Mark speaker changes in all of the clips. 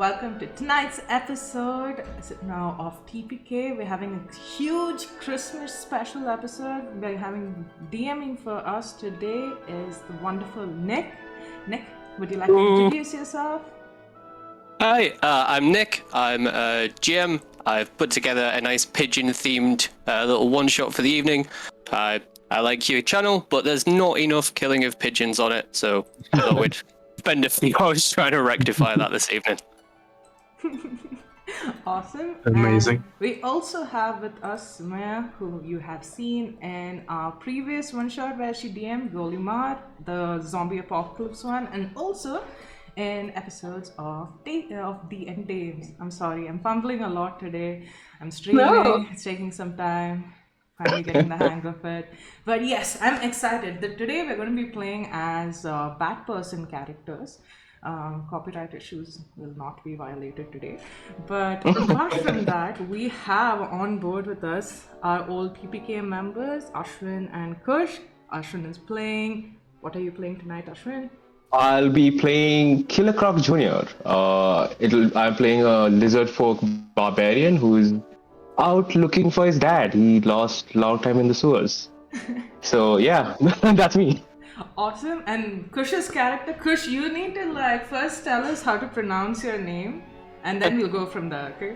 Speaker 1: welcome to tonight's episode now of TPK. We're having a huge Christmas special episode. We're having DMing for us today is the wonderful Nick. Nick, would you like to introduce yourself?
Speaker 2: Hi, I'm Nick. I'm a GM. I've put together a nice pigeon-themed little one-shot for the evening. I like your channel, but there's not enough killing of pigeons on it, so I thought we'd spend a few hours trying to rectify that this evening.
Speaker 1: Awesome.
Speaker 3: Amazing.
Speaker 1: And we also have with us Sumaya, who you have seen in our previous one-shot where she DM'd Golimar, the zombie apocalypse one, and also in episodes of D&D Games. I'm sorry, I'm fumbling a lot today. I'm streaming, It's taking some time. Finally getting the hang of it. But yes, I'm excited that today we're going to be playing as Batperson characters. Copyright issues will not be violated today. But apart from that, we have on board with us our old PPK members, Ashwin and Kush. Ashwin is playing. What are you playing tonight, Ashwin?
Speaker 3: I'll be playing Killer Croc Jr. I'm playing a lizard folk barbarian who's out looking for his dad. He lost long time in the sewers. So yeah, that's me.
Speaker 1: Awesome. And Kush's character, Kush, you need to first tell us how to pronounce your name, and then we'll go from there, okay?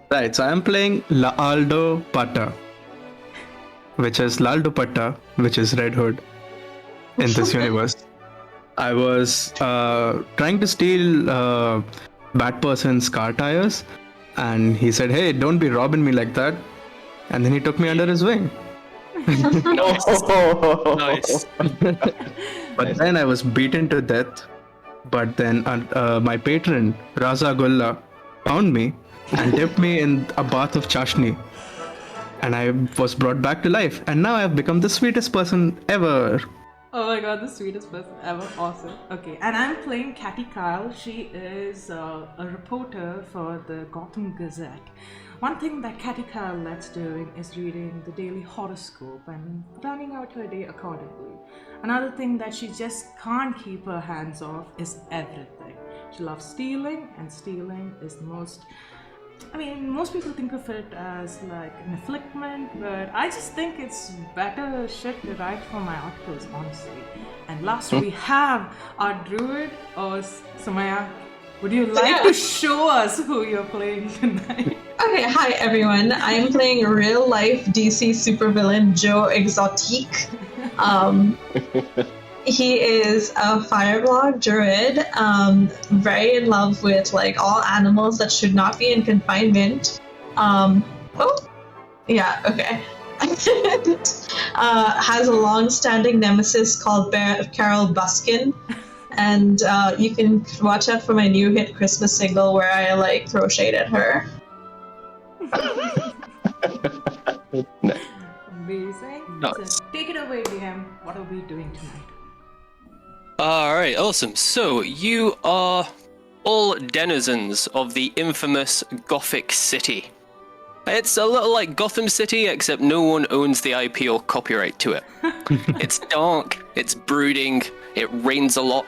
Speaker 4: Right, so I'm playing Laaldo Pata, which is Laldo Pata, which is Red Hood in this universe. I was trying to steal Batperson's car tires, and he said, "Hey, don't be robbing me like that." And then he took me under his wing.
Speaker 2: Nice.
Speaker 4: But then I was beaten to death. But then my patron, Raza Gulla, found me and dipped me in a bath of chashni. And I was brought back to life. And now I have become the sweetest person ever.
Speaker 1: Oh my god, the sweetest person ever. Awesome. Okay, and I'm playing Catty Kyle. She is a reporter for the Gotham Gazette. One thing that Catty Kyle likes doing is reading the daily horoscope and planning out her day accordingly. Another thing that she just can't keep her hands off is everything. She loves stealing, and stealing is the most... most people think of it as like an afflictment, but I just think it's better shit to write for my articles, honestly. And last we have our druid, or Sumaya. Would you like to show us who you're playing tonight?
Speaker 5: Okay, hi everyone. I'm playing real life DC supervillain Joe Exotique. He is a fireblog druid, very in love with all animals that should not be in confinement. Has a long-standing nemesis called Carol Buskin, and you can watch out for my new hit Christmas single where I throw shade at her.
Speaker 1: Amazing.
Speaker 2: Nice.
Speaker 1: So take it away, DM. What are we doing tonight?
Speaker 2: Alright, awesome. So, you are all denizens of the infamous Goffic City. It's a little like Gotham City, except no one owns the IP or copyright to it. It's dark, it's brooding, it rains a lot.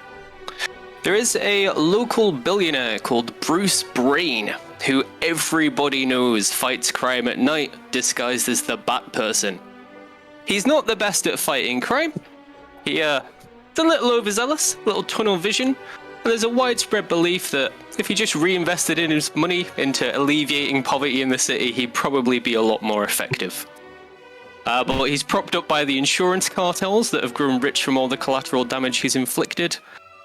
Speaker 2: There is a local billionaire called Bruce Brayne, who everybody knows fights crime at night, disguised as the Batperson. He's not the best at fighting crime. It's a little overzealous, a little tunnel vision, and there's a widespread belief that if he just reinvested in his money into alleviating poverty in the city, he'd probably be a lot more effective. But he's propped up by the insurance cartels that have grown rich from all the collateral damage he's inflicted,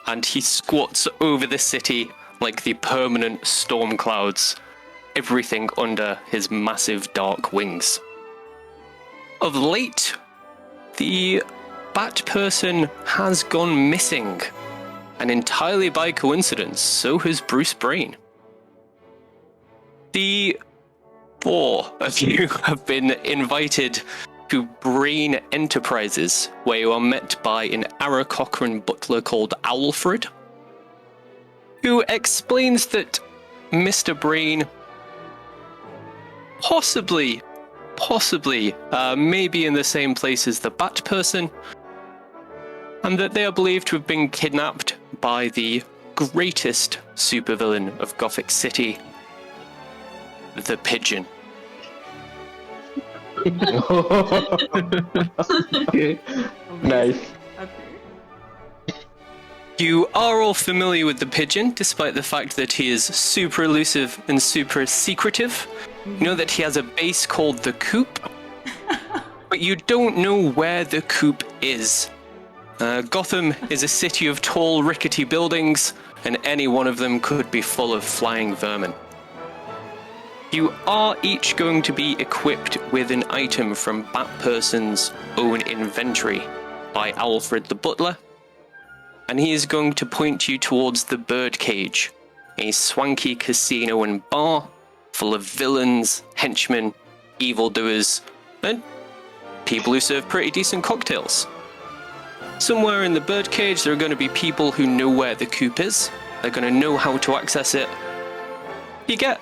Speaker 2: and he squats over the city like the permanent storm clouds, everything under his massive dark wings. Of late, the Batperson has gone missing, and entirely by coincidence, so has Bruce Brayne. The four of you have been invited to Brayne Enterprises, where you are met by an Aarakocran butler called Owlfred, who explains that Mr. Brayne possibly, maybe in the same place as the Batperson, and that they are believed to have been kidnapped by the greatest supervillain of Goffic City, the Pigeon.
Speaker 3: Okay. Nice.
Speaker 1: Okay.
Speaker 2: You are all familiar with the Pigeon, despite the fact that he is super elusive and super secretive. You know that he has a base called the Coop, but you don't know where the Coop is. Gotham is a city of tall, rickety buildings, and any one of them could be full of flying vermin. You are each going to be equipped with an item from Batperson's own inventory by Owlfred the Butler, and he is going to point you towards the Birdcage, a swanky casino and bar full of villains, henchmen, evildoers, and people who serve pretty decent cocktails. Somewhere in the Birdcage, there are going to be people who know where the Coop is. They're going to know how to access it. You get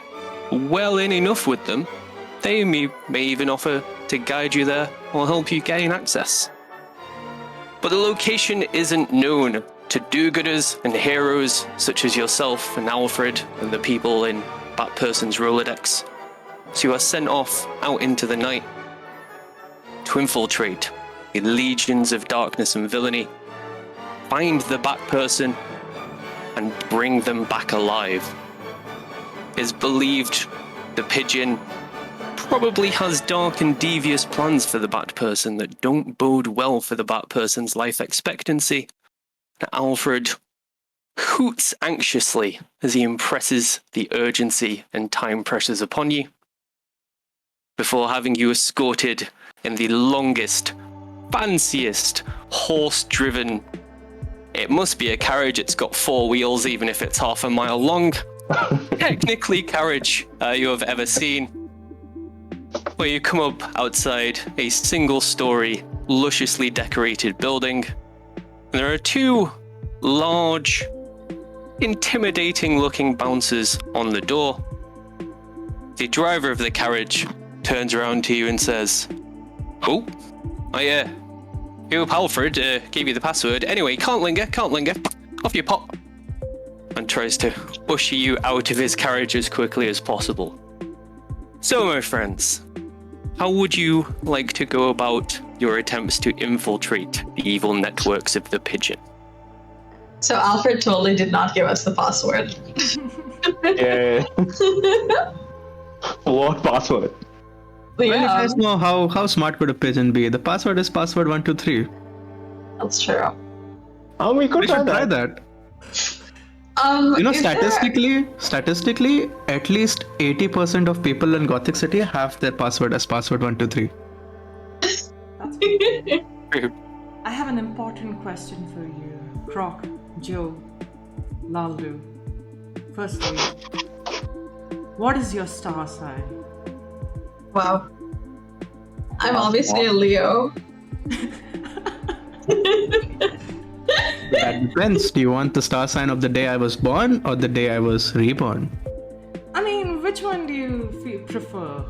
Speaker 2: well in enough with them, they may even offer to guide you there or help you gain access. But the location isn't known to do-gooders and heroes such as yourself and Owlfred and the people in Batperson's Rolodex. So you are sent off out into the night to infiltrate the legions of darkness and villainy, find the Batperson, and bring them back alive. It's believed the Pigeon probably has dark and devious plans for the Batperson that don't bode well for the Batperson's life expectancy. Owlfred hoots anxiously as he impresses the urgency and time pressures upon you, before having you escorted in the longest, fanciest, horse-driven... It must be a carriage, it's got 4 wheels even if it's half a mile long. Technically carriage you have ever seen, where you come up outside a single-story, lusciously decorated building. And there are 2 large, intimidating-looking bouncers on the door. The driver of the carriage turns around to you and says, "Oh, I hope Owlfred gave you the password. Anyway, can't linger. Off you pop." And tries to usher you out of his carriage as quickly as possible. So, my friends, how would you like to go about your attempts to infiltrate the evil networks of the Pigeon?
Speaker 5: So Alfred totally did not give us the password.
Speaker 3: Yeah. What password?
Speaker 4: Well, you
Speaker 5: Yeah,
Speaker 4: guys know how smart could a pigeon be? The password is password 123.
Speaker 5: that's true.
Speaker 3: We could
Speaker 4: We should try
Speaker 3: that.
Speaker 4: that. You know,
Speaker 5: is there-
Speaker 4: statistically, at least 80% of people in Gothic City have their password as password 123.
Speaker 1: I have an important question for you, Croc, Joe, Laldu. Firstly, what is your star sign?
Speaker 5: Wow. I'm obviously a Leo.
Speaker 4: That depends. Do you want the star sign of the day I was born or the day I was reborn?
Speaker 1: I mean, which one do you prefer?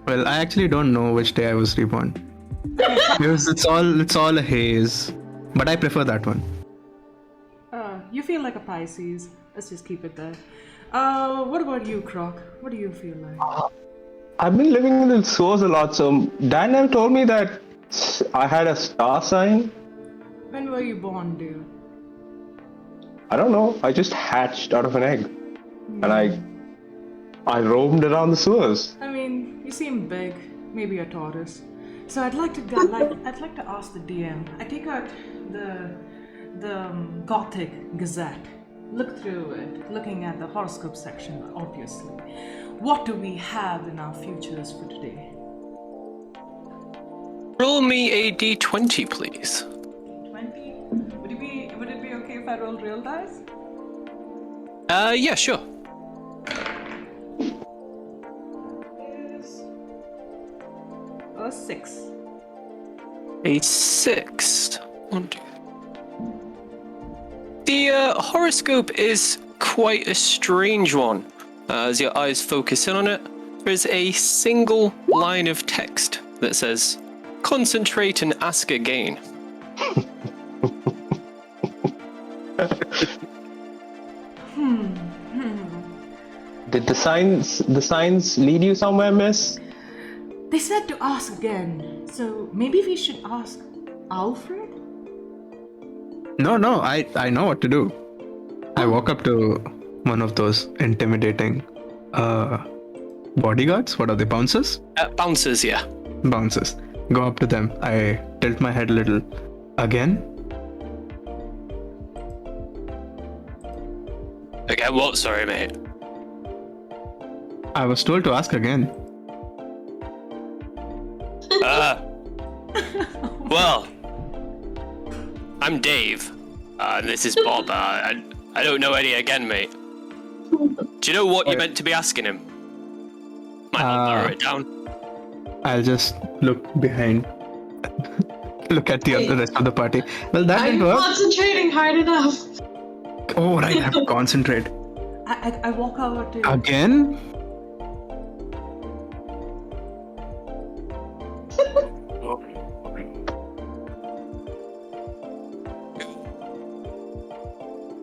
Speaker 4: Well, I actually don't know which day I was reborn. Because it's all a haze. But I prefer that one.
Speaker 1: You feel like a Pisces. Let's just keep it there. What about you, Croc? What do you feel like?
Speaker 3: I've been living in the sewers a lot, so Dan never told me that I had a star sign.
Speaker 1: When were you born, dude?
Speaker 3: I don't know. I just hatched out of an egg, and I roamed around the sewers.
Speaker 1: I mean, you seem big. Maybe a Taurus. So I'd like to ask the DM. I take out the Gothic Gazette. Look through it, looking at the horoscope section, obviously. What do we have in our futures for today?
Speaker 2: Roll me a d20, please.
Speaker 1: 20? Would it be okay if I roll real dice?
Speaker 2: Yeah, sure.
Speaker 1: Is a 6.
Speaker 2: A 6. One, two. The horoscope is quite a strange one. As your eyes focus in on it, there's a single line of text that says, "Concentrate and ask again."
Speaker 3: Did the signs lead you somewhere, miss?
Speaker 1: They said to ask again, so maybe we should ask Owlfred?
Speaker 4: No, I know what to do. I walk up to one of those intimidating bodyguards. What are they, bouncers?
Speaker 2: Bouncers, yeah.
Speaker 4: Bouncers. Go up to them. I tilt my head a little. Again?
Speaker 2: Again, what? Sorry, mate.
Speaker 4: I was told to ask again.
Speaker 2: Well, I'm Dave. This is Bob. I don't know any again, mate. Do you know what you meant to be asking him? Might not narrow it down.
Speaker 4: I'll just look behind. Look at the other rest of the party. Well, that
Speaker 5: Are
Speaker 4: didn't
Speaker 5: you
Speaker 4: work.
Speaker 5: concentrating hard enough?
Speaker 4: Oh, right, I have to concentrate.
Speaker 1: I walk over to...
Speaker 4: Again?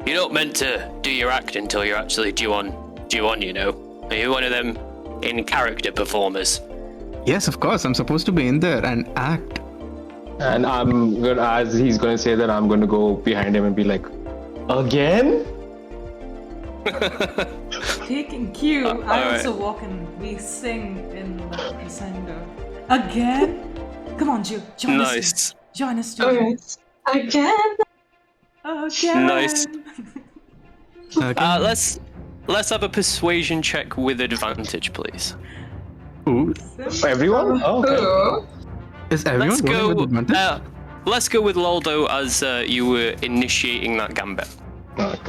Speaker 2: You're not meant to do your act until you're actually due on, you know. Are you one of them in-character performers?
Speaker 4: Yes, of course. I'm supposed to be in there and act.
Speaker 3: And I'm gonna, as he's gonna say that, I'm gonna go behind him and be like, again?
Speaker 1: Taking cue, I
Speaker 2: alright.
Speaker 1: also walk and we sing in the crescendo. Again? Come on, Ju, join us.
Speaker 2: Nice.
Speaker 1: Join us, Ju.
Speaker 5: Alright. Again?
Speaker 1: Again.
Speaker 2: Nice.
Speaker 4: Okay.
Speaker 2: Let's have a persuasion check with advantage, please.
Speaker 4: Ooh.
Speaker 3: Everyone? Oh, okay.
Speaker 5: Ooh.
Speaker 4: Is everyone
Speaker 2: Let's
Speaker 4: going
Speaker 2: go.
Speaker 4: with advantage?
Speaker 2: Let's go with Loldo as you were initiating that gambit.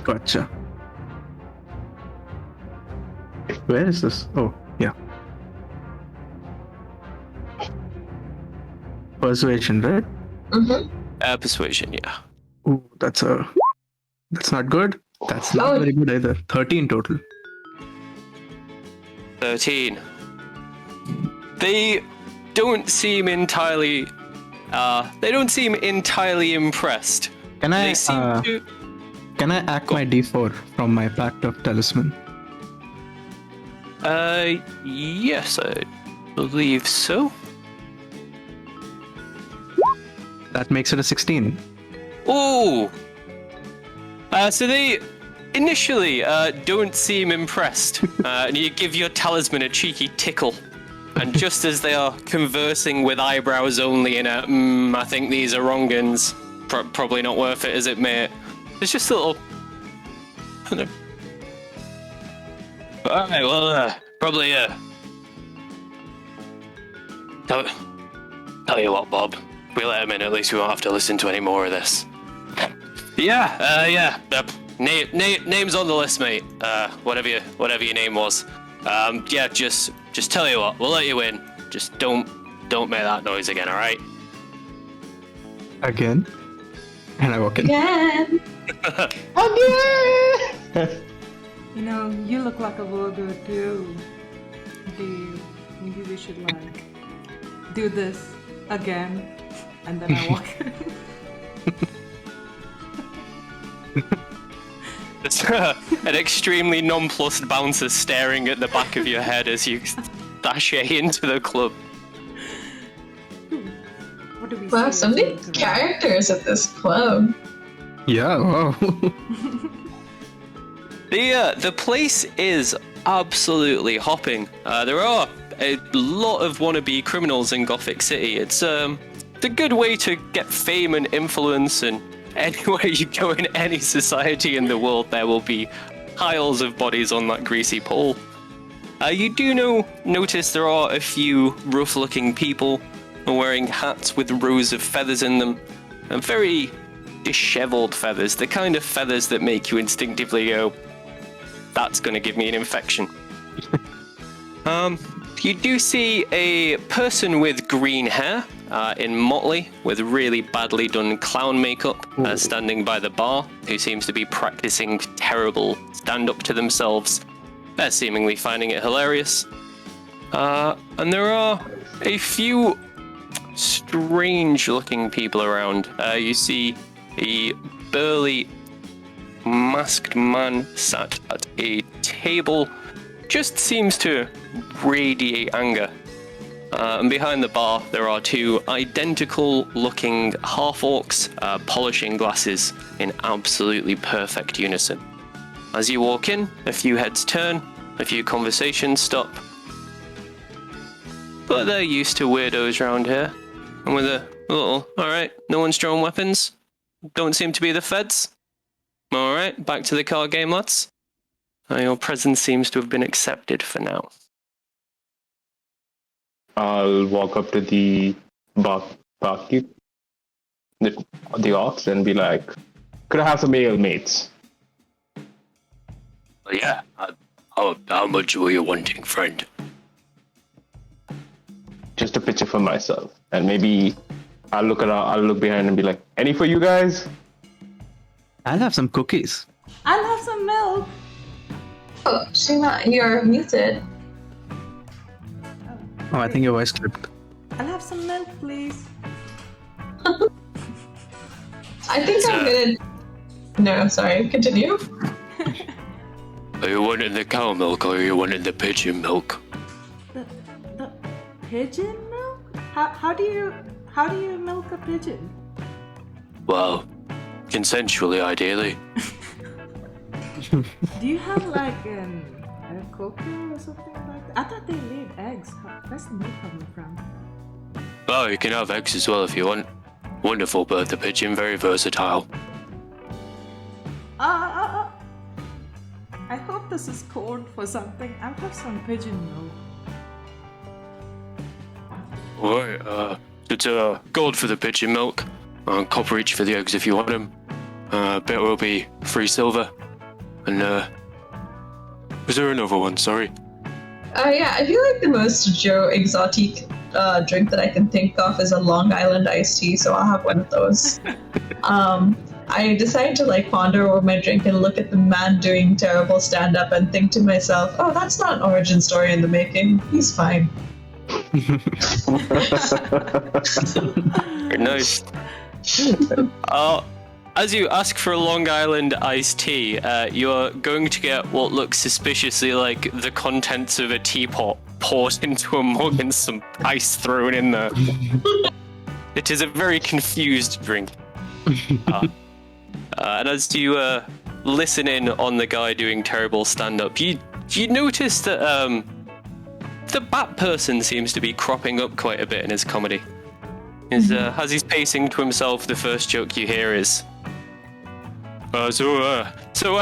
Speaker 4: Gotcha. Where is this? Oh, yeah. Persuasion, right?
Speaker 5: Mm-hmm.
Speaker 2: Persuasion, yeah.
Speaker 4: Ooh, that's not good. That's not very good either. 13 total.
Speaker 2: 13. They don't seem entirely. They don't seem entirely impressed.
Speaker 4: Can I
Speaker 2: They seem to.
Speaker 4: can I act my D4 from my Pact of Talisman?
Speaker 2: Yes, I believe so.
Speaker 4: That makes it a 16.
Speaker 2: Ooh. So they initially don't seem impressed, and you give your talisman a cheeky tickle. And just as they are conversing with eyebrows only in a, I think these are wrong uns, probably not worth it, is it, mate? It's just a little. Alright, well, probably, Tell you what, Bob. If we let him in, at least we won't have to listen to any more of this. Yeah. Name's on the list, mate. Whatever your name was. Yeah, just tell you what, we'll let you in. Just don't make that noise again, alright?
Speaker 4: Again? And I walk in.
Speaker 5: Again.
Speaker 3: Again!
Speaker 1: You know, you look like a burger too. Dude, maybe we should like do this again, and then I walk in.
Speaker 2: It's an extremely nonplussed bouncer staring at the back of your head as you sashay into the club.
Speaker 1: What do we
Speaker 5: Wow,
Speaker 1: say?
Speaker 5: so many characters at this club.
Speaker 4: Yeah, wow.
Speaker 2: The place is absolutely hopping. There are a lot of wannabe criminals in Goffic City. It's a good way to get fame and influence, and anywhere you go in any society in the world, there will be piles of bodies on that greasy pole. You do notice there are a few rough-looking people wearing hats with rows of feathers in them, and very disheveled feathers, the kind of feathers that make you instinctively go, that's going to give me an infection. You do see a person with green hair in motley with really badly done clown makeup standing by the bar, who seems to be practicing terrible stand-up to themselves. They're seemingly finding it hilarious. And there are a few strange-looking people around. You see a burly masked man sat at a table just seems to radiate anger. And behind the bar, there are two identical-looking half-orcs polishing glasses in absolutely perfect unison. As you walk in, a few heads turn, a few conversations stop. But they're used to weirdos around here. And with a little, alright, no one's drawn weapons? Don't seem to be the feds? Alright, back to the card game, lads. Your presence seems to have been accepted for now.
Speaker 3: I'll walk up to the barkeep, the orcs, and be like, "Could I have some ale, mates?"
Speaker 2: Yeah, how much were you wanting, friend?
Speaker 3: Just a picture for myself, and maybe I'll look around. I'll look behind and be like, "Any for you guys?"
Speaker 4: I'll have some cookies.
Speaker 1: I'll have some milk.
Speaker 5: Oh, Shima, you're muted.
Speaker 4: Oh, I think your voice clipped.
Speaker 1: I'll have some milk, please.
Speaker 5: I think I'm gonna. No, sorry. Continue.
Speaker 2: Are you wanting the cow milk or are you wanting the pigeon milk?
Speaker 1: The pigeon milk? How do you milk a pigeon?
Speaker 2: Well, consensually, ideally.
Speaker 1: Do you have like a cocoa or something like that? I thought they laid eggs. Where's the milk coming from?
Speaker 2: Oh, you can have eggs as well if you want. Wonderful bird, the pigeon, very versatile.
Speaker 1: I hope this is code for something. I'll have some pigeon milk.
Speaker 2: Alright, it's gold for the pigeon milk, copper each for the eggs if you want them. Bet will be free silver. And, was there another one? Sorry.
Speaker 5: Yeah, I feel like the most Joe exotic drink that I can think of is a Long Island iced tea, so I'll have one of those. I decided to like ponder over my drink and look at the man doing terrible stand-up and think to myself, oh, that's not an origin story in the making. He's fine.
Speaker 2: Very nice. As you ask for a Long Island iced tea, you're going to get what looks suspiciously like the contents of a teapot poured into a mug and some ice thrown in there. It is a very confused drink. And as you listen in on the guy doing terrible stand-up, you notice that the Batperson seems to be cropping up quite a bit in his comedy. As he's pacing to himself, the first joke you hear is, So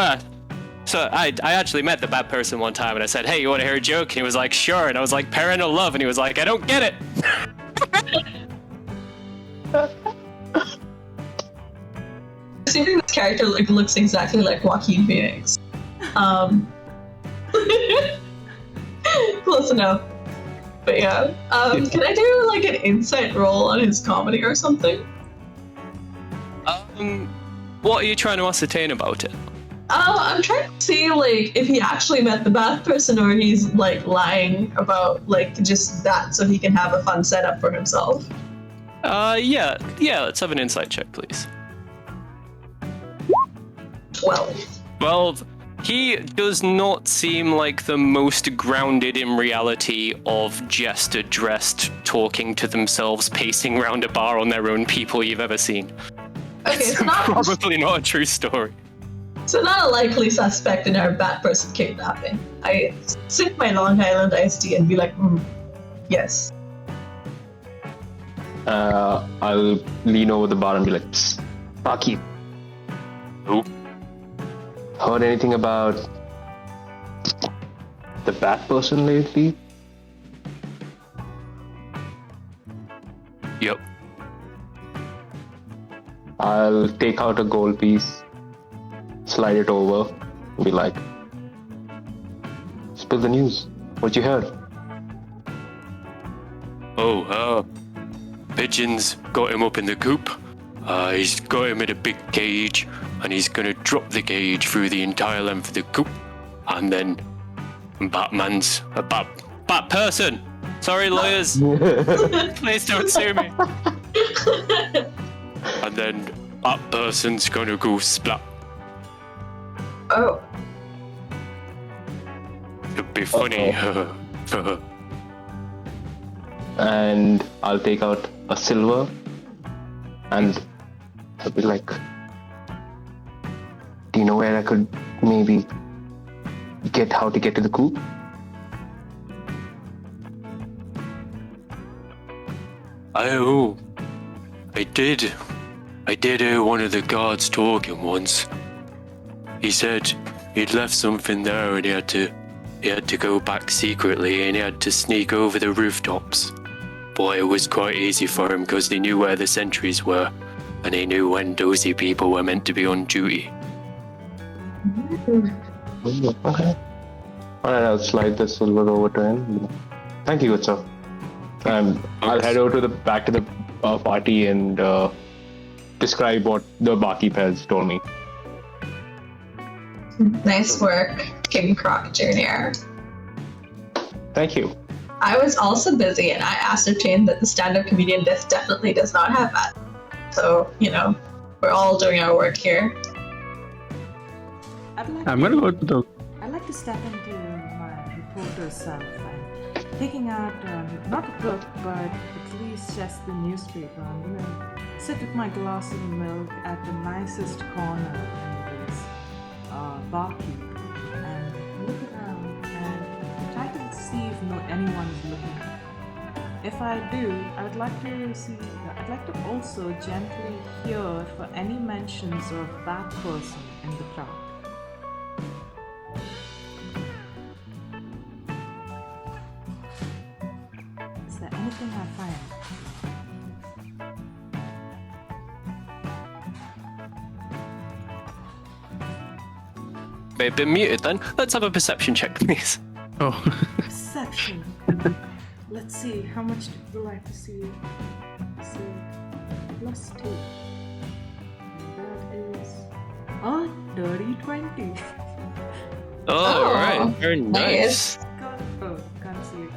Speaker 2: I actually met the Batperson one time and I said, hey, you want to hear a joke? And he was like, sure. And I was like, parental love. And he was like, I don't get it.
Speaker 5: Assuming this character looks exactly like Joaquin Phoenix. Close enough. But yeah. Can I do like an insight roll on his comedy or something?
Speaker 2: What are you trying to ascertain about it?
Speaker 5: I'm trying to see like if he actually met the Batperson or he's like lying about like just that so he can have a fun setup for himself.
Speaker 2: Yeah, let's have an insight check, please.
Speaker 5: 12.
Speaker 2: Well, he does not seem like the most grounded in reality of jester dressed, talking to themselves, pacing around a bar on their own people you've ever seen.
Speaker 5: Okay, so not
Speaker 2: Probably not a true story.
Speaker 5: So not a likely suspect in our Batperson kidnapping. I sip my Long Island iced tea and be like, yes.
Speaker 3: I'll lean over the bar and be like, psst, barkeep.
Speaker 2: Who?
Speaker 3: Heard anything about the Batperson lately?
Speaker 2: Yep.
Speaker 3: I'll take out a gold piece, slide it over, and be like, spill the news. What you heard?
Speaker 2: Pigeon's got him up in the coop. He's got him in a big cage, and he's gonna drop the cage through the entire length of the coop, and then Batman's a Batperson. Sorry, lawyers. Please don't sue me. And then Batperson's gonna go splat.
Speaker 5: Oh.
Speaker 2: It'd be funny.
Speaker 3: And I'll take out a silver, and I'll be like, do you know where I could maybe how to get to the Coop?
Speaker 2: I did hear one of the guards talking once. He said he'd left something there and he had to go back secretly and he had to sneak over the rooftops. But it was quite easy for him because they knew where the sentries were and they knew when dozy people were meant to be on duty.
Speaker 3: Okay. Alright, I'll slide the silver over to him. Thank you, good sir. I'll head over to back to the party and describe what the barkeep has told me.
Speaker 5: Nice work, King Croc Jr.
Speaker 3: Thank you.
Speaker 5: I was also busy and I ascertained that the stand-up comedian definitely does not have that. So, we're all doing our work here.
Speaker 4: I'm gonna go to the.
Speaker 1: I'd like to step into my reporter's self and taking out, not a book, but at least just the newspaper. I'm gonna sit with my glass of milk at the nicest corner in this barkeep and look around and try to see if anyone is looking. If I do, I'd like to also gently hear for any mentions of Batperson in the crowd. Is there anything I find?
Speaker 2: They've been muted then. Let's have a perception check, please.
Speaker 4: Oh.
Speaker 1: Perception. Let's see, how much will I have to see? So, +2. And that is a dirty 20.
Speaker 2: Oh, right. Very nice.
Speaker 1: Can't see it.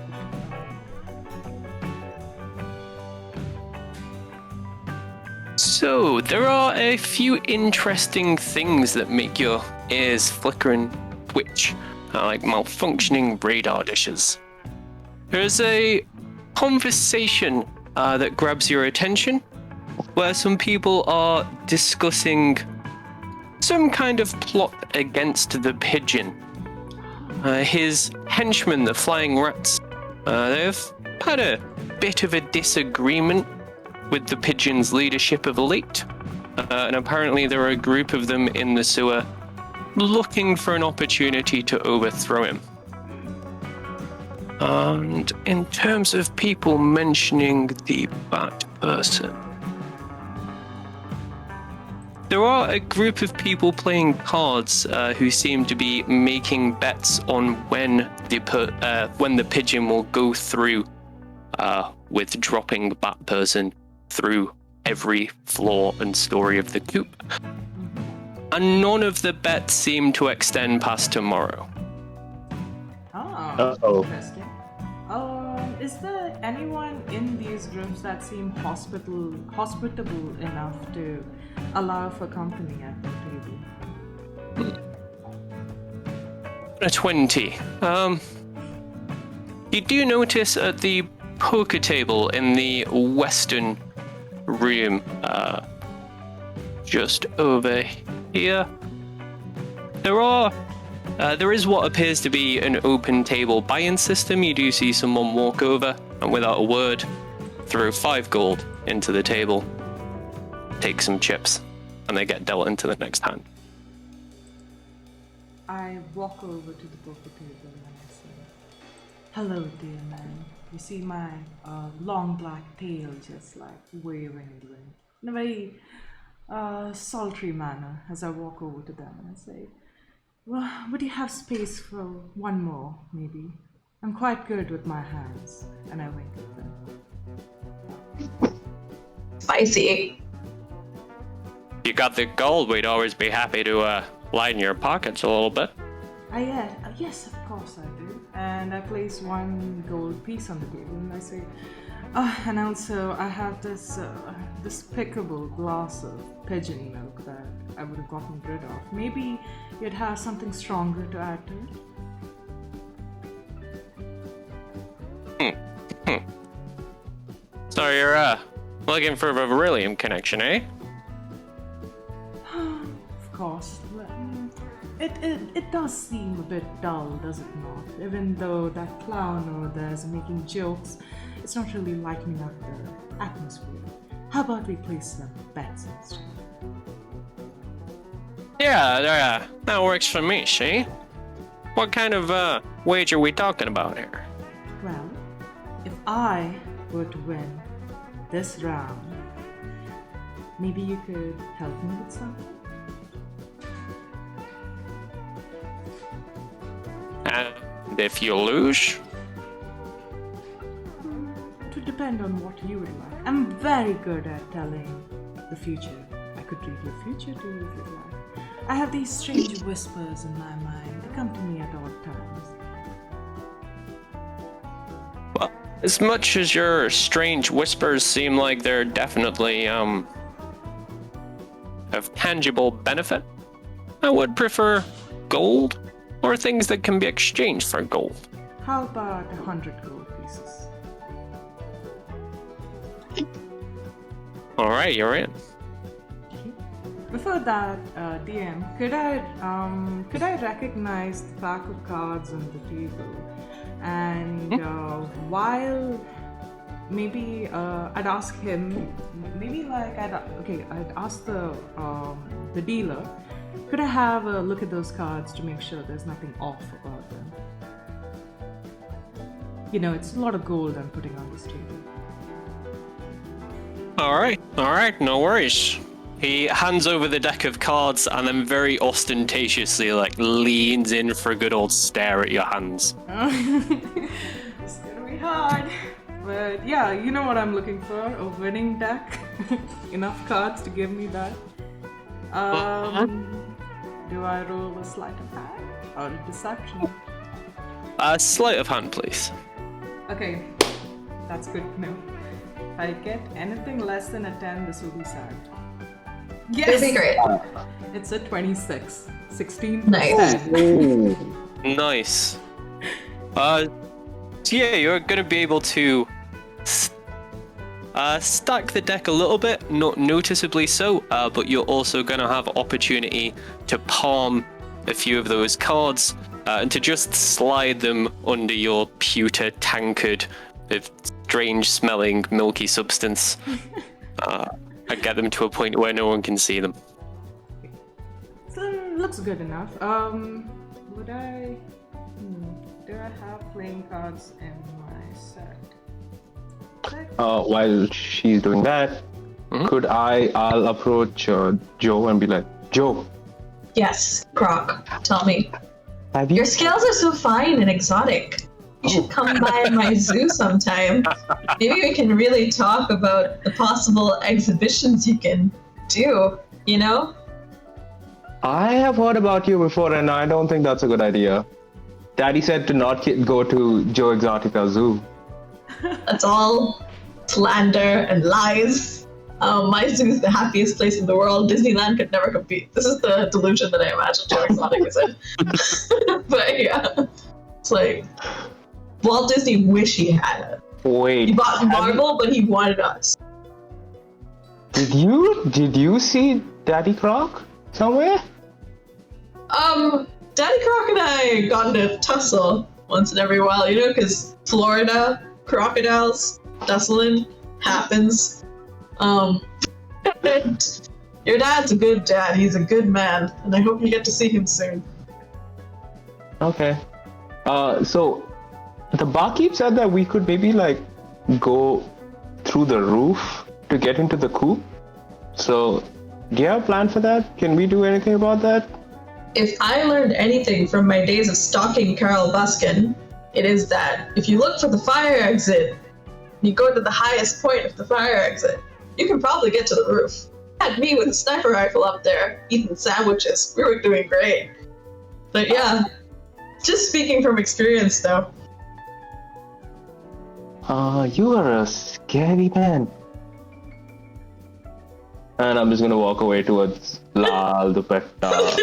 Speaker 2: So, there are a few interesting things that make your ears flicker and twitch, like malfunctioning radar dishes. There's a conversation that grabs your attention, where some people are discussing some kind of plot against the Pigeon. His henchmen, the Flying Rats, they've had a bit of a disagreement with the Pigeon's leadership of late, and apparently there are a group of them in the sewer looking for an opportunity to overthrow him. And in terms of people mentioning the Batperson, there are a group of people playing cards who seem to be making bets on when the Pigeon will go through with dropping the Batperson through every floor and story of the Coop. And none of the bets seem to extend past tomorrow.
Speaker 3: Uh-oh.
Speaker 1: Interesting. Is there anyone in these rooms that seem hospitable enough to allow for company at the table?
Speaker 2: A 20. You do notice at the poker table in the western room, just over here, there is what appears to be an open table buy-in system. You do see someone walk over and without a word throw 5 gold into the table, take some chips, and they get dealt into the next hand.
Speaker 1: I walk over to the poker table and I say, "Hello, dear man. You see my long black tail just like waving in a very sultry manner as I walk over to them and I say, well, would you have space for one more, maybe? I'm quite good with my hands." And I wink at them.
Speaker 5: Spicy.
Speaker 2: You got the gold, we'd always be happy to line your pockets a little bit.
Speaker 1: Yes, of course I do. And I place 1 gold piece on the table and I say, and also I have this despicable glass of pigeon milk that I would have gotten rid of. Maybe you'd have something stronger to add to it?
Speaker 2: So you're looking for a beryllium connection, eh?
Speaker 1: Of course. It does seem a bit dull, does it not? Even though that clown over there is making jokes, it's not really lightening up the atmosphere. How about we place some bets instead?
Speaker 2: Yeah, that works for me, see? What kind of wager are we talking about here?
Speaker 1: Well, if I were to win this round, maybe you could help me with something?
Speaker 2: And if you lose?
Speaker 1: It would depend on what you would like. I'm very good at telling the future. I could read your future to you if you'd like. I have these strange whispers in my mind. They come to me at odd times.
Speaker 2: Well, as much as your strange whispers seem like they're definitely of tangible benefit, I would prefer gold or things that can be exchanged for gold.
Speaker 1: How about 100 gold pieces?
Speaker 2: Alright, you're in.
Speaker 1: Before that, DM, could I recognize the pack of cards on the table? And while maybe I'd ask him, I'd ask the dealer, could I have a look at those cards to make sure there's nothing off about them? You know, it's a lot of gold I'm putting on this table.
Speaker 2: Alright, no worries. He hands over the deck of cards and then very ostentatiously leans in for a good old stare at your hands.
Speaker 1: It's gonna be hard. But yeah, you know what I'm looking for, a winning deck. Enough cards to give me that. Do I roll a sleight of hand or a deception?
Speaker 2: Sleight of hand, please.
Speaker 1: Okay, that's good to know. If I get anything less than a 10, this will be sad. Yes!
Speaker 5: It'll be great.
Speaker 1: It's a 26. 16
Speaker 5: Nice.
Speaker 1: 10.
Speaker 2: Nice. So yeah, you're gonna be able to stack the deck a little bit, not noticeably so, but you're also gonna have opportunity to palm a few of those cards and to just slide them under your pewter tankard of strange smelling milky substance. And get them to a point where no one can see them.
Speaker 1: So, looks good enough. Would I... do I have playing cards in my set?
Speaker 3: While she's doing that, I'll approach Joe and be like, Joe,
Speaker 5: Yes, Croc, tell me.
Speaker 3: have you...
Speaker 5: Your scales are so fine and exotic. You should come by my zoo sometime. Maybe we can really talk about the possible exhibitions you can do, you know?
Speaker 3: I have heard about you before and I don't think that's a good idea. Daddy said to not go to Joe Exotica Zoo.
Speaker 5: That's all slander and lies. My zoo is the happiest place in the world. Disneyland could never compete. This is the delusion that I imagine Joe Exotic is in. But yeah, it's like Walt Disney wish he had it.
Speaker 3: Wait.
Speaker 5: He bought Marvel, but he wanted us.
Speaker 3: Did you see Daddy Croc somewhere?
Speaker 5: Daddy Croc and I got in a tussle once in every while, you know, because Florida crocodiles tussling happens. Your dad's a good dad. He's a good man, and I hope you get to see him soon.
Speaker 3: Okay. So the barkeep said that we could maybe go through the roof to get into the coop. So do you have a plan for that? Can we do anything about that?
Speaker 5: If I learned anything from my days of stalking Carol Buskin, it is that if you look for the fire exit, you go to the highest point of the fire exit, you can probably get to the roof. Had me with a sniper rifle up there, eating sandwiches. We were doing great. But yeah, just speaking from experience though.
Speaker 3: You are a scary man. And I'm just gonna walk away towards Lal Dupatta.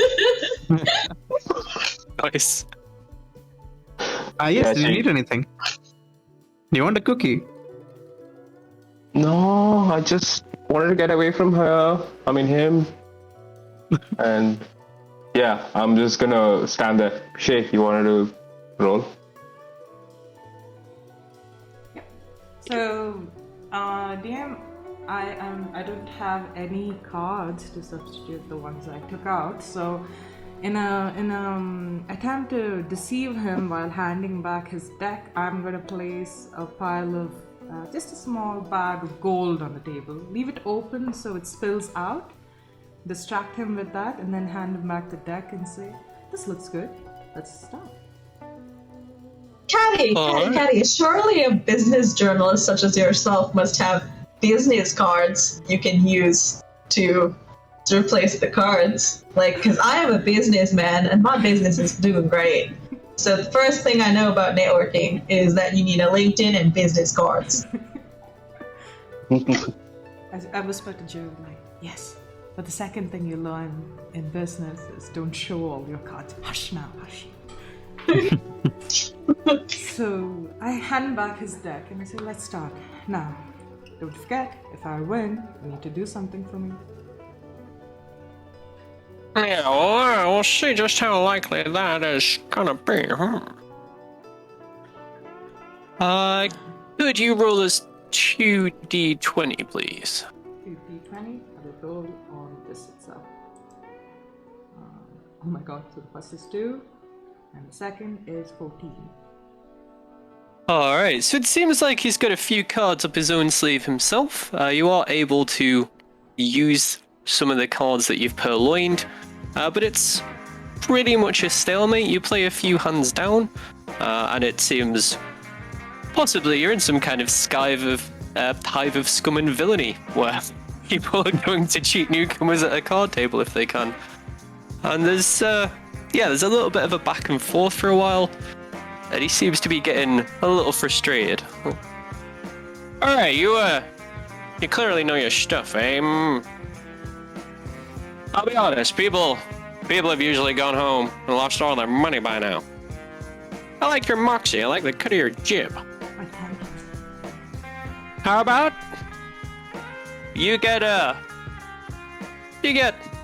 Speaker 2: Nice.
Speaker 4: Yes,
Speaker 3: Yeah,
Speaker 4: do you
Speaker 3: she-
Speaker 4: need anything? You want a cookie?
Speaker 3: No, I just wanted to get away from her. I mean, him. And yeah, I'm just gonna stand there. Shay, you wanted to roll?
Speaker 1: So, DM, I don't have any cards to substitute the ones I took out. So, in a attempt to deceive him while handing back his deck, I'm gonna place a pile of just a small bag of gold on the table. Leave it open so it spills out. Distract him with that, and then hand him back the deck and say, "This looks good. Let's start."
Speaker 5: Caddy, surely a business journalist such as yourself must have business cards you can use to replace the cards. Like, because I am a businessman and my business is doing great. So the first thing I know about networking is that you need a LinkedIn and business cards.
Speaker 1: I whispered to Joe, like, "Yes, but the second thing you learn in business is don't show all your cards. Hush now, hush." So I hand back his deck and I say, "Let's start. Now, don't forget, if I win, you need to do something for me."
Speaker 2: Yeah, well, we'll see just how likely that is gonna be, huh? Could you roll us 2d20, please?
Speaker 1: 2d20, I will roll on this itself. Oh my god, so the first is 2, and the second is 14.
Speaker 2: Alright, so it seems like he's got a few cards up his own sleeve himself. You are able to use some of the cards that you've purloined, but it's pretty much a stalemate. You play a few hands down, and it seems possibly you're in some kind of hive of scum and villainy, where people are going to cheat newcomers at a card table if they can. And there's a little bit of a back and forth for a while, and he seems to be getting a little frustrated. Alright, you clearly know your stuff, eh? I'll be honest, people have usually gone home and lost all their money by now. I like your moxie, I like the cut of your jib.
Speaker 1: My thank you.
Speaker 2: How about you get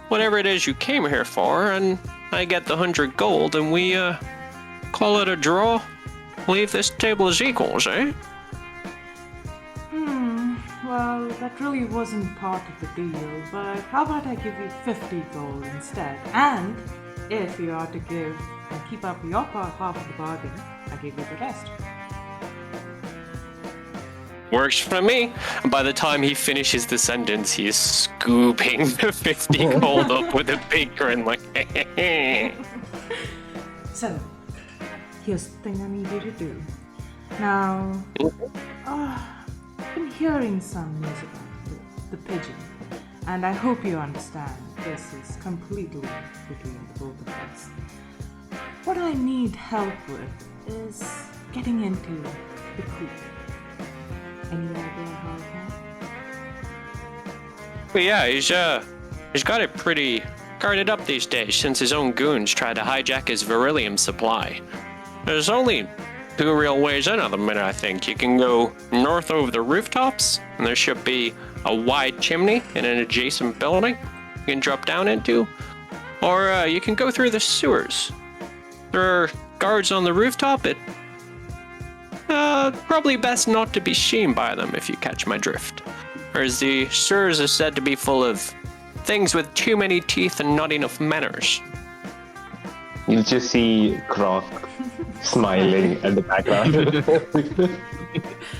Speaker 2: whatever it is you came here for, and I get the 100 gold, and we call it a draw. Leave this table as equals, eh?
Speaker 1: Well, that really wasn't part of the deal, but how about I give you 50 gold instead? And if you are to give and keep up your half of the bargain, I give you the rest.
Speaker 2: Works for me. And by the time he finishes the sentence, he is scooping the 50 gold up with a big grin, like,
Speaker 1: So, here's the thing I need you to do. Now, I've been hearing some news about the Pigeon, and I hope you understand this is completely between the both of us. What I need help with is getting into the Coop. Any idea how it
Speaker 2: but yeah, he's got it pretty guarded up these days since his own goons tried to hijack his beryllium supply. There's only 2 real ways in at the minute, I think. You can go north over the rooftops, and there should be a wide chimney in an adjacent building you can drop down into. Or you can go through the sewers. There are guards on the rooftop. It probably best not to be seen by them, if you catch my drift. Whereas the sewers are said to be full of things with too many teeth and not enough manners.
Speaker 3: You'll just see Croc smiling at the background.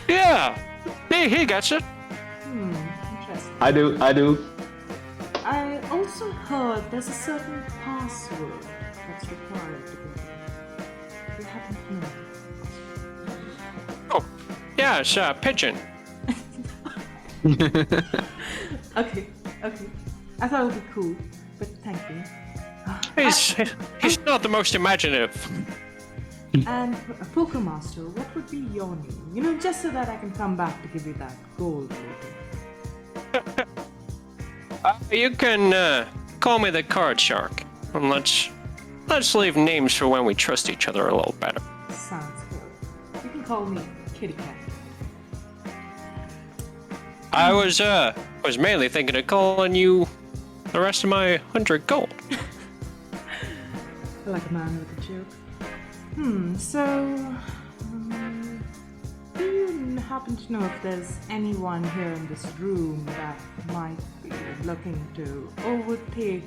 Speaker 2: Yeah, he gets it.
Speaker 1: Interesting.
Speaker 3: I do.
Speaker 1: I also heard there's a certain password that's required to get in. You happen to know.
Speaker 2: Oh, yeah, it's Pigeon.
Speaker 1: Okay. I thought it would be cool, but thank you.
Speaker 2: He's not the most imaginative.
Speaker 1: And Poker Master, what would be your name? You know, just so that I can come back to give you that gold later.
Speaker 2: You can call me the Card Shark, and let's leave names for when we trust each other a little better.
Speaker 1: Sounds good. You can call me Kitty Cat.
Speaker 2: I was mainly thinking of calling you the rest of my 100 gold.
Speaker 1: I like a man with a joke. So, do you happen to know if there's anyone here in this room that might be looking to overtake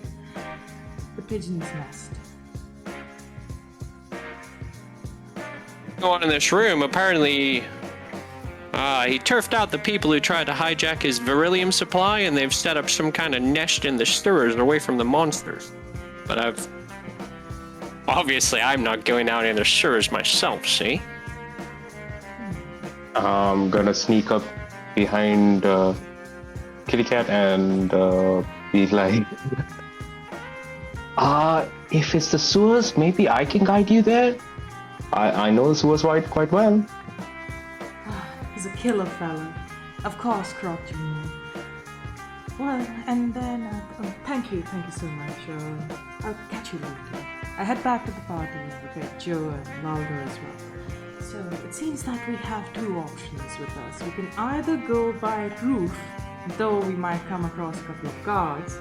Speaker 1: the pigeon's nest?
Speaker 2: No one in this room, apparently. He turfed out the people who tried to hijack his beryllium supply, and they've set up some kind of nest in the sewers away from the monsters. But obviously, I'm not going out in the sewers myself, see?
Speaker 3: I'm gonna sneak up behind Kitty Cat and be like, if it's the sewers, maybe I can guide you there. I know the sewers quite well.
Speaker 1: He's a killer fella. Of course, Croc Jr. Well, and then, thank you so much. I'll catch you later. I head back to the party and get Joe and Laldo as well. So it seems like we have two options with us. We can either go by roof, though we might come across a couple of guards,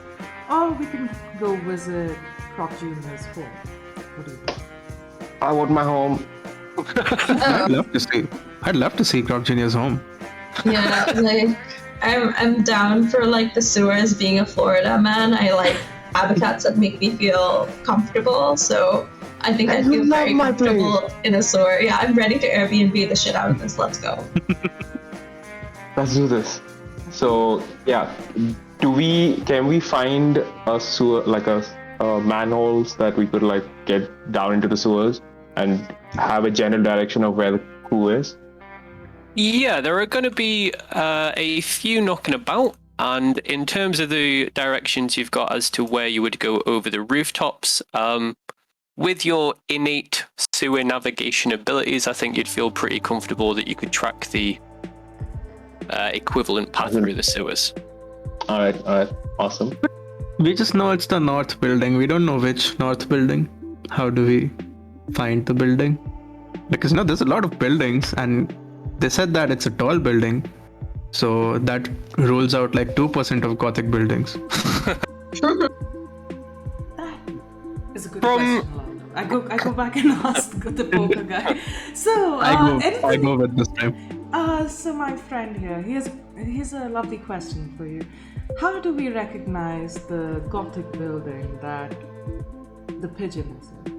Speaker 1: or we can go visit Croc Jr.'s home. What do you think?
Speaker 3: I want my home.
Speaker 4: I'd love to see Croc Jr.'s home.
Speaker 5: Yeah, like I'm down for like the sewers. Being a Florida man, I like habitats that make me feel comfortable. So I think I'd feel very comfortable in a sewer. Yeah, I'm ready to Airbnb the shit out of this. Let's go.
Speaker 3: Let's do this. So yeah, can we find a sewer, like a manholes that we could like get down into the sewers and have a general direction of where the crew is?
Speaker 2: Yeah, there are going to be a few knocking about, and in terms of the directions you've got as to where you would go over the rooftops, with your innate sewer navigation abilities, I think you'd feel pretty comfortable that you could track the equivalent path through the sewers.
Speaker 3: Alright, awesome.
Speaker 4: We just know it's the north building. We don't know which north building. How do we find the building? Because there's a lot of buildings, and they said that it's a tall building, so that rules out like 2% of Gothic buildings.
Speaker 1: That is a good question, Laldo. I go back and ask the poker guy. So
Speaker 4: I go with this time.
Speaker 1: So my friend here, here's a lovely question for you. How do we recognize the Gothic building that the pigeon is in?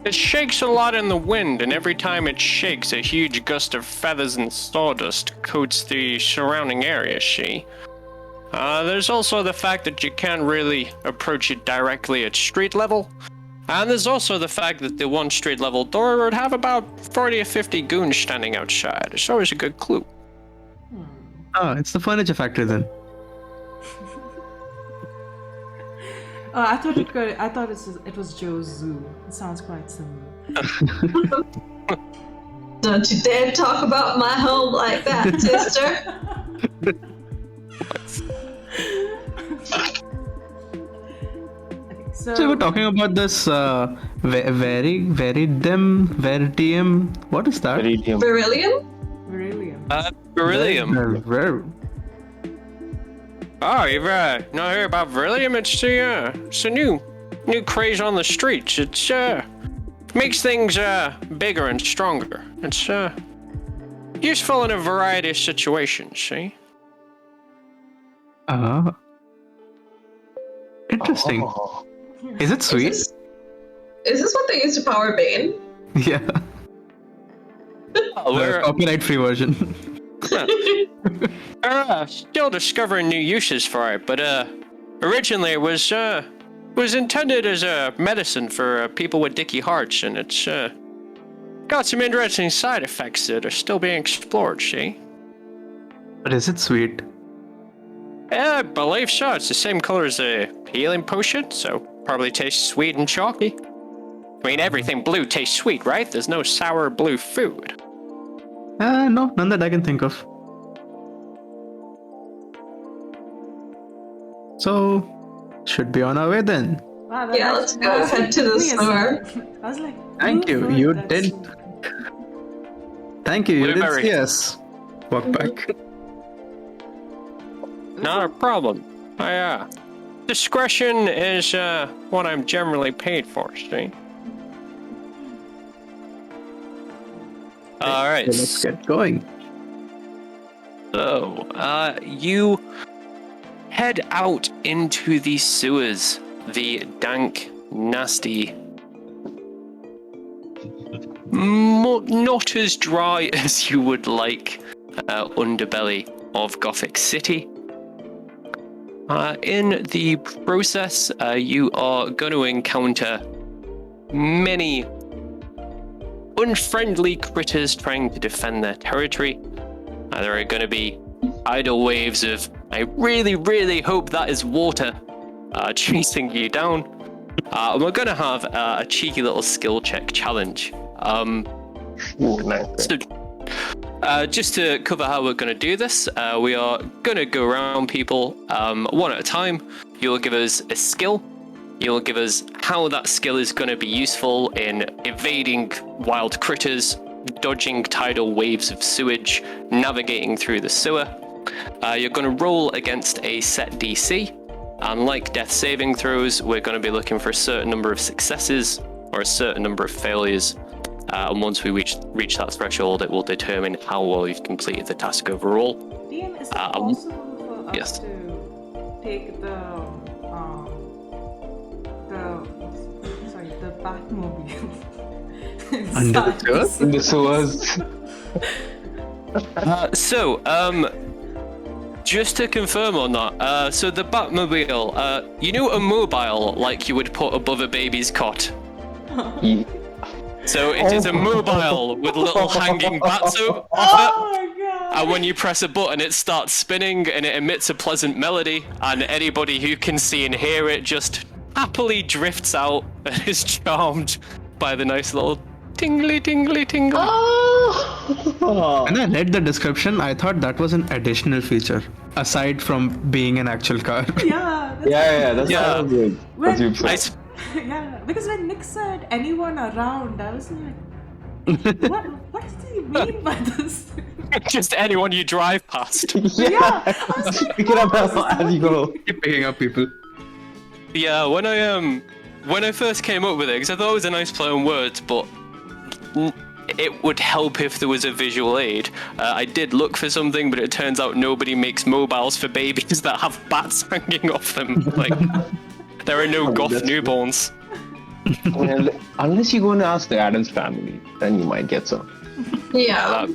Speaker 2: It shakes a lot in the wind, and every time it shakes, a huge gust of feathers and sawdust coats the surrounding area, see? There's also the fact that you can't really approach it directly at street level. And there's also the fact that the one street level door would have about 40 or 50 goons standing outside. It's always a good clue.
Speaker 4: Oh, it's the furniture factory then.
Speaker 1: I thought it was Joe's zoo. It sounds quite similar.
Speaker 5: Don't you dare talk about my home like that, sister.
Speaker 4: So we're talking about this Veritium. What is that?
Speaker 3: Iridium.
Speaker 5: Beryllium?
Speaker 2: Beryllium. Oh, you've not heard about beryllium? It's a new craze on the streets. It's makes things bigger and stronger. It's useful in a variety of situations. See?
Speaker 4: Interesting.
Speaker 3: Oh.
Speaker 4: Is it sweet?
Speaker 5: Is this what they use to power Bane?
Speaker 4: Yeah.
Speaker 2: Oh,
Speaker 4: The copyright-free version.
Speaker 2: Still discovering new uses for it, but originally it was intended as a medicine for people with dicky hearts, and it's got some interesting side effects that are still being explored. See?
Speaker 4: But is it sweet?
Speaker 2: Yeah, I believe so. It's the same color as a healing potion, so probably tastes sweet and chalky. I mean, everything blue tastes sweet, right? There's no sour blue food.
Speaker 4: No, none that I can think of. So, should be on our way then.
Speaker 1: Wow,
Speaker 5: Yeah, let's go head to the store.
Speaker 1: I was like,
Speaker 4: Thank you.
Speaker 1: food,
Speaker 4: You
Speaker 1: that's
Speaker 4: did.
Speaker 1: so-
Speaker 4: Thank you. You did
Speaker 2: Blueberry.
Speaker 4: see us. walk back.
Speaker 2: Not a problem. Discretion is what I'm generally paid for, see? Alright,
Speaker 4: Let's get going.
Speaker 2: so you head out into the sewers, the dank, nasty, not as dry as you would like underbelly of Goffic City. In the process, you are going to encounter many unfriendly critters trying to defend their territory. There are going to be tidal waves of, I really, really hope that is water, chasing you down. And we're going to have a cheeky little skill check challenge.
Speaker 3: Ooh, nice.
Speaker 2: So, just to cover how we're going to do this, we are going to go around people one at a time. You'll give us a skill. You'll give us how that skill is going to be useful in evading wild critters, dodging tidal waves of sewage, navigating through the sewer. You're going to roll against a set DC, and like death saving throws, we're going to be looking for a certain number of successes or a certain number of failures. And once we reach that threshold, it will determine how well you've completed the task overall.
Speaker 1: DM, is it possible for us
Speaker 2: yes.
Speaker 1: to take the Batmobile
Speaker 4: Under the
Speaker 1: inside
Speaker 4: sewers?
Speaker 3: In the sewers.
Speaker 2: Just to confirm on that, so the Batmobile, a mobile like you would put above a baby's cot?
Speaker 3: Yeah.
Speaker 2: So it is a mobile with little hanging bats off it.
Speaker 1: Oh my god!
Speaker 2: And when you press a button, it starts spinning and it emits a pleasant melody. And anybody who can see and hear it just happily drifts out and is charmed by the nice little tingly, tingly, tingly.
Speaker 3: Oh.
Speaker 4: When I read the description, I thought that was an additional feature, aside from being an actual car.
Speaker 1: Yeah.
Speaker 3: That's
Speaker 2: Yeah.
Speaker 3: kind of good.
Speaker 1: When-
Speaker 3: As you said.
Speaker 1: Yeah, because when Nick said anyone around, I was like, what does he mean by this?
Speaker 2: Just anyone you drive past.
Speaker 1: Yeah, I was like,
Speaker 3: Pick it up as you go.
Speaker 4: Keep picking up people.
Speaker 2: Yeah, when I first came up with it, because I thought it was a nice play on words, but it would help if there was a visual aid. I did look for something, but it turns out nobody makes mobiles for babies that have bats hanging off them. Like, there are no goth newborns.
Speaker 3: Well, unless you go and ask the Adams family, then you might get some.
Speaker 5: Yeah.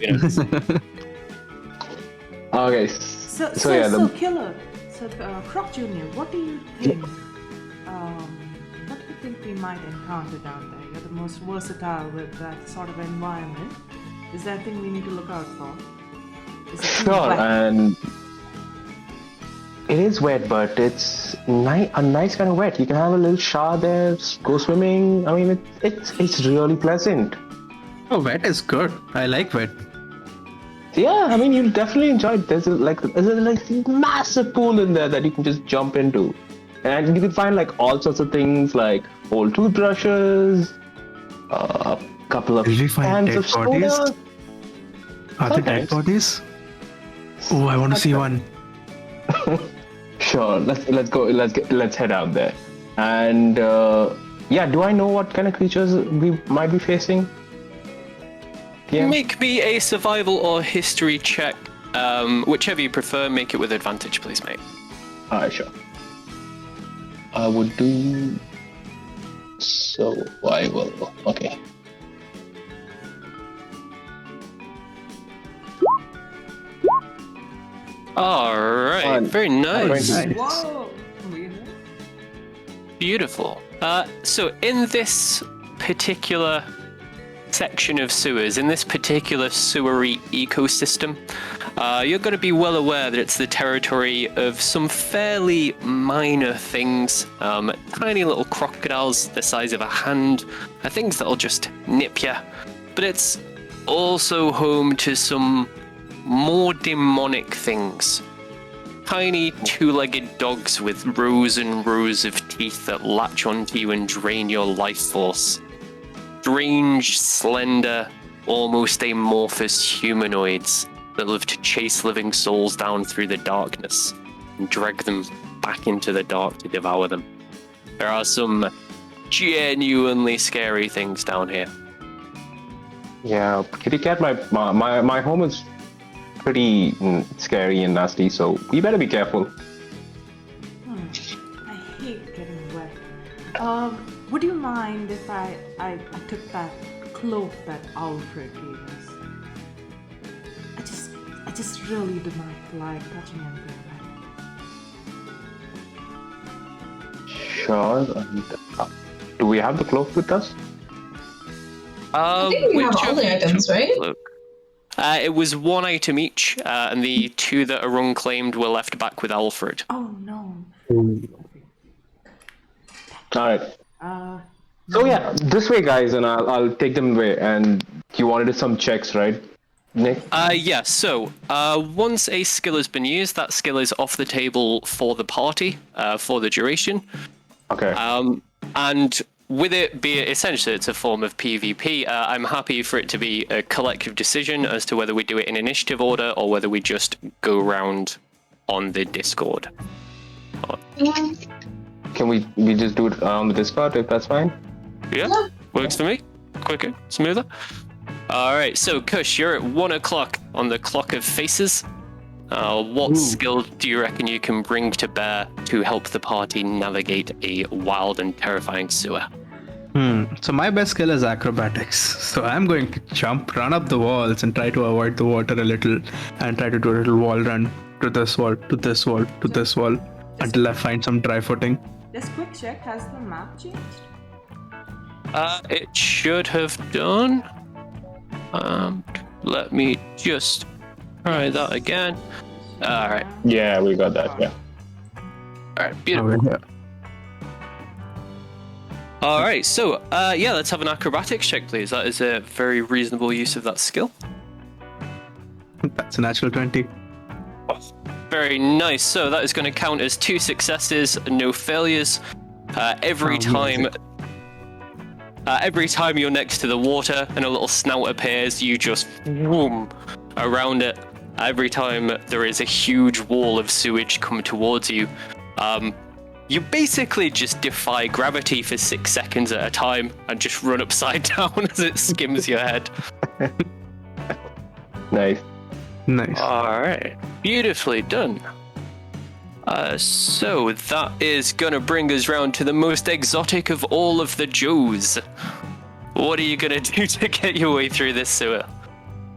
Speaker 3: Okay.
Speaker 1: So Killer, Croc Jr., what do you think? What do you think we might encounter down there? You're the most versatile with that sort of environment. Is there anything we need to look out for? Is it too
Speaker 3: Sure,
Speaker 1: wet?
Speaker 3: and it is wet, but it's a nice kind of wet. You can have a little shower there, go swimming. I mean, it's really pleasant.
Speaker 4: Oh, wet is good. I like wet.
Speaker 3: Yeah, I mean, you'll definitely enjoy it. There's a massive pool in there that you can just jump into. And you can find like all sorts of things like old toothbrushes, a couple of
Speaker 4: Will we find
Speaker 3: cans
Speaker 4: dead
Speaker 3: of soda.
Speaker 4: bodies? Are there dead bodies? Oh, I want to see one.
Speaker 3: Sure, let's head out there. And do I know what kind of creatures we might be facing? Yeah.
Speaker 2: Make me a survival or history check, whichever you prefer. Make it with advantage, please, mate.
Speaker 3: Alright, sure. I would do survival. Okay.
Speaker 2: All right,
Speaker 3: Fun.
Speaker 2: very nice.
Speaker 3: Nice.
Speaker 1: Whoa!
Speaker 2: Beautiful. So in this particular section of sewers, in this particular sewery ecosystem, you're going to be well aware that it's the territory of some fairly minor things. Tiny little crocodiles the size of a hand, things that'll just nip you. But it's also home to some more demonic things. Tiny two-legged dogs with rows and rows of teeth that latch onto you and drain your life force. Strange, slender, almost amorphous humanoids that love to chase living souls down through the darkness and drag them back into the dark to devour them. There are some genuinely scary things down here.
Speaker 3: Yeah, kitty cat, my home is pretty scary and nasty, so we better be careful.
Speaker 1: I hate getting wet. Would you mind if I took that cloak that Owlfred gave us? I just really do not like touching anything like
Speaker 3: Sure. Do we have the cloak with us?
Speaker 5: I think we have all the items, right?
Speaker 2: It was one item each, and the two that are unclaimed were left back with Owlfred.
Speaker 1: Oh no.
Speaker 3: Alright. So yeah, this way guys, and I'll take them away. And you wanted some checks, right, Nick?
Speaker 2: Yeah, so once a skill has been used, that skill is off the table for the party, for the duration.
Speaker 3: Okay.
Speaker 2: And with it being essentially it's a form of PvP, I'm happy for it to be a collective decision as to whether we do it in initiative order or whether we just go round on the Discord.
Speaker 3: Can we just do it on the Discord if that's fine?
Speaker 2: Yeah, works for me. Quicker, smoother. Alright, so Kush, you're at 1 o'clock on the clock of faces. What skill do you reckon you can bring to bear to help the party navigate a wild and terrifying sewer?
Speaker 4: So my best skill is acrobatics. So I'm going to jump, run up the walls, and try to avoid the water a little, and try to do a little wall run to this wall, to this wall, to this wall, until I find some dry footing.
Speaker 1: Just quick check, has the map changed?
Speaker 2: It should have done. Let me just try that again. Alright.
Speaker 3: Yeah, we got that. Yeah.
Speaker 2: Alright, beautiful.
Speaker 4: Over here.
Speaker 2: Alright, so, yeah, let's have an acrobatics check, please. That is a very reasonable use of that skill.
Speaker 4: That's a natural 20.
Speaker 2: Very nice. So that is going to count as 2 successes, no failures. Every time you're next to the water and a little snout appears, you just whoom around it. Every time there is a huge wall of sewage come towards you, you basically just defy gravity for 6 seconds at a time and just run upside down as it skims your head.
Speaker 3: Nice.
Speaker 2: All right, beautifully done. So that is gonna bring us round to the most exotic of all of the Joes. What are you gonna do to get your way through this sewer?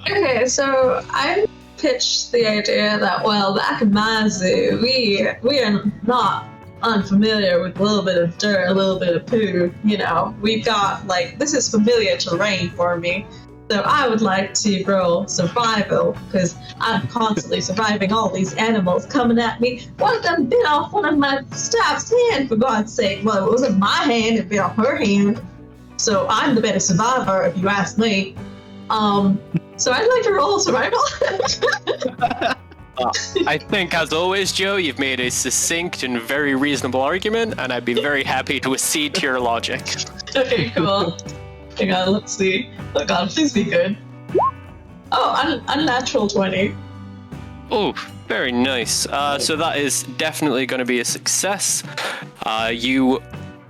Speaker 5: Okay, so I pitched the idea that, well, back in my zoo, we are not unfamiliar with a little bit of dirt, a little bit of poo, you know. We've got, like, this is familiar terrain for me. So I would like to roll survival, because I'm constantly surviving all these animals coming at me. One of them bit off one of my staff's hand, for God's sake. Well, it wasn't my hand, it bit off her hand. So I'm the better survivor, if you ask me. So I'd like to roll survival.
Speaker 2: I think, as always, Joe, you've made a succinct and very reasonable argument, and I'd be very happy to accede to your logic.
Speaker 5: Okay, cool. Hang on, let's see. Oh God, please be good. Oh, unnatural 20.
Speaker 2: Oh, very nice. So that is definitely going to be a success. You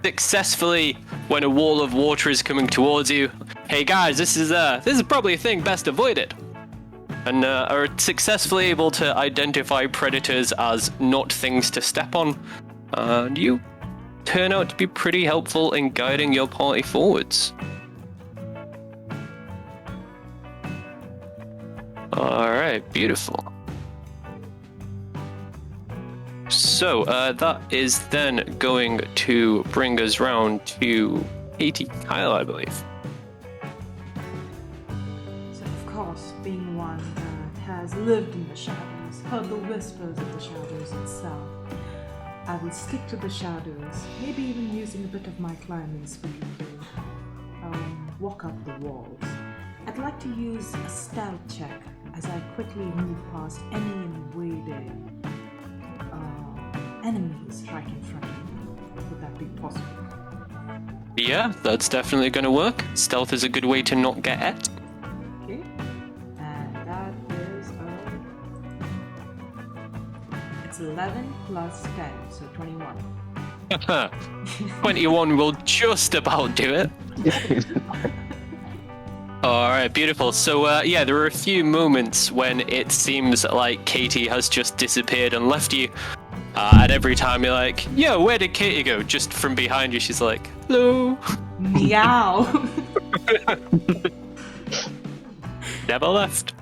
Speaker 2: successfully, when a wall of water is coming towards you, hey guys, this is probably a thing best avoided, and are successfully able to identify predators as not things to step on. And you turn out to be pretty helpful in guiding your party forwards. Alright, beautiful. So, that is then going to bring us round to Katie Kyle, I believe.
Speaker 1: So, of course, being one that has lived in the shadows, heard the whispers of the shadows itself, I will stick to the shadows, maybe even using a bit of my climbing speed to walk up the walls. I'd like to use a stealth check as I quickly move past any invading enemies right in front of me. Would that be possible?
Speaker 2: Yeah, that's definitely going to work. Stealth is a good way to not get at.
Speaker 1: Okay. And that is a It's 11 plus 10, so 21.
Speaker 2: 21 will just about do it. All right, beautiful. So, yeah, there are a few moments when it seems like Katie has just disappeared and left you. And every time you're like, yo, where did Katie go? Just from behind you, she's like, hello.
Speaker 1: Meow.
Speaker 2: Never left.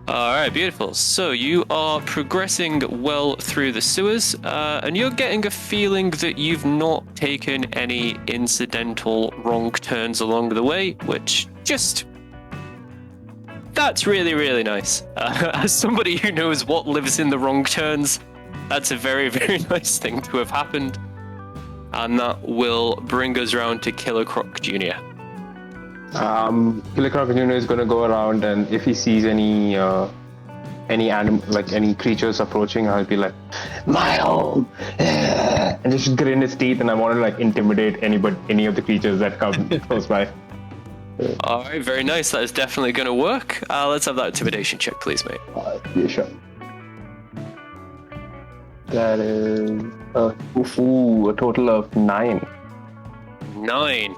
Speaker 2: All right, beautiful. So you are progressing well through the sewers, and you're getting a feeling that you've not taken any incidental wrong turns along the way, which that's really, really nice. As somebody who knows what lives in the wrong turns, that's a very, very nice thing to have happened. And that will bring us round to Killer Croc Jr.
Speaker 3: Killer Croc Jr. is going to go around, and if he sees any animal, like any creatures approaching, I'll be like, my home, and just grin his teeth, and I want to like intimidate any of the creatures that come close by.
Speaker 2: All right, very nice. That is definitely going to work. Let's have that intimidation check, please, mate.
Speaker 3: Yeah, sure. That is a total of 9.
Speaker 2: 9.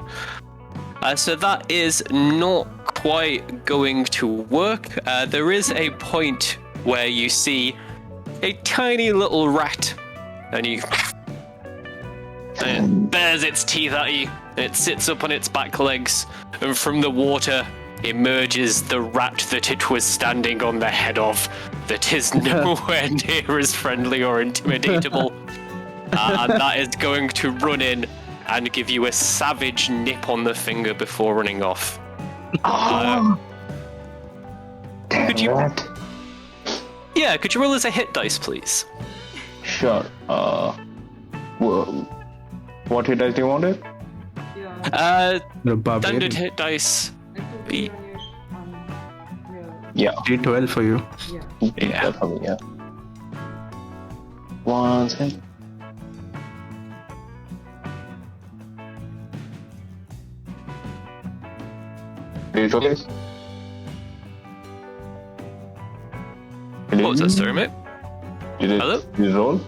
Speaker 2: So that is not quite going to work. There is a point where you see a tiny little rat, and it bares its teeth at you, and it sits up on its back legs, and from the water emerges the rat that it was standing on the head of, that is nowhere near as friendly or intimidatable. And that is going to run in and give you a savage nip on the finger before running off. Could you? Yeah, could you roll as a hit dice, please?
Speaker 3: Sure. What hit dice do you want it?
Speaker 1: Yeah.
Speaker 4: The barbarian.
Speaker 2: Standard hit dice.
Speaker 1: I can
Speaker 2: B.
Speaker 1: do on your,
Speaker 3: Yeah.
Speaker 4: D12 for you.
Speaker 2: Yeah.
Speaker 3: For me, yeah. 1 second. Did you guys?
Speaker 2: What was that, sorry, mate? Hello?
Speaker 3: Did you roll?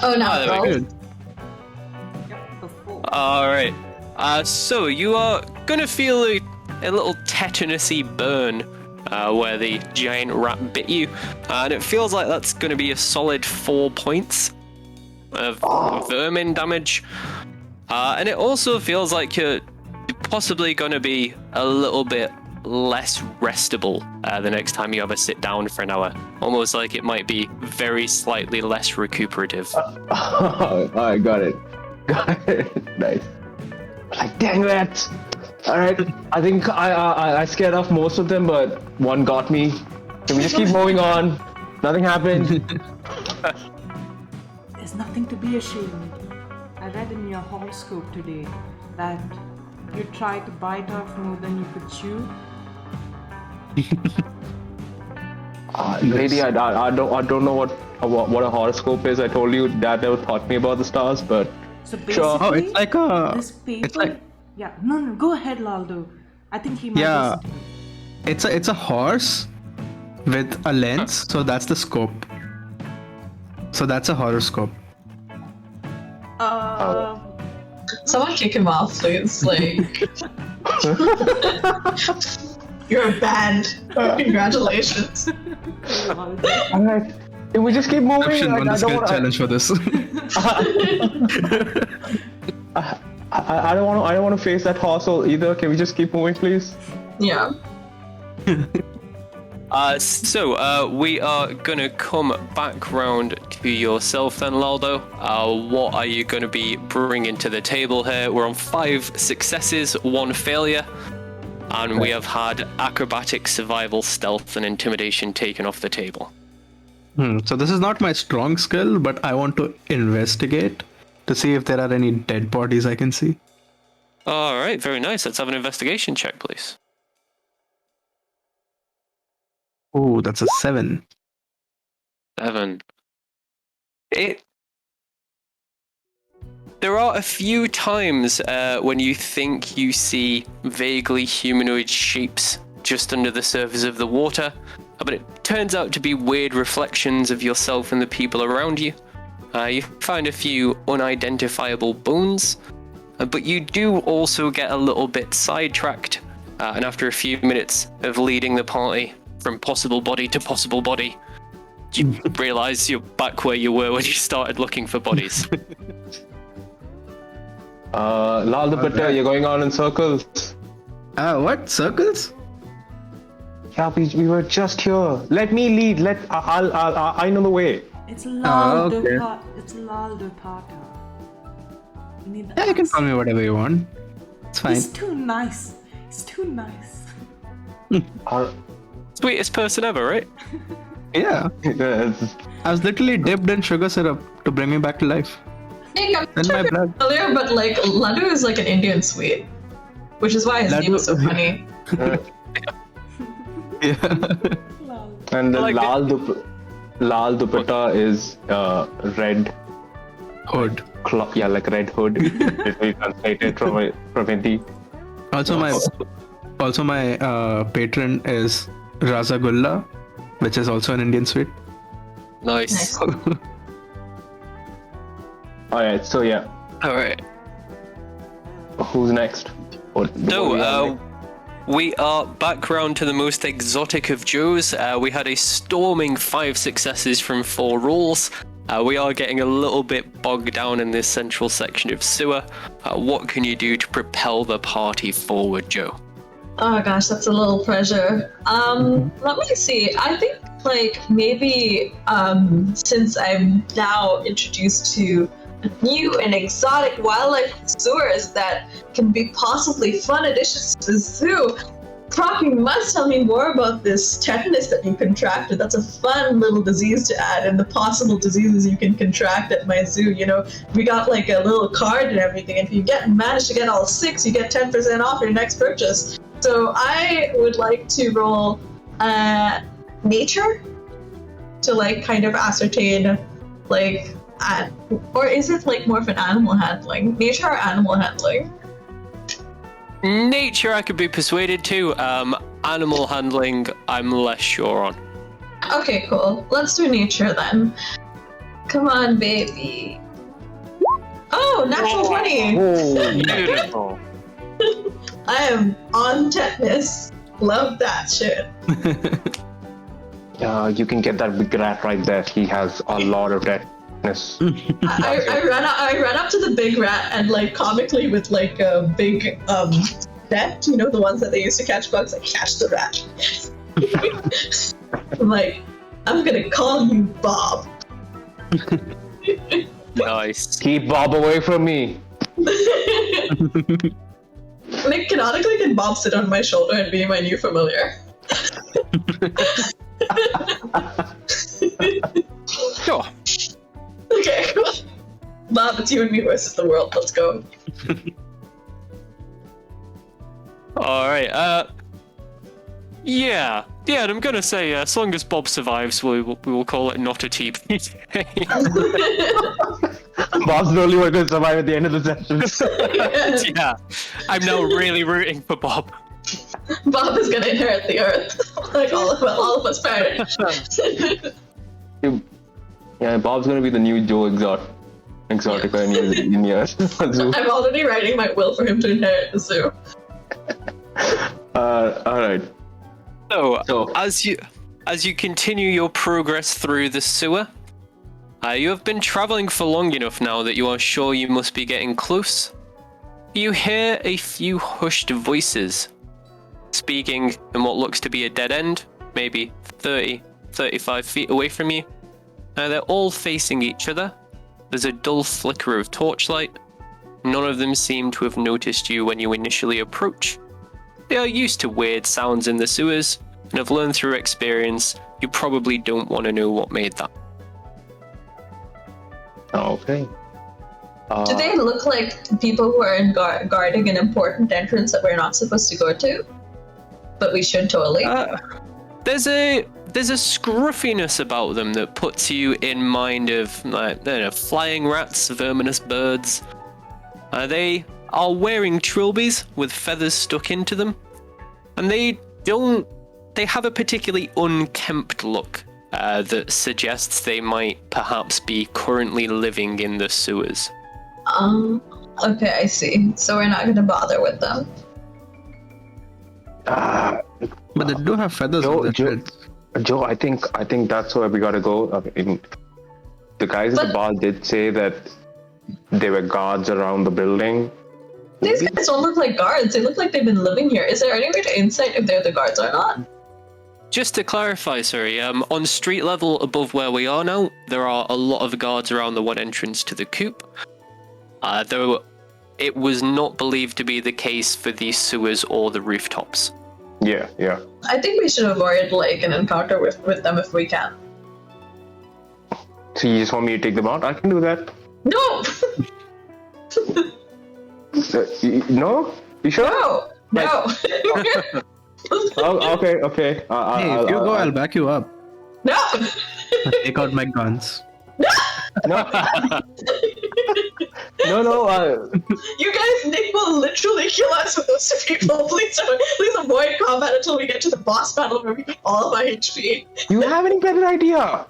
Speaker 5: Oh, no.
Speaker 2: Oh, there we go.
Speaker 1: Yep, the 4.
Speaker 2: Alright. So you are gonna feel a little tetanusy burn where the giant rat bit you. And it feels like that's gonna be a solid 4 points of vermin damage. And it also feels like you're possibly gonna be a little bit less restable the next time you ever sit down for an hour. Almost like it might be very slightly less recuperative.
Speaker 3: I got it. Nice. Like, dang rats! Alright, I think I scared off most of them, but one got me. Can we just keep moving on? Nothing happened.
Speaker 1: There's nothing to be ashamed. I read in your horoscope today that you tried to bite off more than you could chew.
Speaker 3: Lady, I don't know what a horoscope is. I told you Dad never taught me about the stars, but
Speaker 1: So basically,
Speaker 3: sure.
Speaker 4: Oh, it's like a.
Speaker 1: this paper.
Speaker 4: It's like
Speaker 1: Yeah, no, go ahead, Laldo. I think he might.
Speaker 4: Yeah.
Speaker 1: listen
Speaker 4: it's a horse with a lens, so that's the scope. So that's a horoscope.
Speaker 1: to me.
Speaker 5: Someone kick him off, please. Like, you're banned. Congratulations.
Speaker 3: Alright, can we just keep moving?
Speaker 4: Perception won
Speaker 3: I
Speaker 4: the skill
Speaker 3: don't
Speaker 4: challenge for this.
Speaker 3: I don't want to face that hostel either. Can we just keep moving, please?
Speaker 5: Yeah.
Speaker 2: So we are gonna come back round to yourself then, Laldo. What are you gonna be bringing to the table here? We're on 5 successes, 1 failure, and we have had acrobatics, survival, stealth, and intimidation taken off the table.
Speaker 4: So this is not my strong skill, but I want to investigate to see if there are any dead bodies I can see.
Speaker 2: All right, very nice. Let's have an investigation check, please.
Speaker 4: Oh, that's a 7.
Speaker 2: 7. There are a few times when you think you see vaguely humanoid shapes just under the surface of the water, but it turns out to be weird reflections of yourself and the people around you. You find a few unidentifiable bones, but you do also get a little bit sidetracked, and after a few minutes of leading the party from possible body to possible body, you realise you're back where you were when you started looking for bodies.
Speaker 3: Lal the Butter, you're going on in circles.
Speaker 4: What? Circles?
Speaker 3: Yeah, we were just here. Let me lead. I know the way.
Speaker 1: It's Lal
Speaker 4: okay.
Speaker 1: It's Lal de Pata. You need the
Speaker 4: Yeah, you can call
Speaker 1: accent.
Speaker 4: me whatever you want. It's fine.
Speaker 1: He's too nice. He's too nice.
Speaker 3: Our-
Speaker 2: Sweetest person ever, right?
Speaker 4: Yeah.
Speaker 3: Yes.
Speaker 4: I was literally dipped in sugar syrup to bring me back to life.
Speaker 5: Hey, I'm
Speaker 4: In my blood.
Speaker 5: familiar, but like laddu is like an Indian sweet, which is why his name is so
Speaker 4: Laddu-
Speaker 5: funny.
Speaker 4: Yeah.
Speaker 1: Lal.
Speaker 3: And the
Speaker 2: Like
Speaker 3: Lal Dupatta is red
Speaker 4: Hood.
Speaker 3: cloth. Yeah, like red hood. Literally translated from Hindi.
Speaker 4: Also my patron is Rasagulla, which is also an Indian sweet.
Speaker 2: Nice.
Speaker 5: Nice.
Speaker 3: Alright, so yeah.
Speaker 2: Alright.
Speaker 3: Who's next?
Speaker 2: We are back round to the most exotic of Joes. We had a storming 5 successes from 4 rolls. We are getting a little bit bogged down in this central section of sewer. What can you do to propel the party forward, Joe?
Speaker 5: Oh gosh, that's a little pressure. Let me see. I think like maybe since I'm now introduced to new and exotic wildlife sewers that can be possibly fun additions to the zoo, Croc, you must tell me more about this tetanus that you contracted. That's a fun little disease to add, and the possible diseases you can contract at my zoo. You know, we got like a little card and everything. If you manage to get all 6, you get 10% off your next purchase. So I would like to roll nature to like kind of ascertain like or is it like more of an animal handling? Nature or animal handling?
Speaker 2: Nature I could be persuaded to. Animal handling I'm less sure on.
Speaker 5: Okay, cool. Let's do nature then. Come on, baby. Oh, natural 20!
Speaker 2: Beautiful.
Speaker 5: I am on tetanus. Love that shit.
Speaker 3: You can get that big rat right there. He has a lot of tetanus.
Speaker 5: I ran up to the big rat and like comically with like a big net, you know, the ones that they used to catch bugs, I catch the rat. I'm like, I'm gonna call you Bob.
Speaker 2: Nice.
Speaker 3: Keep Bob away from me.
Speaker 5: Like canonically, can Bob sit on my shoulder and be my new familiar?
Speaker 2: Sure.
Speaker 5: Okay, cool. Bob, it's you and me versus the world. Let's go.
Speaker 2: Alright, yeah, and I'm gonna say, as long as Bob survives, we will call it not a TP.
Speaker 3: Bob's the only one going to survive at the end of the session.
Speaker 2: Yeah, I'm now really rooting for Bob.
Speaker 5: Bob is gonna inherit the earth, like all of us parents.
Speaker 3: Yeah, Bob's going to be the new Joe Exotica in years.
Speaker 5: I'm already writing my will for him to inherit the zoo.
Speaker 3: Alright.
Speaker 2: So, as you continue your progress through the sewer, you have been traveling for long enough now that you are sure you must be getting close. You hear a few hushed voices speaking in what looks to be a dead end, maybe 35 feet away from you. They're all facing each other. There's a dull flicker of torchlight. None of them seem to have noticed you when you initially approach. They are used to weird sounds in the sewers, and have learned through experience you probably don't want to know what made that.
Speaker 3: Okay.
Speaker 5: Do they look like people who are guarding an important entrance that we're not supposed to go to? But we should totally.
Speaker 2: There's a scruffiness about them that puts you in mind of, like, I don't know, flying rats, verminous birds. They are wearing trilbies with feathers stuck into them, and they don't they have a particularly unkempt look that suggests they might perhaps be currently living in the sewers.
Speaker 5: Okay, I see. So we're not gonna bother with them.
Speaker 4: But they do have feathers on their heads.
Speaker 3: Joe, I think that's where we gotta go. The guys at the bar did say that there were guards around the building.
Speaker 5: These guys don't look like guards. They look like they've been living here. Is there any way to insight if they're the guards or not?
Speaker 2: Just to clarify, sorry, on street level above where we are now, there are a lot of guards around the one entrance to the Coop. Though it was not believed to be the case for the sewers or the rooftops.
Speaker 3: Yeah.
Speaker 5: I think we should avoid like an encounter with them if we can.
Speaker 3: So you just want me to take them out? I can do that.
Speaker 5: No!
Speaker 3: No? You sure?
Speaker 5: No!
Speaker 3: Oh, okay.
Speaker 4: Hey, if you go, I'll back you up.
Speaker 5: No!
Speaker 4: I'll take out my guns.
Speaker 3: No.
Speaker 5: You guys, Nick will literally kill us with those people. Please avoid combat until we get to the boss battle where we get all of our HP.
Speaker 3: You have any better idea?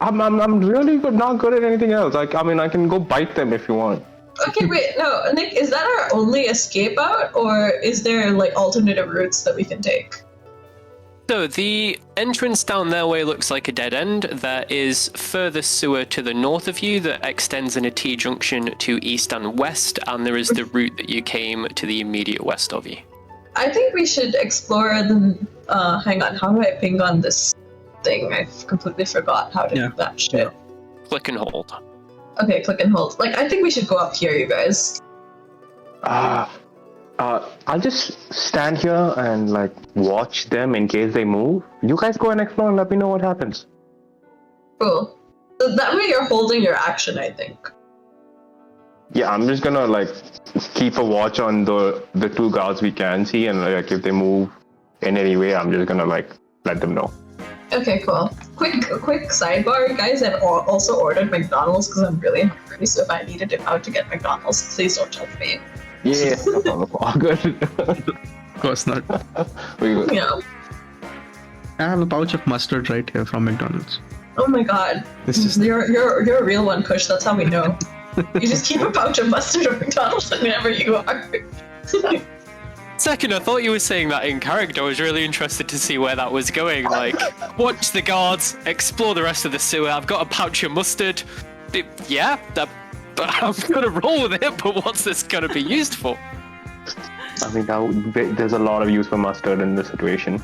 Speaker 3: I'm really not good at anything else. I can go bite them if you want.
Speaker 5: Okay, wait, no, Nick, is that our only escape out, or is there like alternative routes that we can take?
Speaker 2: So the entrance down their way looks like a dead end. There is further sewer to the north of you that extends in a T-junction to east and west, and there is the route that you came to the immediate west of you.
Speaker 5: I think we should explore the... hang on, how do I ping on this thing? I've completely forgot how to do that shit.
Speaker 2: Click and hold.
Speaker 5: Okay, click and hold. Like, I think we should go up here, you guys.
Speaker 3: I'll just stand here and like watch them in case they move. You guys go and explore and let me know what happens.
Speaker 5: Cool. So that way you're holding your action, I think.
Speaker 3: Yeah, I'm just gonna like keep a watch on the two guards we can see, and like if they move in any way, I'm just gonna like let them know.
Speaker 5: Okay, cool. Quick sidebar, guys. I've also ordered McDonald's because I'm really hungry. So if I needed out to get McDonald's, please don't judge me.
Speaker 3: Yeah, no problem. All good.
Speaker 4: Of course not.
Speaker 3: We good.
Speaker 5: Yeah.
Speaker 4: I have a pouch of mustard right here from McDonald's.
Speaker 5: Oh my god. You're a real one, Kush. That's how we know. You just keep a pouch of mustard at McDonald's whenever you are.
Speaker 2: Second, I thought you were saying that in character. I was really interested to see where that was going. Like, watch the guards, explore the rest of the sewer. I've got a pouch of mustard. I'm gonna roll with it, but what's this gonna be used for?
Speaker 3: I mean, now there's a lot of use for mustard in this situation.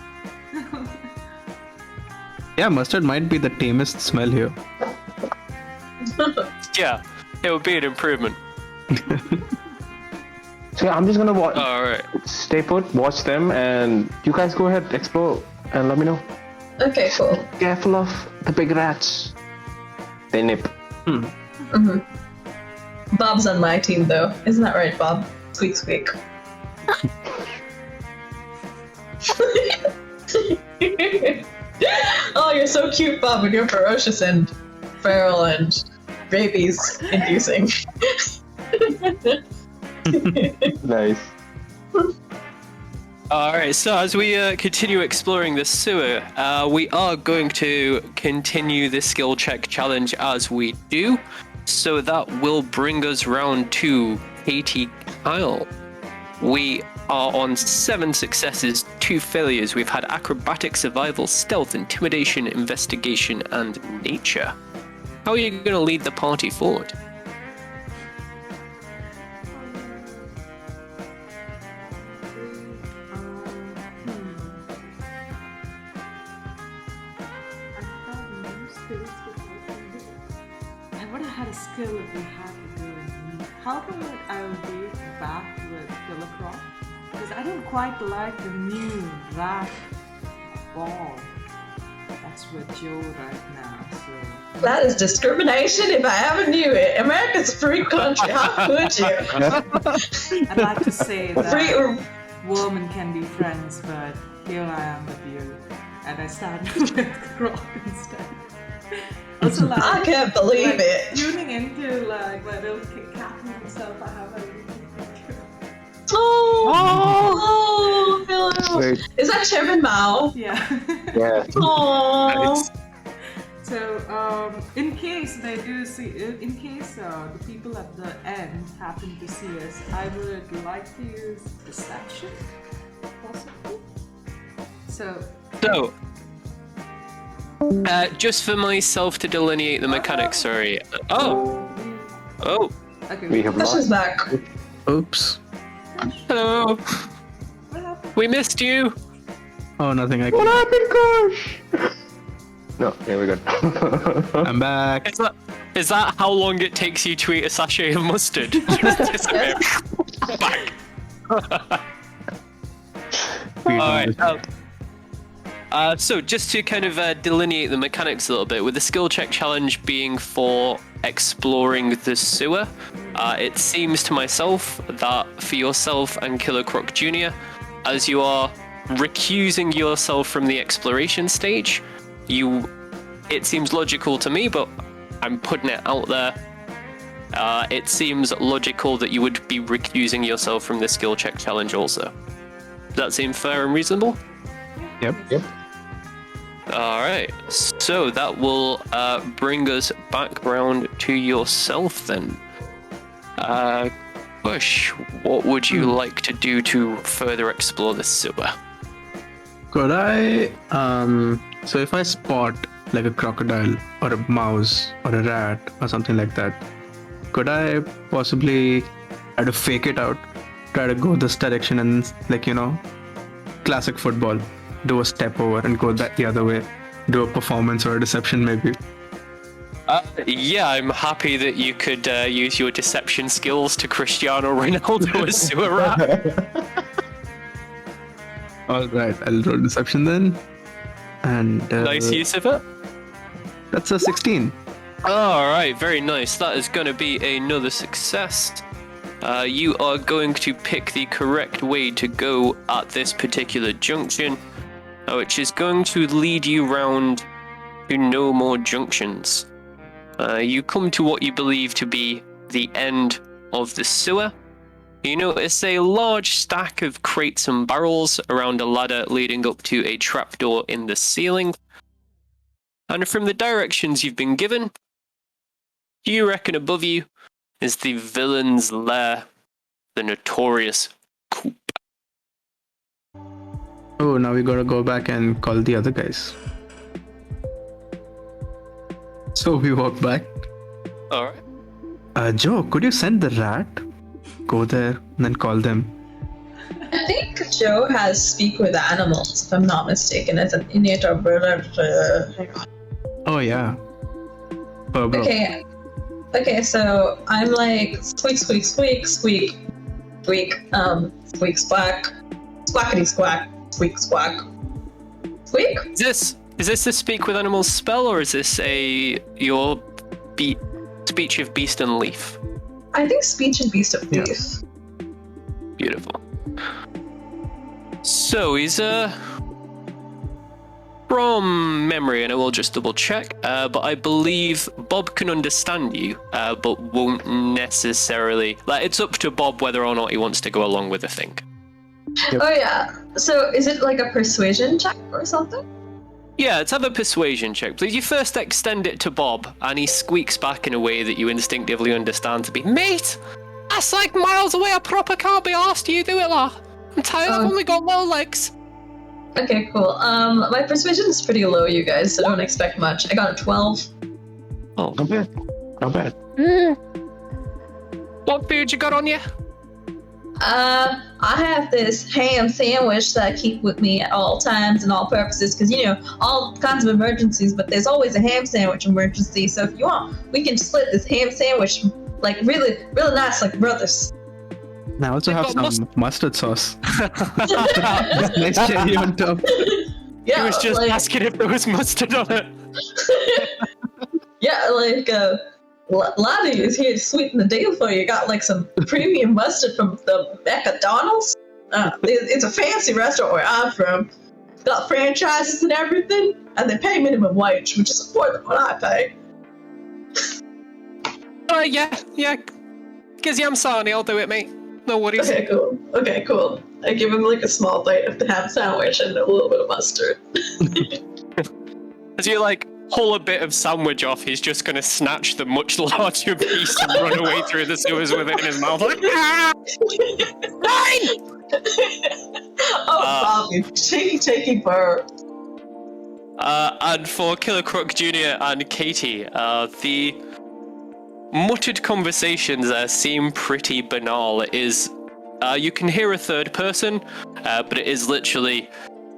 Speaker 4: Yeah, mustard might be the tamest smell here.
Speaker 2: Yeah, it would be an improvement.
Speaker 3: So yeah, I'm just gonna watch.
Speaker 2: Alright.
Speaker 3: Stay put, watch them, and you guys go ahead, explore, and let me know.
Speaker 5: Okay, cool.
Speaker 3: Careful of the big rats. They nip.
Speaker 5: Mm-hmm. Bob's on my team, though. Isn't that right, Bob? Squeak, squeak. Oh, you're so cute, Bob, and you're ferocious and feral and rabies-inducing.
Speaker 3: Nice.
Speaker 2: Alright, so as we continue exploring the sewer, we are going to continue the skill check challenge as we do. So that will bring us round to Katie Kyle. We are on 7 successes, 2 failures. We've had acrobatic, survival, stealth, intimidation, investigation, and nature. How are you going to lead the party forward?
Speaker 1: Skill if we had to do it. How about I wait back with Philip? Because I don't quite like the new rat ball that's with Joe right now. So
Speaker 5: that is discrimination if I ever knew it. America's a free country. How could you?
Speaker 1: I'd like to say that women can be friends, but here I am with you, and I started with Croc instead. Also, like,
Speaker 5: I can't believe it.
Speaker 1: Tuning into like my little cat and stuff, I have a really good picture.
Speaker 5: Oh, hello.
Speaker 3: great.
Speaker 5: Is that Chairman Mao?
Speaker 1: Yeah.
Speaker 3: Yeah.
Speaker 5: Aww.
Speaker 1: So, in case they do see, in case the people at the end happen to see us, I would like to use deception, possibly. So,
Speaker 2: just for myself to delineate the mechanics, sorry. Oh!
Speaker 1: okay.
Speaker 3: We have
Speaker 5: Push
Speaker 3: lost.
Speaker 5: us back.
Speaker 4: Oops.
Speaker 2: Hello!
Speaker 1: What happened?
Speaker 2: We missed you!
Speaker 4: Oh, nothing.
Speaker 3: What happened, gosh? No, there we go.
Speaker 4: I'm back.
Speaker 2: Is that how long it takes you to eat a sachet of mustard? Just disappear. Back. Alright. So just to kind of delineate the mechanics a little bit, with the skill check challenge being for exploring the sewer, it seems to myself that for yourself and Killer Croc Jr., as you are recusing yourself from the exploration stage, it seems logical to me, but I'm putting it out there. It seems logical that you would be recusing yourself from the skill check challenge also. Does that seem fair and reasonable?
Speaker 4: Yep.
Speaker 2: Alright, so that will bring us back round to yourself then. Bush, what would you like to do to further explore the sewer?
Speaker 4: Could I, so if I spot like a crocodile or a mouse or a rat or something like that, could I possibly try to fake it out, try to go this direction and, like, you know, classic football, do a step over and go the other way, do a performance or a deception maybe?
Speaker 2: Yeah, I'm happy that you could use your deception skills to Cristiano Ronaldo as sewer rat.
Speaker 4: Alright, I'll roll deception then. And
Speaker 2: Nice use of it.
Speaker 4: that's a 16.
Speaker 2: Alright, very nice. That is going to be another success. You are going to pick the correct way to go at this particular junction, which is going to lead you round to no more junctions. You come to what you believe to be the end of the sewer. You notice a large stack of crates and barrels around a ladder leading up to a trapdoor in the ceiling. And from the directions you've been given, you reckon above you is the villain's lair, the notorious Coop.
Speaker 4: Oh, now we gotta go back and call the other guys. So we walk back.
Speaker 2: Alright.
Speaker 4: Joe, could you send the rat? Go there and then call them.
Speaker 5: I think Joe has speak with animals, if I'm not mistaken, as an innate ability.
Speaker 4: Oh yeah. Oh, bro.
Speaker 5: Okay, so I'm like squeak, squeak, squeak, squeak, squeak, squeak, squack, squackity squack, squeak, squack, squeak.
Speaker 2: Is this a speak with animals spell, or is this your speech of beast and leaf?
Speaker 5: I think speech and beast of
Speaker 4: Yeah.
Speaker 5: leaf.
Speaker 2: Beautiful. So he's from memory, and I will just double check, but I believe Bob can understand you, but won't necessarily. Like, it's up to Bob whether or not he wants to go along with the thing.
Speaker 4: Yep.
Speaker 5: Oh yeah. So is it like a persuasion check or something?
Speaker 2: Yeah, let's have a persuasion check. Please, you first extend it to Bob, and he squeaks back in a way that you instinctively understand to be, "Mate, that's like miles away. I proper can't be asked. You do it, lah. I'm tired. I've only got little legs."
Speaker 5: Okay, cool. My persuasion is pretty low, you guys, so don't expect much. I got a 12.
Speaker 2: Oh,
Speaker 3: Not bad. Not bad.
Speaker 2: what beard you got on you?
Speaker 5: I have this ham sandwich that I keep with me at all times and all purposes, because, you know, all kinds of emergencies, but there's always a ham sandwich emergency, so if you want, we can split this ham sandwich, like, really, really nice, like brothers.
Speaker 4: And I also
Speaker 2: You've
Speaker 4: have
Speaker 2: got
Speaker 4: some mustard sauce. Nice cherry on top.
Speaker 5: Yeah,
Speaker 2: He was just
Speaker 5: like,
Speaker 2: asking if there was mustard on it.
Speaker 5: yeah, like, Lottie is here to sweeten the deal for you. Got, like, some premium mustard from the McDonald's. It's a fancy restaurant where I'm from. Got franchises and everything, and they pay minimum wage, which is more than what I pay.
Speaker 2: Yeah. Giz yam sarnie, I'll do it, mate. No worries.
Speaker 5: Okay, cool. I give him like a small bite of the ham sandwich and a little bit of mustard.
Speaker 2: As you like pull a bit of sandwich off, he's just going to snatch the much larger piece and run away through the sewers with it in his mouth. Like, ah!
Speaker 5: Bobby, shaky fur.
Speaker 2: And for Killer Croc Jr. and Katie, the muttered conversations seem pretty banal. It is, you can hear a third person, but it is literally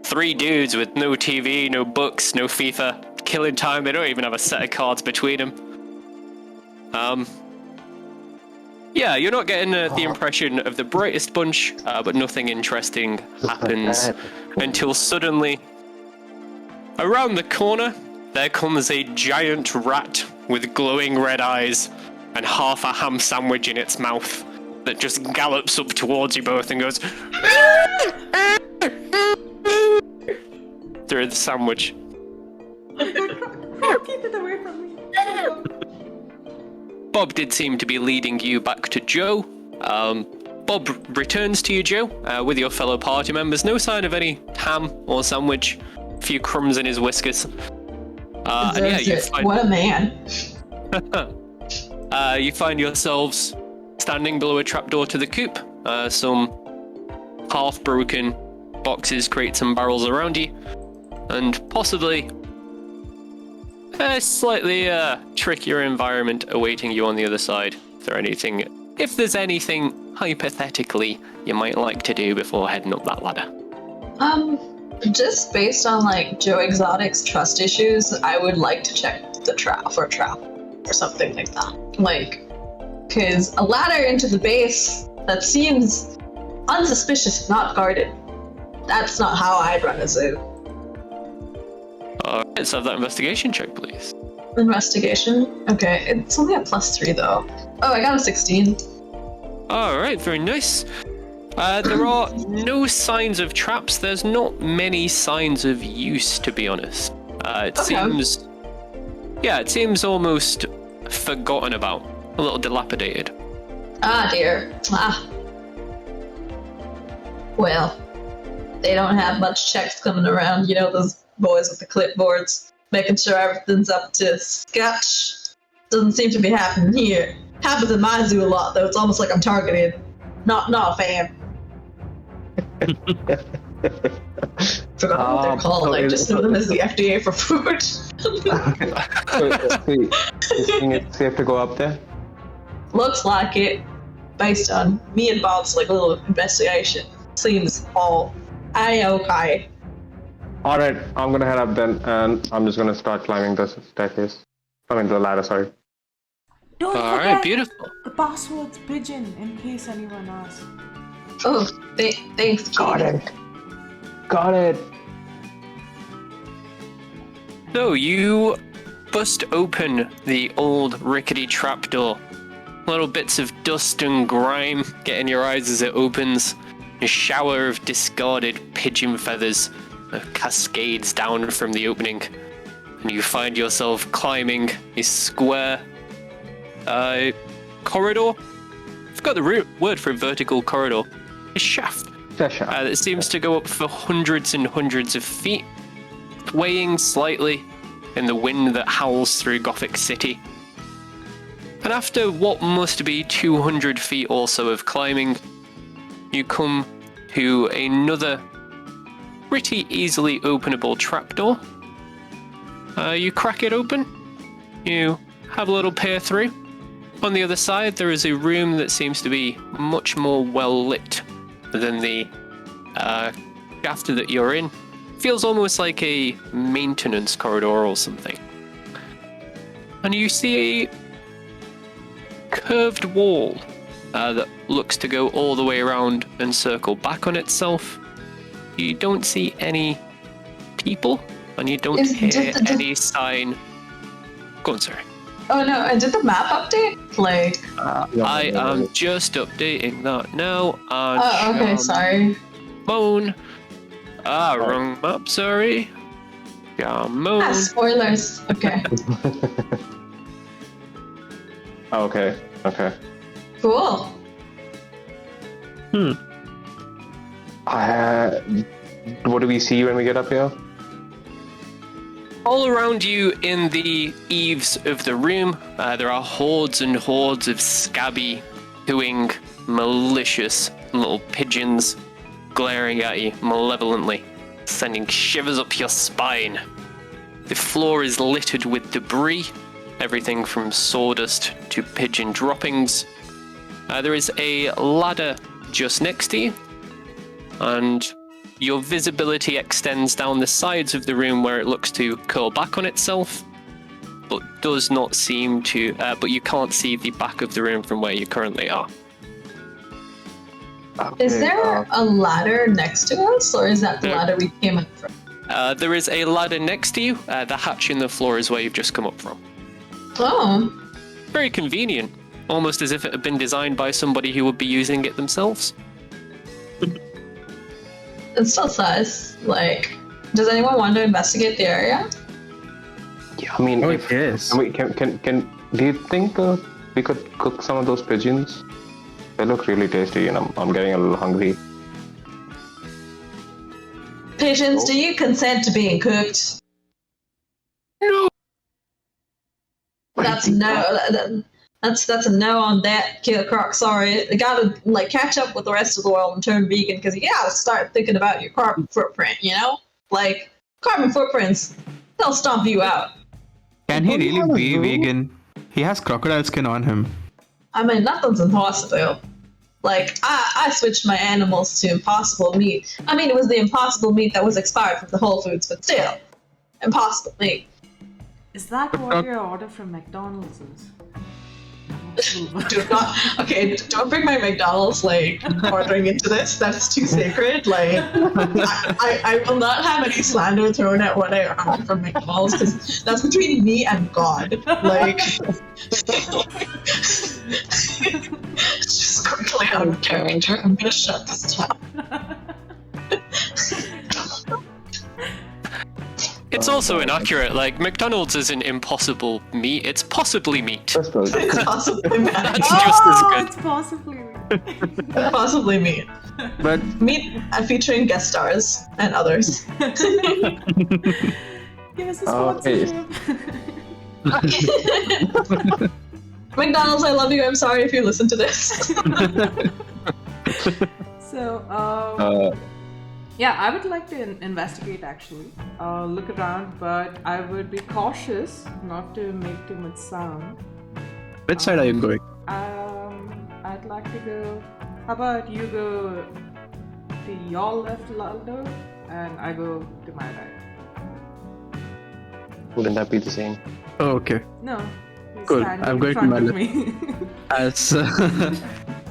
Speaker 2: 3 dudes with no TV, no books, no FIFA, killing time. They don't even have a set of cards between them. Yeah, you're not getting the impression of the brightest bunch, but nothing interesting happens until suddenly, around the corner, there comes a giant rat with glowing red eyes and half a ham sandwich in its mouth that just gallops up towards you both and goes through the sandwich.
Speaker 1: Keep it away from me.
Speaker 2: Bob did seem to be leading you back to Joe. Bob returns to you, Joe, with your fellow party members. No sign of any ham or sandwich. A few crumbs in his whiskers. And yeah, you find...
Speaker 5: What a man.
Speaker 2: You find yourselves standing below a trapdoor to the coop. Some half-broken boxes, crates, and barrels around you. And possibly a slightly trickier environment awaiting you on the other side. If there's anything hypothetically you might like to do before heading up that ladder.
Speaker 5: Just based on like Joe Exotic's trust issues, I would like to check the trap or something like that. Like, because a ladder into the base that seems unsuspicious, not guarded. That's not how I'd run a zoo.
Speaker 2: Alright, let's have that investigation check, please.
Speaker 5: Investigation? Okay, it's only a +3 though. Oh, I got a 16.
Speaker 2: Alright, very nice. There are no signs of traps. There's not many signs of use, to be honest. It seems almost forgotten about. A little dilapidated.
Speaker 5: Ah, dear. Well, they don't have much checks coming around. You know, those boys with the clipboards, making sure everything's up to scratch. Doesn't seem to be happening here. Happens in my zoo a lot, though. It's almost like I'm targeted. Not a fan. Forgot what they're called. I just know them as the FDA for food.
Speaker 3: It's safe to go up there?
Speaker 5: Looks like it, based on me and Bob's like little investigation. Seems all A-okay.
Speaker 3: Alright, I'm gonna head up then, and I'm just gonna start climbing the staircase. The ladder, sorry.
Speaker 1: Don't
Speaker 2: Alright,
Speaker 1: forget
Speaker 2: beautiful.
Speaker 1: the password's Pigeon, in case anyone asks.
Speaker 5: Oh, thanks.
Speaker 3: Got it.
Speaker 2: So you bust open the old rickety trapdoor. Little bits of dust and grime get in your eyes as it opens. A shower of discarded pigeon feathers cascades down from the opening, and you find yourself climbing a square corridor. I forgot the word for a vertical corridor. A shaft. That seems to go up for hundreds and hundreds of feet, swaying slightly in the wind that howls through Goffic City. And after what must be 200 feet or so of climbing, you come to another pretty easily openable trapdoor. You crack it open, you have a little peer through. On the other side, there is a room that seems to be much more well lit than the shaft that you're in. Feels almost like a maintenance corridor or something. And you see a curved wall that looks to go all the way around and circle back on itself. You don't see any people, and you don't hear any sign. Go on, sorry.
Speaker 5: Oh no, and did the map update? Like...
Speaker 2: I am just updating that now.
Speaker 5: Oh, okay, sorry.
Speaker 2: Moan. Wrong map, sorry. Moan.
Speaker 5: Spoilers. Okay.
Speaker 3: Okay.
Speaker 5: Cool.
Speaker 3: What do we see when we get up here?
Speaker 2: All around you in the eaves of the room, there are hordes and hordes of scabby, cooing, malicious little pigeons glaring at you malevolently, sending shivers up your spine. The floor is littered with debris, everything from sawdust to pigeon droppings. There is a ladder just next to you, and your visibility extends down the sides of the room where it looks to curl back on itself, but does not seem to, but you can't see the back of the room from where you currently are.
Speaker 3: Okay,
Speaker 5: Is there a ladder next to us, or is that the
Speaker 2: No.
Speaker 5: ladder we came up from?
Speaker 2: There is a ladder next to you. The hatch in the floor is where you've just come up from.
Speaker 5: Oh,
Speaker 2: Very convenient, almost as if it had been designed by somebody who would be using it themselves.
Speaker 5: it's still sus. Like, does anyone want to investigate the area?
Speaker 3: Yeah, I mean,
Speaker 4: Oh,
Speaker 3: if,
Speaker 4: yes.
Speaker 3: can do you think we could cook some of those pigeons? They look really tasty, and I'm getting a little hungry.
Speaker 5: Patience, do you consent to being cooked?
Speaker 2: No.
Speaker 5: That's no. That's a no on that, Killer Croc. Sorry, you gotta like catch up with the rest of the world and turn vegan because you gotta start thinking about your carbon footprint. You know, like carbon footprints, they'll stomp you out.
Speaker 4: Can he
Speaker 3: Don't you
Speaker 4: really
Speaker 3: have a
Speaker 4: be
Speaker 3: zoo?
Speaker 4: vegan? He has crocodile skin on him.
Speaker 5: I mean, nothing's impossible. Like, I switched my animals to impossible meat. I mean, it was the impossible meat that was expired from the Whole Foods, but still, impossible meat.
Speaker 1: Is that what your order from McDonald's is?
Speaker 5: Do not, okay, don't bring my McDonald's, like, ordering into this. That's too sacred. Like, I will not have any slander thrown at what I ordered from McDonald's, because that's between me and God. Like, just quickly out of character, I'm gonna shut this down.
Speaker 2: It's also inaccurate. Like, McDonald's isn't impossible meat, it's possibly meat.
Speaker 3: Just a-
Speaker 5: It's possibly meat.
Speaker 2: That's just as good.
Speaker 1: It's possibly.
Speaker 5: Possibly meat.
Speaker 4: But
Speaker 5: Meat featuring guest stars and others.
Speaker 1: Give us a
Speaker 3: Okay.
Speaker 1: sponsorship.
Speaker 5: McDonald's, I love you. I'm sorry if you listen to this.
Speaker 1: So, yeah, I would like to investigate actually. Look around, but I would be cautious not to make too much sound.
Speaker 4: which side are you going?
Speaker 1: I'd like to go. How about you go to your left, Laldo, and I go to my right.
Speaker 3: Wouldn't that be the same?
Speaker 4: Oh, okay.
Speaker 1: No. He's
Speaker 4: Cool,
Speaker 1: standing
Speaker 4: I'm
Speaker 1: in
Speaker 4: going to
Speaker 1: front
Speaker 4: my
Speaker 1: of
Speaker 4: left.
Speaker 1: me.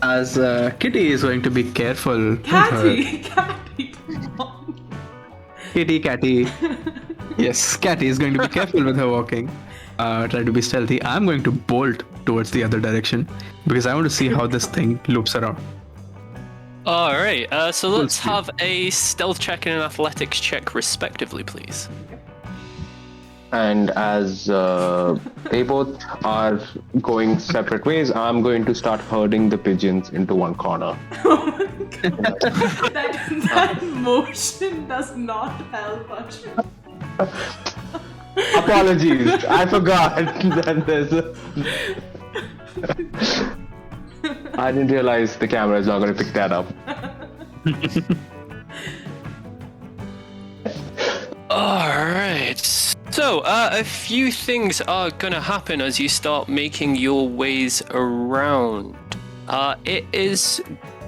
Speaker 4: As Kitty is going to be careful with her.
Speaker 1: Catty, Catty, come on.
Speaker 4: Kitty, Catty. Yes, Catty is going to be careful with her walking. Try to be stealthy. I'm going to bolt towards the other direction because I want to see how this thing loops around.
Speaker 2: Alright, so let's
Speaker 4: speed.
Speaker 2: have a stealth check and an athletics check respectively, please.
Speaker 3: And as they both are going separate ways, I'm going to start herding the pigeons into one corner.
Speaker 1: Oh my god. That motion does not help much.
Speaker 3: Apologies, I forgot that there's a... I didn't realize the camera is not going to pick that up.
Speaker 2: Alright, so a few things are gonna happen as you start making your ways around. It is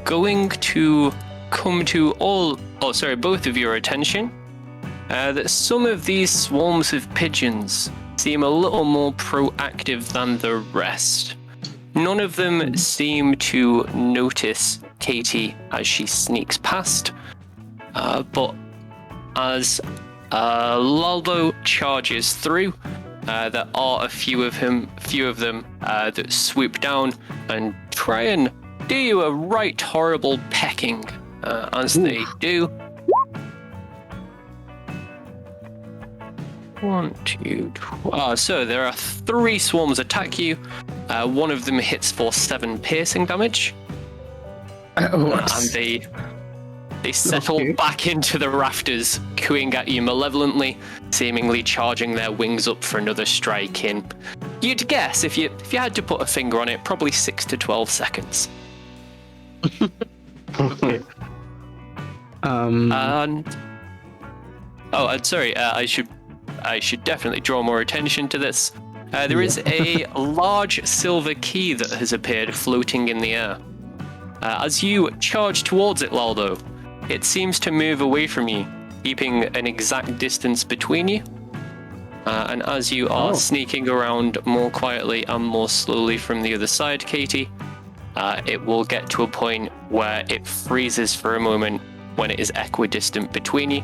Speaker 2: going to come to both of your attention that some of these swarms of pigeons seem a little more proactive than the rest. None of them seem to notice Katie as she sneaks past, but as Laldo charges through, there are a few of them that swoop down and try and do you a right horrible pecking as they do. 1, 2, so there are 3 swarms attack you. One of them hits for 7 piercing damage. And They settle
Speaker 4: Okay.
Speaker 2: back into the rafters, cooing at you malevolently, seemingly charging their wings up for another strike in, you'd guess, if you had to put a finger on it, probably 6 to 12 seconds.
Speaker 4: Okay.
Speaker 2: And sorry, I should definitely draw more attention to this. There is a large silver key that has appeared floating in the air. As you charge towards it, Laldo, it seems to move away from you, keeping an exact distance between you. And as you are sneaking around more quietly and more slowly from the other side, Katie, it will get to a point where it freezes for a moment when it is equidistant between you.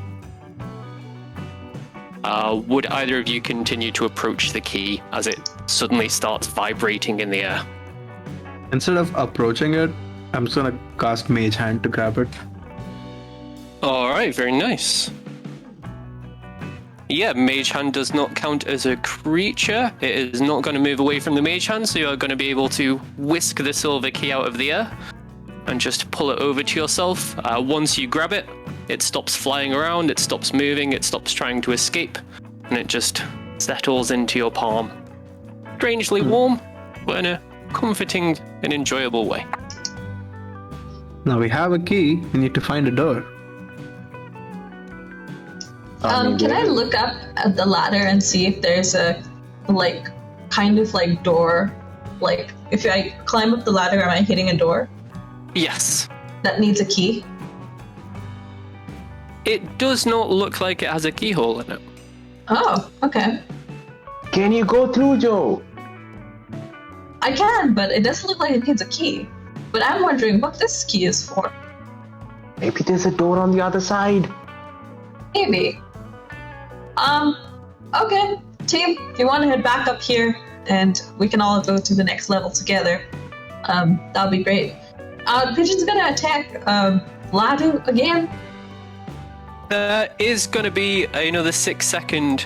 Speaker 2: Would either of you continue to approach the key as it suddenly starts vibrating in the air?
Speaker 4: Instead of approaching it, I'm just gonna cast Mage Hand to grab it.
Speaker 2: Alright, very nice. Yeah, Mage Hand does not count as a creature. It is not going to move away from the Mage Hand, so you're going to be able to whisk the silver key out of the air and just pull it over to yourself. Once you grab it, it stops flying around, it stops moving, it stops trying to escape, and it just settles into your palm. Strangely warm, but in a comforting and enjoyable way.
Speaker 4: Now we have a key, we need to find a door.
Speaker 5: Can I look up at the ladder and see if there's a, like, kind of like door? Like, if I climb up the ladder, am I hitting a door
Speaker 2: Yes.
Speaker 5: that needs a key?
Speaker 2: It does not look like it has a keyhole in it.
Speaker 5: Oh, okay.
Speaker 3: Can you go through, Joe?
Speaker 5: I can, but it doesn't look like it needs a key. But I'm wondering what this key is for.
Speaker 3: Maybe there's a door on the other side.
Speaker 5: Maybe. Okay. Team, if you want to head back up here and we can all go to the next level together, that'll be great. Pigeon's gonna attack, Ladu again.
Speaker 2: There is going to be another 6-second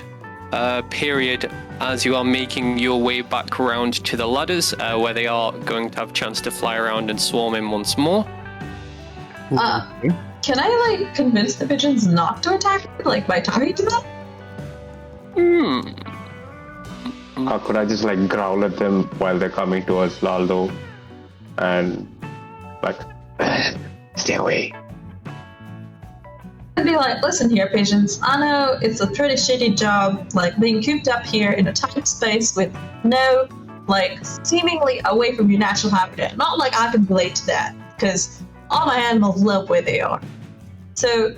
Speaker 2: period as you are making your way back around to the ladders, where they are going to have a chance to fly around and swarm in once more.
Speaker 5: Can I, like, convince the pigeons not to attack me, like, by talking to them?
Speaker 3: Or could I just like growl at them while they're coming towards Laldo and like, stay away?
Speaker 5: I'd be like, listen here, pigeons. I know it's a pretty shitty job, like, being cooped up here in a tight space with no, like, seemingly away from your natural habitat. Not like I can relate to that, because all my animals love where they are. So,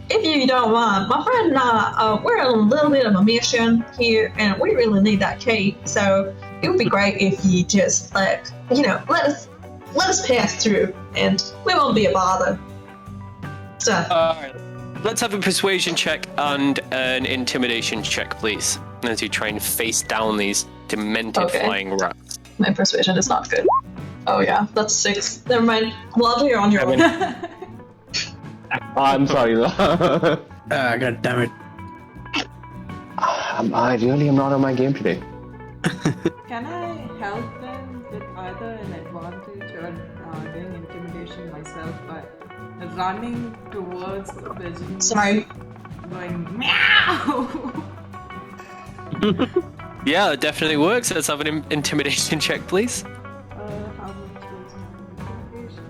Speaker 5: if you don't mind, my friend and I, we're on a little bit of a mission here, and we really need that key. So it would be great if you just, let us pass through, and we won't be a bother. So,
Speaker 2: Alright, let's have a persuasion check and an intimidation check, please, as you try and face down these demented flying rats.
Speaker 5: my persuasion is not good. Oh yeah, that's 6. Never mind. Well, you're on your own.
Speaker 3: I'm sorry.
Speaker 4: God damn it.
Speaker 3: I really am not on my game today.
Speaker 1: Can I help them with either an advantage or doing intimidation myself by running towards the pigeon?
Speaker 5: Sorry.
Speaker 1: Going meow!
Speaker 2: Yeah, it definitely works. Let's have an intimidation check, please.
Speaker 1: How much is my intimidation?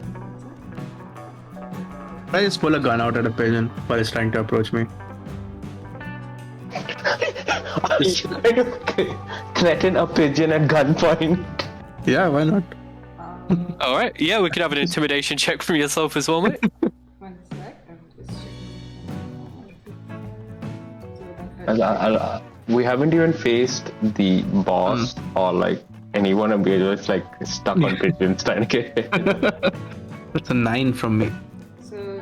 Speaker 4: I just pull a gun out at a pigeon while it's trying to approach me.
Speaker 3: Are you going to threaten a pigeon at gunpoint?
Speaker 4: Yeah, why not?
Speaker 2: Alright, yeah, we could have an intimidation check from yourself as well, mate.
Speaker 1: 1 sec, I'm just checking.
Speaker 3: We haven't even faced the boss or like anyone, and we're just like stuck on pigeons trying to get it.
Speaker 4: That's a 9 from me.
Speaker 1: So,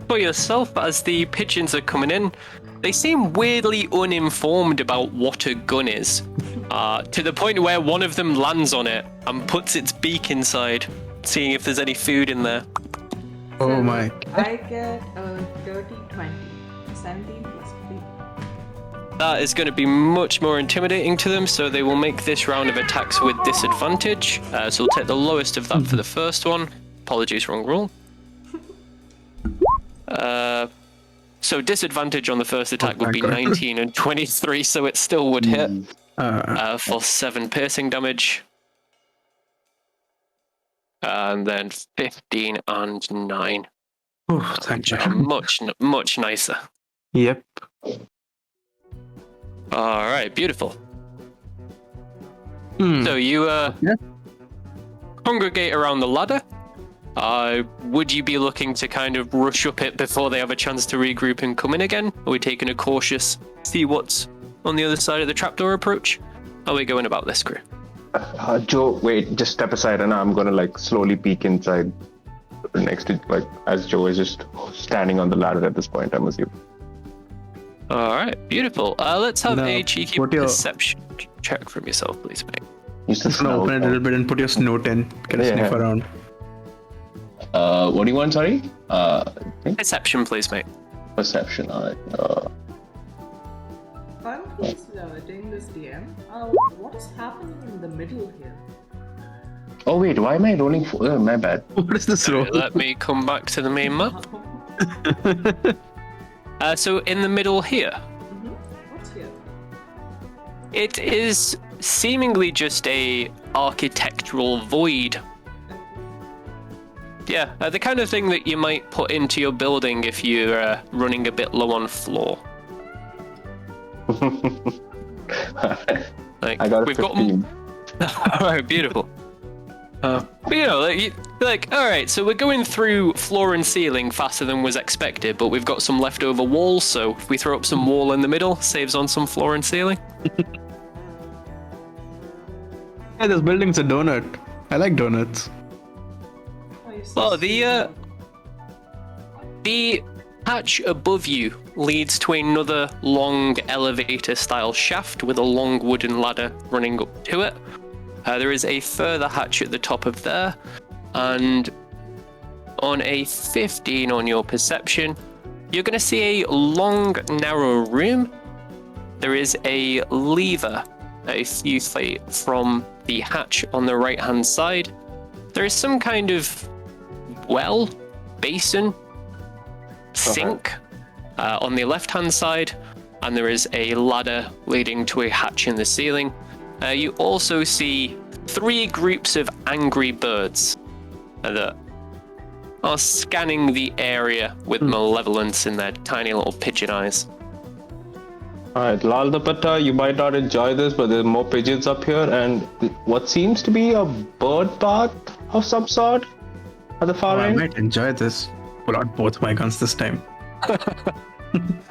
Speaker 2: For yourself, as the pigeons are coming in, they seem weirdly uninformed about what a gun is, to the point where one of them lands on it and puts its beak inside, seeing if there's any food in there.
Speaker 4: Oh my.
Speaker 1: I get a dirty 20. 17 plus
Speaker 2: that is going to be much more intimidating to them, so they will make this round of attacks with disadvantage. So we'll take the lowest of that for the first one. Apologies, wrong rule. So disadvantage on the first attack would be 19 and 23, so it still would hit for 7 piercing damage. And then 15 and 9.
Speaker 4: Oh, thank you.
Speaker 2: Much nicer.
Speaker 4: Yep.
Speaker 2: Alright, beautiful. So you congregate around the ladder. Would you be looking to kind of rush up it before they have a chance to regroup and come in again? Are we taking a cautious, see what's on the other side of the trapdoor approach? How are we going about this, crew?
Speaker 3: Joe, wait, just step aside, and I'm gonna like slowly peek inside next to as Joe is just standing on the ladder at this point, I'm assuming.
Speaker 2: Alright, beautiful. Let's have
Speaker 4: Now,
Speaker 2: a cheeky perception check from yourself, please, mate.
Speaker 3: You just
Speaker 4: Just open it a little bit and put your snout in. Get a sniff around.
Speaker 3: What do you want, sorry?
Speaker 2: Perception, please, mate.
Speaker 3: Perception, alright.
Speaker 1: I'm please doing this DM. What is happening in the middle here?
Speaker 3: Oh wait, why am I rolling for... Oh, my bad.
Speaker 4: What is this roll?
Speaker 2: Let me come back to the main map. So in the middle here,
Speaker 1: What's here?
Speaker 2: it is seemingly just a architectural void. Yeah, the kind of thing that you might put into your building if you're running a bit low on floor. Like,
Speaker 3: I got a
Speaker 2: we've
Speaker 3: 15.
Speaker 2: Alright, beautiful. But you know, alright, so we're going through floor and ceiling faster than was expected, but we've got some leftover walls, so if we throw up some wall in the middle, saves on some floor and ceiling.
Speaker 4: Yeah, this building's a donut. I like donuts.
Speaker 2: Well, the hatch above you leads to another long elevator-style shaft with a long wooden ladder running up to it. There is a further hatch at the top of there, and on a 15 on your perception, you're going to see a long, narrow room. There is a lever a few feet from the hatch on the right-hand side. There is some kind of well, basin, sink on the left-hand side, and there is a ladder leading to a hatch in the ceiling. You also see 3 groups of angry birds that are scanning the area with malevolence in their tiny little pigeon eyes.
Speaker 3: Alright, Laldapata, you might not enjoy this, but there's more pigeons up here, and what seems to be a bird bath of some sort at the far
Speaker 4: I
Speaker 3: end.
Speaker 4: might enjoy this. Pull out both my guns this time.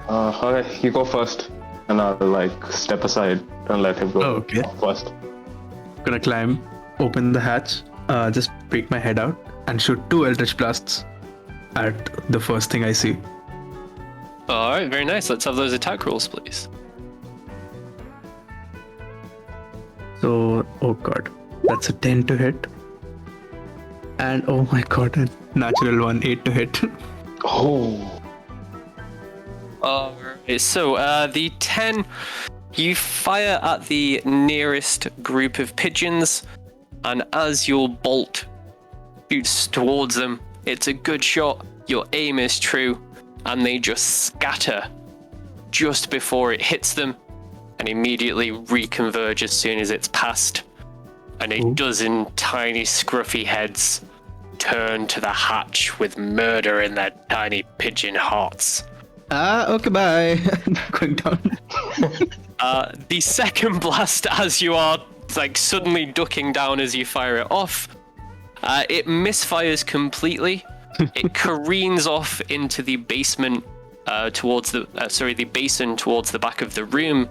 Speaker 3: Alright, you go first, and I'll step aside and let him go
Speaker 4: Okay.
Speaker 3: first.
Speaker 4: Gonna climb, open the hatch, just peek my head out, and shoot 2 Eldritch Blasts at the first thing I see.
Speaker 2: Alright, very nice. Let's have those attack rolls, please.
Speaker 4: So, oh god, that's a 10 to hit. And oh my god, a natural 1, 8 to hit.
Speaker 3: Oh.
Speaker 2: Alright, so the 10, you fire at the nearest group of pigeons, and as your bolt shoots towards them, it's a good shot, your aim is true, and they just scatter just before it hits them, and immediately reconverge as soon as it's passed. And a dozen tiny scruffy heads turn to the hatch with murder in their tiny pigeon hearts.
Speaker 4: Okay, bye. Going down.
Speaker 2: The second blast, as you are suddenly ducking down as you fire it off, it misfires completely. It careens off into the basement towards the basin towards the back of the room,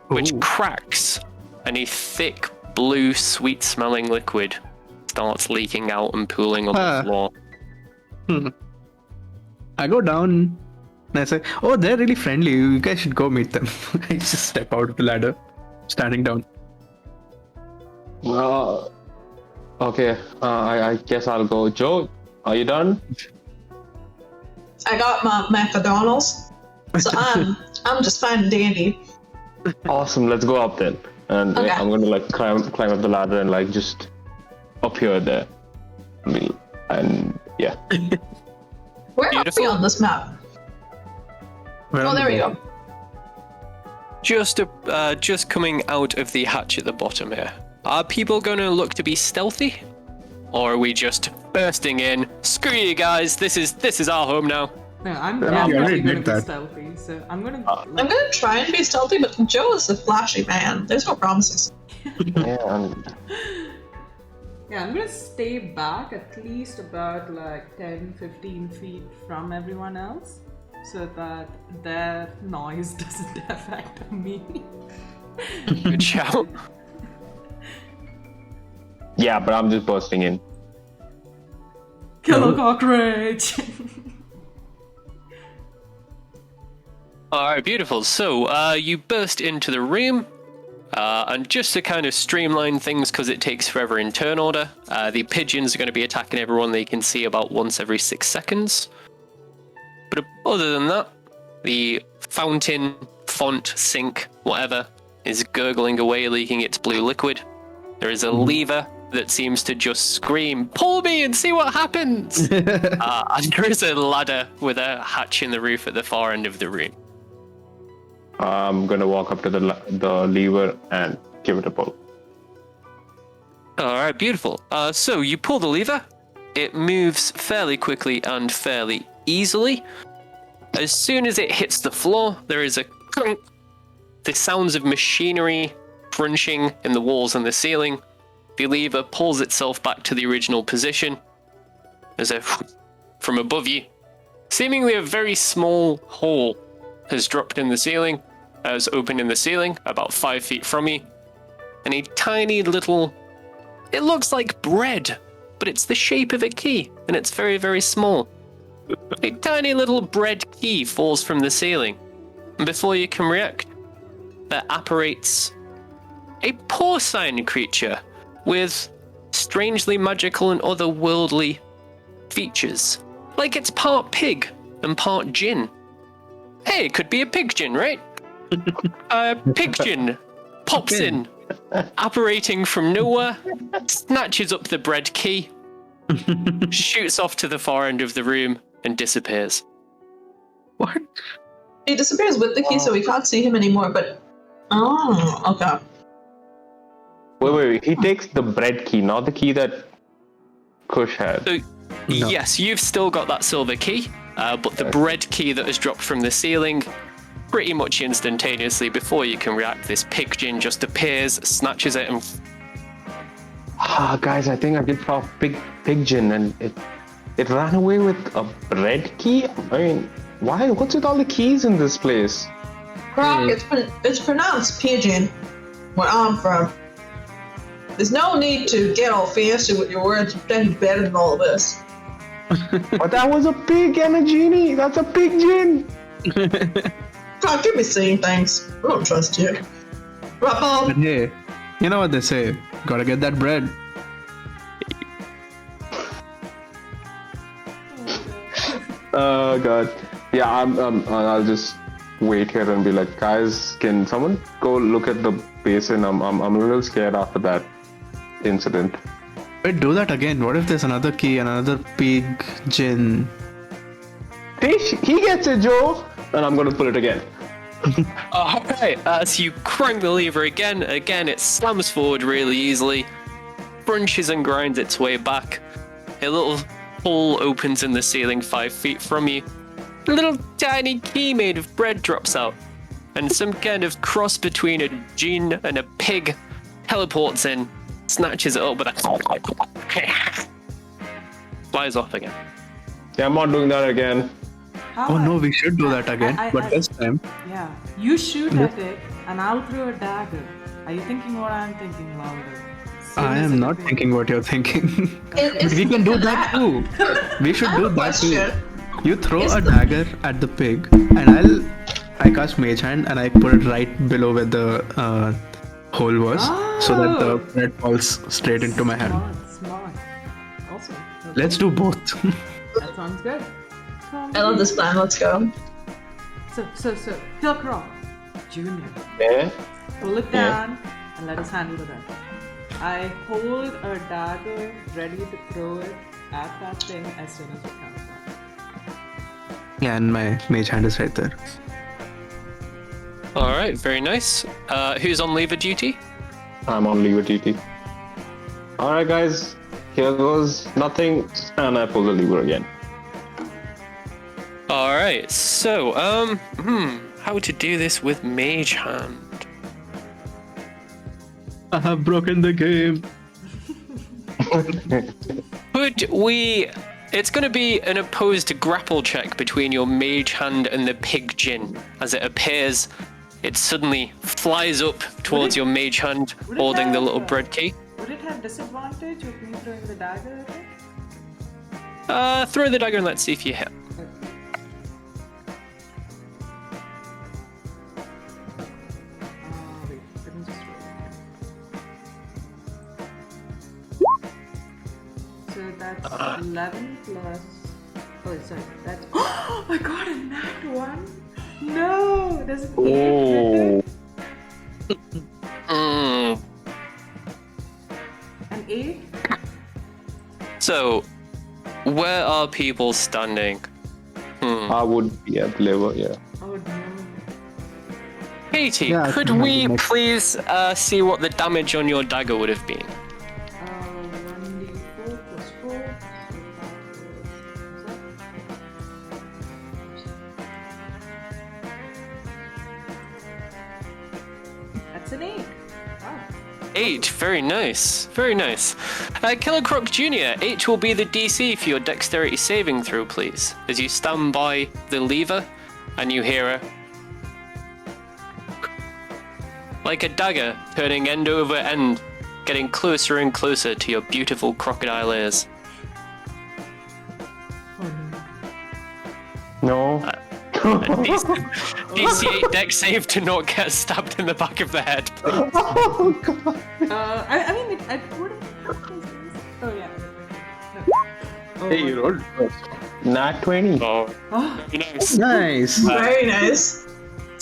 Speaker 2: which cracks, and a thick blue sweet-smelling liquid starts leaking out and pooling on the floor.
Speaker 4: I go down and I say, oh, they're really friendly. You guys should go meet them. I just step out of the ladder, standing down.
Speaker 3: Okay, I guess I'll go. Joe, are you done?
Speaker 5: I got my McDonald's, so I'm just fine and dandy.
Speaker 3: Awesome, let's go up then. And
Speaker 5: Okay.
Speaker 3: I'm gonna like climb up the ladder and like just appear there. And yeah.
Speaker 5: Where are
Speaker 2: Beautiful.
Speaker 5: we on this map?
Speaker 4: Where
Speaker 5: Oh,
Speaker 4: am
Speaker 5: there we
Speaker 4: I?
Speaker 5: go.
Speaker 2: Just coming out of the hatch at the bottom here. Are people going to look to be stealthy, or are we just bursting in? Screw you guys! This is our home now.
Speaker 1: No, I'm
Speaker 3: Yeah,
Speaker 1: definitely
Speaker 4: already
Speaker 1: gonna
Speaker 4: did
Speaker 1: be
Speaker 4: that.
Speaker 1: stealthy, so I'm gonna.
Speaker 5: I'm gonna try and be stealthy, but Joe is a flashy man. There's no promises.
Speaker 3: Yeah.
Speaker 1: Yeah, I'm gonna stay back at least about like 10-15 feet from everyone else so that their noise doesn't affect me.
Speaker 2: Good shout.
Speaker 3: Yeah, but I'm just bursting in.
Speaker 1: Kill a cockroach!
Speaker 2: Alright, beautiful. So, you burst into the room, and just to kind of streamline things, because it takes forever in turn order, the pigeons are going to be attacking everyone they can see about once every 6 seconds. But other than that, the fountain, font, sink, whatever, is gurgling away, leaking its blue liquid. There is a lever that seems to just scream, "Pull me and see what happens!" And there is a ladder with a hatch in the roof at the far end of the room.
Speaker 3: I'm gonna walk up to the lever and give it a pull.
Speaker 2: Alright, beautiful. So you pull the lever, it moves fairly quickly and fairly easily. As soon as it hits the floor, there is a clunk. The sounds of machinery crunching in the walls and the ceiling. The lever pulls itself back to the original position. There's a from above you. Seemingly a very small hole has dropped in the ceiling, has opened in the ceiling about 5 feet from you. And a tiny little, it looks like bread, but it's the shape of a key, and it's very, very small. A tiny little bread key falls from the ceiling, and before you can react, there apparates a porcine creature with strangely magical and otherworldly features. Like it's part pig and part gin. Hey, it could be a pigeon, right? Pigeon pops in, apparating from nowhere, snatches up the bread key, shoots off to the far end of the room, and disappears.
Speaker 4: What?
Speaker 5: He disappears with the key, so we can't see him anymore, but... Oh, okay.
Speaker 3: Wait. He takes the bread key, not the key that Kush had.
Speaker 2: So, yes, you've still got that silver key, but the bread key that has dropped from the ceiling, pretty much instantaneously before you can react, this pigeon just appears, snatches it, and
Speaker 3: Guys, I think I did drop pigeon and it ran away with a bread key. I mean, why? What's with all the keys in this place?
Speaker 5: Brock, it's pronounced pigeon, where I'm from. There's no need to get all fancy with your words and pretend you're better than all of us.
Speaker 3: But that was a pig and a genie. That's a pigeon.
Speaker 5: God, give me saying things. I don't trust you. Rock
Speaker 4: But
Speaker 5: on.
Speaker 4: hey, you know what they say? Gotta get that bread.
Speaker 3: Oh god. Yeah, I'll just wait here and be like, guys, can someone go look at the basin? I'm a little scared after that incident.
Speaker 4: Wait, do that again. What if there's another key, another pig, gin?
Speaker 3: He gets it, Joe. And I'm gonna pull it again.
Speaker 2: alright, so you crank the lever again, it slams forward really easily, crunches and grinds its way back. A little hole opens in the ceiling 5 feet from you. A little tiny key made of bread drops out, and some kind of cross between a gin and a pig teleports in, snatches it up, but flies off again.
Speaker 3: Yeah, I'm not doing that again.
Speaker 1: How
Speaker 4: Oh
Speaker 1: I-
Speaker 4: no, we should do that again.
Speaker 1: I-
Speaker 4: But this time,
Speaker 1: Yeah, you shoot at it, and I'll throw a dagger. Are you thinking what I'm thinking, Louder?
Speaker 4: I am not thinking what you're thinking.
Speaker 5: It's
Speaker 4: We can do that too. We should
Speaker 5: I have
Speaker 4: do
Speaker 5: a
Speaker 4: that too.
Speaker 5: question.
Speaker 4: You throw
Speaker 5: Is
Speaker 4: a
Speaker 5: the-
Speaker 4: dagger at the pig, and I cast Mage Hand and I put it right below where the hole was, so that the bread falls straight into my hand.
Speaker 1: Smart. Awesome.
Speaker 4: Let's do both.
Speaker 1: That sounds good.
Speaker 5: I love this plan. Let's go.
Speaker 1: So, Hillcroft, Jr.
Speaker 3: Yeah.
Speaker 1: Pull it
Speaker 3: Yeah.
Speaker 1: down and let us handle the rest. I hold a dagger ready to throw it at that thing as soon as it comes up.
Speaker 4: Yeah, and my mage hand is right there.
Speaker 2: All right, very nice. Who's on lever duty?
Speaker 3: I'm on lever duty. Alright, guys. Here goes nothing. And I pull the lever again.
Speaker 2: All right. So, how to do this with mage hand?
Speaker 4: I have broken the game.
Speaker 2: Could we? It's going to be an opposed grapple check between your mage hand and the Pigeon. As it appears, it suddenly flies up towards your mage hand,
Speaker 1: would it
Speaker 2: holding the
Speaker 1: have,
Speaker 2: little bread cake.
Speaker 1: Would it have disadvantage with me throwing the dagger at it?
Speaker 2: Throw the dagger and let's see if you hit.
Speaker 1: Wait, let me just roll it. So that's 11 plus. Oh, sorry. That's. Oh, I got a nat 1. No, there's an 8
Speaker 3: Oh.
Speaker 1: with it.
Speaker 2: Mm.
Speaker 1: An 8.
Speaker 2: So, where are people standing?
Speaker 3: I would be at lever, yeah.
Speaker 1: Oh no.
Speaker 2: Katie,
Speaker 4: Yeah, I
Speaker 2: could
Speaker 4: can
Speaker 2: we
Speaker 4: handle it.
Speaker 2: please see what the damage on your dagger would have been?
Speaker 1: 1d4 plus 4. That's an 8. Wow.
Speaker 2: 8, very nice, very nice. Killer Croc Jr., 8 will be the DC for your dexterity saving throw, please. As you stand by the lever and you hear a. Like a dagger turning end over end, getting closer and closer to your beautiful crocodile ears.
Speaker 1: Oh no.
Speaker 3: No.
Speaker 2: DC 8 dex save to not get stabbed in the back of the head.
Speaker 3: Oh, God.
Speaker 1: I mean, I would have. Oh yeah. No. Oh,
Speaker 3: Hey, you rolled Nat 20.
Speaker 2: Oh,
Speaker 1: Oh,
Speaker 2: nice.
Speaker 4: Nice.
Speaker 5: Very nice.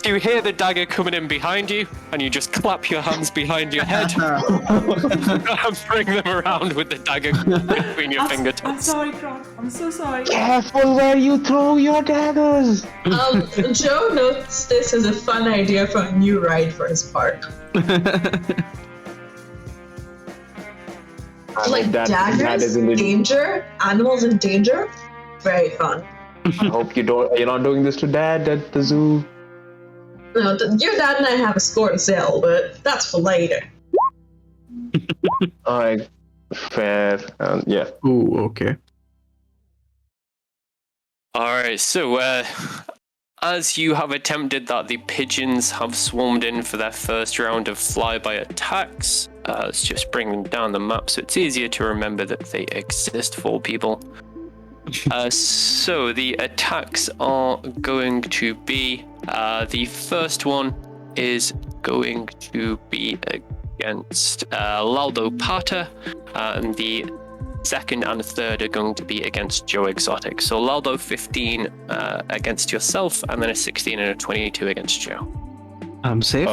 Speaker 2: You hear the dagger coming in behind you, and you just clap your hands behind your head and bring them around with the dagger between your
Speaker 1: I'm
Speaker 2: fingertips.
Speaker 1: sorry, Croc. I'm so sorry.
Speaker 3: Careful where you throw your daggers.
Speaker 5: Joe notes this as a fun idea for a new ride for his park. Like daggers,
Speaker 3: in the.
Speaker 5: danger, animals in danger. Very fun.
Speaker 3: I hope you're not doing this to Dad at the zoo.
Speaker 5: No, your dad and I have a score to settle, but that's for later.
Speaker 3: Alright, fair. Yeah.
Speaker 4: Ooh, okay.
Speaker 2: Alright, so as you have attempted that, the pigeons have swarmed in for their first round of flyby attacks. Let's just bring them down the map so it's easier to remember that they exist for people. So the attacks are going to be, the first one is going to be against Laldo Pata, and the second and third are going to be against Joe Exotic. So Laldo 15 against yourself, and then a 16 and a 22 against Joe.
Speaker 4: I'm safe.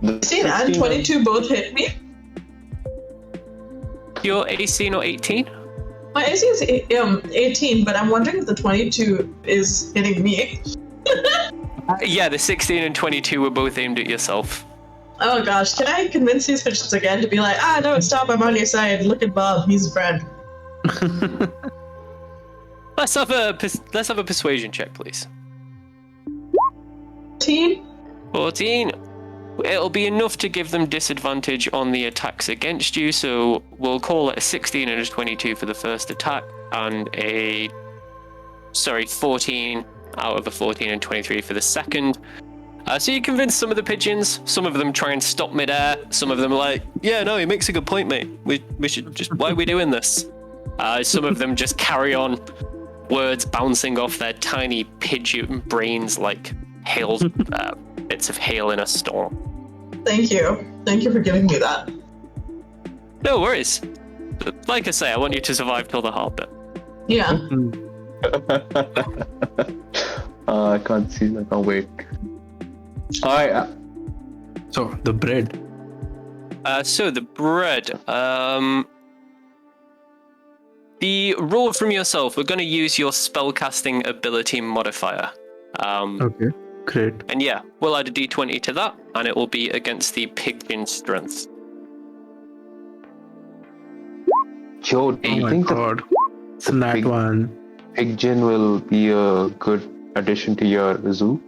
Speaker 3: The
Speaker 5: 16 and
Speaker 3: 16
Speaker 5: 22 both hit me.
Speaker 2: Your AC not 18?
Speaker 5: My AC is 18, but I'm wondering if the 22 is hitting me.
Speaker 2: Yeah, the 16 and 22 were both aimed at yourself.
Speaker 5: Oh gosh, can I convince these pigeons again to be like, no, stop, I'm on your side. Look at Bob, he's a friend.
Speaker 2: Let's have a persuasion check, please.
Speaker 5: 14?
Speaker 2: 14. It'll be enough to give them disadvantage on the attacks against you, so we'll call it a 16 and a 22 for the first attack, and 14 out of a 14 and 23 for the second. So you convince some of the pigeons, some of them try and stop midair, some of them are like, yeah, no, he makes a good point, mate. We should just, why are we doing this? Some of them just carry on, words bouncing off their tiny pigeon brains like hail, bits of hail in a storm.
Speaker 5: Thank you. Thank you for giving me that.
Speaker 2: No worries. Like I say, I want you to survive till the hard bit.
Speaker 5: Yeah.
Speaker 3: I can't see. I can't wait. All right.
Speaker 4: So the bread.
Speaker 2: So the bread. The roll from yourself. We're going to use your spellcasting ability modifier.
Speaker 4: Okay, great.
Speaker 2: And yeah, we'll add a d20 to that, and it will be against the Pigeon strength.
Speaker 3: Joe, do
Speaker 4: Oh
Speaker 3: you
Speaker 4: my
Speaker 3: think
Speaker 4: god. It's that
Speaker 3: big-
Speaker 4: one.
Speaker 3: the pigeon will be a good addition to your zoo?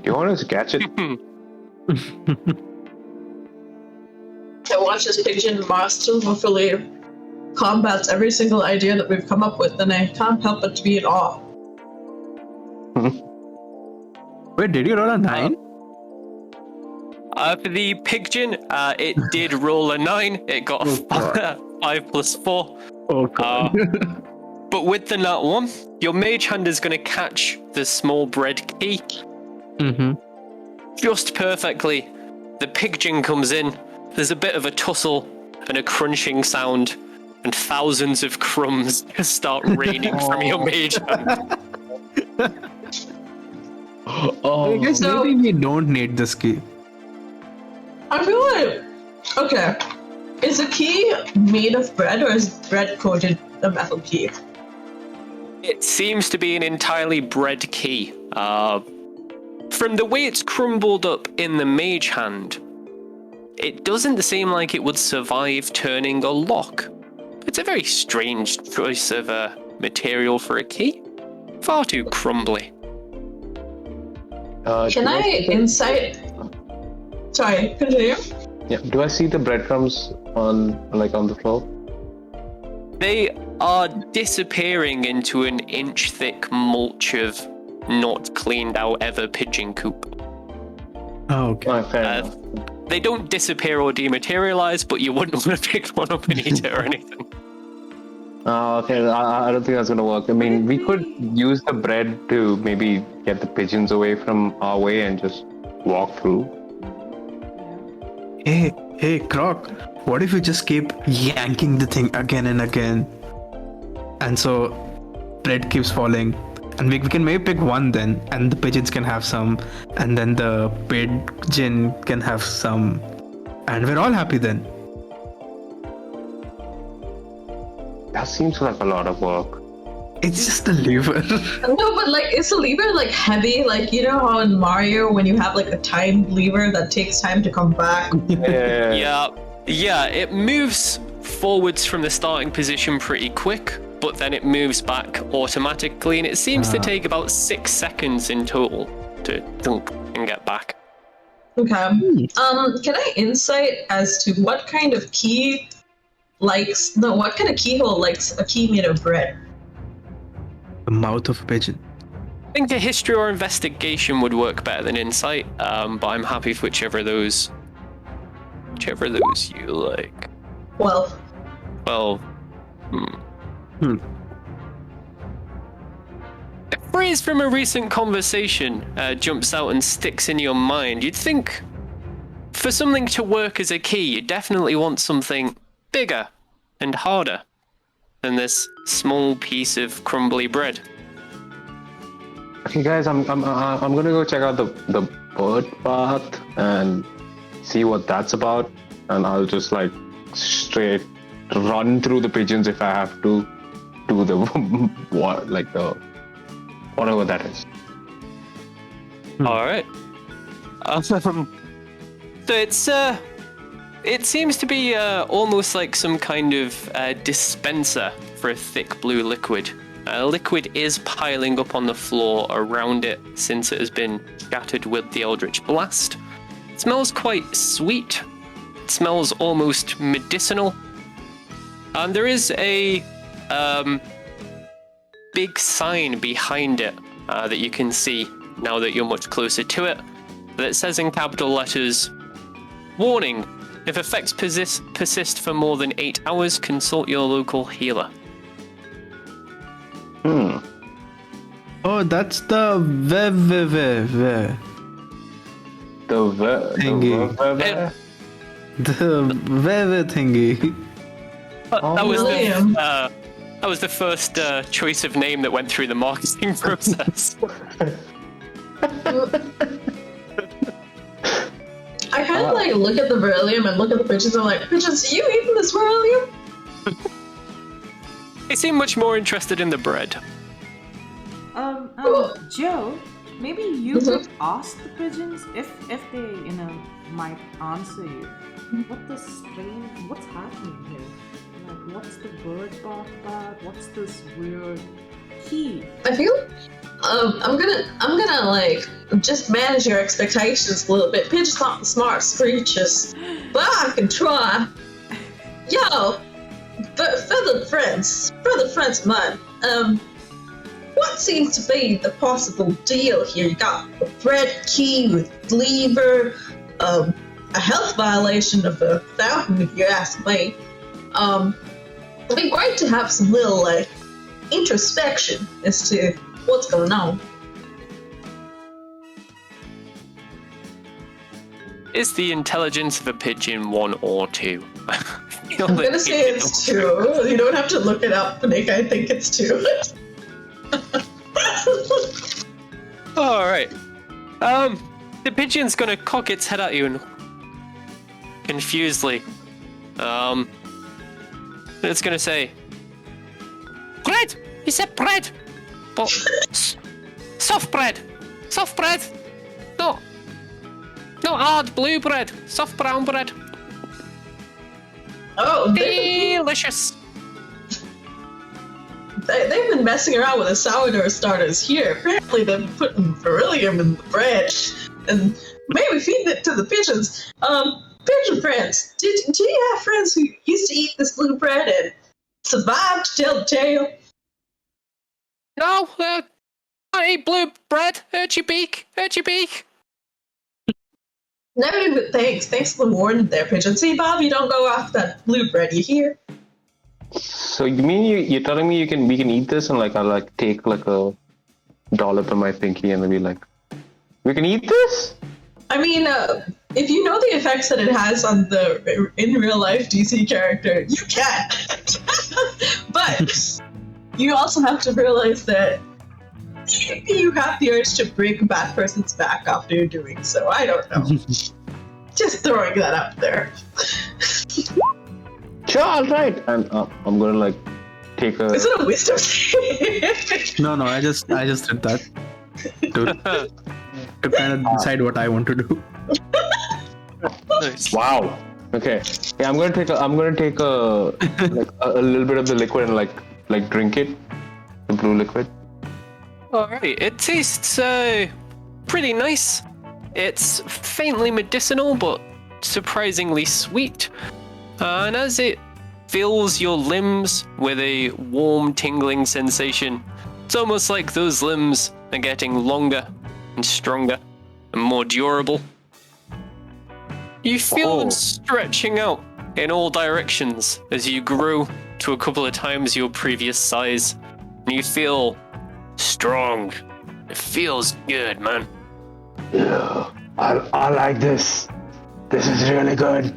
Speaker 3: You want us to catch it?
Speaker 5: I watch this pigeon masterfully combats every single idea that we've come up with, and I can't help but to be in awe.
Speaker 4: Wait, did you roll a 9?
Speaker 2: For the Pigeon, it did roll a 9. It got a 5 plus 4.
Speaker 4: Oh god.
Speaker 2: But with the nat 1, your mage hand is going to catch the small bread key just perfectly. The Pigeon comes in. There's a bit of a tussle and a crunching sound, and thousands of crumbs just start raining from your mage hand.
Speaker 4: I guess
Speaker 5: So-
Speaker 4: maybe we don't need this key.
Speaker 5: I feel like, okay, is the key made of bread or is bread coated a metal key?
Speaker 2: It seems to be an entirely bread key. From the way it's crumbled up in the mage hand, it doesn't seem like it would survive turning a lock. It's a very strange choice of material for a key. Far too crumbly.
Speaker 5: Can I insight? Sorry, continue.
Speaker 3: Yeah. Do I see the breadcrumbs on the floor?
Speaker 2: They are disappearing into an inch-thick mulch of not cleaned out ever pigeon coop.
Speaker 4: Oh, okay.
Speaker 3: Oh, fair enough.
Speaker 2: They don't disappear or dematerialize, but you wouldn't want to pick one up and eat it or anything.
Speaker 3: Okay, I don't think that's gonna work. I mean, we could use the bread to maybe get the pigeons away from our way and just walk through.
Speaker 4: Hey, Croc. What if we just keep yanking the thing again and again? And so bread keeps falling. And we can maybe pick one then, and the pigeons can have some, and then the pigeon can have some, and we're all happy then.
Speaker 3: That seems like a lot of work.
Speaker 4: It's just a lever.
Speaker 5: No, but like, is the lever like heavy? Like, you know how in Mario when you have like a timed lever that takes time to come back?
Speaker 3: Yeah.
Speaker 2: Yeah, it moves forwards from the starting position pretty quick, but then it moves back automatically, and it seems to take about 6 seconds in total to thunk and get back.
Speaker 5: Okay. Can I insight as to what kind of key what kind of keyhole likes a key made of bread?
Speaker 4: The mouth of a pigeon.
Speaker 2: I think a history or investigation would work better than insight, but I'm happy for whichever of those you like.
Speaker 5: Well,
Speaker 2: Well, A phrase from a recent conversation jumps out and sticks in your mind. You'd think for something to work as a key, you definitely want something bigger and harder than this small piece of crumbly bread.
Speaker 3: Okay, guys, I'm gonna go check out the bird path and see what that's about, and I'll just like straight run through the pigeons if I have to do the whatever that is.
Speaker 2: All right. So it seems to be almost like some kind of dispenser for a thick blue liquid. Liquid is piling up on the floor around it since it has been shattered with the Eldritch Blast. It smells quite sweet. It smells almost medicinal. And there is a big sign behind it that you can see now that you're much closer to it, that says in capital letters, "Warning, if effects persist for more than 8 hours, consult your local healer."
Speaker 4: Oh, that's the Thingy. the thingy.
Speaker 2: That was the first choice of name that went through the marketing process.
Speaker 5: kind of like look at the beryllium and look at the pigeons. I'm like, pigeons, are you eating this beryllium?
Speaker 2: They seem much more interested in the bread.
Speaker 1: Joe, maybe you could ask the pigeons if they, might answer you. What's happening here? Like, what's the bird bark about? What's this weird key?
Speaker 5: I feel I'm gonna like just manage your expectations a little bit. Pigeons aren't the smartest creatures, but I can try. Yo, feathered friends of mine. What seems to be the possible deal here? You got a bread key with lever, a health violation of a fountain, if you ask me. It'd be great to have some little like introspection as to what's going on.
Speaker 2: Is the intelligence of a pigeon 1 or 2?
Speaker 5: I'm gonna say it's 2. You don't have to look it up, Nick. I think it's 2.
Speaker 2: Alright. The pigeon's gonna cock its head at you and confusedly. It's gonna say, bread! He said bread! But soft bread! Soft bread! No! Not hard blue bread! Soft brown bread!
Speaker 5: Oh,
Speaker 2: delicious!
Speaker 5: They've been messing around with the sourdough starters here. Apparently they've been putting beryllium in the bread and maybe feeding it to the pigeons. Pigeon friends, do you have friends who used to eat this blue bread and survived to tell the tale?
Speaker 2: No, I eat blue bread. Hurt your beak. Hurt your beak.
Speaker 5: No, but thanks for the warning there, Pigeon. See, Bob, you don't go off that blue bread, you hear?
Speaker 3: So you mean you're telling me we can eat this and like I'll like take like a dollop of my pinky and then be like, we can eat this?
Speaker 5: I mean, if you know the effects that it has on the in real life DC character, you can. But you also have to realize that you have the urge to break Batperson's back after doing so. I don't know. Just throwing that out there.
Speaker 3: Sure, alright. And I'm gonna like take a.
Speaker 5: Is it a wisdom save?
Speaker 4: No, I just did that to kind of decide what I want to do.
Speaker 2: Nice.
Speaker 3: Wow. Okay. Yeah, I'm gonna take a like a little bit of the liquid and like drink it, the blue liquid.
Speaker 2: Alright, it tastes pretty nice. It's faintly medicinal, but surprisingly sweet. And as it fills your limbs with a warm, tingling sensation, it's almost like those limbs are getting longer and stronger and more durable. You feel them stretching out in all directions as you grow to a couple of times your previous size. And you feel strong. It feels good, man.
Speaker 3: Yeah, I like this. This is really good.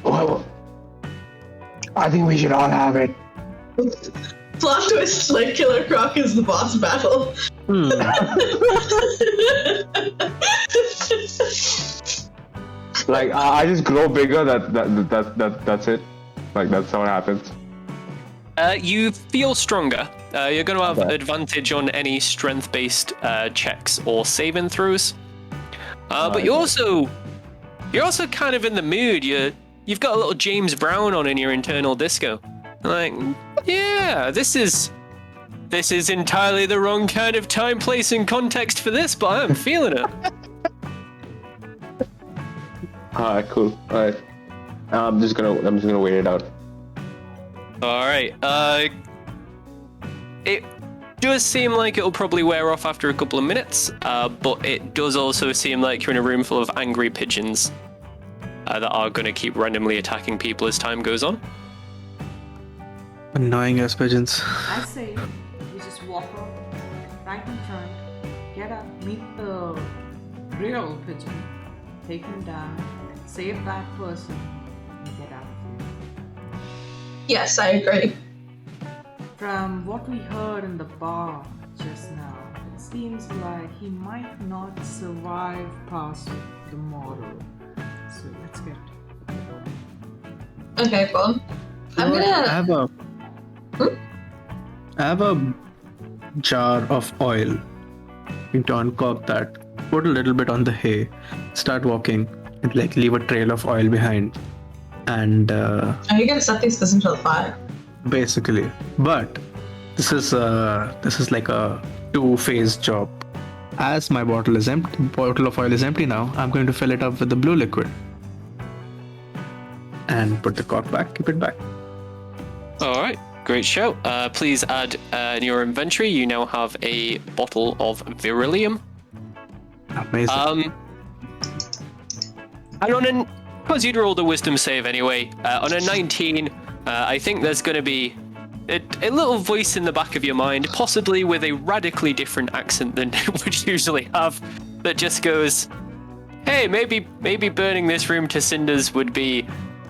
Speaker 3: Well, I think we should all have it.
Speaker 5: Plot twist, like Killer Croc is the boss battle.
Speaker 3: Like I just grow bigger. That's it. Like that's how it happens.
Speaker 2: You feel stronger. You're going to have advantage on any strength-based checks or saving throws. But you're also kind of in the mood. You've got a little James Brown on in your internal disco. Like, yeah, this is entirely the wrong kind of time, place, and context for this, but I'm feeling it.
Speaker 3: Alright, cool. Alright. I'm just gonna wait it out.
Speaker 2: Alright, it does seem like it'll probably wear off after a couple of minutes, but it does also seem like you're in a room full of angry pigeons that are going to keep randomly attacking people as time goes on.
Speaker 4: Annoying ass pigeons.
Speaker 1: I say you just walk up, right in front, get up, meet the real pigeon, take him down, save Batperson, and get out of here.
Speaker 5: Yes, I agree.
Speaker 1: From what we heard in the bar just now, it seems like he might not survive past the morrow. so let's get it.
Speaker 5: Okay, cool. I'm
Speaker 4: I
Speaker 5: gonna.
Speaker 4: have a I have a jar of oil. You to uncork that. Put a little bit on the hay. Start walking. And like leave a trail of oil behind. And
Speaker 5: Are you gonna set these into the fire?
Speaker 4: basically, but this is like a two-phase job. As my bottle of oil is empty now, I'm going to fill it up with the blue liquid. And put the cork back, keep it back.
Speaker 2: All right, great show. Please add in your inventory. You now have a bottle of beryllium.
Speaker 4: Amazing.
Speaker 2: And because you'd rolled a wisdom save anyway, on a 19, I think there's going to be a little voice in the back of your mind, possibly with a radically different accent than it would usually have, that just goes, hey, maybe burning this room to cinders would be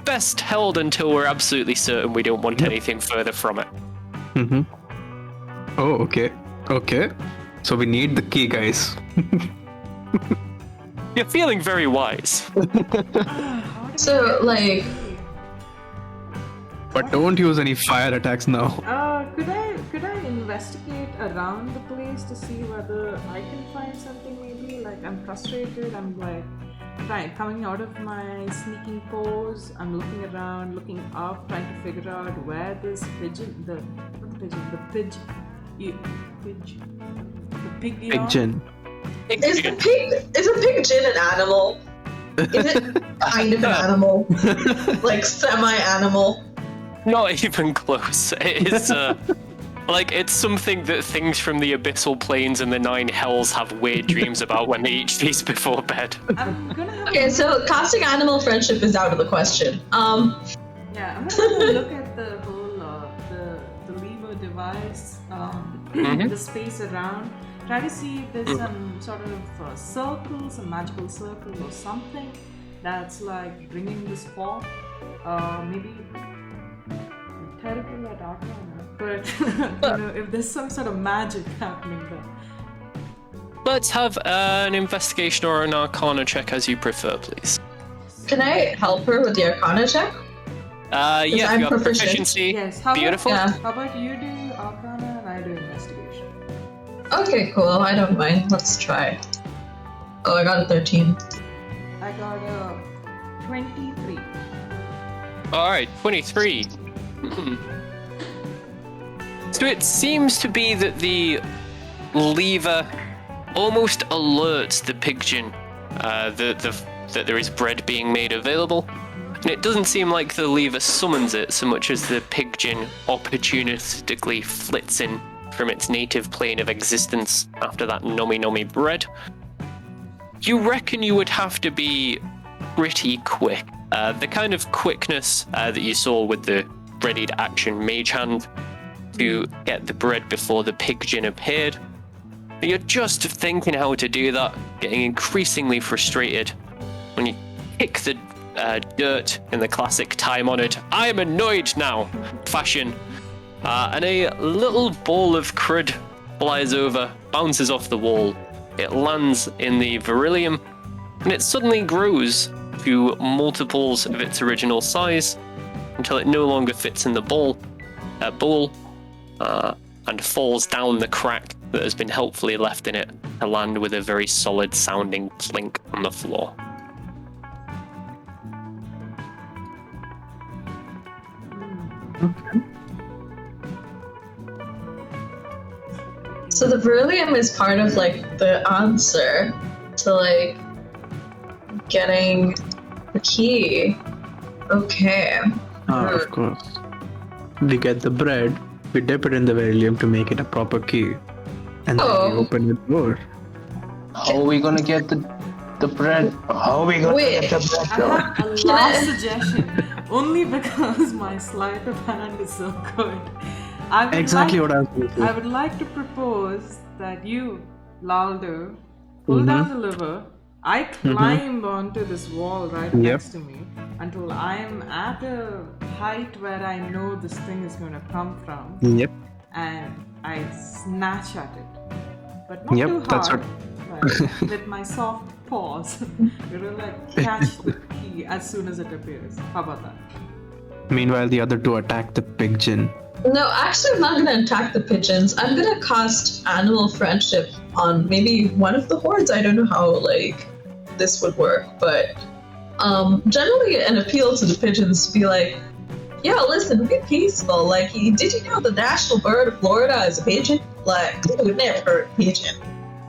Speaker 2: best held until we're absolutely certain we don't want anything further from it.
Speaker 4: Mm-hmm. Oh, okay. Okay. So we need the key, guys.
Speaker 2: You're feeling very wise.
Speaker 5: So, like,
Speaker 4: But don't use any fire attacks now.
Speaker 1: Could I investigate around the place to see whether I can find something? Maybe like I'm frustrated. I'm like coming out of my sneaking pose. I'm looking around, looking up, trying to figure out where this pigeon, the
Speaker 4: Pigeon.
Speaker 5: is a pigeon an animal? Is it kind of an animal? Like semi-animal?
Speaker 2: Not even close. It is like it's something that things from the abyssal planes and the nine hells have weird dreams about when they eat these before bed.
Speaker 1: I'm gonna have
Speaker 5: Okay, so casting animal friendship is out of the question.
Speaker 1: Yeah, I'm gonna have a look at the whole the lever device, the space around. Try to see if there's some sort of circle, some magical circle or something that's like bringing this forth. Maybe I'm terrible at Arcana, but if there's some sort of magic happening there.
Speaker 2: Let's have an investigation or an arcana check as you prefer, please.
Speaker 5: Can I help her with the Arcana check?
Speaker 2: Yeah,
Speaker 5: I'm
Speaker 2: you have
Speaker 5: proficient.
Speaker 2: proficiency.
Speaker 1: Yes. How
Speaker 2: Beautiful.
Speaker 1: About, how about you do Arcana and I do investigation?
Speaker 5: Okay, cool. I don't mind. Let's try. Oh, I got a 13.
Speaker 1: I got a 23.
Speaker 2: All right, 23. So it seems to be that the lever almost alerts the pigeon that there is bread being made available. And it doesn't seem like the lever summons it so much as the pigeon opportunistically flits in from its native plane of existence after that nommy bread. You reckon you would have to be pretty quick. The kind of quickness that you saw with the readied action mage hand to get the bread before the pigeon appeared. You're just thinking how to do that, getting increasingly frustrated when you kick the dirt in the classic time-honored "I am annoyed now" fashion, and a little ball of crud flies over, bounces off the wall. It lands in the beryllium, and it suddenly grows to multiples of its original size until it no longer fits in the bowl, and falls down the crack that has been helpfully left in it to land with a very solid sounding clink on the floor.
Speaker 5: So the beryllium is part of like the answer to like getting the key. Okay.
Speaker 4: Of course. We get the bread, we dip it in the beryllium to make it a proper key. And then we open the door.
Speaker 3: How are we gonna get the bread? How are we gonna get the
Speaker 1: I
Speaker 3: bread?
Speaker 1: have a last suggestion, only because my sleight of hand is so good.
Speaker 4: Exactly what I was going to
Speaker 1: I
Speaker 4: say.
Speaker 1: would like to propose that you, Laldo, pull down the lever. I climb onto this wall right next to me until I'm at a height where I know this thing is going to come from.
Speaker 4: Yep.
Speaker 1: And I snatch at it. But not too hard.
Speaker 4: That's what...
Speaker 1: But with my soft pause. You're gonna like catch the key as soon as it appears. How about that?
Speaker 4: Meanwhile, the other two attack the pigeon.
Speaker 5: No, actually, I'm not gonna attack the pigeons. I'm gonna cast animal friendship on maybe one of the hordes. I don't know how like this would work, but generally an appeal to the pigeons to be like, yeah, listen, be peaceful. Like, did you know the national bird of Florida is a pigeon? Like, we've never heard of pigeon.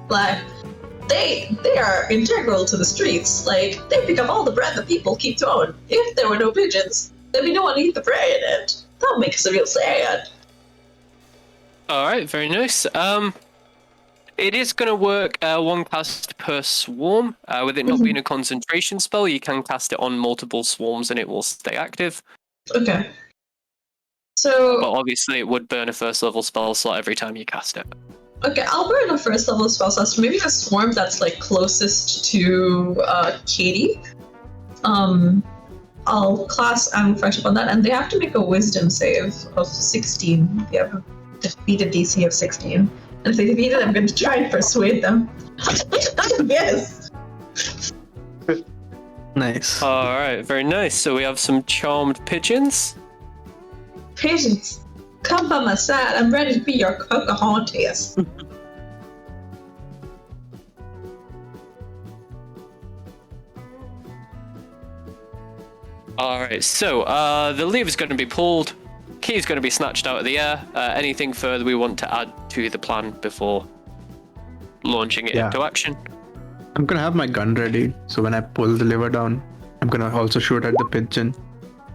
Speaker 5: Like, they are integral to the streets. Like, they pick up all the bread that people keep throwing. If there were no pigeons, there'd be no one to eat the bread, and that makes it real sad.
Speaker 2: All right, very nice. It is going to work one cast per swarm. With it not being a concentration spell, you can cast it on multiple swarms and it will stay active.
Speaker 5: Okay. So,
Speaker 2: But obviously, it would burn a first level spell slot every time you cast it.
Speaker 5: okay, I'll burn a first level spell slot. So maybe the swarm that's like closest to Katie. I'll class Animal Friendship on that, and they have to make a Wisdom save of 16. They have a defeated DC of 16. And if they defeat it, I'm going to try and persuade them. Yes!
Speaker 4: Nice.
Speaker 2: All right, very nice. So we have some charmed pigeons.
Speaker 5: Pigeons, come by my side. I'm ready to be your Pocahontas.
Speaker 2: All right, so the lever's going to be pulled. Key's going to be snatched out of the air. Anything further we want to add to the plan before launching it into action?
Speaker 4: I'm gonna have my gun ready, so when I pull the lever down, I'm gonna also shoot at the pigeon.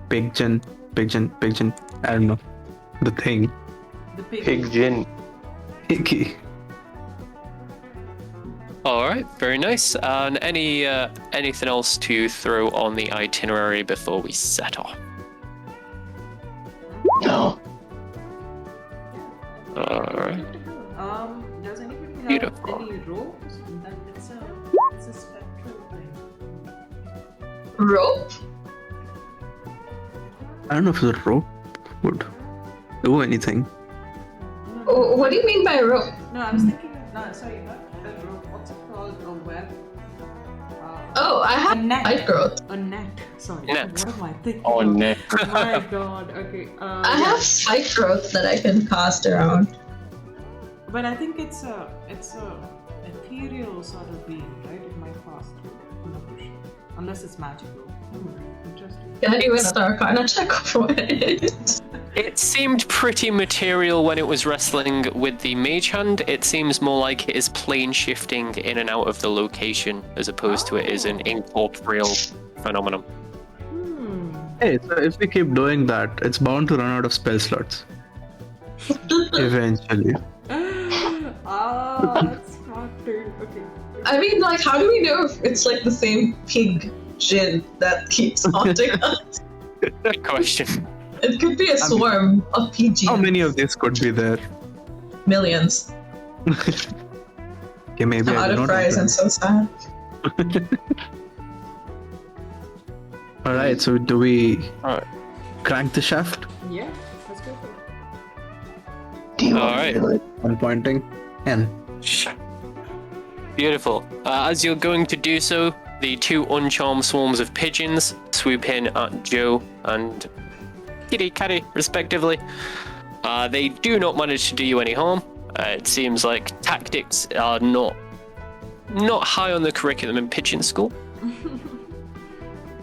Speaker 4: Pigeon. I don't know. The thing.
Speaker 1: The pig.
Speaker 3: Pigeon.
Speaker 4: Icky.
Speaker 2: All right, very nice. And anything else to throw on the itinerary before we set off?
Speaker 3: No.
Speaker 2: All right.
Speaker 1: Does anybody have
Speaker 2: Beautiful.
Speaker 1: any ropes? It's a spectral thing.
Speaker 5: Rope?
Speaker 4: I don't know if the rope would do anything.
Speaker 5: Oh, what do you mean by rope?
Speaker 1: No, I was thinking. No, sorry, not a rope. What's it called? A web.
Speaker 5: Oh, I
Speaker 1: A
Speaker 5: have
Speaker 1: net.
Speaker 5: light growth.
Speaker 1: A net. Sorry.
Speaker 2: Net.
Speaker 1: What am I thinking?
Speaker 3: Oh,
Speaker 1: of?
Speaker 3: net.
Speaker 1: My God. Okay.
Speaker 5: I have sight growth that I can cast around.
Speaker 1: But I think it's a ethereal sort of being, right? It might pass through. I'm not sure. Unless it's magical. Interesting.
Speaker 5: Can I do another Arcana check for it?
Speaker 2: It seemed pretty material when it was wrestling with the mage hand. It seems more like it is plane shifting in and out of the location as opposed to it is an incorporeal phenomenon.
Speaker 4: Hey, so if we keep doing that, it's bound to run out of spell slots. Eventually.
Speaker 1: That's smart too. Okay.
Speaker 5: I mean, like, how do we know if it's like the same pig gin that keeps haunting us?
Speaker 2: Good question.
Speaker 5: It could be a swarm of PGs.
Speaker 4: How many of these could be there?
Speaker 5: Millions.
Speaker 4: Okay, maybe
Speaker 5: I'm
Speaker 4: I
Speaker 5: out
Speaker 4: do
Speaker 5: of
Speaker 4: not
Speaker 5: fries
Speaker 4: know.
Speaker 5: and so sad.
Speaker 4: Alright, so do we
Speaker 2: Alright.
Speaker 4: crank the shaft?
Speaker 1: Yeah, let's go for it.
Speaker 2: Alright.
Speaker 4: I'm pointing. And
Speaker 2: Beautiful. As you're going to do so, the two uncharmed swarms of pigeons swoop in at Joe and Kitty Catty, respectively. They do not manage to do you any harm. It seems like tactics are not high on the curriculum in pigeon school.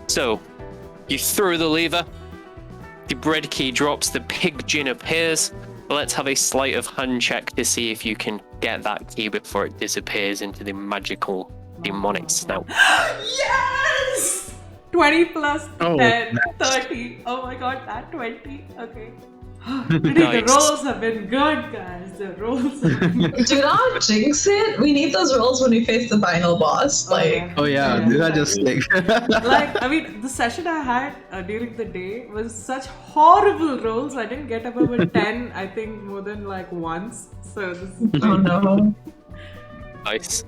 Speaker 2: So, you throw the lever, the bread key drops, the pig gin appears. Let's have a sleight of hand check to see if you can get that key before it disappears into the magical demonic snout.
Speaker 1: Yes! 20 plus
Speaker 4: Oh,
Speaker 1: 10,
Speaker 4: nice.
Speaker 1: 30. Oh my god, that 20. Okay. Today the
Speaker 2: Nice.
Speaker 1: rolls have been good, guys. The rolls have been good.
Speaker 5: Do not jinx it. We need those rolls when we face the final boss. Like,
Speaker 4: oh yeah, these are just like
Speaker 1: Like, I mean, the session I had during the day was such horrible rolls. I didn't get above a 10, I think, more than like once. So this is
Speaker 5: oh no.
Speaker 2: Nice.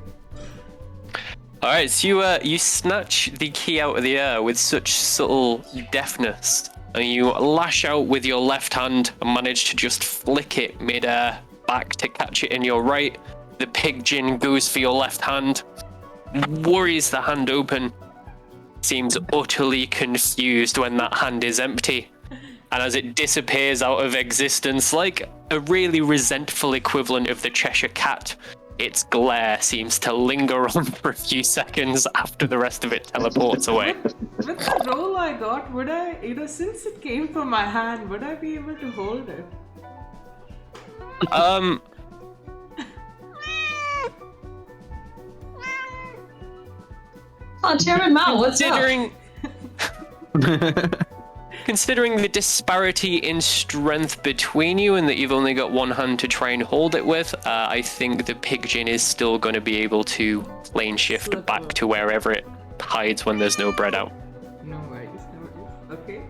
Speaker 2: Alright, so you snatch the key out of the air with such subtle deftness, and you lash out with your left hand and manage to just flick it mid-air back to catch it in your right. The pig gin goes for your left hand. worries the hand open, seems utterly confused when that hand is empty. And as it disappears out of existence, like a really resentful equivalent of the Cheshire Cat, its glare seems to linger on for a few seconds after the rest of it teleports away.
Speaker 1: With the roll I got, would I, since it came from my hand, would I be able to hold it?
Speaker 5: Oh, Chairman Mao, what's up?
Speaker 2: Considering the disparity in strength between you and that you've only got one hand to try and hold it with, I think the Pigeon is still going to be able to plane shift back to wherever it hides when there's no bread out.
Speaker 1: No worries, no worries. Okay.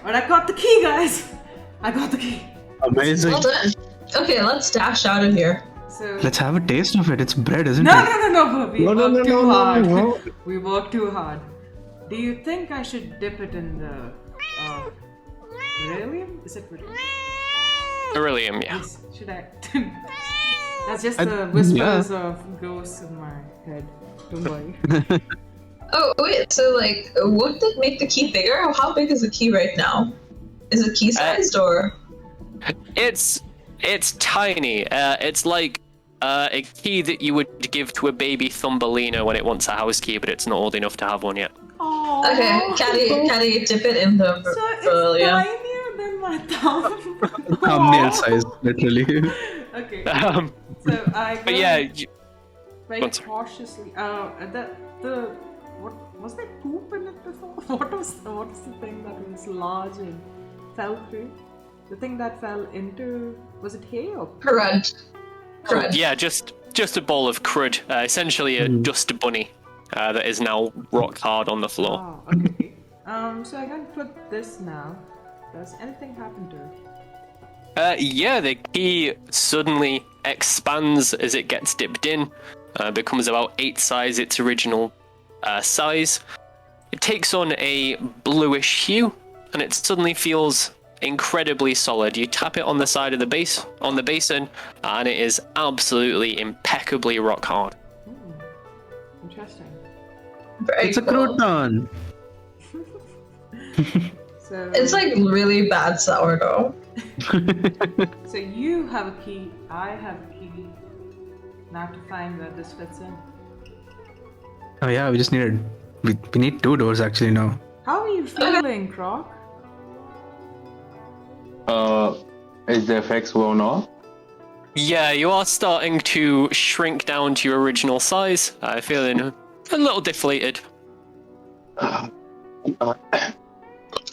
Speaker 1: But I got the key, guys! I got the key.
Speaker 4: Amazing.
Speaker 5: Well done. Okay, let's dash out of here.
Speaker 1: So
Speaker 4: Let's have a taste of it. It's bread, isn't
Speaker 1: no,
Speaker 4: it?
Speaker 1: we
Speaker 3: No, no,
Speaker 1: worked
Speaker 3: no,
Speaker 1: too
Speaker 3: no, no,
Speaker 1: hard.
Speaker 3: no.
Speaker 1: We worked too hard. Do you think I should dip it in the beryllium? Is it beryllium?
Speaker 2: Beryllium, yeah.
Speaker 1: Yes. Should I? That's just the whispers of ghosts in my head. Don't worry.
Speaker 5: Oh, wait, so, like, would that make the key bigger? How big is the key right now? Is it key-sized, or...?
Speaker 2: It's tiny. It's like a key that you would give to a baby Thumbelina when it wants a house key, but it's not old enough to have one yet.
Speaker 1: Aww.
Speaker 5: Okay, Caddy, dip it in the
Speaker 1: So
Speaker 5: beryllium.
Speaker 1: it's tinier than my thumb.
Speaker 4: Thumbnail
Speaker 1: Aw.
Speaker 4: size, literally.
Speaker 1: Okay.
Speaker 2: Um,
Speaker 1: So I
Speaker 2: but yeah,
Speaker 1: very
Speaker 2: Go on, sorry.
Speaker 1: cautiously. The what was there poop in it before? What was the thing that was large and fell through? The thing that fell into, was it hay or
Speaker 5: Crud.
Speaker 2: yeah, just a bowl of crud, essentially a dust bunny that is now rock hard on the floor.
Speaker 1: Oh, okay. So I can put this now. Does anything happen to it?
Speaker 2: Yeah, the key suddenly expands as it gets dipped in, becomes about 8 times its original size. It takes on a bluish hue, and it suddenly feels incredibly solid. You tap it on the side of the base, on the basin, and it is absolutely impeccably rock hard.
Speaker 1: Interesting.
Speaker 5: Very
Speaker 4: It's a
Speaker 5: cool.
Speaker 4: crouton.
Speaker 1: So
Speaker 5: It's like really bad sourdough.
Speaker 1: so you have a key, I have a key. Now to find where this fits in.
Speaker 4: Oh yeah, we just needed. We need 2 doors actually now.
Speaker 1: How are you feeling, Croc?
Speaker 3: Is the effects worn off?
Speaker 2: Yeah, you are starting to shrink down to your original size. Feeling a little deflated.
Speaker 3: I'm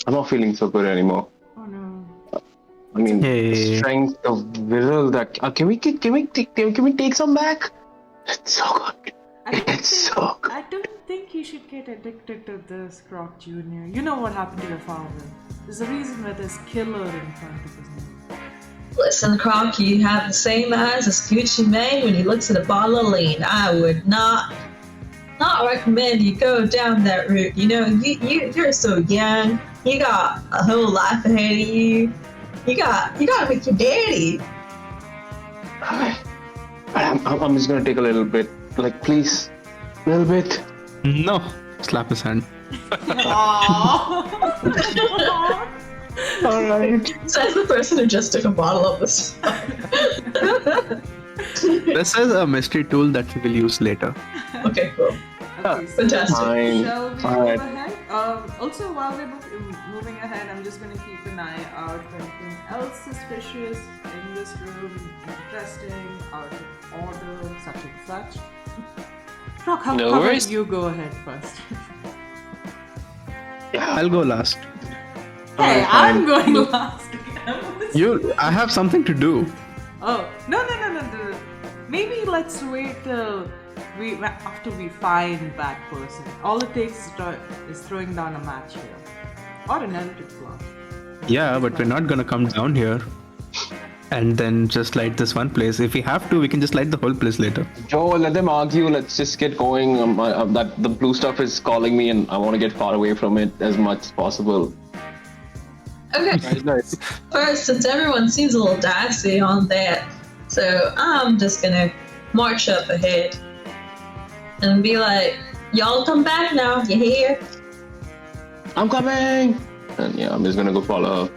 Speaker 3: not feeling so good anymore.
Speaker 1: Oh no.
Speaker 3: I mean,
Speaker 4: Hey.
Speaker 3: the strength of viral that can we take some back? It's so good. It's so good.
Speaker 1: I don't think you should get addicted to this, Croc Jr. You know what happened to your father. There's a reason why there's killer in front of his name.
Speaker 5: Listen, Croc, you have the same eyes as Gucci Mane when he looks at a bottle of lean. I would not recommend you go down that route. You know, you're so young. You got a whole life ahead of you. You gotta make your daddy.
Speaker 3: I'm just gonna take a little bit, like please, a little bit.
Speaker 4: No. Slap his hand.
Speaker 3: All right.
Speaker 5: Says the person who just took a bottle of this.
Speaker 4: This is a mystery tool that we will use later.
Speaker 5: Okay, cool.
Speaker 1: Okay, so
Speaker 5: Fantastic.
Speaker 3: Fine.
Speaker 1: shall we
Speaker 3: Alright.
Speaker 1: move ahead? Also, while we're moving ahead, I'm just going to keep an eye out for anything else suspicious in this room, interesting, out of order, such and such. Croc, how
Speaker 2: No
Speaker 1: about
Speaker 2: worries.
Speaker 1: you go ahead first?
Speaker 4: I'll go last.
Speaker 1: Hey,
Speaker 3: fine.
Speaker 1: I'm going last.
Speaker 4: I have something to do.
Speaker 1: Oh, no. Maybe let's wait till after we find Batperson. All it takes is throwing down a match here. Or an electric blast.
Speaker 4: Yeah, but we're not gonna come down here and then just light this one place. If we have to, we can just light the whole place later.
Speaker 3: Joe, let them argue. Let's just get going. That the blue stuff is calling me, and I want to get far away from it as much as possible.
Speaker 5: Okay.
Speaker 3: Nice.
Speaker 5: First, since everyone seems a little dicey on that, so I'm just gonna march up ahead. and be like, "Y'all come back now. You hear?"
Speaker 3: I'm coming! And yeah, I'm just gonna go follow her.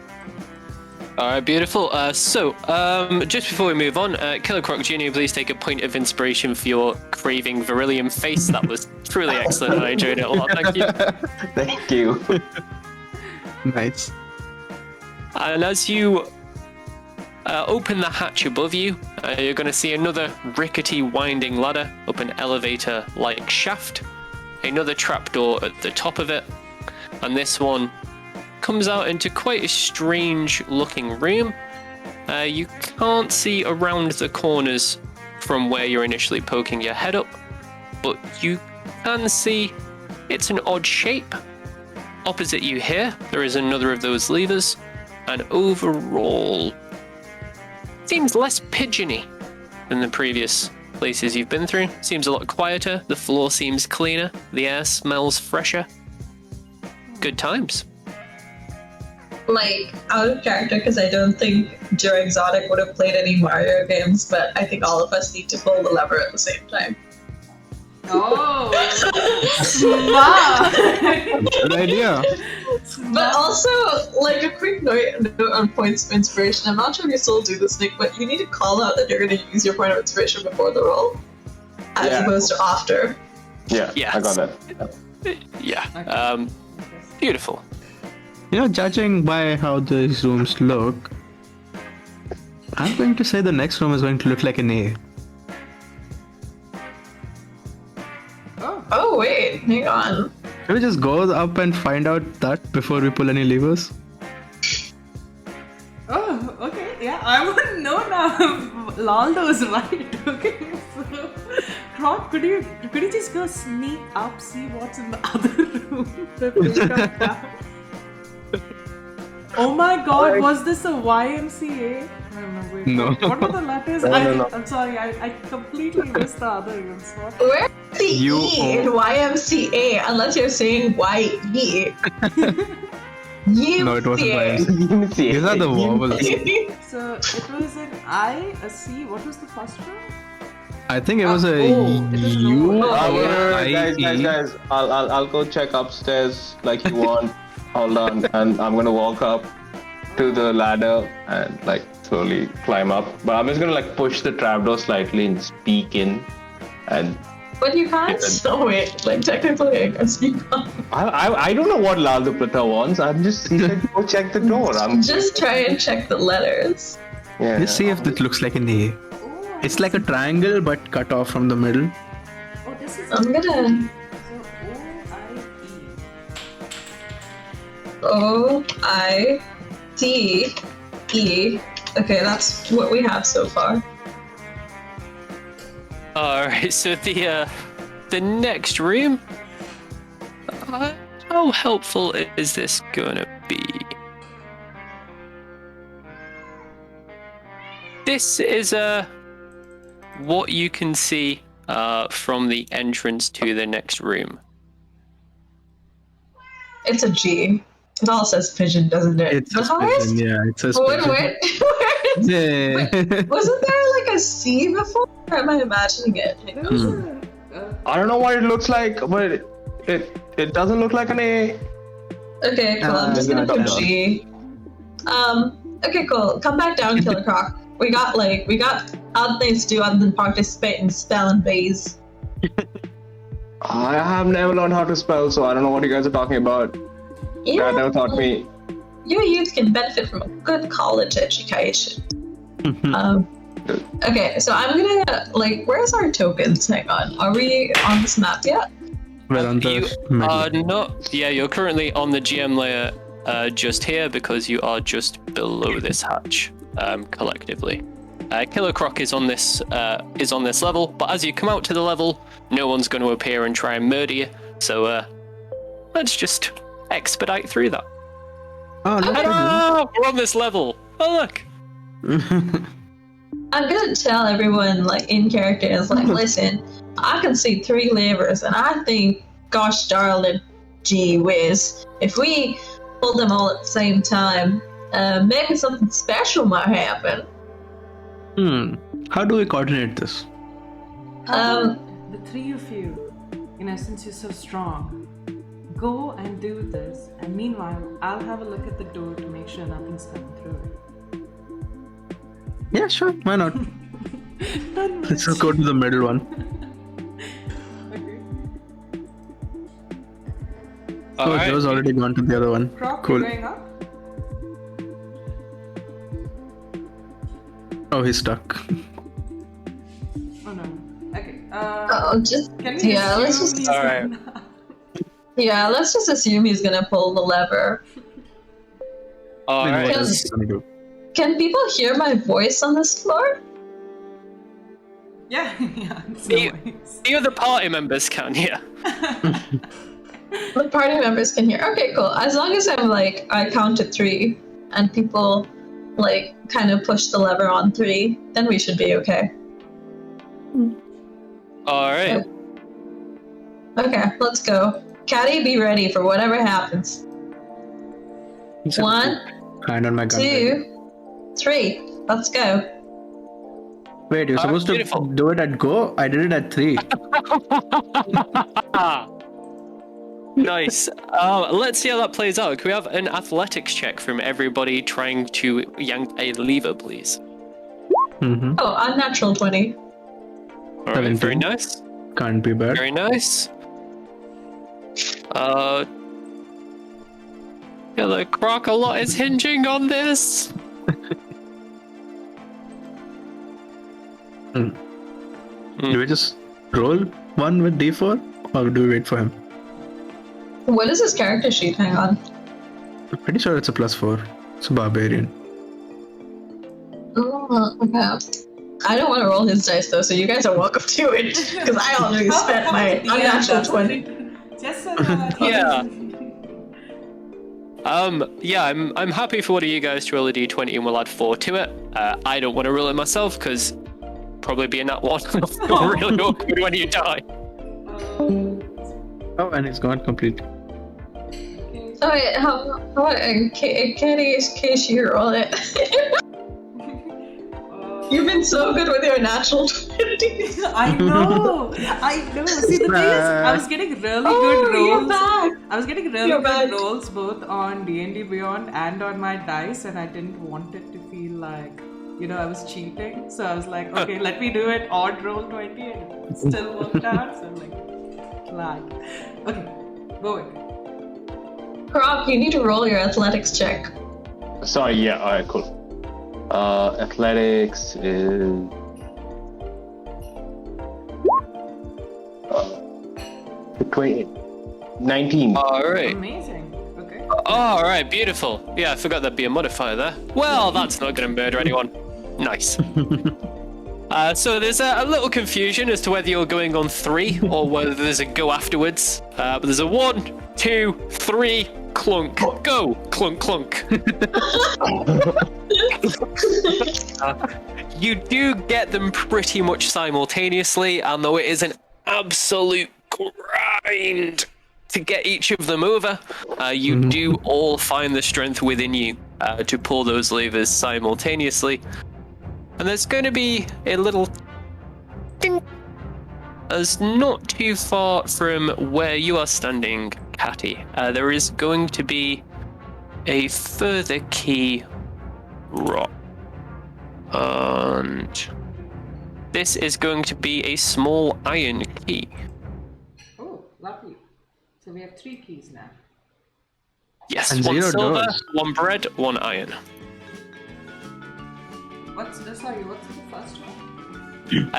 Speaker 2: Alright, beautiful. Just before we move on, Killer Croc Jr., please take a point of inspiration for your craving Virillium face. That was truly excellent, and I enjoyed it a lot. Thank you.
Speaker 3: Thank you.
Speaker 4: Nice.
Speaker 2: And as you open the hatch above you, you're going to see another rickety winding ladder up an elevator-like shaft, another trapdoor at the top of it, and this one comes out into quite a strange looking room. You can't see around the corners from where you're initially poking your head up, but you can see it's an odd shape. Opposite you here, there is another of those levers, and overall seems less pigeony than the previous places you've been through. Seems a lot quieter, the floor seems cleaner, the air smells fresher. Good times.
Speaker 5: Like, out of character, because I don't think Joe Exotic would have played any Mario games, but I think all of us need to pull the lever at the same time.
Speaker 1: Oh, smart.
Speaker 4: Good idea.
Speaker 5: But also, like, a quick note on points of inspiration. I'm not sure if you still do this, Nick, but you need to call out that you're going to use your point of inspiration before the roll, as opposed to after.
Speaker 3: Yeah,
Speaker 2: Yes.
Speaker 3: I got that.
Speaker 2: Yeah. Beautiful.
Speaker 4: You know, judging by how these rooms look, I'm going to say the next room is going to look like an A.
Speaker 5: Oh, wait, hang on.
Speaker 4: Can we just go up and find out that before we pull any levers?
Speaker 1: Oh, okay, yeah, I wouldn't know now. Laldo's right. Okay, so Croc, could you just go sneak up, see what's in the other room before you come down? Oh my God, was this a YMCA? No, wait.
Speaker 4: No.
Speaker 1: What were the letters?
Speaker 3: No.
Speaker 1: I'm sorry, I completely missed the other rooms. What?
Speaker 5: Where's the
Speaker 4: You
Speaker 5: E in YMCA, unless you're saying YE?
Speaker 4: No, it wasn't YMCA. These are the vowels.
Speaker 1: So it was an I, a C. What was the first one?
Speaker 4: I think it was a
Speaker 1: it was
Speaker 4: U.
Speaker 1: no.
Speaker 3: Guys, I'll go check upstairs like you want. Hold on, and I'm gonna walk up to the ladder and like slowly climb up. But I'm just gonna like push the trapdoor slightly and peek in. And
Speaker 5: But you can't. So wait, like technically, I guess you can't.
Speaker 3: I don't know what Laldo Plata wants. He said go check the door.
Speaker 5: Just try and check the letters.
Speaker 3: Yeah.
Speaker 4: Let's see if it looks like an A. It's like a triangle but cut off from the middle.
Speaker 1: Oh, this is.
Speaker 5: I'm gonna.
Speaker 1: So
Speaker 5: O-I-T-E. Okay, that's what we have so far.
Speaker 2: Alright, so the next room. How helpful is this gonna be? This is what you can see from the entrance to the next room.
Speaker 5: It's a G. It all says pigeon, doesn't it?
Speaker 4: It says
Speaker 5: The highest?
Speaker 4: pigeon, yeah, it says
Speaker 5: Wait,
Speaker 4: pigeon.
Speaker 5: wait.
Speaker 4: Yeah.
Speaker 5: Wasn't there like a C before? Or am I imagining it?
Speaker 1: there was
Speaker 3: I don't know what it looks like, but it doesn't look like an A.
Speaker 5: Okay, cool. I'm just gonna put G. Okay, cool. Come back down, Killer Croc. We got other things to do other than participate in spelling bees.
Speaker 3: I have never learned how to spell, so I don't know what you guys are talking about. Dad never taught me.
Speaker 5: Your youth can benefit from a good college education. Okay, so I'm gonna where's our tokens? Hang on. Are we on this map yet?
Speaker 4: We're on
Speaker 2: You
Speaker 4: the
Speaker 2: are
Speaker 4: middle.
Speaker 2: not. Yeah, you're currently on the GM layer, just here because you are just below this hatch, collectively. Killer Croc is on this level, but as you come out to the level, no one's going to appear and try and murder you. So let's just expedite through that.
Speaker 4: Oh, look at
Speaker 2: Ah, we're on this level. Oh look.
Speaker 5: I'm gonna tell everyone in character listen, I can see 3 levers and I think, gosh darling, gee whiz, if we pull them all at the same time, maybe something special might happen.
Speaker 4: How do we coordinate this?
Speaker 1: the 3 of you since you're so strong, go and do this, and meanwhile, I'll have a look at the door to make sure nothing's coming through it.
Speaker 4: Yeah, sure. Why not?
Speaker 1: Done
Speaker 4: Let's just go to the middle one.
Speaker 1: Okay.
Speaker 4: Oh,
Speaker 2: Alright.
Speaker 4: Joe's already gone to the other one.
Speaker 1: Croc,
Speaker 4: Cool.
Speaker 1: you're going up?
Speaker 4: Oh, he's stuck.
Speaker 1: Oh no. Okay.
Speaker 5: Can
Speaker 1: we
Speaker 5: let's
Speaker 1: assume
Speaker 5: just
Speaker 1: he's
Speaker 2: Alright.
Speaker 5: let's just assume he's gonna pull the lever.
Speaker 4: I mean,
Speaker 2: Alright.
Speaker 4: what else is he gonna do?
Speaker 5: Can people hear my voice on this floor?
Speaker 1: Yeah, yeah. It's
Speaker 2: You-
Speaker 1: no worries.
Speaker 2: The other party members can, yeah.
Speaker 5: The party members can hear. Okay, cool. As long as I count to 3 and people kind of push the lever on 3, then we should be okay.
Speaker 2: Alright.
Speaker 5: Okay, let's go. Caddy, be ready for whatever happens.
Speaker 4: He's a
Speaker 5: 1,
Speaker 4: hand on my gun.
Speaker 5: 2, 3. Let's go.
Speaker 4: Wait, you're supposed to
Speaker 2: beautiful.
Speaker 4: do it at go? I did it at 3.
Speaker 2: Nice. Let's see how that plays out. Can we have an athletics check from everybody trying to yank a lever, please?
Speaker 4: Mm-hmm.
Speaker 5: Oh, unnatural 20.
Speaker 2: Alright, very
Speaker 4: 17.
Speaker 2: nice.
Speaker 4: Can't be bad.
Speaker 2: Very nice. Yeah, the croc a lot is hinging on this.
Speaker 4: Do we just roll one with D4? Or do we wait for him?
Speaker 5: What is his character sheet? Hang on.
Speaker 4: I'm pretty sure it's a +4. It's a barbarian.
Speaker 5: Oh, okay. I don't want to roll his dice though, so you guys are welcome to it. Because I already spent my unnatural 20.
Speaker 1: Just so that.
Speaker 2: Yeah. Yeah, I'm happy for one of you guys to roll a d20 and we'll add 4 to it. I don't want to roll it myself because probably be a nat 1. It'll feel really awkward when you die.
Speaker 4: Oh, and it's gone completely.
Speaker 5: Oh wait, in case you roll it. You've been so good with your natural 20.
Speaker 1: I know. See, the thing is, I was getting really good
Speaker 5: You're
Speaker 1: rolls.
Speaker 5: back.
Speaker 1: I was getting really
Speaker 5: You're
Speaker 1: good
Speaker 5: back.
Speaker 1: rolls both on D&D Beyond and on my dice, and I didn't want it to feel like, I was cheating. So I was like, okay, let me do it odd roll 20, and it still worked out. So I'm like, flag. Okay, go away.
Speaker 5: Croc, you need to roll your athletics check.
Speaker 3: Sorry, yeah, alright, cool. Athletics is... 19.
Speaker 2: Alright.
Speaker 1: Amazing. Okay.
Speaker 2: Alright, beautiful. Yeah, I forgot there'd be a modifier there. Well, that's not going to murder anyone. Nice. So there's a little confusion as to whether you're going on 3 or whether there's a go afterwards. But there's a 1, 2, 3, clunk, go, clunk, clunk. You do get them pretty much simultaneously, and though it is an absolute grind to get each of them over, you do all find the strength within you to pull those levers simultaneously. And there's going to be a little ding as not too far from where you are standing, Catty. There is going to be a further key rock. And this is going to be a small iron key.
Speaker 1: Oh, lovely. So we have 3 keys now.
Speaker 2: Yes,
Speaker 4: And
Speaker 2: 1
Speaker 4: 0
Speaker 2: silver,
Speaker 4: doors.
Speaker 2: 1 bread, 1 iron.
Speaker 1: What's the first one?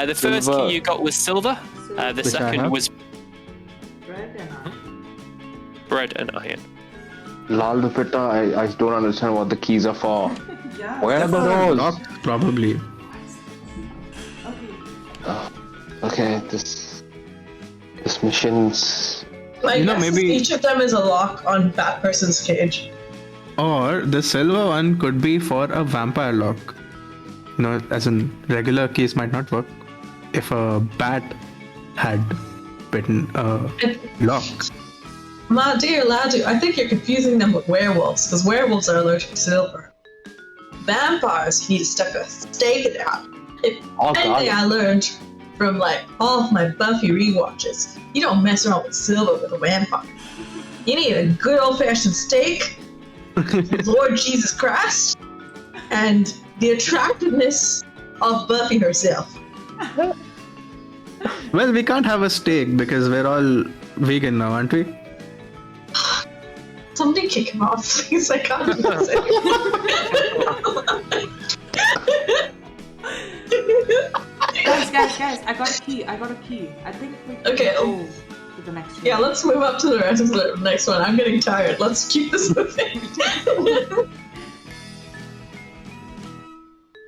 Speaker 2: The first
Speaker 3: Silver.
Speaker 2: key you got was silver. The
Speaker 4: Which I
Speaker 2: second
Speaker 4: have.
Speaker 2: was
Speaker 1: Bread and iron.
Speaker 2: bread and iron.
Speaker 3: Lal Dupita, I don't understand what the keys are for.
Speaker 1: Yeah.
Speaker 3: Where are the doors?
Speaker 4: Locked, probably.
Speaker 1: Okay.
Speaker 3: Okay, this mission's...
Speaker 5: I
Speaker 4: You know,
Speaker 5: guess
Speaker 4: maybe-
Speaker 5: each of them is a lock on Batperson's cage.
Speaker 4: Or the silver one could be for a vampire lock. As in regular keys might not work. If a bat had bitten a lock.
Speaker 5: Ma dear Ladu, I think you're confusing them with werewolves, because werewolves are allergic to silver. Vampires, you need to stick a stake in their heart. If
Speaker 3: Oh,
Speaker 5: anything
Speaker 3: God.
Speaker 5: I learned from like all of my Buffy rewatches. You don't mess around with Silva with a vampire. You need a good old-fashioned steak, Lord Jesus Christ, and the attractiveness of Buffy herself.
Speaker 4: Well, we can't have a steak because we're all vegan now, aren't we?
Speaker 5: Somebody kick him off, please. I can't do this anymore.
Speaker 1: Guys, I got a key. I think we can
Speaker 5: Okay,
Speaker 1: go to the next one.
Speaker 5: Yeah, let's move up to the rest of the next one. I'm getting tired. Let's keep this moving.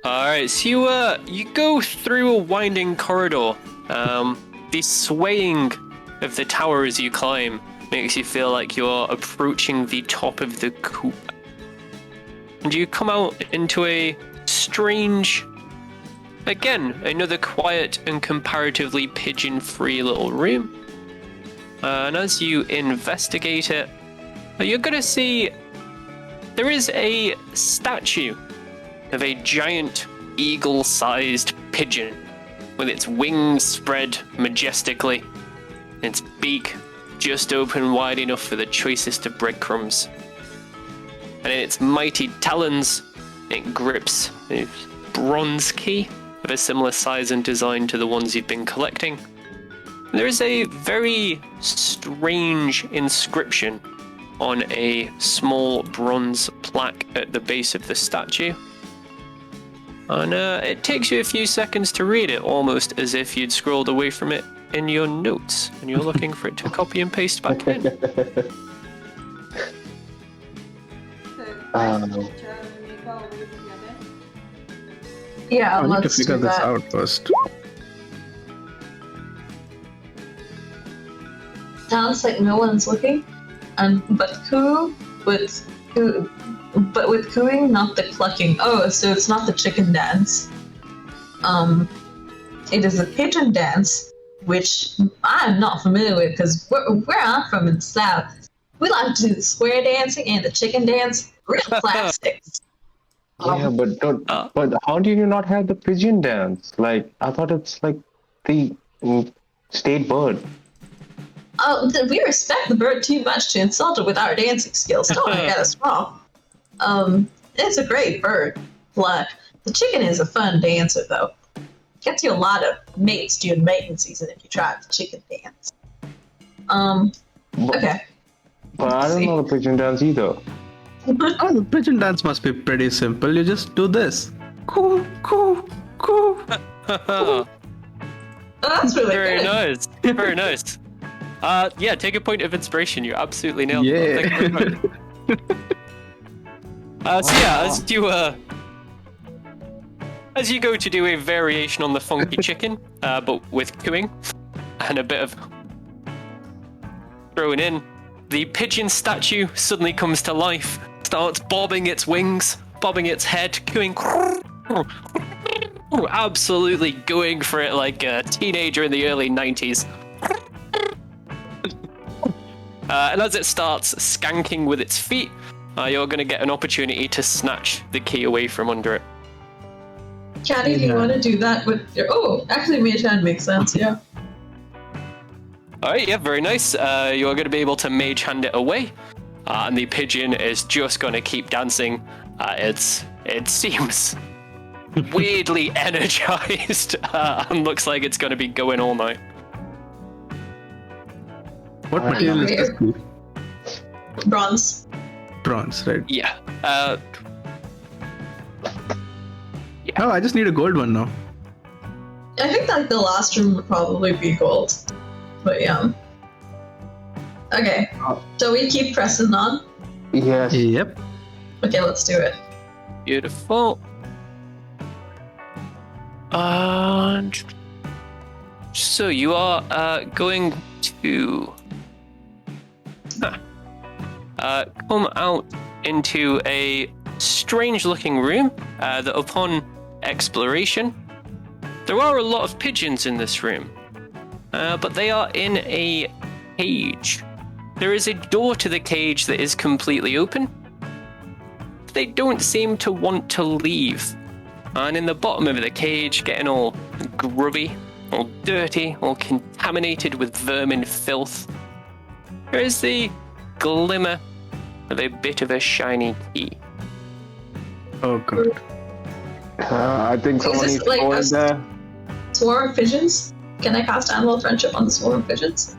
Speaker 2: Alright, so you go through a winding corridor. The swaying of the tower as you climb makes you feel like you're approaching the top of the Coop. And you come out into a strange, again, another quiet and comparatively pigeon-free little room. And as you investigate it, you're gonna see there is a statue of a giant eagle-sized pigeon with its wings spread majestically, its beak just open wide enough for the choicest of breadcrumbs. And in its mighty talons, it grips a bronze key of a similar size and design to the ones you've been collecting. There is a very strange inscription on a small bronze plaque at the base of the statue. And it takes you a few seconds to read it, almost as if you'd scrolled away from it in your notes, and you're looking for it to copy and paste back in.
Speaker 5: Yeah,
Speaker 4: I need to
Speaker 5: let's
Speaker 4: figure
Speaker 5: do
Speaker 4: this
Speaker 5: that.
Speaker 4: out first.
Speaker 5: Sounds like no one's looking, but with cooing, not the clucking. Oh, so it's not the chicken dance. It is a pigeon dance, which I'm not familiar with because where I'm from in the South, we like to do the square dancing and the chicken dance, real classics.
Speaker 3: Yeah, but how do you not have the pigeon dance? Like, I thought it's like the state bird.
Speaker 5: Oh, we respect the bird too much to insult it with our dancing skills. Don't get us wrong. It's a great bird. Like, the chicken is a fun dancer, though. Gets you a lot of mates during mating season if you try the chicken dance. Okay.
Speaker 3: But I don't know the pigeon dance either.
Speaker 4: Oh, the pigeon dance must be pretty simple. You just do this. Coo, coo, coo.
Speaker 5: Oh, that's really
Speaker 2: Very
Speaker 5: good.
Speaker 2: nice. Very nice. Yeah, take a point of inspiration. You absolutely nailed it. Thank you very much. So yeah, as you go to do a variation on the funky chicken, but with cooing and a bit of throwing in, the pigeon statue suddenly comes to life, starts bobbing its wings, bobbing its head, cooing, absolutely going for it like a teenager in the early 90s. And as it starts skanking with its feet, you're going to get an opportunity to snatch the key away from under it.
Speaker 5: Caddy, do you want to do that with your... Oh, actually, Mage Hand makes sense, yeah.
Speaker 2: Alright, yeah, very nice. You're going to be able to mage hand it away, and the pigeon is just going to keep dancing. It seems weirdly energized, and looks like it's going to be going all night.
Speaker 4: What material is this? Coop?
Speaker 5: Bronze.
Speaker 4: Bronze, right?
Speaker 2: Yeah.
Speaker 4: Oh, I just need a gold one now.
Speaker 5: I think that the last room would probably be gold. But yeah. Okay. So we keep pressing on.
Speaker 3: Yes.
Speaker 4: Yep.
Speaker 5: Okay, let's do it.
Speaker 2: Beautiful. And so you are going to come out into a strange-looking room that, upon exploration, there are a lot of pigeons in this room, but they are in a cage. There is a door to the cage that is completely open. They don't seem to want to leave. And in the bottom of the cage, getting all grubby, all dirty, all contaminated with vermin filth, there is the glimmer of a bit of a shiny key.
Speaker 4: Oh god.
Speaker 3: I think someone
Speaker 5: this
Speaker 3: needs to
Speaker 5: like
Speaker 3: go
Speaker 5: a
Speaker 3: in there.
Speaker 5: Swarm of pigeons? Can I cast Animal Friendship on the swarm of pigeons?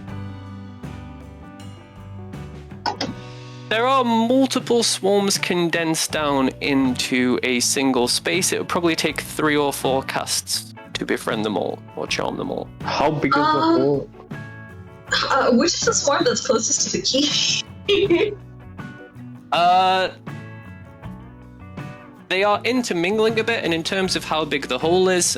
Speaker 2: There are multiple swarms condensed down into a single space. It would probably take 3 or 4 casts to befriend them all or charm them all.
Speaker 3: How big is the hole?
Speaker 5: Which is the swarm that's closest to the key?
Speaker 2: They are intermingling a bit, and in terms of how big the hole is,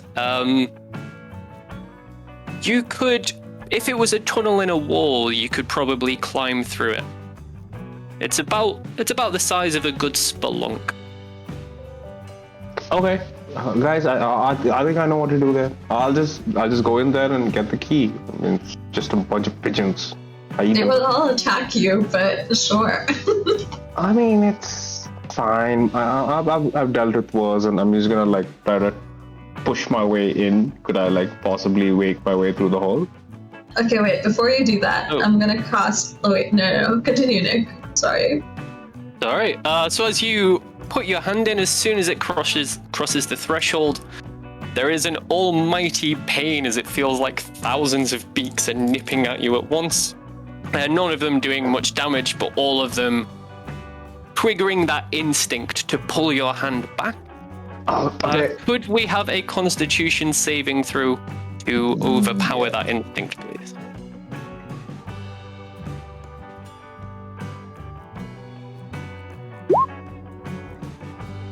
Speaker 2: you could, if it was a tunnel in a wall, you could probably climb through it. It's about the size of a good spelunk.
Speaker 3: Okay, guys, I think I know what to do there. I'll just go in there and get the key. I mean, it's just a bunch of pigeons.
Speaker 5: They will all attack you, but sure.
Speaker 3: I mean, it's fine. I've dealt with worse, and I'm just gonna try to push my way in. Could I possibly wake my way through the hole?
Speaker 5: Okay, wait. Before you do that, I'm gonna cast. Oh wait, no. Continue, Nick. Sorry.
Speaker 2: All right. So as you put your hand in, as soon as it crosses the threshold, there is an almighty pain as it feels like thousands of beaks are nipping at you at once. None of them doing much damage, but all of them triggering that instinct to pull your hand back.
Speaker 3: Oh, okay.
Speaker 2: Could we have a Constitution saving throw to overpower that instinct, please?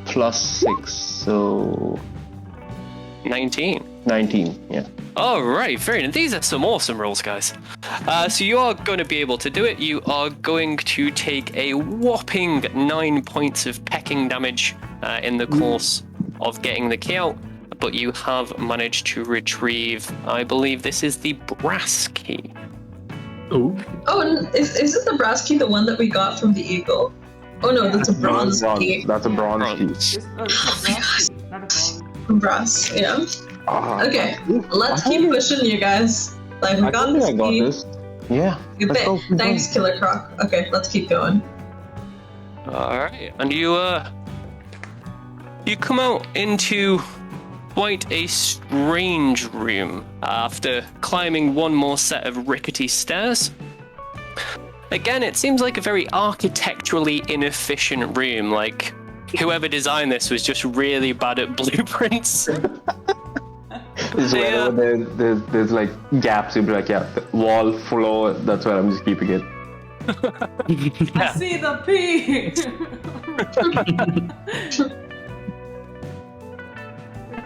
Speaker 3: +6, so
Speaker 2: 19.
Speaker 3: 19. Yeah.
Speaker 2: All right, very nice. These are some awesome rolls, guys. So you are going to be able to do it. You are going to take a whopping 9 points of pecking damage in the course of getting the key out, but you have managed to retrieve, I believe this is the brass key.
Speaker 4: Oh.
Speaker 5: Oh, and isn't the brass key the one that we got from the eagle? Oh no, that's a bronze key.
Speaker 3: That's a bronze key.
Speaker 1: It's a brass, not a gold.
Speaker 5: Brass, yeah. Okay, let's
Speaker 3: I
Speaker 5: keep
Speaker 3: think-
Speaker 5: pushing, you guys. Like, we got this
Speaker 3: I got
Speaker 5: key.
Speaker 3: this. Yeah.
Speaker 5: Good
Speaker 3: let's
Speaker 5: thing.
Speaker 3: go, keep
Speaker 5: Thanks, Killer Croc. Okay, let's keep going.
Speaker 2: All right, and you come out into quite a strange room after climbing one more set of rickety stairs. Again, it seems like a very architecturally inefficient room. Like, whoever designed this was just really bad at blueprints.
Speaker 3: This is wherever there's gaps, you'll be like, yeah, the wall, floor, that's where I'm just keeping it.
Speaker 1: I see the pig!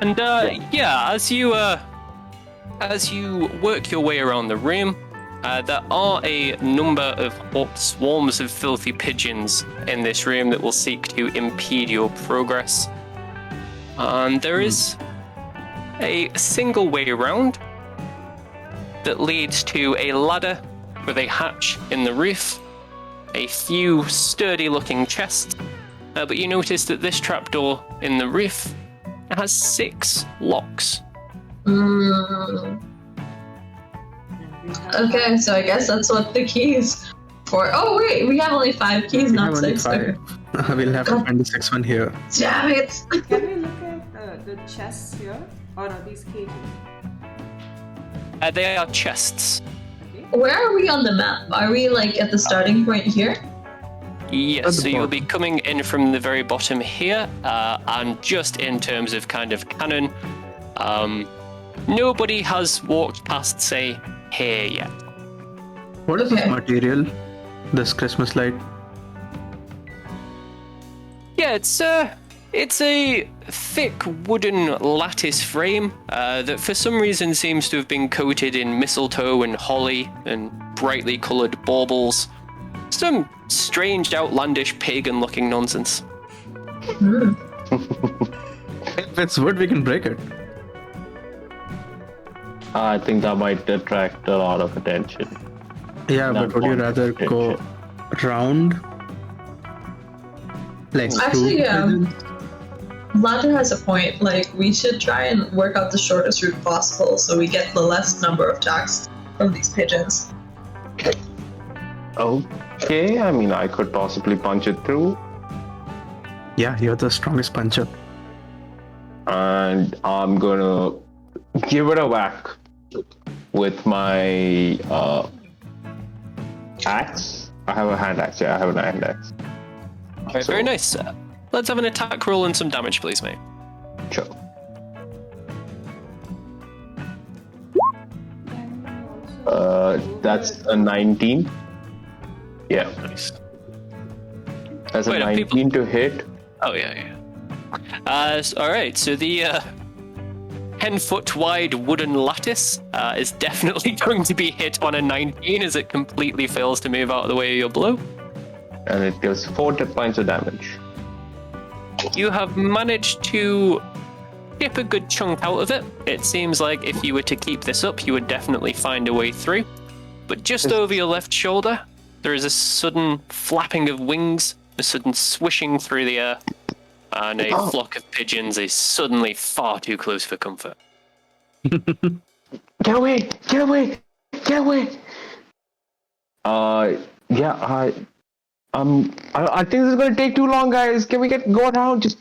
Speaker 2: And as you work your way around the room, there are a number of swarms of filthy pigeons in this room that will seek to impede your progress. And there is a single way around that leads to a ladder with a hatch in the roof, a few sturdy-looking chests, but you notice that this trapdoor in the roof has 6 locks.
Speaker 5: Okay, so I guess that's what the keys for. Oh wait, we have only 5 keys,
Speaker 4: We
Speaker 5: not
Speaker 4: have only
Speaker 5: 6.
Speaker 4: 5.
Speaker 5: Okay.
Speaker 4: We'll have to find the 6th one here.
Speaker 5: Damn it!
Speaker 1: Can we look at the chests here? Or are these cages?
Speaker 2: They are chests.
Speaker 1: Okay.
Speaker 5: Where are we on the map? Are we at the starting point here?
Speaker 2: Yes, so you'll be coming in from the very bottom here, and just in terms of kind of canon, nobody has walked past, say, here yet.
Speaker 4: What is this
Speaker 5: Okay.
Speaker 4: material? This Christmas light?
Speaker 2: Yeah, it's a thick wooden lattice frame that for some reason seems to have been coated in mistletoe and holly and brightly coloured baubles. Some strange, outlandish, pagan-looking nonsense.
Speaker 4: If it's wood, we can break it.
Speaker 3: I think that might attract a lot of attention.
Speaker 4: Yeah,
Speaker 3: Not
Speaker 4: but would you
Speaker 3: one
Speaker 4: rather go round? Like
Speaker 5: Actually,
Speaker 4: two
Speaker 5: yeah.
Speaker 4: pigeons?
Speaker 5: Ladu has a point. Like, we should try and work out the shortest route possible so we get the less number of attacks from these pigeons.
Speaker 3: Okay, I mean, I could possibly punch it through.
Speaker 4: Yeah, you're the strongest puncher.
Speaker 3: And I'm gonna give it a whack with my axe. I have a hand axe. Yeah, I have a hand axe.
Speaker 2: Alright, very nice. Let's have an attack roll and some damage, please, mate.
Speaker 3: Sure. That's a 19. Yeah,
Speaker 2: Nice.
Speaker 3: that's a
Speaker 2: Wait,
Speaker 3: 19 to hit.
Speaker 2: Oh, yeah. Alright, so the 10-foot wide wooden lattice is definitely going to be hit on a 19 as it completely fails to move out of the way of your blow.
Speaker 3: And it does 4 points of damage.
Speaker 2: You have managed to chip a good chunk out of it. It seems like if you were to keep this up, you would definitely find a way through. But just over your left shoulder, there is a sudden flapping of wings, a sudden swishing through the air, and a flock of pigeons is suddenly far too close for comfort.
Speaker 3: Get away! Get away! Get away! Yeah, I think this is gonna take too long, guys. Can we go around? Just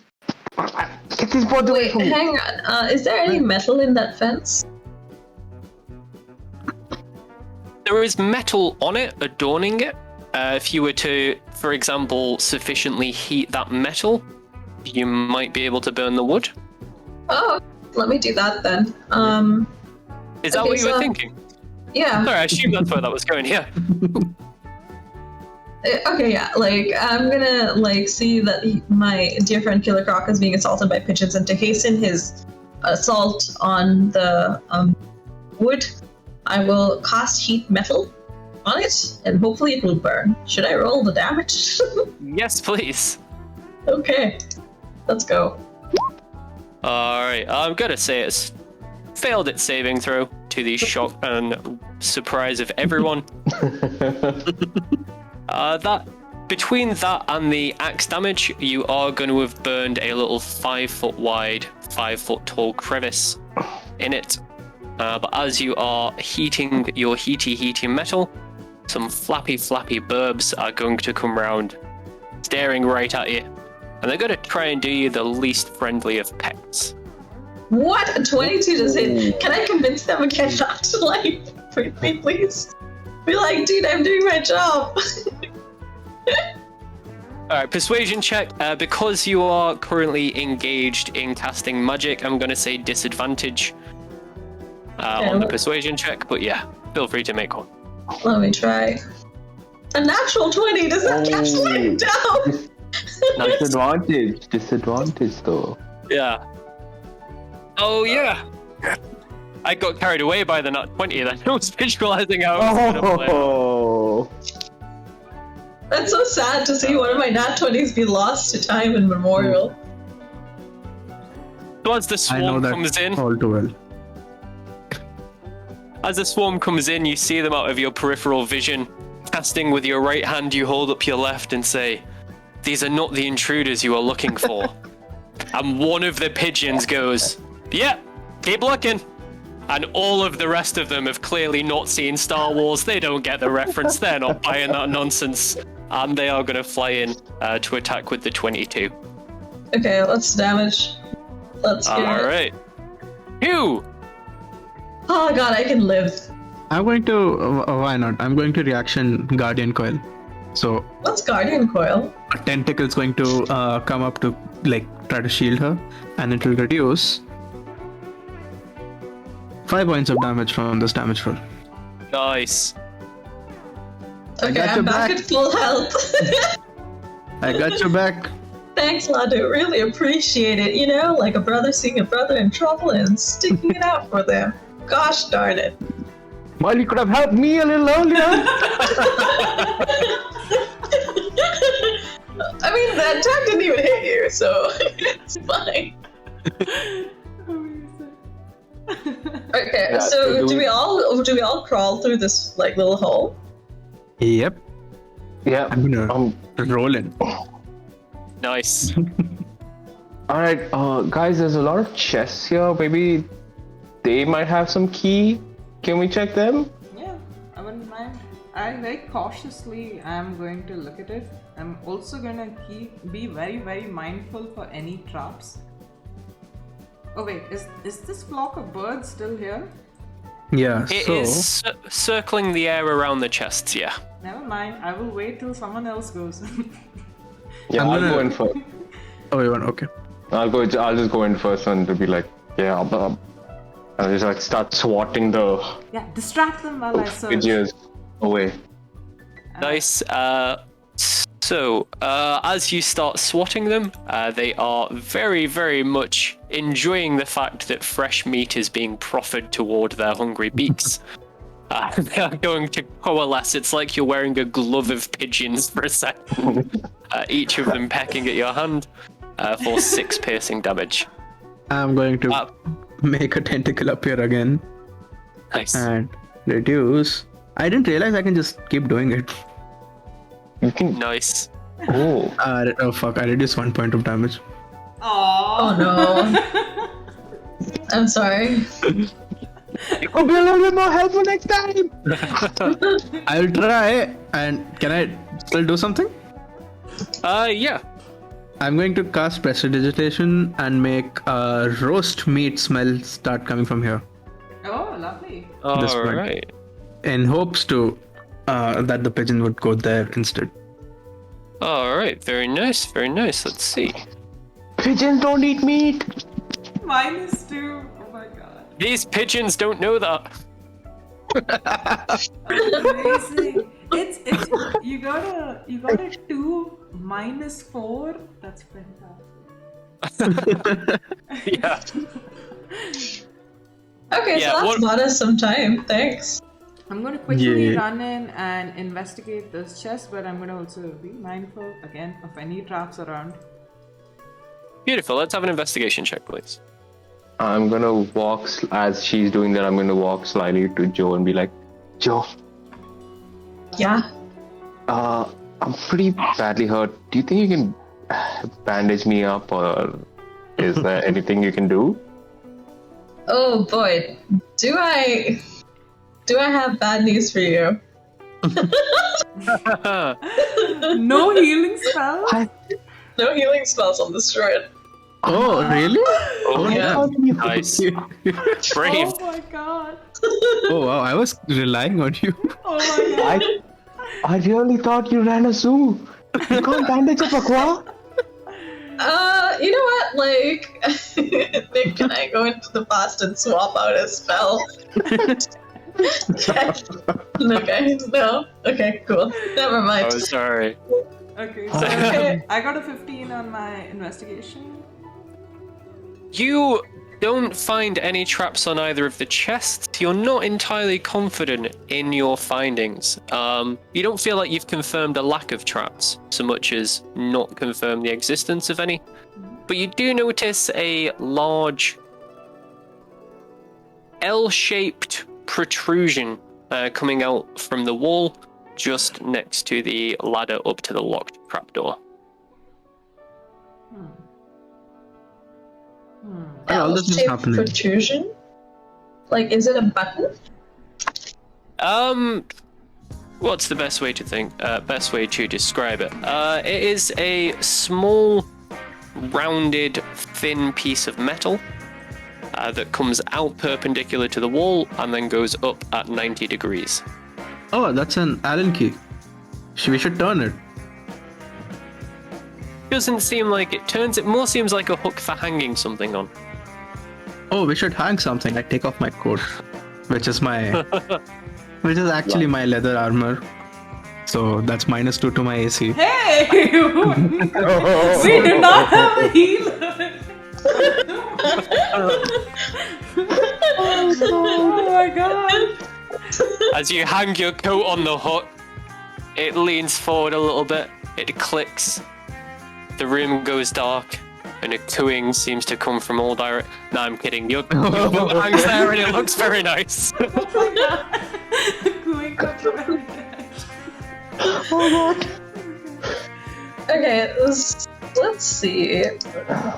Speaker 3: get these birds away
Speaker 5: Wait,
Speaker 3: from me.
Speaker 5: hang on. Is there any metal in that fence?
Speaker 2: There is metal on it, adorning it. If you were to, for example, sufficiently heat that metal, you might be able to burn the wood.
Speaker 5: Oh, let me do that then.
Speaker 2: Is that
Speaker 5: Okay,
Speaker 2: what you were
Speaker 5: so-
Speaker 2: thinking?
Speaker 5: Yeah.
Speaker 2: Sorry, I assume that's where that was going, yeah.
Speaker 5: Okay, yeah. Like, I'm gonna see that my dear friend Killer Croc is being assaulted by pigeons, and to hasten his assault on the wood, I will cast heat metal on it, and hopefully it will burn. Should I roll the damage?
Speaker 2: Yes, please.
Speaker 5: Okay, let's go.
Speaker 2: Alright, I'm gonna say it's failed its saving throw to the shock and surprise of everyone. That between that and the axe damage, you are going to have burned a little 5-foot wide, 5-foot tall crevice in it. But as you are heating your heaty metal, some flappy burbs are going to come round, staring right at you, and they're going to try and do you the least friendly of pecks.
Speaker 5: What? A 22 does hit. Can I convince them again not to hit me, please? Be like, dude, I'm doing my job.
Speaker 2: Alright, persuasion check. Because you are currently engaged in casting magic, I'm going to say disadvantage on the persuasion check, but yeah, feel free to make one.
Speaker 5: Let me try. A natural 20. Does that calculate down?
Speaker 3: Disadvantage though.
Speaker 2: Yeah. Oh, yeah. I got carried away by the nat 20 then. I was visualizing how I was going to play.
Speaker 3: Oh.
Speaker 5: That's so sad to see one of my nat 20s be lost to time and memorial.
Speaker 2: So as the
Speaker 4: I know
Speaker 2: swarm
Speaker 4: that
Speaker 2: comes in,
Speaker 4: all too well.
Speaker 2: as the swarm comes in, you see them out of your peripheral vision. Casting with your right hand, you hold up your left and say, "These are not the intruders you are looking for." And one of the pigeons goes, "Yep, keep looking." And all of the rest of them have clearly not seen Star Wars. They don't get the reference. They're not buying that nonsense. And they are going to fly in to attack with the 22.
Speaker 5: Okay, let's damage. Let's get
Speaker 2: All
Speaker 5: it.
Speaker 2: right. Phew!
Speaker 5: Oh god, I can live.
Speaker 4: I'm going to, why not? I'm going to reaction Guardian Coil. So
Speaker 5: What's Guardian Coil?
Speaker 4: a tentacle is going to come up to try to shield her, and it will reduce 5 points of damage from this damage roll.
Speaker 2: Nice.
Speaker 5: Okay,
Speaker 4: got
Speaker 5: I'm
Speaker 4: your
Speaker 5: back
Speaker 4: back.
Speaker 5: at full health.
Speaker 4: I got your back.
Speaker 5: Thanks, Ladu. Really appreciate it. You know, like a brother seeing a brother in trouble and sticking it out for them. Gosh darn it.
Speaker 3: Well, you could have helped me a little earlier.
Speaker 5: I mean, that attack didn't even hit you, so it's fine. Okay,
Speaker 3: Yeah,
Speaker 5: so
Speaker 3: so
Speaker 5: do we all crawl through this little hole?
Speaker 4: Yep.
Speaker 3: Yeah.
Speaker 4: I'm gonna roll in.
Speaker 2: Nice.
Speaker 3: All right, guys. There's a lot of chests here. Maybe they might have some key. Can we check them?
Speaker 1: Yeah, I wouldn't mind. I very cautiously am going to look at it. I'm also gonna be very, very mindful for any traps. Oh wait, is this flock of birds still here?
Speaker 4: Yeah.
Speaker 2: It
Speaker 4: so
Speaker 2: is circling the air around the chests, yeah.
Speaker 1: Never mind. I will wait till someone else goes.
Speaker 3: Yeah,
Speaker 4: I'm
Speaker 3: I'll
Speaker 4: gonna-
Speaker 3: go in first.
Speaker 4: Oh, you want? Okay.
Speaker 3: I'll just go in first and to be like, yeah, I'll just like start swatting the
Speaker 1: Yeah, distract them while I search.
Speaker 3: pigeons away.
Speaker 2: Nice. So, as you start swatting them, they are very, very much enjoying the fact that fresh meat is being proffered toward their hungry beaks. They are going to coalesce. It's like you're wearing a glove of pigeons for a second. Each of them pecking at your hand for 6 piercing damage.
Speaker 4: I'm going to make a tentacle appear again
Speaker 2: Nice.
Speaker 4: and reduce. I didn't realize I can just keep doing it.
Speaker 3: You can.
Speaker 2: Nice.
Speaker 3: Oh.
Speaker 4: Oh fuck! I reduced 1 point of damage.
Speaker 5: Oh no. I'm sorry.
Speaker 3: You could be a little bit more helpful next time.
Speaker 4: I'll try. And can I still do something?
Speaker 2: Yeah.
Speaker 4: I'm going to cast prestidigitation and make roast meat smell start coming from here,
Speaker 1: Oh, lovely.
Speaker 4: This one.
Speaker 2: Alright.
Speaker 4: in hopes to that the pigeon would go there instead.
Speaker 2: Alright, very nice, very nice. Let's see.
Speaker 3: Pigeons don't eat meat.
Speaker 1: -2. Oh my god.
Speaker 2: These pigeons don't know that.
Speaker 1: Amazing. It's you got a 2 -4. That's fantastic.
Speaker 2: Yeah.
Speaker 5: Okay,
Speaker 2: Yeah,
Speaker 5: so that's
Speaker 2: what-
Speaker 5: bought us some time. Thanks.
Speaker 1: I'm gonna quickly
Speaker 4: Yeah.
Speaker 1: run in and investigate this chest, but I'm gonna also be mindful again of any traps around.
Speaker 2: Beautiful. Let's have an investigation check, please.
Speaker 3: I'm gonna walk as she's doing that. I'm gonna walk slyly to Joe and be like, Joe,
Speaker 5: Yeah.
Speaker 3: I'm pretty badly hurt. Do you think you can bandage me up, or is there anything you can do?
Speaker 5: Oh boy, do I have bad news for you?
Speaker 1: No healing spell?
Speaker 5: No healing spells on this druid.
Speaker 4: Oh, really?
Speaker 2: Oh,
Speaker 5: yeah.
Speaker 2: Nice. Brave.
Speaker 1: Oh my god.
Speaker 4: Oh wow, I was relying on you.
Speaker 1: Oh my god.
Speaker 3: I really thought you ran a zoo. You can't bandage up Aqua.
Speaker 5: You know what? Like, Nick, can I go into the past and swap out a spell? Okay, no. Okay, cool. Never mind.
Speaker 2: Oh, sorry.
Speaker 1: Okay, so I got a 15 on my investigation.
Speaker 2: You don't find any traps on either of the chests. You're not entirely confident in your findings. You don't feel like you've confirmed a lack of traps so much as not confirmed the existence of any. But you do notice a large L-shaped protrusion coming out from the wall just next to the ladder up to the locked trapdoor.
Speaker 4: All this is
Speaker 5: L-shaped
Speaker 4: happening.
Speaker 5: protrusion? Like, is it a button?
Speaker 2: What's the best way to describe it? It is a small, rounded, thin piece of metal that comes out perpendicular to the wall and then goes up at 90 degrees.
Speaker 4: Oh, that's an Allen key. We should turn it.
Speaker 2: Doesn't seem like it turns. It more seems like a hook for hanging something on.
Speaker 4: Oh, we should hang something. I take off my coat, which is actually my leather armor. So that's -2 to my AC.
Speaker 1: Hey! We do not have a healer! Oh my god!
Speaker 2: As you hang your coat on the hook, it leans forward a little bit. It clicks. The room goes dark, and a cooing seems to come from all direct. No, I'm kidding. Your boat hangs there, and it looks very nice.
Speaker 1: Cooing comes from
Speaker 5: Okay, Let's see.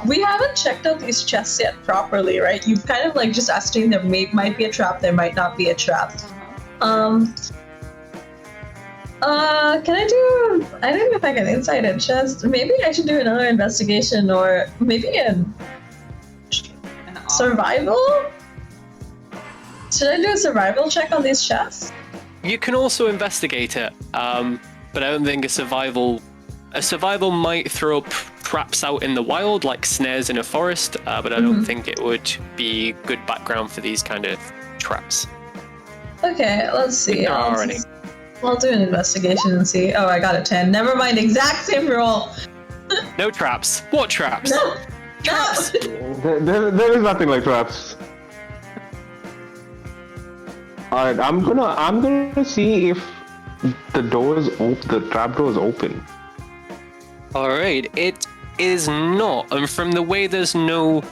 Speaker 5: We haven't checked out these chests yet properly, right? You've kind of like just ascertained there might be a trap, there might not be a trap. Can I do? I don't know if I can insight a chest. Maybe I should do another investigation, or maybe a survival. Should I do a survival check on these chests?
Speaker 2: You can also investigate it, but I don't think a survival might throw up traps out in the wild, like snares in a forest, but I don't think it would be good background for these kind of traps.
Speaker 5: Okay, let's see.
Speaker 2: There are any.
Speaker 5: I'll do an investigation and see. Oh, I got a 10. Never mind, exact same roll.
Speaker 2: No traps. What traps?
Speaker 5: No.
Speaker 2: Traps.
Speaker 3: There is nothing like traps. Alright, I'm gonna see if the trap door is open.
Speaker 2: Alright, it is not, and from the way there's no...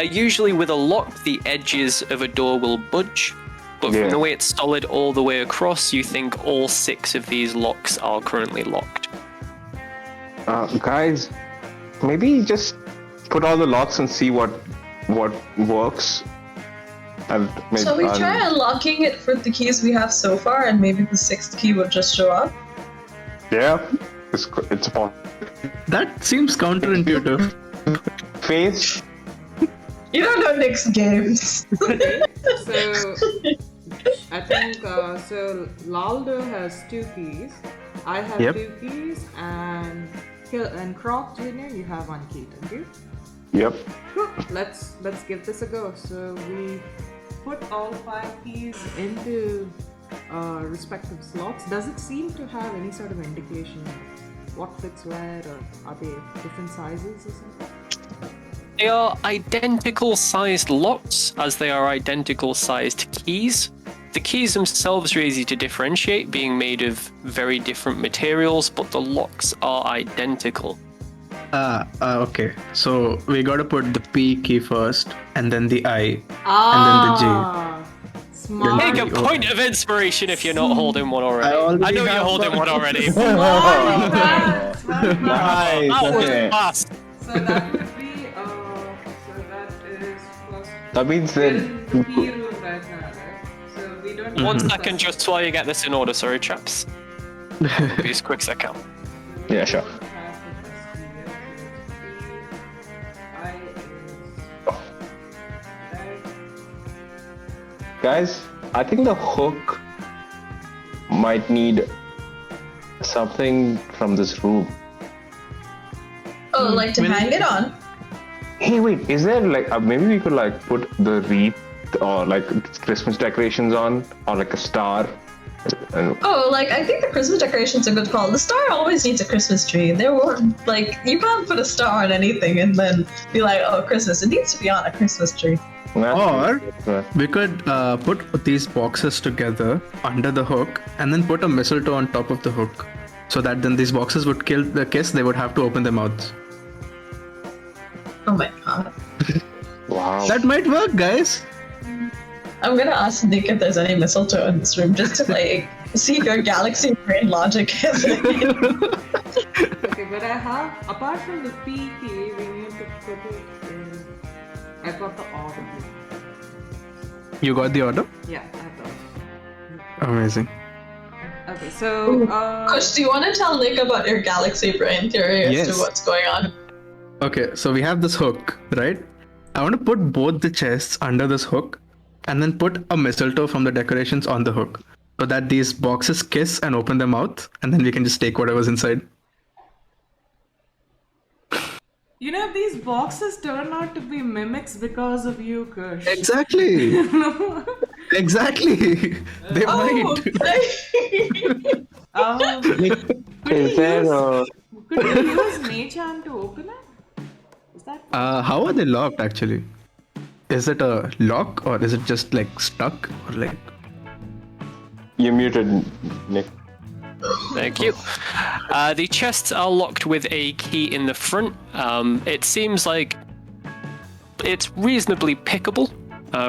Speaker 2: usually with a lock, the edges of a door will budge, but from the way it's solid all the way across, you think all 6 of these locks are currently locked.
Speaker 3: Guys, maybe just put all the locks and see what works.
Speaker 5: So we try unlocking it for the keys we have so far, and maybe the 6th key will just show up.
Speaker 3: Yeah, it's possible.
Speaker 4: That seems counterintuitive.
Speaker 3: Face.
Speaker 5: You don't know Nick's games.
Speaker 1: So, I think, so Laldo has 2 keys, I have 2 keys, and Croc Jr., you have 1 key, don't you?
Speaker 3: Yep.
Speaker 1: Cool. Let's give this a go. So we put all 5 keys into respective slots. Does it seem to have any sort of indication what fits where, or are they different sizes or something?
Speaker 2: They are identical sized locks, as they are identical sized keys. The keys themselves are easy to differentiate, being made of very different materials, but the locks are identical.
Speaker 4: Okay. So we gotta put the P key first, and then the I, and then the J.
Speaker 1: Smart.
Speaker 2: Take a point of inspiration if you're not holding one already. I know you're holding one already.
Speaker 1: Smart.
Speaker 3: Nice.
Speaker 2: That was
Speaker 3: Okay.
Speaker 2: fast.
Speaker 1: So that would be, so that is plus.
Speaker 3: That means
Speaker 1: We're
Speaker 3: that.
Speaker 1: in the P room right now, right? So we don't.
Speaker 2: 1 second just while you get this in order, sorry chaps. Be as quick as I can.
Speaker 3: Yeah, sure. Guys, I think the hook might need something from this room.
Speaker 5: Oh, like to hang it on?
Speaker 3: Hey, wait, is there like maybe we could like put the wreath or like Christmas decorations on, or like a star?
Speaker 5: Oh, like I think the Christmas decoration's a good call. The star always needs a Christmas tree. There were like you can't put a star on anything and then be like, oh, Christmas. It needs to be on a Christmas tree.
Speaker 4: Or we could put these boxes together under the hook, and then put a mistletoe on top of the hook, so that then these boxes would kill the kiss. They would have to open their mouths.
Speaker 5: Oh my god.
Speaker 3: Wow.
Speaker 4: That might work, guys.
Speaker 5: I'm gonna ask Nick if there's any mistletoe in this room just to like see if your galaxy brain logic is.
Speaker 1: Okay, but I have, apart from the P key, we need to put it in. I got the order.
Speaker 4: You got the order?
Speaker 1: Yeah, I got it.
Speaker 4: Amazing.
Speaker 1: Okay, so.
Speaker 5: Kush, do you want to tell Nick about your galaxy brain theory as
Speaker 4: Yes.
Speaker 5: to what's going on?
Speaker 4: Okay, so we have this hook, right? I want to put both the chests under this hook, and then put a mistletoe from the decorations on the hook, so that these boxes kiss and open their mouth, and then we can just take whatever's inside.
Speaker 1: You know, these boxes turn out to be mimics because of you, Kush.
Speaker 4: Exactly. Exactly. They might.
Speaker 3: Is there
Speaker 1: Could we use Machan to open it? Is that?
Speaker 4: How are they locked actually? Is it a lock, or is it just like stuck, or like?
Speaker 3: you muted, Nick?
Speaker 2: Thank you. The chests are locked with a key in the front. It seems like it's reasonably pickable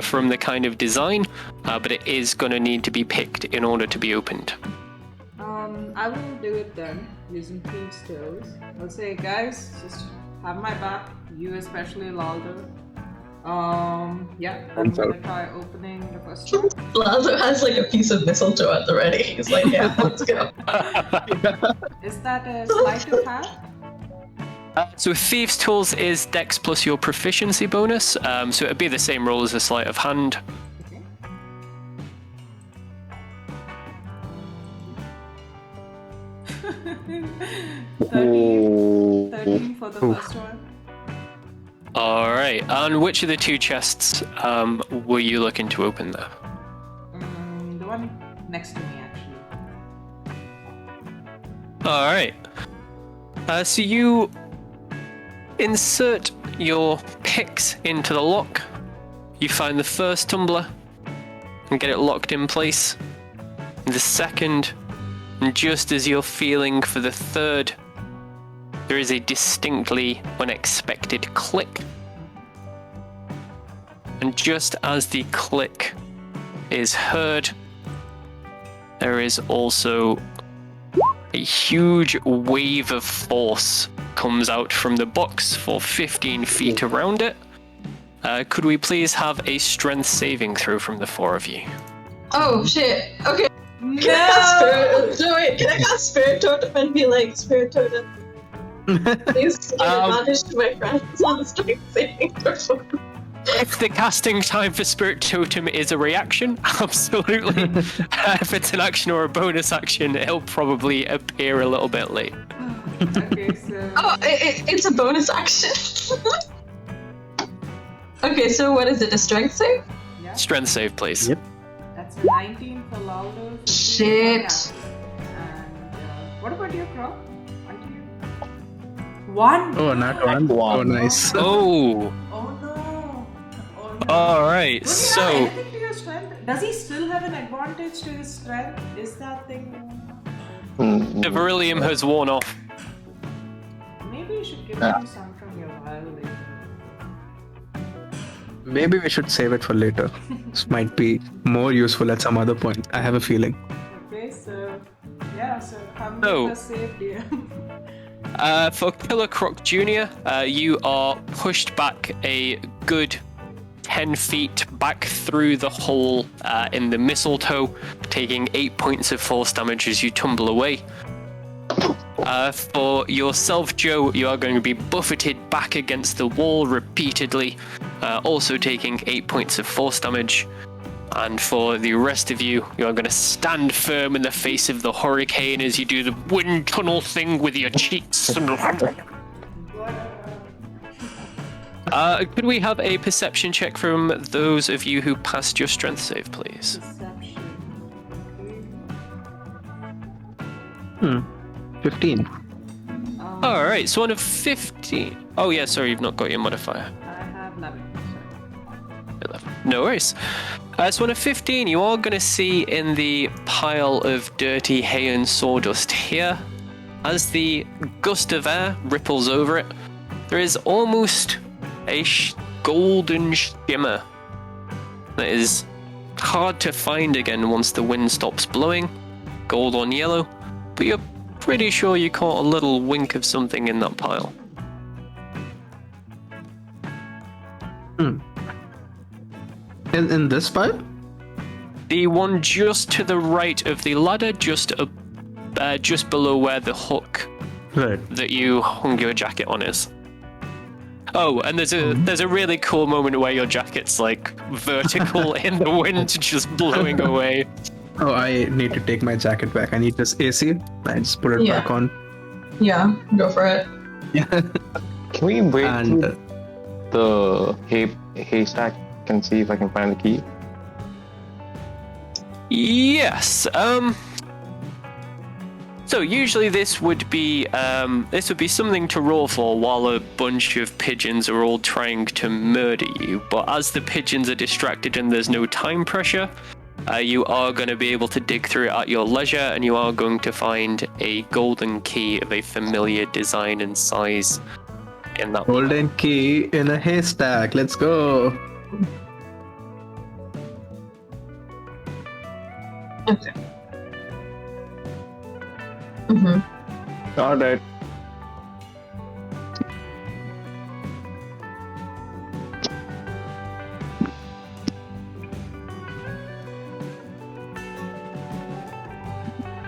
Speaker 2: from the kind of design, but it is going to need to be picked in order to be opened.
Speaker 1: I will do it then. using thieves' tools. I'll say, guys, just have my back. You especially, Laldo. Yeah, I'm gonna try opening the first one.
Speaker 5: Lazo has like a piece of mistletoe at the ready. He's like, yeah, let's go.
Speaker 1: Is that a sleight of hand?
Speaker 2: So Thieves' Tools is Dex plus your proficiency bonus, so it'd be the same roll as a sleight of hand.
Speaker 1: Okay.
Speaker 3: Oh.
Speaker 1: 13 for the first one.
Speaker 2: Alright, and which of the two chests were you looking to open there?
Speaker 1: The one next to me, actually.
Speaker 2: Alright. So you insert your picks into the lock. You find the first tumbler and get it locked in place. The second, and just as you're feeling for the third, there is a distinctly unexpected click. And just as the click is heard, there is also a huge wave of force comes out from the box for 15 feet around it. Could we please have a strength saving throw from the four of you?
Speaker 5: Oh shit. Okay.
Speaker 1: No!
Speaker 5: Can I cast Spirit? No, wait, can I cast Spirit Totem and be like, Spirit Totem? Please give advantage to my friends on the strength saving throw.
Speaker 2: If the casting time for Spirit Totem is a reaction, absolutely. If it's an action or a bonus action, it'll probably appear a little bit late.
Speaker 1: Okay, so.
Speaker 5: Oh, it's a bonus action. Okay, so what is it? A strength save?
Speaker 1: Yeah,
Speaker 2: Strength save, please.
Speaker 4: Yep.
Speaker 1: that's a 19 for Laldo. 15 for
Speaker 5: Shit.
Speaker 1: Cass. And what about your crop? One?
Speaker 4: Oh, not one. Oh, nice.
Speaker 2: Oh,
Speaker 1: Oh no! Oh no!
Speaker 2: alright,
Speaker 1: Would you
Speaker 2: so.
Speaker 1: have anything to your strength? Does he still have an advantage to his strength? Is that thing?
Speaker 3: Hmm.
Speaker 2: The beryllium has worn off.
Speaker 1: Maybe you should give him some from your vial later.
Speaker 4: Maybe we should save it for later. This might be more useful at some other point. I have a feeling.
Speaker 1: Okay, so yeah, so come
Speaker 2: So-
Speaker 1: with us safe, dear.
Speaker 2: For Killer Croc Jr., you are pushed back a good 10 feet back through the hole in the mistletoe, taking 8 points of force damage as you tumble away. For yourself, Joe, you are going to be buffeted back against the wall repeatedly, also taking 8 points of force damage. And for the rest of you, you are going to stand firm in the face of the hurricane as you do the wind tunnel thing with your cheeks. Could we have a perception check from those of you who passed your strength save, please?
Speaker 1: Perception.
Speaker 4: 15.
Speaker 2: All right, so on a 15. Oh yeah, sorry, you've not got your modifier.
Speaker 1: I have 11. Sorry.
Speaker 2: 11. No worries. So on a 15, you are going to see in the pile of dirty hay and sawdust here, as the gust of air ripples over it, there is almost a golden shimmer that is hard to find again once the wind stops blowing. Gold on yellow, but you're pretty sure you caught a little wink of something in that pile.
Speaker 4: In this pile?
Speaker 2: The one just to the right of the ladder, just below where the hook
Speaker 4: Right.
Speaker 2: that you hung your jacket on is. Oh, and there's a really cool moment where your jacket's like vertical in the wind, just blowing away.
Speaker 4: Oh, I need to take my jacket back. I need this AC. I just put it
Speaker 5: Yeah.
Speaker 4: back on.
Speaker 5: Yeah, go for it.
Speaker 3: Can we wait
Speaker 4: And
Speaker 3: through the haystack and see if I can find the key?
Speaker 2: Yes. So usually this would be something to roll for while a bunch of pigeons are all trying to murder you. But as the pigeons are distracted and there's no time pressure, you are going to be able to dig through it at your leisure, and you are going to find a golden key of a familiar design and size in that.
Speaker 4: golden key in a haystack. Let's go.
Speaker 5: Okay. Mm-hmm.
Speaker 3: All right.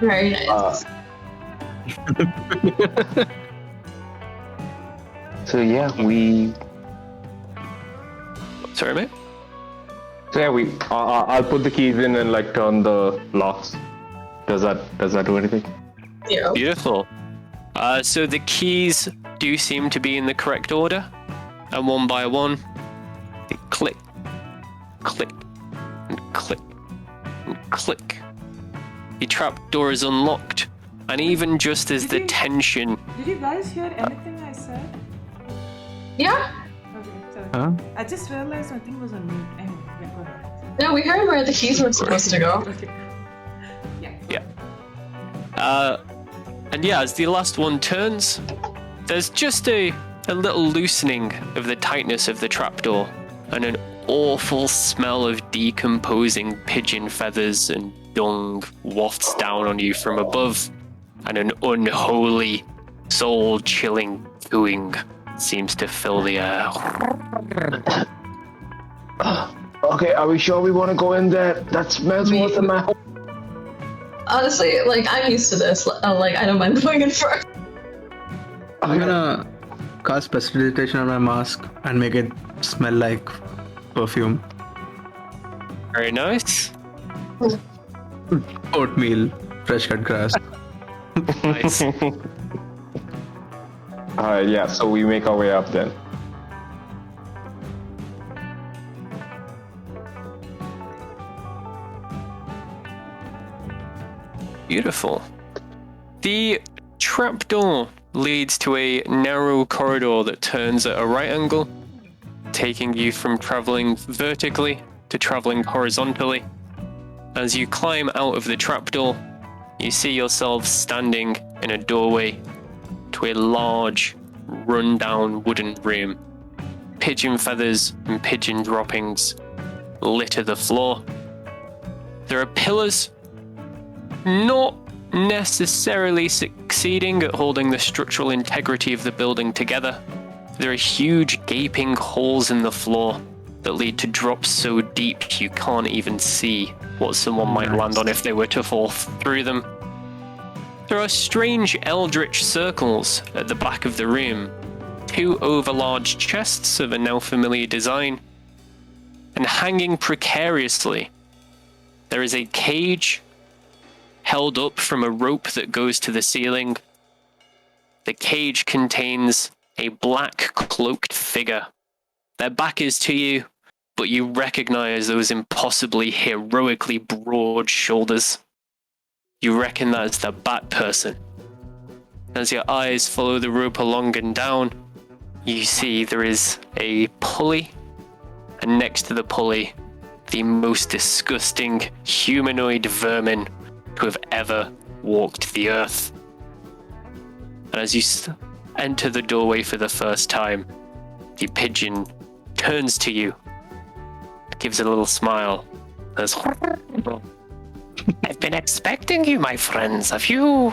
Speaker 5: Very nice.
Speaker 3: So yeah, we.
Speaker 2: Sorry, mate.
Speaker 3: So yeah, we. I'll put the keys in and like turn the locks. Does that do anything?
Speaker 5: Yeah.
Speaker 2: Beautiful. So the keys do seem to be in the correct order, and one by one, they click, click, and click, and click. The trapdoor is unlocked, and even just as the tension...
Speaker 1: Did you guys hear anything I said?
Speaker 5: Yeah.
Speaker 1: Okay, sorry.
Speaker 4: Huh?
Speaker 1: I just realized my thing was on mute. Anyway, yeah, go ahead.
Speaker 5: No, we heard where the keys were supposed to go.
Speaker 1: Okay. Yeah.
Speaker 2: Yeah. And yeah, as the last one turns, there's just a little loosening of the tightness of the trapdoor, and an awful smell of decomposing pigeon feathers and dung wafts down on you from above, and an unholy, soul-chilling cooing seems to fill the air.
Speaker 3: Okay, are we sure we want to go in there? That smells worse than my home.
Speaker 5: Honestly, like, I'm used to this. Like, I don't mind going in first.
Speaker 4: I'm gonna cast prestidigitation on my mask and make it smell like perfume.
Speaker 2: Very nice.
Speaker 4: Oatmeal, fresh cut grass.
Speaker 2: Nice.
Speaker 3: Yeah, so we make our way up then.
Speaker 2: Beautiful. The trapdoor leads to a narrow corridor that turns at a right angle, taking you from traveling vertically to traveling horizontally. As you climb out of the trapdoor, you see yourself standing in a doorway to a large, run-down wooden room. Pigeon feathers and pigeon droppings litter the floor. There are pillars, not necessarily succeeding at holding the structural integrity of the building together. There are huge gaping holes in the floor that lead to drops so deep you can't even see what someone might land on if they were to fall through them. There are strange eldritch circles at the back of the room, 2 overlarge chests of a now familiar design, and hanging precariously, there is a cage held up from a rope that goes to the ceiling. The cage contains a black cloaked figure. Their back is to you, but you recognize those impossibly heroically broad shoulders. You reckon that's the Batperson. As your eyes follow the rope along and down, you see there is a pulley, and next to the pulley, the most disgusting humanoid vermin to have ever walked the earth. And as you enter the doorway for the first time, the pigeon turns to you, gives a little smile, says, "I've been expecting you, my friends. Have you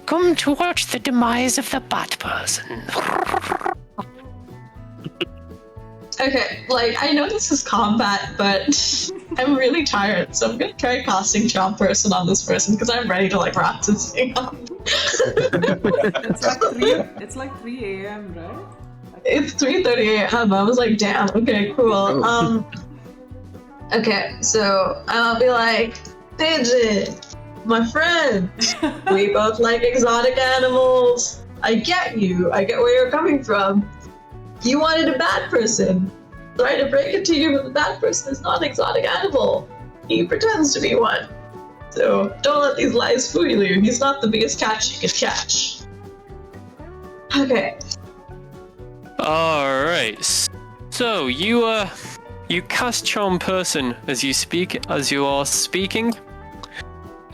Speaker 2: come to watch the demise of the Batperson?"
Speaker 5: Okay, like, I know this is combat, but I'm really tired, so I'm gonna try casting Charm Person on this person, because I'm ready to, like, wrap this thing up.
Speaker 1: It's like 3 a.m., right?
Speaker 5: It's 3:30 a.m. I was like, damn, okay, cool. Okay, so I'll be like, Pigeon, my friend, we both like exotic animals. I get you. I get where you're coming from. You wanted a Batperson. Sorry to break it to you, but the Batperson is not an exotic animal. He pretends to be one. So don't let these lies fool you. He's not the biggest catch you can catch. Okay.
Speaker 2: Alright. So you cast Charm Person as you are speaking.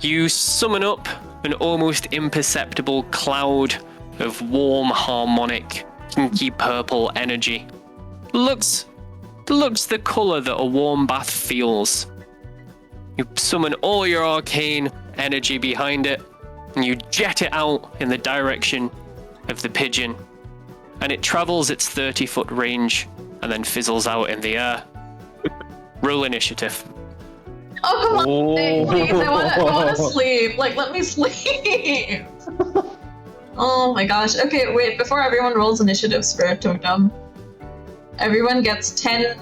Speaker 2: You summon up an almost imperceptible cloud of warm, harmonic, pinky purple energy. Looks the colour that a warm bath feels. You summon all your arcane energy behind it, and you jet it out in the direction of the pigeon, and it travels its 30-foot range and then fizzles out in the air. Roll initiative.
Speaker 5: Oh, come on, please, I wanna sleep. Like, let me sleep. Oh my gosh. Okay, wait, before everyone rolls initiative, Spirit Totem, everyone gets 10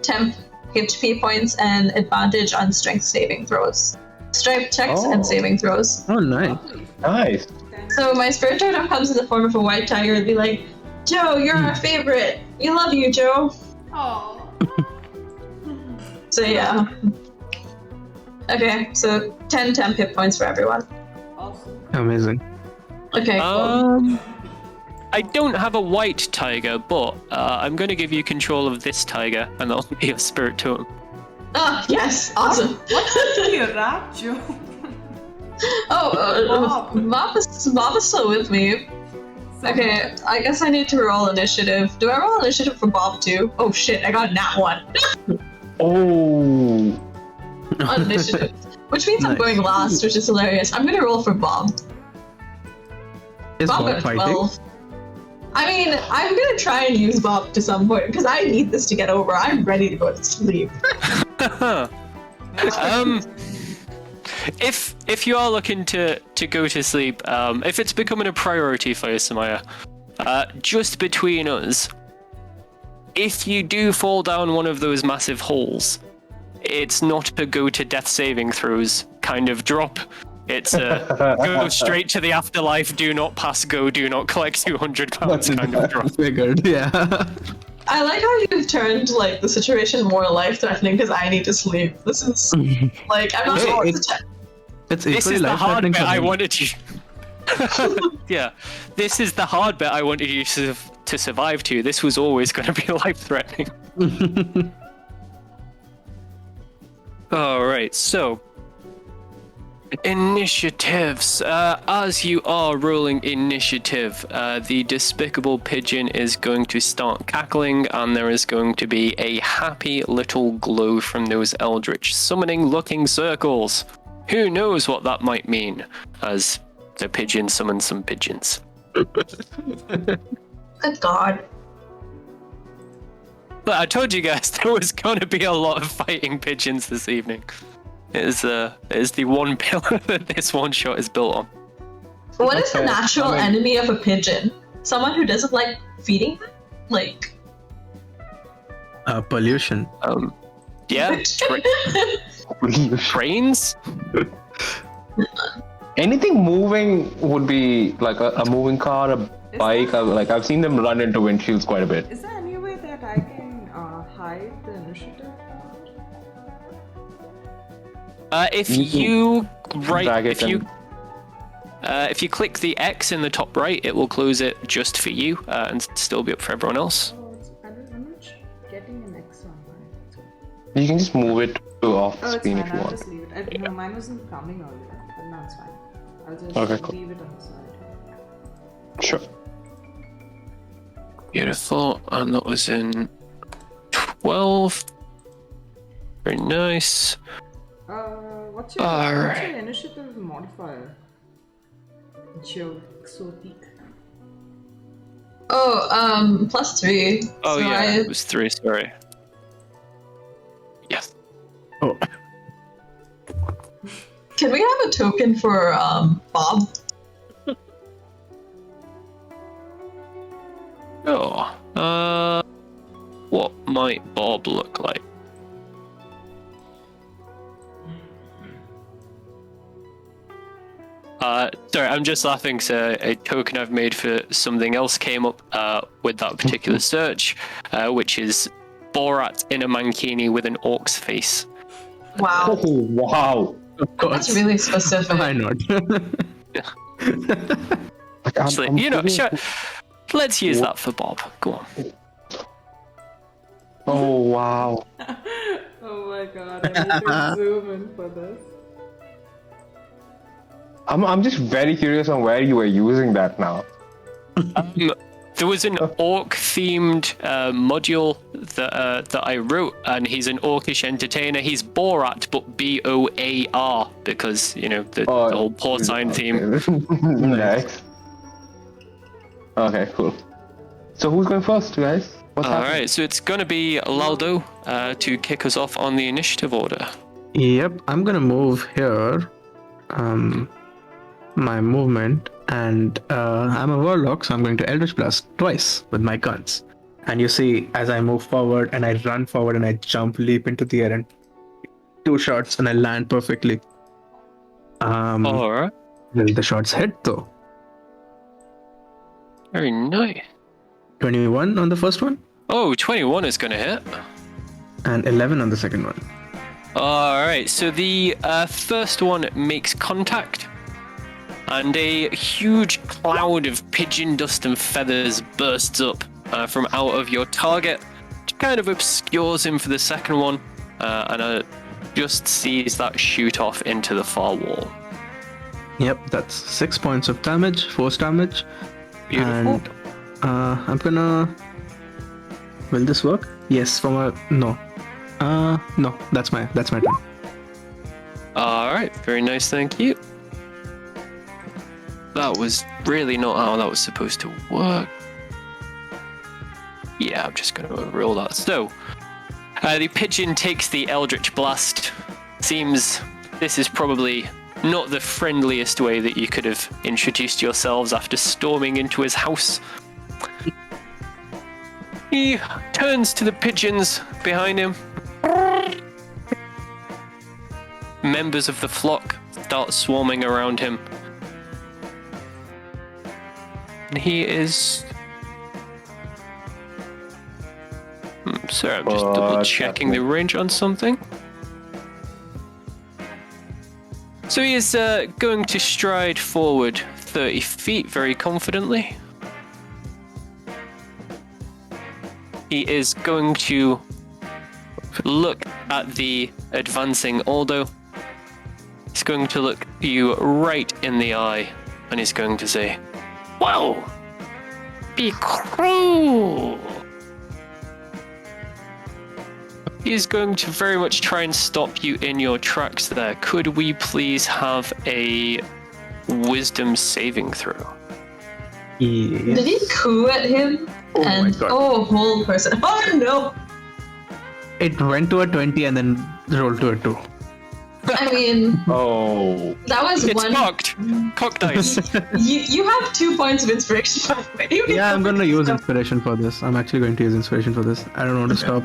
Speaker 5: temp HP points and advantage on strength saving throws. Strength checks and saving throws.
Speaker 4: Oh, nice.
Speaker 3: Nice.
Speaker 5: So my Spirit Totem comes in the form of a white tiger and be like, Joe, you're our favorite. We love you, Joe.
Speaker 1: Oh.
Speaker 5: So yeah. Okay, so 10 temp hit points for everyone.
Speaker 1: Awesome.
Speaker 4: Amazing.
Speaker 5: Okay, cool.
Speaker 2: I don't have a white tiger, but I'm going to give you control of this tiger, and that'll be your spirit totem.
Speaker 5: Oh, yes, awesome.
Speaker 1: What's actually a rat, Joe?
Speaker 5: Bob is still with me. Okay, I guess I need to roll initiative. Do I roll initiative for Bob too? Oh shit, I got a nat 1.
Speaker 3: Oh.
Speaker 5: On initiative. Which means I'm going last, which is hilarious. I'm gonna roll for Bob.
Speaker 4: Is
Speaker 5: Bob
Speaker 4: Bob
Speaker 5: got
Speaker 4: fighting?
Speaker 5: 12. I mean, I'm gonna try and use Bob to some point, because I need this to get over. I'm ready to go to sleep.
Speaker 2: If you are looking to go to sleep, if it's becoming a priority for you, Samaya, just between us, if you do fall down one of those massive holes, it's not a go to death saving throws kind of drop. It's a go straight to the afterlife, do not pass go, do not collect £200 kind of drop.
Speaker 4: Figured, yeah.
Speaker 5: I like how you've turned like the situation more life-threatening because I need to sleep. This is like I'm not
Speaker 4: Hey,
Speaker 5: sure what
Speaker 4: it's-
Speaker 5: to check.
Speaker 4: It's
Speaker 2: This
Speaker 4: equally
Speaker 2: is the hard
Speaker 4: life-threatening
Speaker 2: bit
Speaker 4: for
Speaker 2: I
Speaker 4: me.
Speaker 2: wanted you. This is the hard bit I wanted you to survive to. This was always going to be life-threatening. All right, so initiatives. As you are rolling initiative, the despicable pigeon is going to start cackling, and there is going to be a happy little glow from those eldritch summoning-looking circles. Who knows what that might mean? As the pigeon summons some pigeons.
Speaker 5: Good God.
Speaker 2: But I told you guys there was going to be a lot of fighting pigeons this evening. It is the one pillar that this one shot is built on.
Speaker 5: What is the
Speaker 3: Okay,
Speaker 5: natural
Speaker 3: I mean-
Speaker 5: enemy of a pigeon? Someone who doesn't like feeding them? Like.
Speaker 4: Pollution.
Speaker 2: Yeah, trains.
Speaker 3: Anything moving would be like a moving car, a bike. I've seen them run into windshields quite a bit.
Speaker 1: Is there any way that I can hide the initiative?
Speaker 2: If
Speaker 3: You
Speaker 2: you
Speaker 3: drag it
Speaker 2: if you click the X in the top right, it will close it just for you and still be up for everyone else.
Speaker 1: Oh, I'm not getting an X on mine.
Speaker 3: You can just move it to off
Speaker 1: Oh, it's
Speaker 3: screen
Speaker 1: fine.
Speaker 3: if you
Speaker 1: I'll
Speaker 3: want.
Speaker 1: just leave it. No, mine wasn't coming earlier, but now it's fine. I'll just
Speaker 3: Okay, cool.
Speaker 1: leave it on the side.
Speaker 3: Sure.
Speaker 2: Beautiful, and that was in 12. Very nice.
Speaker 1: What's your
Speaker 2: Alright.
Speaker 1: initiative modifier? Joe, exotic.
Speaker 5: Oh, +3.
Speaker 2: Oh
Speaker 5: So
Speaker 2: yeah, it was 3. Sorry. Yes.
Speaker 4: Oh,
Speaker 5: Can we have a token for Bob?
Speaker 2: Oh. What might Bob look like? Sorry, I'm just laughing. So a token I've made for something else came up with that particular search, which is Borat in a mankini with an orc's face.
Speaker 5: Wow,
Speaker 3: Oh wow!
Speaker 4: of course.
Speaker 5: that's really specific.
Speaker 4: Why not?
Speaker 3: Like,
Speaker 2: Actually,
Speaker 3: I'm
Speaker 2: you know,
Speaker 3: thinking-
Speaker 2: sure. Let's use that for Bob. Go on.
Speaker 3: Oh wow!
Speaker 1: Oh my god, I need to zoom in for this.
Speaker 3: I'm just very curious on where you were using that now.
Speaker 2: There was an orc-themed module that I wrote, and he's an orcish entertainer. He's Borat, but Boar, because, you know, the whole porcine theme.
Speaker 3: Nice. Okay, cool. So who's going first, guys? What's happening?
Speaker 2: Alright, so it's going to be Laldo to kick us off on the initiative order.
Speaker 4: Yep, I'm gonna move here. My movement, and I'm a warlock, so I'm going to Eldritch Blast twice with my guns. And you see, as I move forward and I run forward and I leap into the air, and 2 shots and I land perfectly.
Speaker 2: Alright.
Speaker 4: Will the shots hit though?
Speaker 2: Very nice.
Speaker 4: 21 on the first one,
Speaker 2: Oh, 21 is going to hit.
Speaker 4: and 11 on the second one.
Speaker 2: Alright, so the first one makes contact, and a huge cloud of pigeon dust and feathers bursts up from out of your target, which kind of obscures him for the second one, and just sees that shoot off into the far wall.
Speaker 4: Yep, that's 6 points of damage, force damage.
Speaker 2: Beautiful.
Speaker 4: And I'm gonna. Will this work? Yes, from a no. No, that's my turn.
Speaker 2: Alright, very nice, thank you. That was really not how that was supposed to work. Yeah, I'm just going to roll that. So, the pigeon takes the Eldritch Blast. Seems this is probably not the friendliest way that you could have introduced yourselves after storming into his house. He turns to the pigeons behind him. Members of the flock start swarming around him. And he is... sorry, I'm just double checking the range on something. So he is going to stride forward 30 feet very confidently. He is going to look at the advancing Aldo. He's going to look you right in the eye, and he's going to say, "Whoa! Be cruel!" He's going to very much try and stop you in your tracks there. Could we please have a wisdom saving throw?
Speaker 4: Yes.
Speaker 5: Did he coo at him?
Speaker 4: Oh my God.
Speaker 5: Whole person. Oh no!
Speaker 4: It went to a 20 and then rolled to a 2.
Speaker 5: I mean,
Speaker 3: Oh.
Speaker 5: that was
Speaker 2: It's
Speaker 5: one.
Speaker 2: cocked. Cock dice.
Speaker 5: You have 2 points of inspiration, by the way. You
Speaker 4: Yeah, I'm
Speaker 5: can-
Speaker 4: gonna use inspiration for this. I'm actually going to use inspiration for this. I don't want to stop.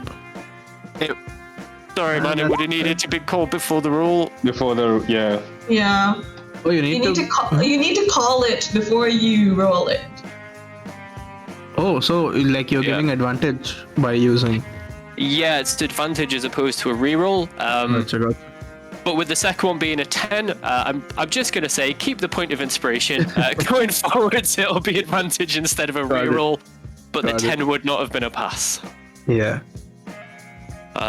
Speaker 2: Sorry, man, it would have needed to be called before the rule.
Speaker 3: Before the, yeah.
Speaker 5: Yeah.
Speaker 4: Oh, you
Speaker 5: You need to call. You need to call it before you roll it.
Speaker 4: Oh, so like you're
Speaker 2: Yeah.
Speaker 4: giving advantage by using.
Speaker 2: Yeah, it's advantage as opposed to a reroll.
Speaker 4: Gotcha.
Speaker 2: But with the second one being a 10, I'm just going to say keep the point of inspiration. Going forwards, it'll be advantage instead of a
Speaker 4: Got it.
Speaker 2: reroll. But the
Speaker 4: Got it.
Speaker 2: 10 would not have been a pass.
Speaker 4: Yeah.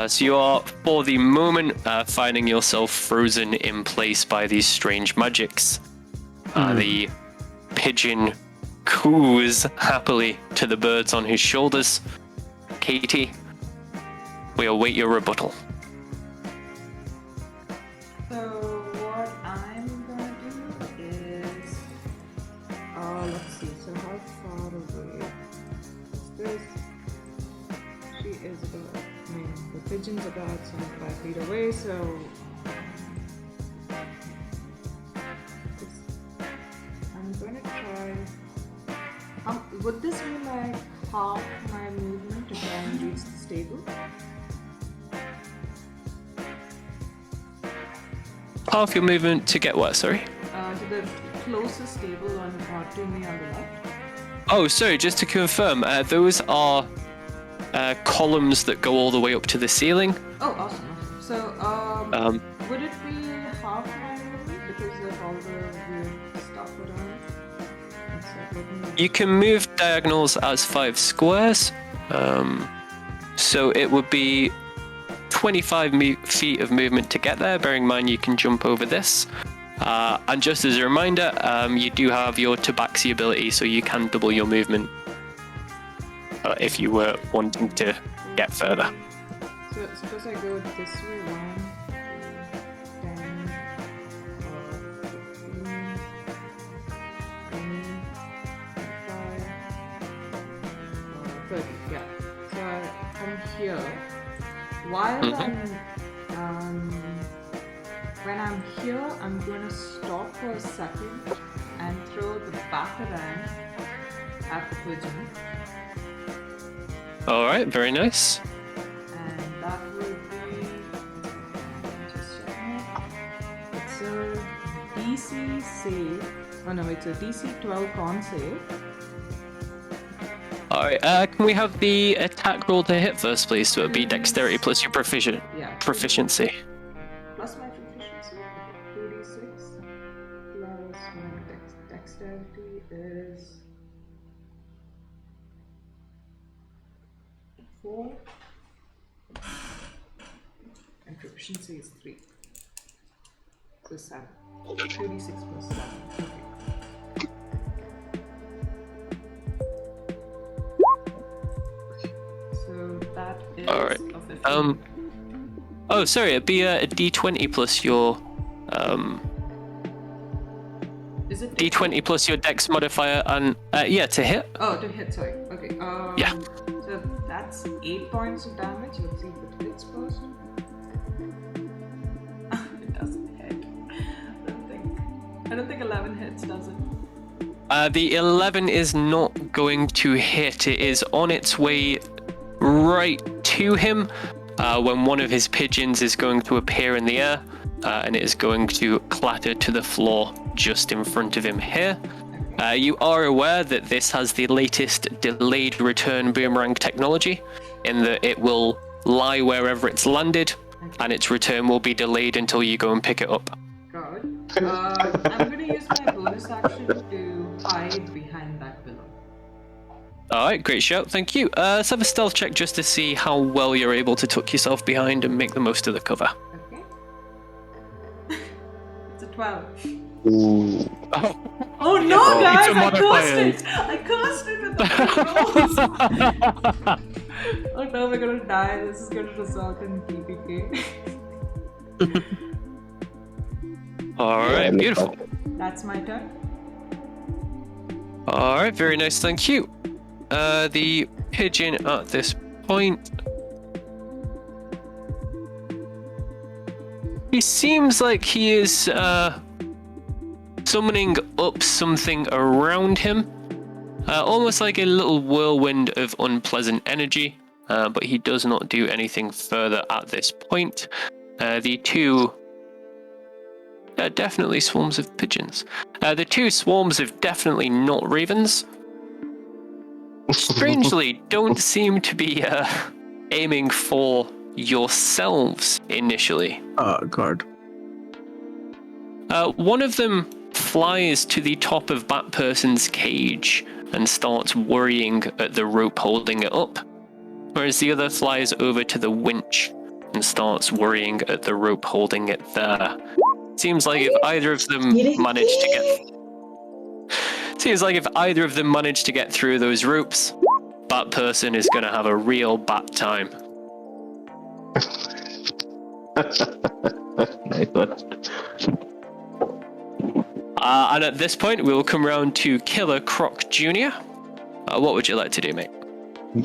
Speaker 2: So you are, for the moment, finding yourself frozen in place by these strange magics. The pigeon coos happily to the birds on his shoulders. Katie, we await your rebuttal.
Speaker 1: So what I'm gonna do is, let's see. So how far away is this? She is about. I mean, the pigeon's about 75 feet away. So I'm gonna try. Would this be like half my movement to try and reach the stable?
Speaker 2: Half your movement to get what, sorry?
Speaker 1: To the closest stable on to me on the left.
Speaker 2: Oh, sorry, just to confirm, those are columns that go all the way up to the ceiling.
Speaker 1: Oh, awesome. So, would it be half my movement because of all the weird stuff around? It's like looking at-
Speaker 2: You can move diagonals as 5 squares. So it would be 25 feet of movement to get there, bearing in mind you can jump over this. And just as a reminder, you do have your tabaxi ability, so you can double your movement if you were wanting to get further.
Speaker 1: So suppose I go this way, 1, 10, 15, 20, 25, 30. Yeah. So from here, while when I'm here, I'm gonna stop for a second and throw the batarang at the pigeon.
Speaker 2: All right, very nice.
Speaker 1: And that will be just checking it. It's a DC save. Oh no, it's a DC 12 con save.
Speaker 2: All right, can we have the attack roll to hit first, please? So it'll be dexterity plus your proficiency.
Speaker 1: Plus my proficiency, 2d6 plus my dexterity is 4 and proficiency is 3. So 7. 2d6 plus 7. Okay. So that is
Speaker 2: All right.
Speaker 1: a 15.
Speaker 2: Oh, sorry, it'd be a d20 plus your
Speaker 1: Is it
Speaker 2: d20 plus your dex modifier, and yeah, to hit.
Speaker 1: Oh, to hit, sorry. Okay.
Speaker 2: Yeah.
Speaker 1: So that's 8 points of damage. Let's see if it hits first. It doesn't hit. I don't think 11 hits, does it?
Speaker 2: The 11 is not going to hit. It is on its way right to him when one of his pigeons is going to appear in the air, and it is going to clatter to the floor just in front of him here. You are aware that this has the latest delayed return boomerang technology, in that it will lie wherever it's landed, and its return will be delayed until you go and pick it up.
Speaker 1: God. I'm going to use my bonus action to hide behind that pillar.
Speaker 2: Alright, great shout, thank you. Let's have a stealth check just to see how well you're able to tuck yourself behind and make the most of the cover.
Speaker 1: Okay. It's a 12.
Speaker 3: Ooh.
Speaker 1: Oh no, guys!
Speaker 4: it's a
Speaker 1: I
Speaker 4: modifier.
Speaker 1: cursed it! I cursed it with the rolls! Oh no, we're gonna die. This is gonna result in PPK.
Speaker 2: Alright, beautiful.
Speaker 1: That's my turn.
Speaker 2: Alright, very nice, thank you. The pigeon at this point, he seems like he is summoning up something around him, almost like a little whirlwind of unpleasant energy, but he does not do anything further at this point. The two definitely swarms of pigeons. The two swarms of definitely not ravens strangely don't seem to be aiming for yourselves initially.
Speaker 4: Oh god.
Speaker 2: One of them flies to the top of Batperson's cage and starts worrying at the rope holding it up, whereas the other flies over to the winch and starts worrying at the rope holding it there. Seems like if either of them managed to get... Seems like if either of them managed to get through those ropes, Batperson is going to have a real bat time.
Speaker 3: Nice one.
Speaker 2: And at this point, we will come round to Killer Croc Jr. What would you like to do, mate?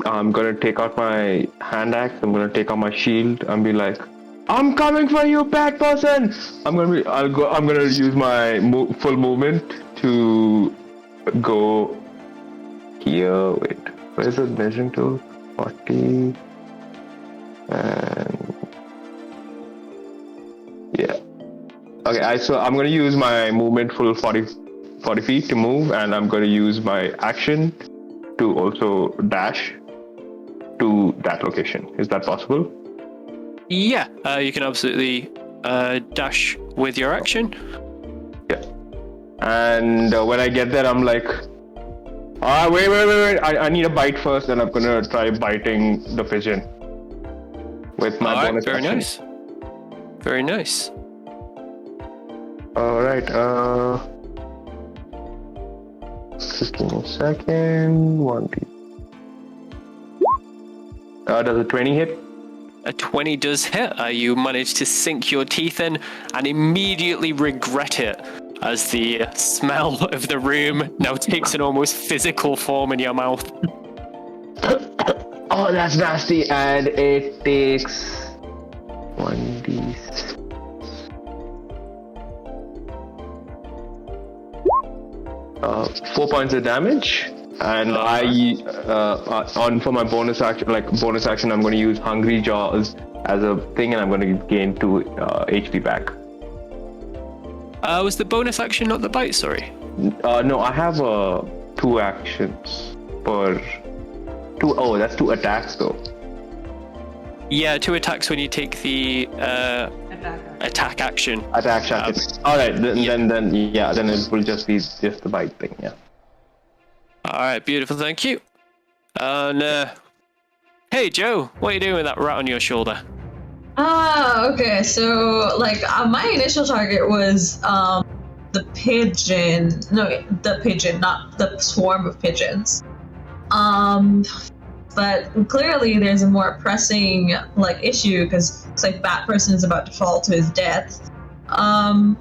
Speaker 3: I'm gonna take out my hand axe. I'm gonna take out my shield and be like, "I'm coming for you, bad person!" I'm gonna use my full movement to go here. Wait, where is it measuring to? 40 and yeah. Okay, so I'm gonna use my movement full 40 feet to move, and I'm gonna use my action to also dash to that location. Is that possible?
Speaker 2: Yeah, you can absolutely dash with your action.
Speaker 3: Yeah. And when I get there, I'm like, wait. I need a bite first, and I'm gonna try biting the pigeon with my bonus
Speaker 2: very
Speaker 3: action.
Speaker 2: nice. Very nice.
Speaker 3: Alright, just give me a second. 1, 2. Does a 20 hit?
Speaker 2: A 20 does hit. You manage to sink your teeth in and immediately regret it as the smell of the room now takes an almost physical form in your mouth.
Speaker 3: Oh, that's nasty. And it takes 1d. 4 points of damage. And for my bonus action, I'm going to use Hungry Jaws as a thing, and I'm going to gain 2 HP back.
Speaker 2: Was the bonus action not the bite? Sorry.
Speaker 3: No, I have 2 actions per 2. Oh, that's 2 attacks though.
Speaker 2: Yeah, 2 attacks when you take the attack action.
Speaker 3: Attack action. All right, then it will just be just the bite thing. Yeah.
Speaker 2: All right, beautiful. Thank you. And hey, Joe, what are you doing with that rat on your shoulder?
Speaker 5: Okay. So, my initial target was the pigeon. No, the pigeon, not the swarm of pigeons. But clearly, there's a more pressing issue because it's like Batperson is about to fall to his death. I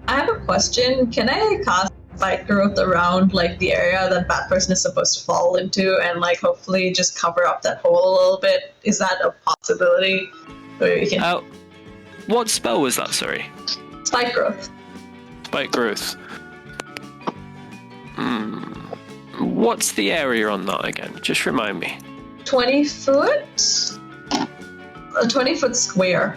Speaker 5: have a question. Can I cast Spike Growth around the area that Batperson is supposed to fall into, and hopefully just cover up that hole a little bit? Is that a possibility?
Speaker 2: What spell was that? Sorry.
Speaker 5: Spike Growth.
Speaker 2: Spike Growth. What's the area on that again? Just remind me.
Speaker 5: 20 foot? A 20-foot square.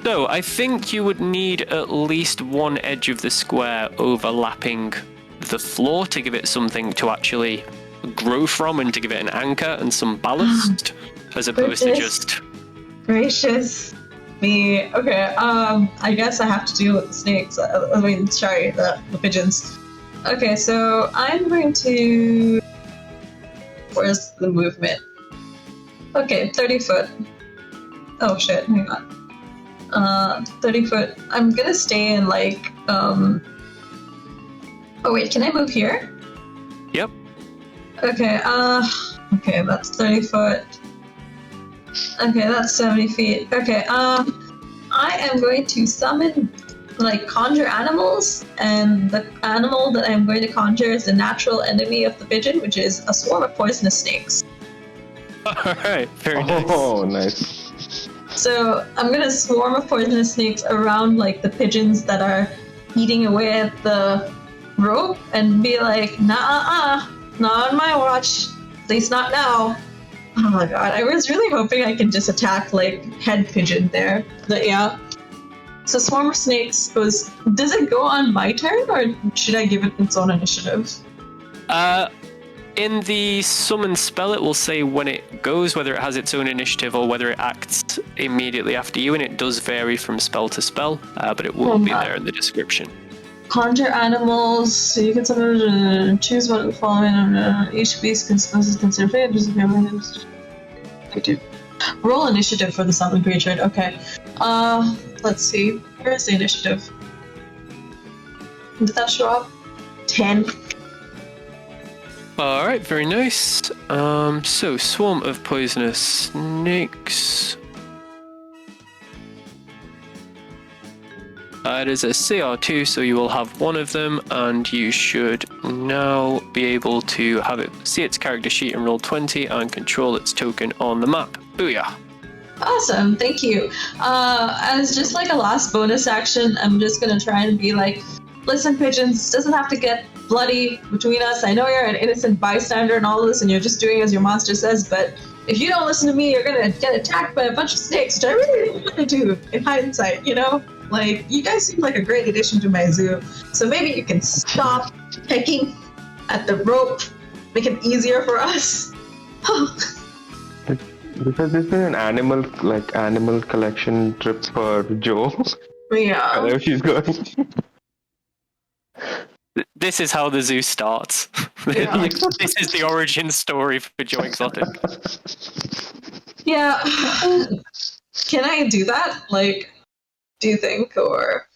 Speaker 2: So I think you would need at least one edge of the square overlapping the floor to give it something to actually grow from and to give it an anchor and some ballast, as opposed to just...
Speaker 5: Gracious me. Okay, I guess I have to deal with the snakes. The pigeons. Okay, so I'm going to... Where's the movement? Okay, 30 foot. Oh shit, hang on. 30 foot. I'm gonna stay in Oh wait, can I move here?
Speaker 2: Yep.
Speaker 5: Okay, okay, that's 30 foot. Okay, that's 70 feet. Okay, I am going to summon, conjure animals, and the animal that I'm going to conjure is the natural enemy of the pigeon, which is a swarm of poisonous snakes.
Speaker 2: Alright, very nice.
Speaker 3: Oh, nice.
Speaker 5: So I'm gonna swarm of poisonous snakes around the pigeons that are eating away at the rope and be like, not on my watch, at least not now. Oh my god, I was really hoping I could just attack head pigeon there. But yeah. So swarm of snakes does it go on my turn, or should I give it its own initiative?
Speaker 2: In the summon spell, it will say when it goes, whether it has its own initiative or whether it acts immediately after you, and it does vary from spell to spell, but it will be there in the description.
Speaker 5: Conjure animals, so you can summon, choose one of the following, each beast is considered favorite. I do. Roll initiative for the summon creature, okay. Let's see, where's the initiative? Did that show up? 10.
Speaker 2: Alright, very nice. So, swarm of poisonous snakes. It is a CR2, so you will have one of them, and you should now be able to have it see its character sheet and roll 20 and control its token on the map. Booyah!
Speaker 5: Awesome, thank you. As just a last bonus action, I'm just gonna try and be listen, pigeons, doesn't have to get bloody between us. I know you're an innocent bystander and all this, and you're just doing as your monster says, but if you don't listen to me, you're gonna get attacked by a bunch of snakes, which I really didn't want to do in hindsight, you know? You guys seem like a great addition to my zoo, so maybe you can stop pecking at the rope, make it easier for us.
Speaker 3: Because this is an animal collection trip for Joe.
Speaker 5: Yeah.
Speaker 3: Where she's going.
Speaker 2: This is how the zoo starts.
Speaker 5: Yeah.
Speaker 2: This is the origin story for Joe Exotic.
Speaker 5: Yeah. Can I do that? Do you think, or?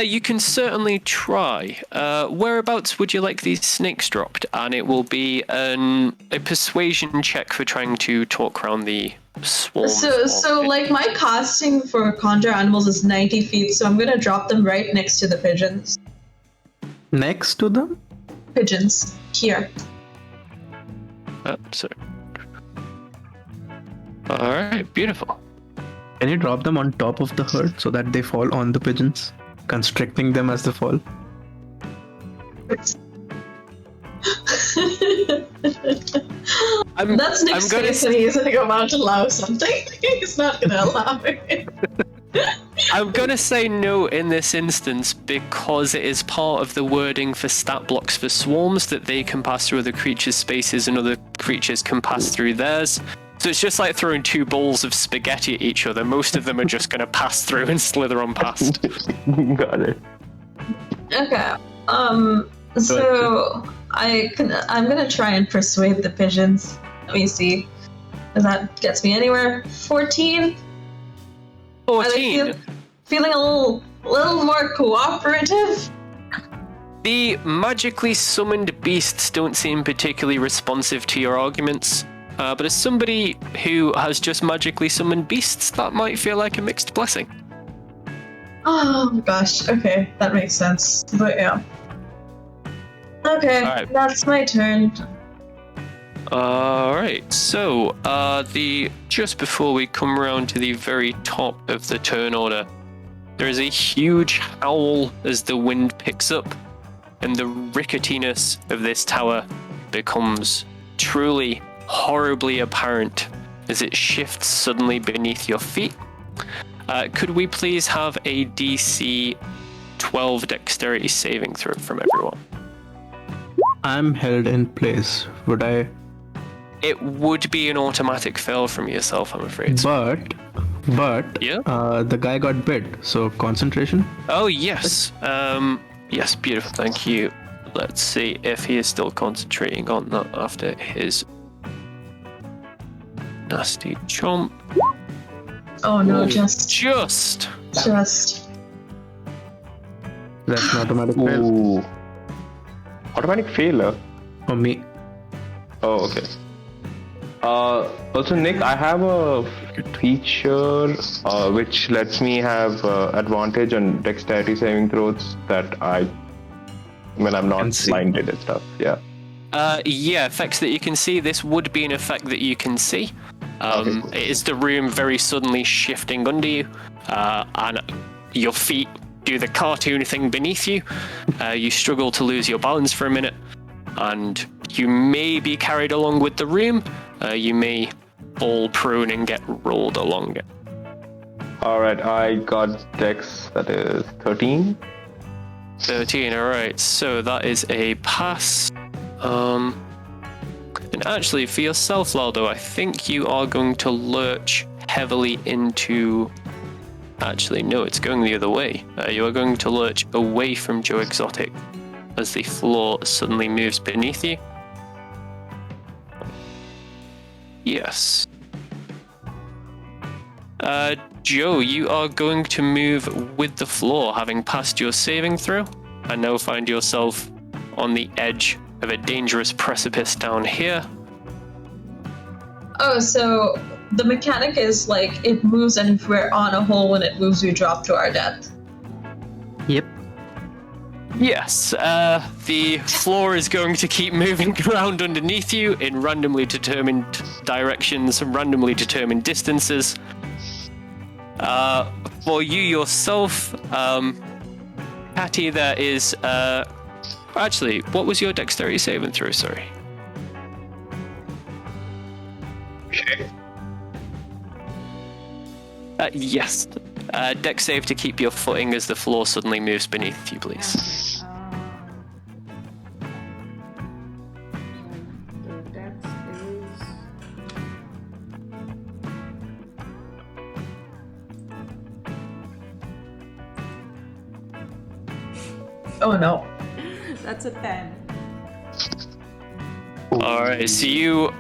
Speaker 2: You can certainly try. Whereabouts would you like these snakes dropped? And it will be a persuasion check for trying to talk around the swarm.
Speaker 5: So like my casting for conjure animals is 90 feet, so I'm gonna drop them right next to the pigeons.
Speaker 4: Next to them?
Speaker 5: Pigeons. Here.
Speaker 2: Sorry. Alright, beautiful.
Speaker 4: Can you drop them on top of the herd so that they fall on the pigeons, constricting them as they fall?
Speaker 5: That's Nick's face and he's gonna about to allow something. He's not gonna allow it.
Speaker 2: I'm gonna say no in this instance because it is part of the wording for stat blocks for swarms that they can pass through other creatures' spaces and other creatures can pass through theirs. So it's just like throwing two bowls of spaghetti at each other. Most of them are just gonna pass through and slither on past.
Speaker 3: Got it.
Speaker 5: Okay. So I'm gonna try and persuade the pigeons. Let me see. If that gets me anywhere. 14?
Speaker 2: 14.
Speaker 5: Feeling a little more cooperative.
Speaker 2: The magically summoned beasts don't seem particularly responsive to your arguments, but as somebody who has just magically summoned beasts, that might feel like a mixed blessing.
Speaker 5: Oh gosh, okay, that makes sense. But yeah. Okay,
Speaker 2: Alright.
Speaker 5: That's my turn.
Speaker 2: Alright, so just before we come around to the very top of the turn order, there is a huge howl as the wind picks up, and the ricketiness of this tower becomes truly horribly apparent as it shifts suddenly beneath your feet. Could we please have a DC 12 dexterity saving throw from everyone?
Speaker 4: I'm held in place. Would I?
Speaker 2: It would be an automatic fail from yourself, I'm afraid.
Speaker 4: But
Speaker 2: Yeah?
Speaker 4: the guy got bit, so concentration.
Speaker 2: Oh, yes. Yes, beautiful, thank you. Let's see if he is still concentrating on that after his nasty chomp.
Speaker 5: Oh no,
Speaker 2: Ooh,
Speaker 5: just.
Speaker 4: That's an automatic fail
Speaker 3: Ooh. Automatic failure.
Speaker 4: for me.
Speaker 3: Oh, okay. Also, Nick, I have a feature which lets me have advantage on dexterity saving throws when I'm not blinded and stuff. Yeah.
Speaker 2: Yeah, effects that you can see. This would be an effect that you can see.
Speaker 3: Okay.
Speaker 2: It is the room very suddenly shifting under you, and your feet do the cartoon thing beneath you. You struggle to lose your balance for a minute, and you may be carried along with the room. You may fall prone and get rolled along it.
Speaker 3: Alright, I got dex, that is 13.
Speaker 2: 13, alright, so that is a pass. And actually, for yourself, Laldo, I think you are going to lurch heavily into... Actually, no, it's going the other way. You are going to lurch away from Joe Exotic as the floor suddenly moves beneath you. Yes. Joe, you are going to move with the floor, having passed your saving throw, and now find yourself on the edge of a dangerous precipice down here.
Speaker 5: Oh, so the mechanic is like it moves, and if we're on a hole when it moves, we drop to our death.
Speaker 4: Yep.
Speaker 2: Yes, the floor is going to keep moving around underneath you in randomly determined directions, randomly determined distances. For you yourself, Patty, there is... Actually, what was your dexterity saving throw? Sorry.
Speaker 3: Okay.
Speaker 2: Yes. Dex save to keep your footing as the floor suddenly moves beneath you, please.
Speaker 1: The dex is...
Speaker 5: Oh no.
Speaker 1: That's a 10.
Speaker 2: Alright, so you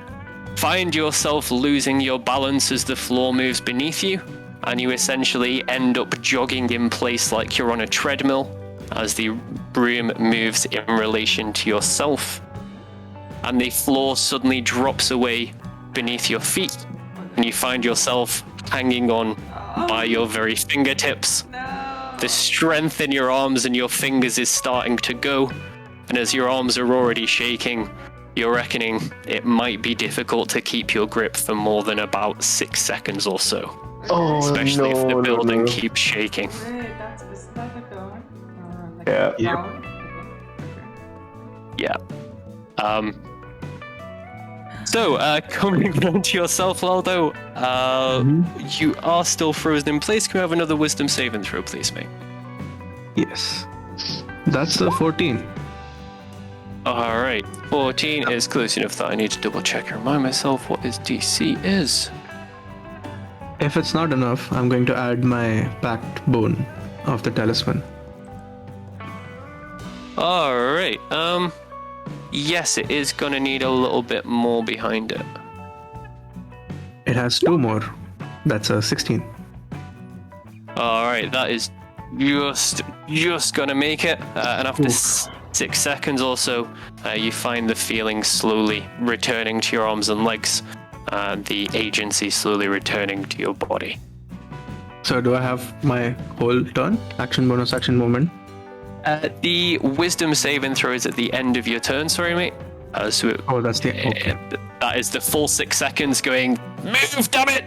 Speaker 2: find yourself losing your balance as the floor moves beneath you. and you essentially end up jogging in place like you're on a treadmill as the broom moves in relation to yourself, and the floor suddenly drops away beneath your feet, and you find yourself hanging on by your very fingertips.
Speaker 1: No.
Speaker 2: The strength in your arms and your fingers is starting to go, and as your arms are already shaking, you're reckoning it might be difficult to keep your grip for more than about 6 seconds or so.
Speaker 3: Oh,
Speaker 2: Especially if the
Speaker 3: no,
Speaker 2: building
Speaker 3: no.
Speaker 2: keeps shaking.
Speaker 1: Wait, is that a turn? Like
Speaker 3: Yeah.
Speaker 1: a
Speaker 4: Yep.
Speaker 1: round?
Speaker 2: Yeah. So, coming down to yourself, Laldo, you are still frozen in place. Can we have another wisdom saving throw, please, mate?
Speaker 4: Yes. That's a 14.
Speaker 2: Alright, 14 is close enough that I need to double check and remind myself what his DC is.
Speaker 4: If it's not enough, I'm going to add my packed bone of the talisman.
Speaker 2: Alright, yes, it is gonna need a little bit more behind it.
Speaker 4: It has 2 more. That's a 16.
Speaker 2: Alright, that is just gonna make it. And after 6 seconds or so, you find the feeling slowly returning to your arms and legs, and the agency slowly returning to your body.
Speaker 4: So do I have my whole turn? Action, bonus, action, movement?
Speaker 2: The wisdom saving throw is at the end of your turn, sorry, mate.
Speaker 4: Oh, that's the... Okay.
Speaker 2: That is the full 6 seconds going, move, damn it!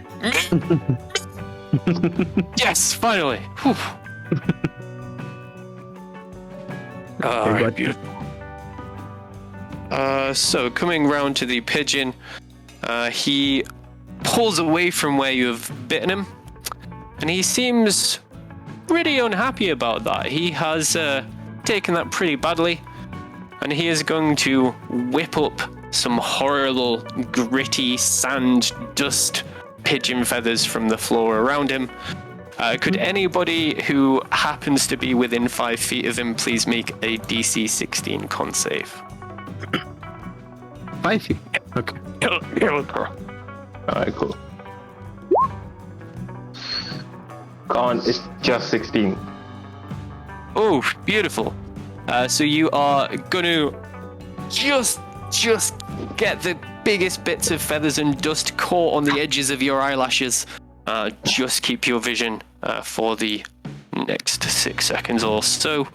Speaker 2: Move! Yes, finally! Whew. Alright,
Speaker 4: got you.
Speaker 2: beautiful. So, coming round to the pigeon, he pulls away from where you have bitten him, and he seems pretty unhappy about that. He has taken that pretty badly, and he is going to whip up some horrible, gritty sand, dust, pigeon feathers from the floor around him. Could anybody who happens to be within 5 feet of him please make a DC 16 con save?
Speaker 4: 5 feet. Okay.
Speaker 3: Alright, cool. Con is just 16.
Speaker 2: Oh, beautiful. So you are going to just get the biggest bits of feathers and dust caught on the edges of your eyelashes. Just keep your vision for the next 6 seconds or so.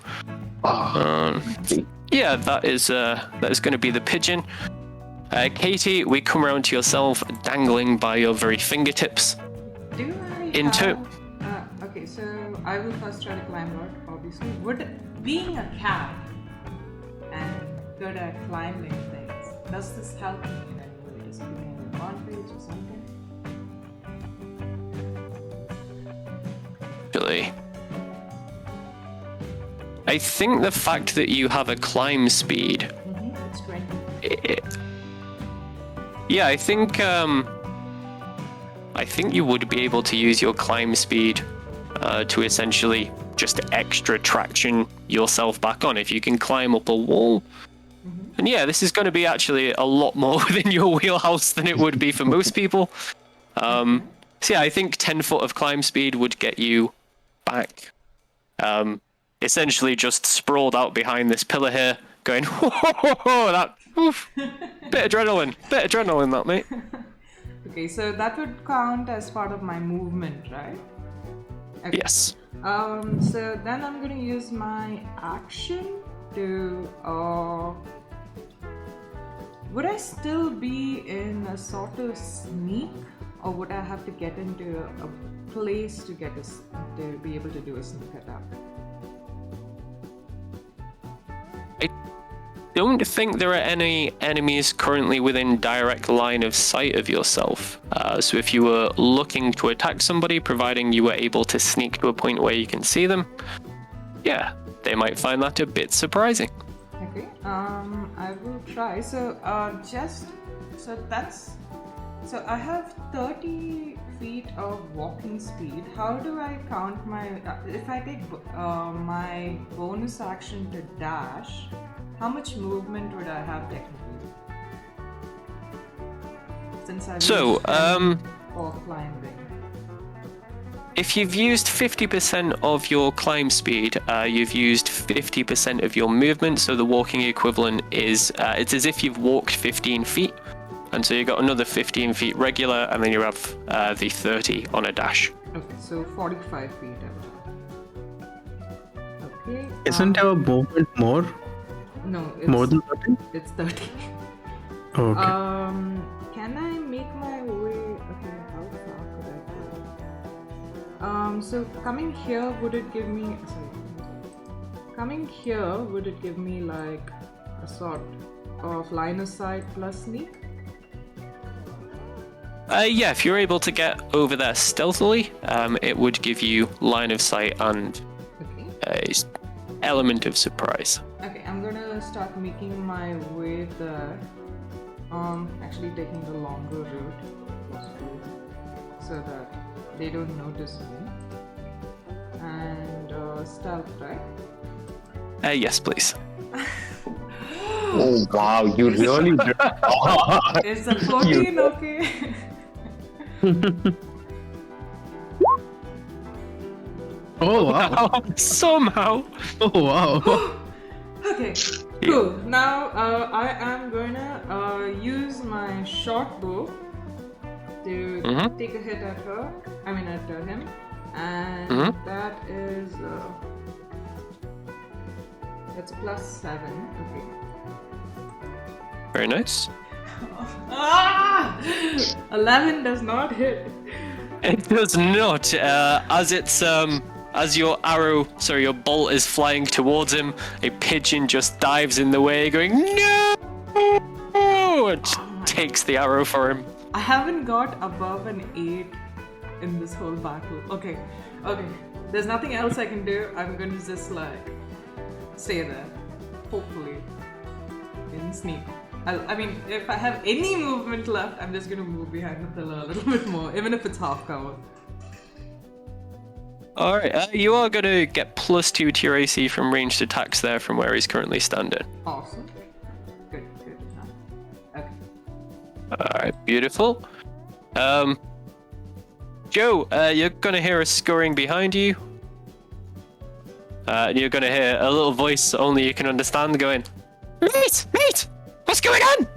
Speaker 2: Yeah, that is going to be the pigeon. Katie, we come around to yourself, dangling by your very fingertips.
Speaker 1: Do I
Speaker 2: Into-
Speaker 1: okay, so I will first try to climb out, obviously. Would being a cat and good at climbing things, does this help me in any way? Does it give me an advantage or something?
Speaker 2: Actually, I think the fact that you have a climb speed,
Speaker 1: It's 20.
Speaker 2: yeah, I think you would be able to use your climb speed to essentially just extra traction yourself back on if you can climb up a wall. And yeah, this is going to be actually a lot more within your wheelhouse than it would be for most people. So yeah, I think 10 foot of climb speed would get you back. Essentially just sprawled out behind this pillar here, going, whoa, that, oof, bit of adrenaline, that, mate.
Speaker 1: Okay, so that would count as part of my movement, right? Okay.
Speaker 2: Yes.
Speaker 1: So then I'm gonna use my action to, would I still be in a sort of sneak, or would I have to get into a place to be able to do a sneak attack?
Speaker 2: I don't think there are any enemies currently within direct line of sight of yourself. So if you were looking to attack somebody, providing you were able to sneak to a point where you can see them, yeah, they might find that a bit surprising.
Speaker 1: Okay, I will try. So, so I have 30 feet of walking speed. How do I count my, if I take my bonus action to dash, how much movement would I have technically? Since I
Speaker 2: So,
Speaker 1: or climbing.
Speaker 2: if you've used 50% of your climb speed, you've used 50% of your movement. So the walking equivalent is it's as if you've walked 15 feet. And so you got another 15 feet regular, and then you have the 30 on a dash.
Speaker 1: Okay, so 45 feet. Okay.
Speaker 4: Isn't your movement more?
Speaker 1: No, it's
Speaker 4: More than 30?
Speaker 1: It's 30.
Speaker 4: Okay.
Speaker 1: Can I make my way? Okay, how far could I go? So coming here, would it give me? Sorry. Coming here, would it give me like a sort of line of sight plus sneak?
Speaker 2: Yeah, if you're able to get over there stealthily, it would give you line of sight and
Speaker 1: Okay.
Speaker 2: a element of surprise.
Speaker 1: Okay, I'm gonna start making my way there. Actually taking the longer route, possibly, so that they don't notice me. And stealth, right?
Speaker 2: Yes, please.
Speaker 3: Oh wow, you really did.
Speaker 1: Is the 14 okay?
Speaker 4: Oh wow.
Speaker 2: Somehow.
Speaker 4: Oh wow.
Speaker 1: Okay, cool. Now I am gonna use my short bow to take a hit at her. I mean at him, and that is it's a +7. Okay.
Speaker 2: Very nice.
Speaker 1: 11 does not hit.
Speaker 2: It does not. As your bolt is flying towards him, a pigeon just dives in the way, going no, and takes the arrow for him.
Speaker 1: I haven't got above an 8 in this whole battle. Okay. There's nothing else I can do. I'm gonna just like stay there. Hopefully. In sneak. I mean, if I have any movement left, I'm just gonna move behind the pillar a little bit more, even if it's half cover.
Speaker 2: Alright, you are going to get +2 to your AC from ranged attacks there from where he's currently standing.
Speaker 1: Awesome. Good. Okay.
Speaker 2: Alright, beautiful. Joe, you're going to hear a scurrying behind you. And you're going to hear a little voice only you can understand going, Mate! What's going on?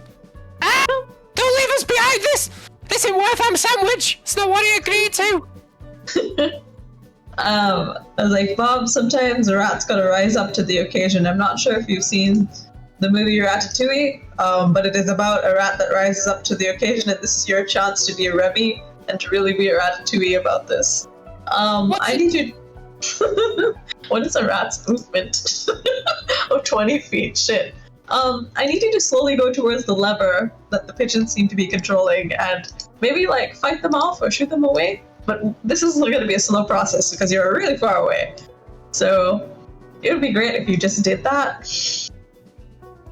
Speaker 2: Don't leave us behind this! This isn't worth ham sandwich! It's not what I agreed to!
Speaker 5: I was like, Bob, sometimes a rat's gotta rise up to the occasion. I'm not sure if you've seen the movie Ratatouille, but it is about a rat that rises up to the occasion, and this is your chance to be a Remy and to really be a Ratatouille about this. I need you... What is a rat's movement? Oh, 20 feet, shit. I need you to slowly go towards the lever that the pigeons seem to be controlling and maybe like fight them off or shoot them away. But this is going to be a slow process because you're really far away. So it would be great if you just did that.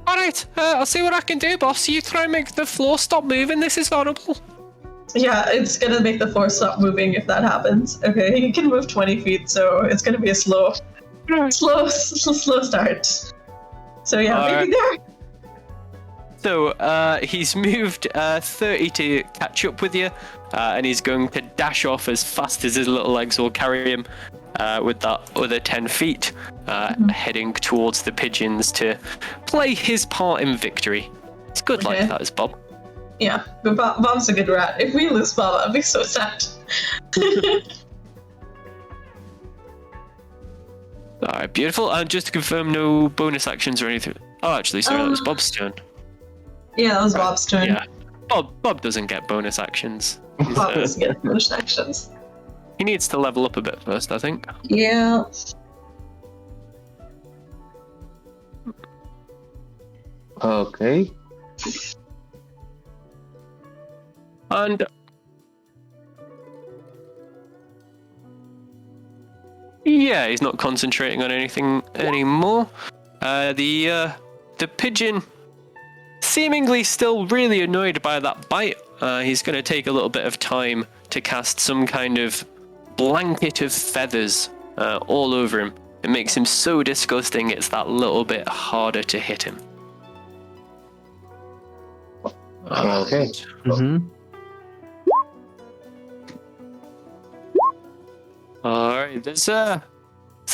Speaker 2: Alright, I'll see what I can do, boss. You try and make the floor stop moving. This is horrible.
Speaker 5: Yeah, it's going to make the floor stop moving if that happens. Okay, he can move 20 feet, so it's going to be a slow start. So yeah, maybe there.
Speaker 2: So he's moved 30 to catch up with you, and he's going to dash off as fast as his little legs will carry him with that other 10 feet, heading towards the pigeons to play his part in victory. It's good like that, is Bob.
Speaker 5: Yeah, but Bob's a good rat. If we lose Bob, I'd be so sad.
Speaker 2: Alright, beautiful. And just to confirm, no bonus actions or anything. Oh, actually, sorry, that was Bob's turn.
Speaker 5: Yeah, that was Bob's turn.
Speaker 2: Yeah, Bob doesn't get bonus actions.
Speaker 5: Bob doesn't get bonus actions.
Speaker 2: He needs to level up a bit first, I think.
Speaker 5: Yeah.
Speaker 3: Okay.
Speaker 2: And yeah, he's not concentrating on anything anymore. The pigeon, seemingly still really annoyed by that bite, he's going to take a little bit of time to cast some kind of blanket of feathers all over him. It makes him so disgusting, it's that little bit harder to hit him.
Speaker 3: Okay.
Speaker 4: Mm-hmm.
Speaker 2: Alright, there's a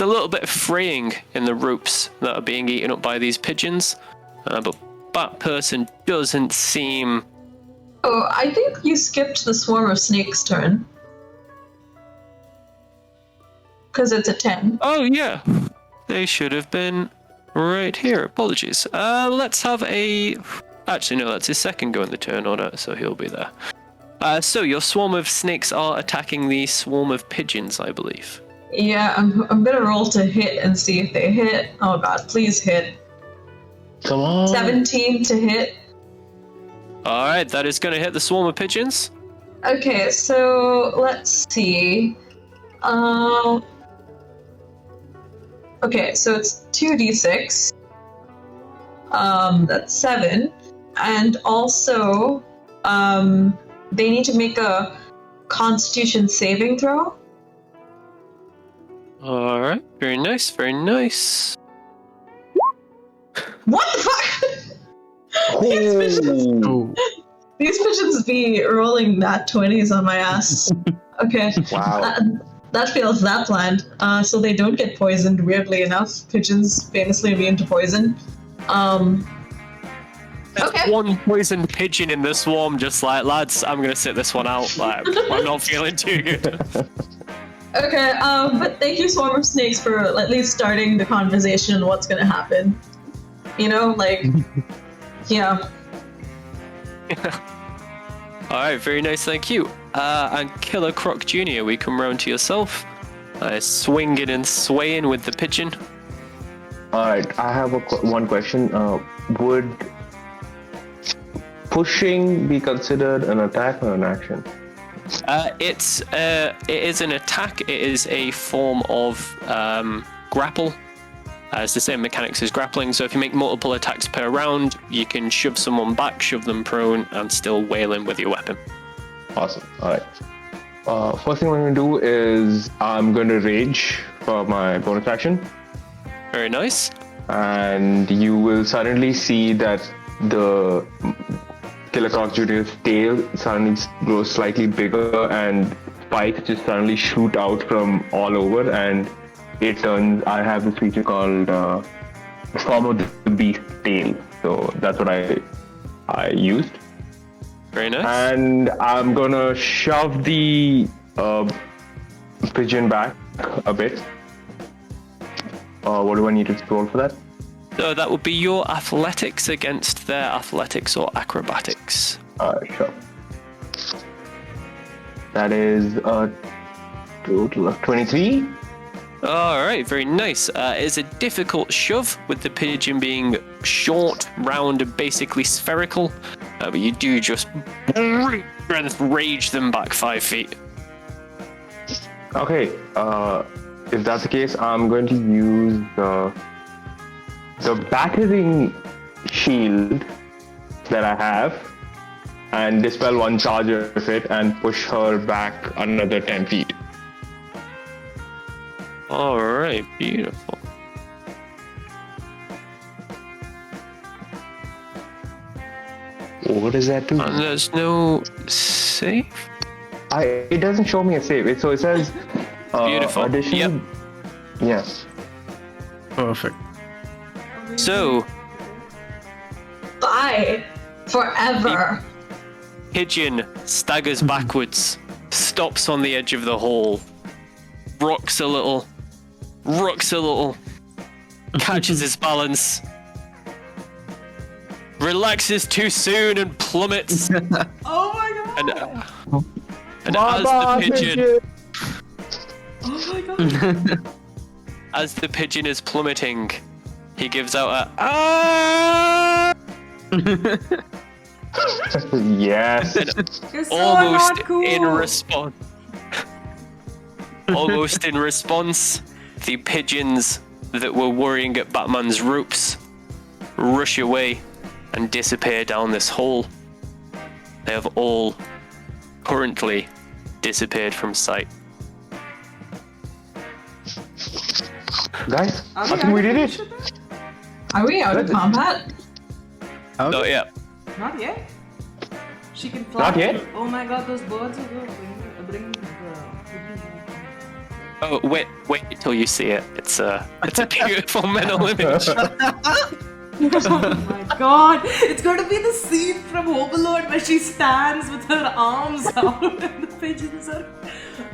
Speaker 2: little bit of fraying in the ropes that are being eaten up by these pigeons, but Batperson doesn't seem...
Speaker 5: Oh, I think you skipped the swarm of snakes turn. Because it's a 10.
Speaker 2: Oh yeah, they should have been right here. Apologies. Let's have a... Actually, no, that's his second go in the turn order, so he'll be there. So your swarm of snakes are attacking the swarm of pigeons, I believe.
Speaker 5: Yeah, I'm gonna roll to hit and see if they hit. Oh god, please hit.
Speaker 3: Come on.
Speaker 5: 17 to hit.
Speaker 2: Alright, that is going to hit the swarm of pigeons.
Speaker 5: Okay, so let's see. Okay, so it's 2d6. That's 7. And also, they need to make a Constitution saving throw.
Speaker 2: Alright, very nice, very nice.
Speaker 5: What the fuck? These pigeons be rolling nat 20s on my ass. Okay.
Speaker 3: Wow.
Speaker 5: That feels that bland. So they don't get poisoned, weirdly enough. Pigeons famously immune to poison.
Speaker 2: There's
Speaker 5: Okay.
Speaker 2: one poisoned pigeon in the swarm, just like, lads, I'm going to sit this one out. Like, I'm not feeling too good.
Speaker 5: Okay, but thank you, Swarm of Snakes, for at least starting the conversation on what's gonna happen. You know, like, yeah.
Speaker 2: Alright, very nice, thank you. And Killer Croc Jr., we come round to yourself. Swinging and swaying with the pigeon.
Speaker 3: Alright, I have one question. Would pushing be considered an attack or an action?
Speaker 2: It is an attack. It is a form of grapple. It's the same mechanics as grappling. So if you make multiple attacks per round, you can shove someone back, shove them prone, and still wail in with your weapon.
Speaker 3: Awesome. Alright. First thing I'm going to do is I'm going to rage for my bonus action.
Speaker 2: Very nice.
Speaker 3: And you will suddenly see that the Killer Croc Jr.'s tail suddenly grows slightly bigger and spikes just suddenly shoot out from all over, and it turns... I have this feature called Form of the Beast Tail. So that's what I used.
Speaker 2: Very nice.
Speaker 3: And I'm gonna shove the pigeon back a bit. What do I need to roll for that?
Speaker 2: So that would be your athletics against their athletics or acrobatics.
Speaker 3: Sure. That is a total of 23.
Speaker 2: Alright, very nice. It's a difficult shove, with the pigeon being short, round, and basically spherical. But you do just rage them back 5 feet.
Speaker 3: Okay, if that's the case, I'm going to use the battering shield that I have and dispel one charge of it and push her back another 10 feet.
Speaker 2: Alright, beautiful.
Speaker 3: What does that do?
Speaker 2: And there's no save?
Speaker 3: It doesn't show me a save. So it says
Speaker 2: Beautiful.
Speaker 3: additional...
Speaker 2: Yep.
Speaker 3: Yes.
Speaker 4: Perfect.
Speaker 2: So,
Speaker 5: Bye. Forever.
Speaker 2: pigeon staggers backwards, stops on the edge of the hole, rocks a little, catches his balance, relaxes too soon and plummets.
Speaker 1: Oh my god!
Speaker 2: And as the pigeon,
Speaker 1: Oh my god!
Speaker 2: as the pigeon is plummeting, he gives out a ah,
Speaker 3: Yes.
Speaker 1: You're so
Speaker 2: almost
Speaker 1: not cool.
Speaker 2: in response. Almost in response, the pigeons that were worrying at Batman's ropes rush away and disappear down this hole. They have all currently disappeared from sight.
Speaker 3: Guys,
Speaker 1: Are
Speaker 3: I think we did it.
Speaker 5: Are we out of combat?
Speaker 2: Not yet.
Speaker 1: Not yet. She can fly.
Speaker 3: Not yet?
Speaker 1: Oh my god, those birds are good. Bring
Speaker 2: Oh, wait till you see it. It's a beautiful mental image.
Speaker 1: Oh my god! It's going to be the scene from Home Alone where she stands with her arms out and the pigeons are.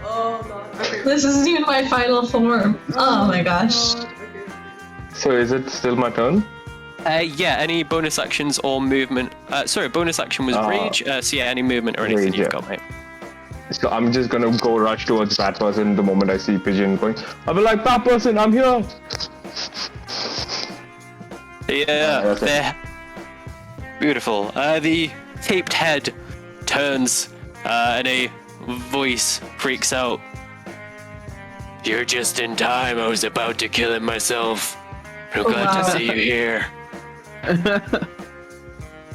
Speaker 1: Oh god. Okay.
Speaker 5: This isn't even my final form. Oh my gosh.
Speaker 1: God, okay.
Speaker 3: So is it still my turn?
Speaker 2: Yeah, any bonus actions or movement. Sorry, bonus action was rage. So yeah, any movement or anything
Speaker 3: Rage,
Speaker 2: you've
Speaker 3: yeah.
Speaker 2: got, mate.
Speaker 3: So I'm just gonna go rush towards Batperson the moment I see Pigeon going. I'll be like, Batperson, I'm here!
Speaker 2: Yeah,
Speaker 3: that's it.
Speaker 2: there. Beautiful. The taped head turns and a voice creaks out. You're just in time. I was about to kill him myself. I'm glad
Speaker 5: wow.
Speaker 2: to see you here.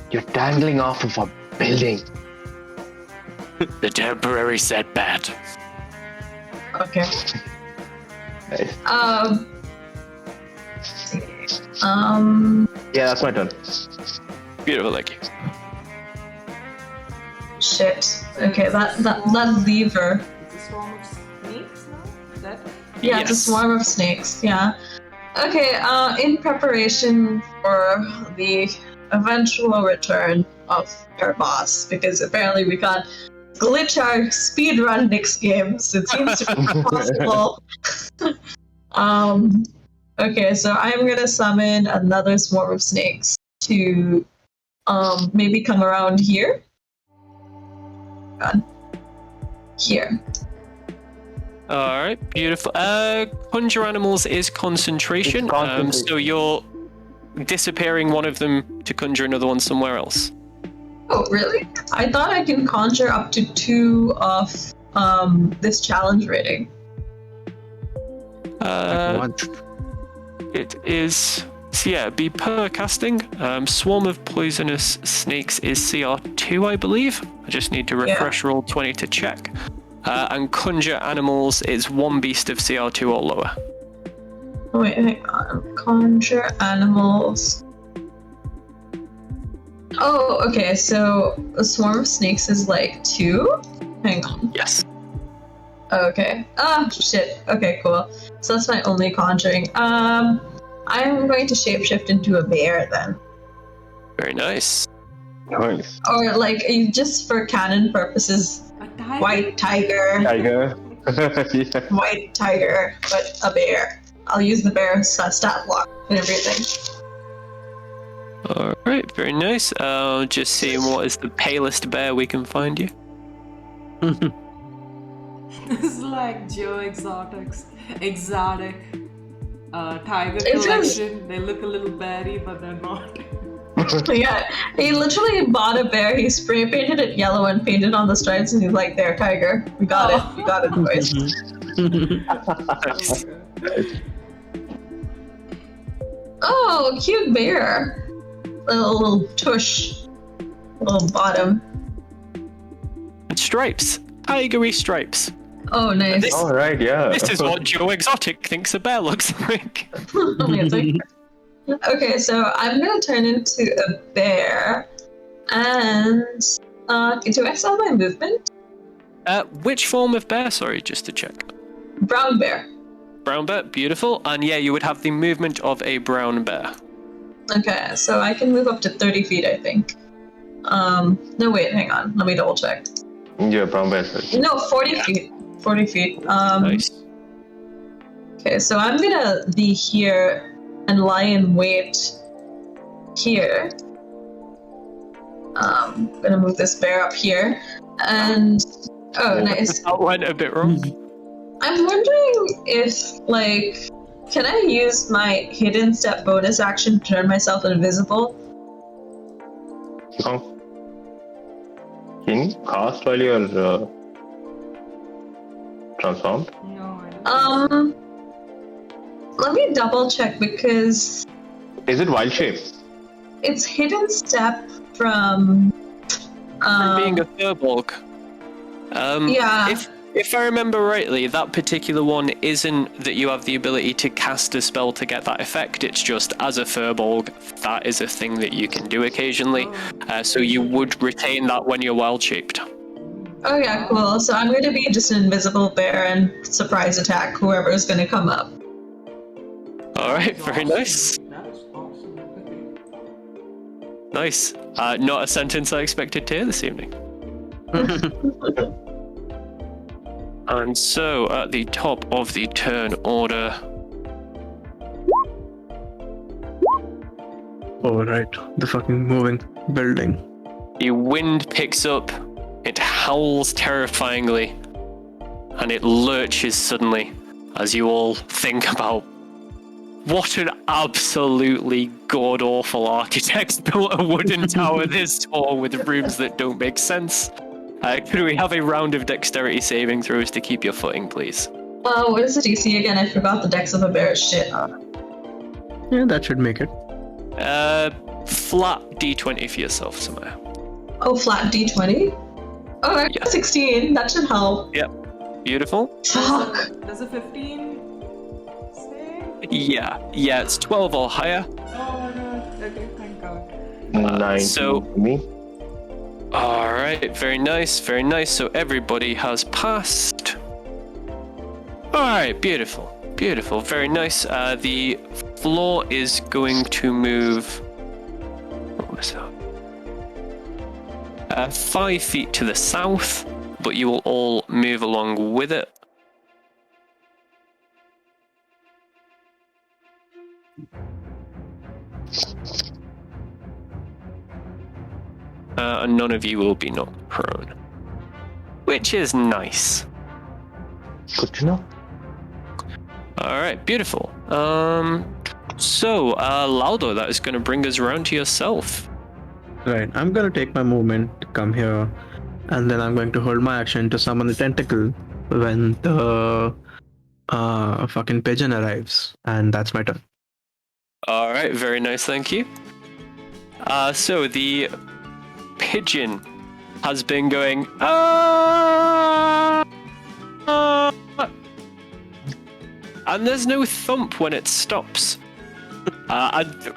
Speaker 3: You're dangling off of a building.
Speaker 2: The temporary setback.
Speaker 5: Okay.
Speaker 3: Nice. Yeah, that's my turn.
Speaker 2: Beautiful, thank you.
Speaker 5: Shit. Okay, that lever.
Speaker 1: It's a storm of snakes now? Is that?
Speaker 5: Yeah, it's a
Speaker 2: Yes.
Speaker 5: swarm of snakes. Yeah. Okay. In preparation for the eventual return of our boss, because apparently we can't glitch our speedrun next games. It seems to be impossible. Okay, so I'm gonna summon another swarm of snakes to maybe come around here. God. Here.
Speaker 2: Alright, beautiful. Conjure animals is concentration.
Speaker 3: It's concentration.
Speaker 2: So you're disappearing one of them to conjure another one somewhere else.
Speaker 5: Oh, really? I thought I can conjure up to 2 of this challenge rating.
Speaker 2: It is. So yeah, be per casting. Swarm of poisonous snakes is CR2, I believe. I just need to refresh roll 20 to check. And conjure animals is 1 beast of CR2 or lower.
Speaker 5: Wait, hang on. Conjure animals. Oh, okay, so a swarm of snakes is like 2? Hang on.
Speaker 2: Yes.
Speaker 5: Okay. Ah, shit. Okay, cool. So that's my only conjuring. I'm going to shapeshift into a bear then.
Speaker 2: Very nice.
Speaker 3: Nice.
Speaker 5: Or like, just for canon purposes,
Speaker 1: A tiger?
Speaker 5: white tiger.
Speaker 3: Tiger. Yeah.
Speaker 5: White tiger, but a bear. I'll use the bear's stat block and everything.
Speaker 2: Alright, very nice. Just seeing what is the palest bear we can find you.
Speaker 1: This is like Joe exotic tiger
Speaker 5: It is.
Speaker 1: collection. They look a little berry, but they're not.
Speaker 5: Yeah, he literally bought a bear, he spray painted it yellow and painted on the stripes, and he's like, there, tiger. We got it. We got it, boys. Oh, cute bear. Little tush. Little bottom.
Speaker 2: And stripes. Tigery stripes.
Speaker 5: Oh, nice.
Speaker 2: This-
Speaker 3: All right, yeah.
Speaker 2: This is what Joe Exotic thinks a bear looks like.
Speaker 5: Amazing. Okay, so I'm gonna turn into a bear, and do I still have my movement?
Speaker 2: Which form of bear? Sorry, just to check.
Speaker 5: Brown bear.
Speaker 2: Brown bear, beautiful. And yeah, you would have the movement of a brown bear.
Speaker 5: Okay, so I can move up to 30 feet, I think. No, wait, hang on. Let me double check.
Speaker 3: Yeah, brown bear.
Speaker 5: No, 40 feet. 40 feet.
Speaker 2: Nice.
Speaker 5: Okay, so I'm gonna be here and lie in wait here. I'm gonna move this bear up here. And, oh, nice.
Speaker 2: That went a bit wrong.
Speaker 5: I'm wondering if, like, can I use my hidden step bonus action to turn myself invisible?
Speaker 3: Can you cast while you're transformed?
Speaker 1: No, I don't.
Speaker 5: Let me double check because
Speaker 3: Is it wild shape?
Speaker 5: it's hidden step from.
Speaker 2: From being a furbolg.
Speaker 5: Yeah.
Speaker 2: If I remember rightly, that particular one isn't that you have the ability to cast a spell to get that effect. It's just as a furbolg, that is a thing that you can do occasionally. So you would retain that when you're wild shaped.
Speaker 5: Oh yeah, cool. So I'm going to be just an invisible bear and surprise attack whoever is going to come up.
Speaker 2: All right, very nice.
Speaker 1: That's awesome. Okay.
Speaker 2: Nice. Not a sentence I expected to hear this evening. And so, at the top of the turn order.
Speaker 4: Oh, right. The fucking moving building.
Speaker 2: The wind picks up, it howls terrifyingly, and it lurches suddenly as you all think about what an absolutely god-awful architect built a wooden tower this tall with rooms that don't make sense. Could we have a round of dexterity saving throws to keep your footing, please?
Speaker 5: What is the DC again? I forgot the dex of a bear. Shit.
Speaker 4: Yeah, that should make it.
Speaker 2: Flat d20 for yourself somewhere.
Speaker 5: Oh, flat D20? Oh, I got 16. That should help.
Speaker 2: Yep. Beautiful.
Speaker 5: Fuck.
Speaker 1: Does a 15 say?
Speaker 2: Yeah, it's 12 or higher.
Speaker 1: Oh my god. Okay, thank god.
Speaker 3: 19
Speaker 2: so-
Speaker 3: for me.
Speaker 2: Alright, very nice, very nice. So everybody has passed. Alright, beautiful, beautiful, very nice. The floor is going to move. What was that? 5 feet to the south, but you will all move along with it. And none of you will be knocked prone, which is nice.
Speaker 3: Good to know.
Speaker 2: All right, beautiful. So, Laudo, that is going to bring us around to yourself.
Speaker 4: Right. I'm gonna take my movement, come here, and then I'm going to hold my action to summon the tentacle when the fucking pigeon arrives, and that's my turn.
Speaker 2: All right, very nice, thank you. So the pigeon has been going, and there's no thump when it stops. And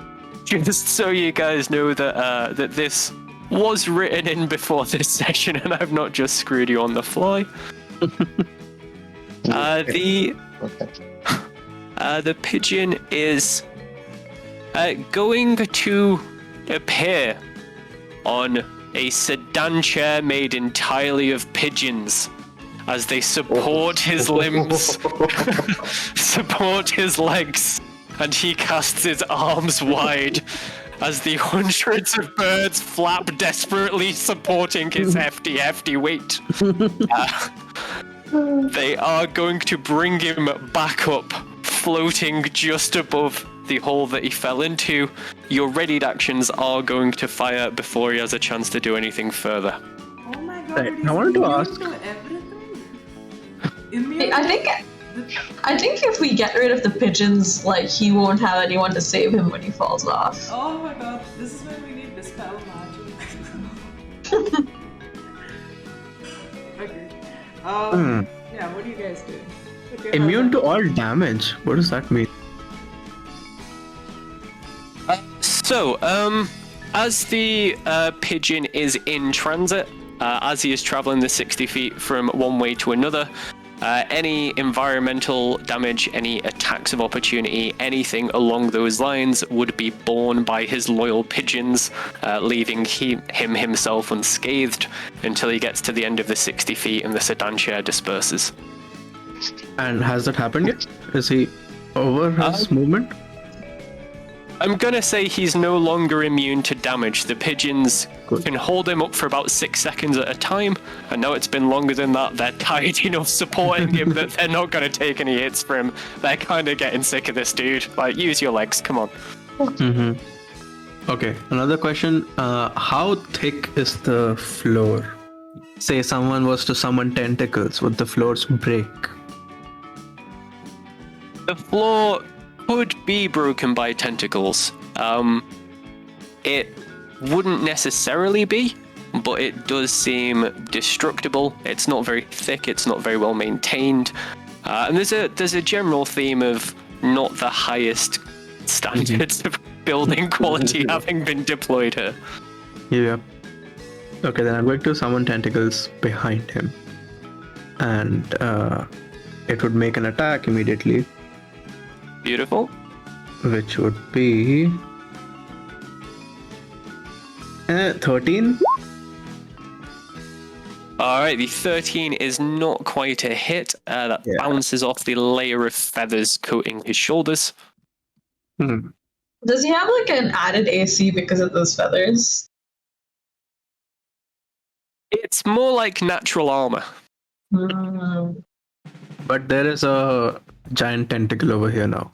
Speaker 2: just so you guys know that that this was written in before this session, and I've not just screwed you on the fly. The pigeon is going to appear on a sedan chair made entirely of pigeons as they support his limbs, support his legs, and he casts his arms wide as the hundreds of birds flap desperately, supporting his hefty weight. They are going to bring him back up, floating just above the hole that he fell into. Your readied actions are going to fire before he has a chance to do anything further.
Speaker 1: Oh my god.
Speaker 4: Right,
Speaker 1: he's
Speaker 4: I wanted to
Speaker 1: immune
Speaker 4: ask-
Speaker 1: to everything? Immune
Speaker 5: I think if we get rid of the pigeons, like, he won't have anyone to save him when he falls off.
Speaker 1: Oh my god, this is when we need dispel magic. Okay. Yeah, what do you guys do? Okay,
Speaker 4: Immune to all damage. What does that mean?
Speaker 2: So, as the pigeon is in transit, as he is traveling the 60 feet from one way to another, any environmental damage, any attacks of opportunity, anything along those lines would be borne by his loyal pigeons, leaving him himself unscathed until he gets to the end of the 60 feet and the sedan chair disperses.
Speaker 4: And has that happened yet? Is he over his movement?
Speaker 2: I'm gonna say he's no longer immune to damage. The pigeons can hold him up for about 6 seconds at a time, and now it's been longer than that. They're tired enough supporting him that they're not gonna take any hits for him. They're kind of getting sick of this dude. Like, use your legs, come on.
Speaker 4: Okay, another question. How thick is the floor? Say someone was to summon tentacles, would the floors break?
Speaker 2: The floor could be broken by tentacles. It wouldn't necessarily be, but it does seem destructible. It's not very thick, it's not very well maintained. And there's a general theme of not the highest standards of building quality having been deployed here.
Speaker 4: Yeah. Okay, then I'm going to summon tentacles behind him. And it would make an attack immediately,
Speaker 2: Beautiful.
Speaker 4: which would be 13.
Speaker 2: Alright, the 13 is not quite a hit. That
Speaker 4: Yeah.
Speaker 2: bounces off the layer of feathers coating his shoulders.
Speaker 5: Does he have like an added AC because of those feathers?
Speaker 2: It's more like natural armor.
Speaker 4: But there is a giant tentacle over here now.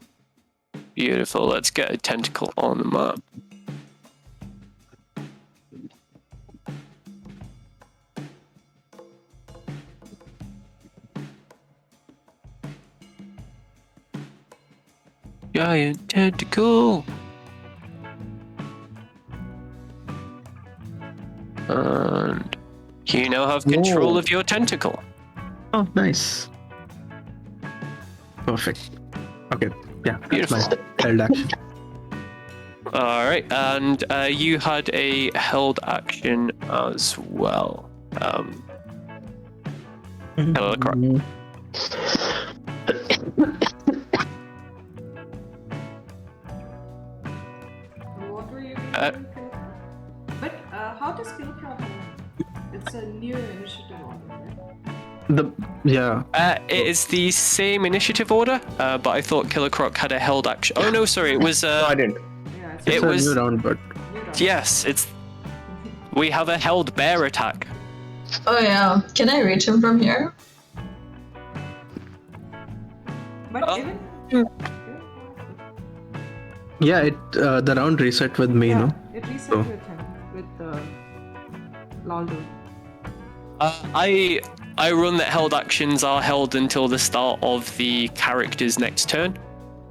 Speaker 2: Beautiful. Let's get a tentacle on the map. Giant tentacle. And you now have control
Speaker 4: Whoa.
Speaker 2: of your tentacle.
Speaker 4: Oh, nice. Perfect. Okay, yeah, that's
Speaker 2: Beautiful.
Speaker 4: my held action.
Speaker 2: Alright, and you had a held action as well. Hello, Croc.
Speaker 1: What were you doing?
Speaker 2: Uh,
Speaker 1: But how does Killcraft know? It's a new initiative order, right?
Speaker 2: It is the same initiative order, but I thought Killer Croc had a held action. Oh no, sorry, it was.
Speaker 3: No, I didn't.
Speaker 1: Yeah, it's
Speaker 2: It
Speaker 4: It's a
Speaker 2: was-
Speaker 4: new round, but
Speaker 1: new round.
Speaker 2: Yes, it's. We have a held bear attack.
Speaker 5: Oh yeah. Can I reach him from here?
Speaker 1: But
Speaker 2: Oh.
Speaker 1: even
Speaker 4: yeah, the round reset with me, no?
Speaker 1: it reset
Speaker 4: Oh.
Speaker 1: with him with Laldo.
Speaker 2: I run that held actions are held until the start of the character's next turn.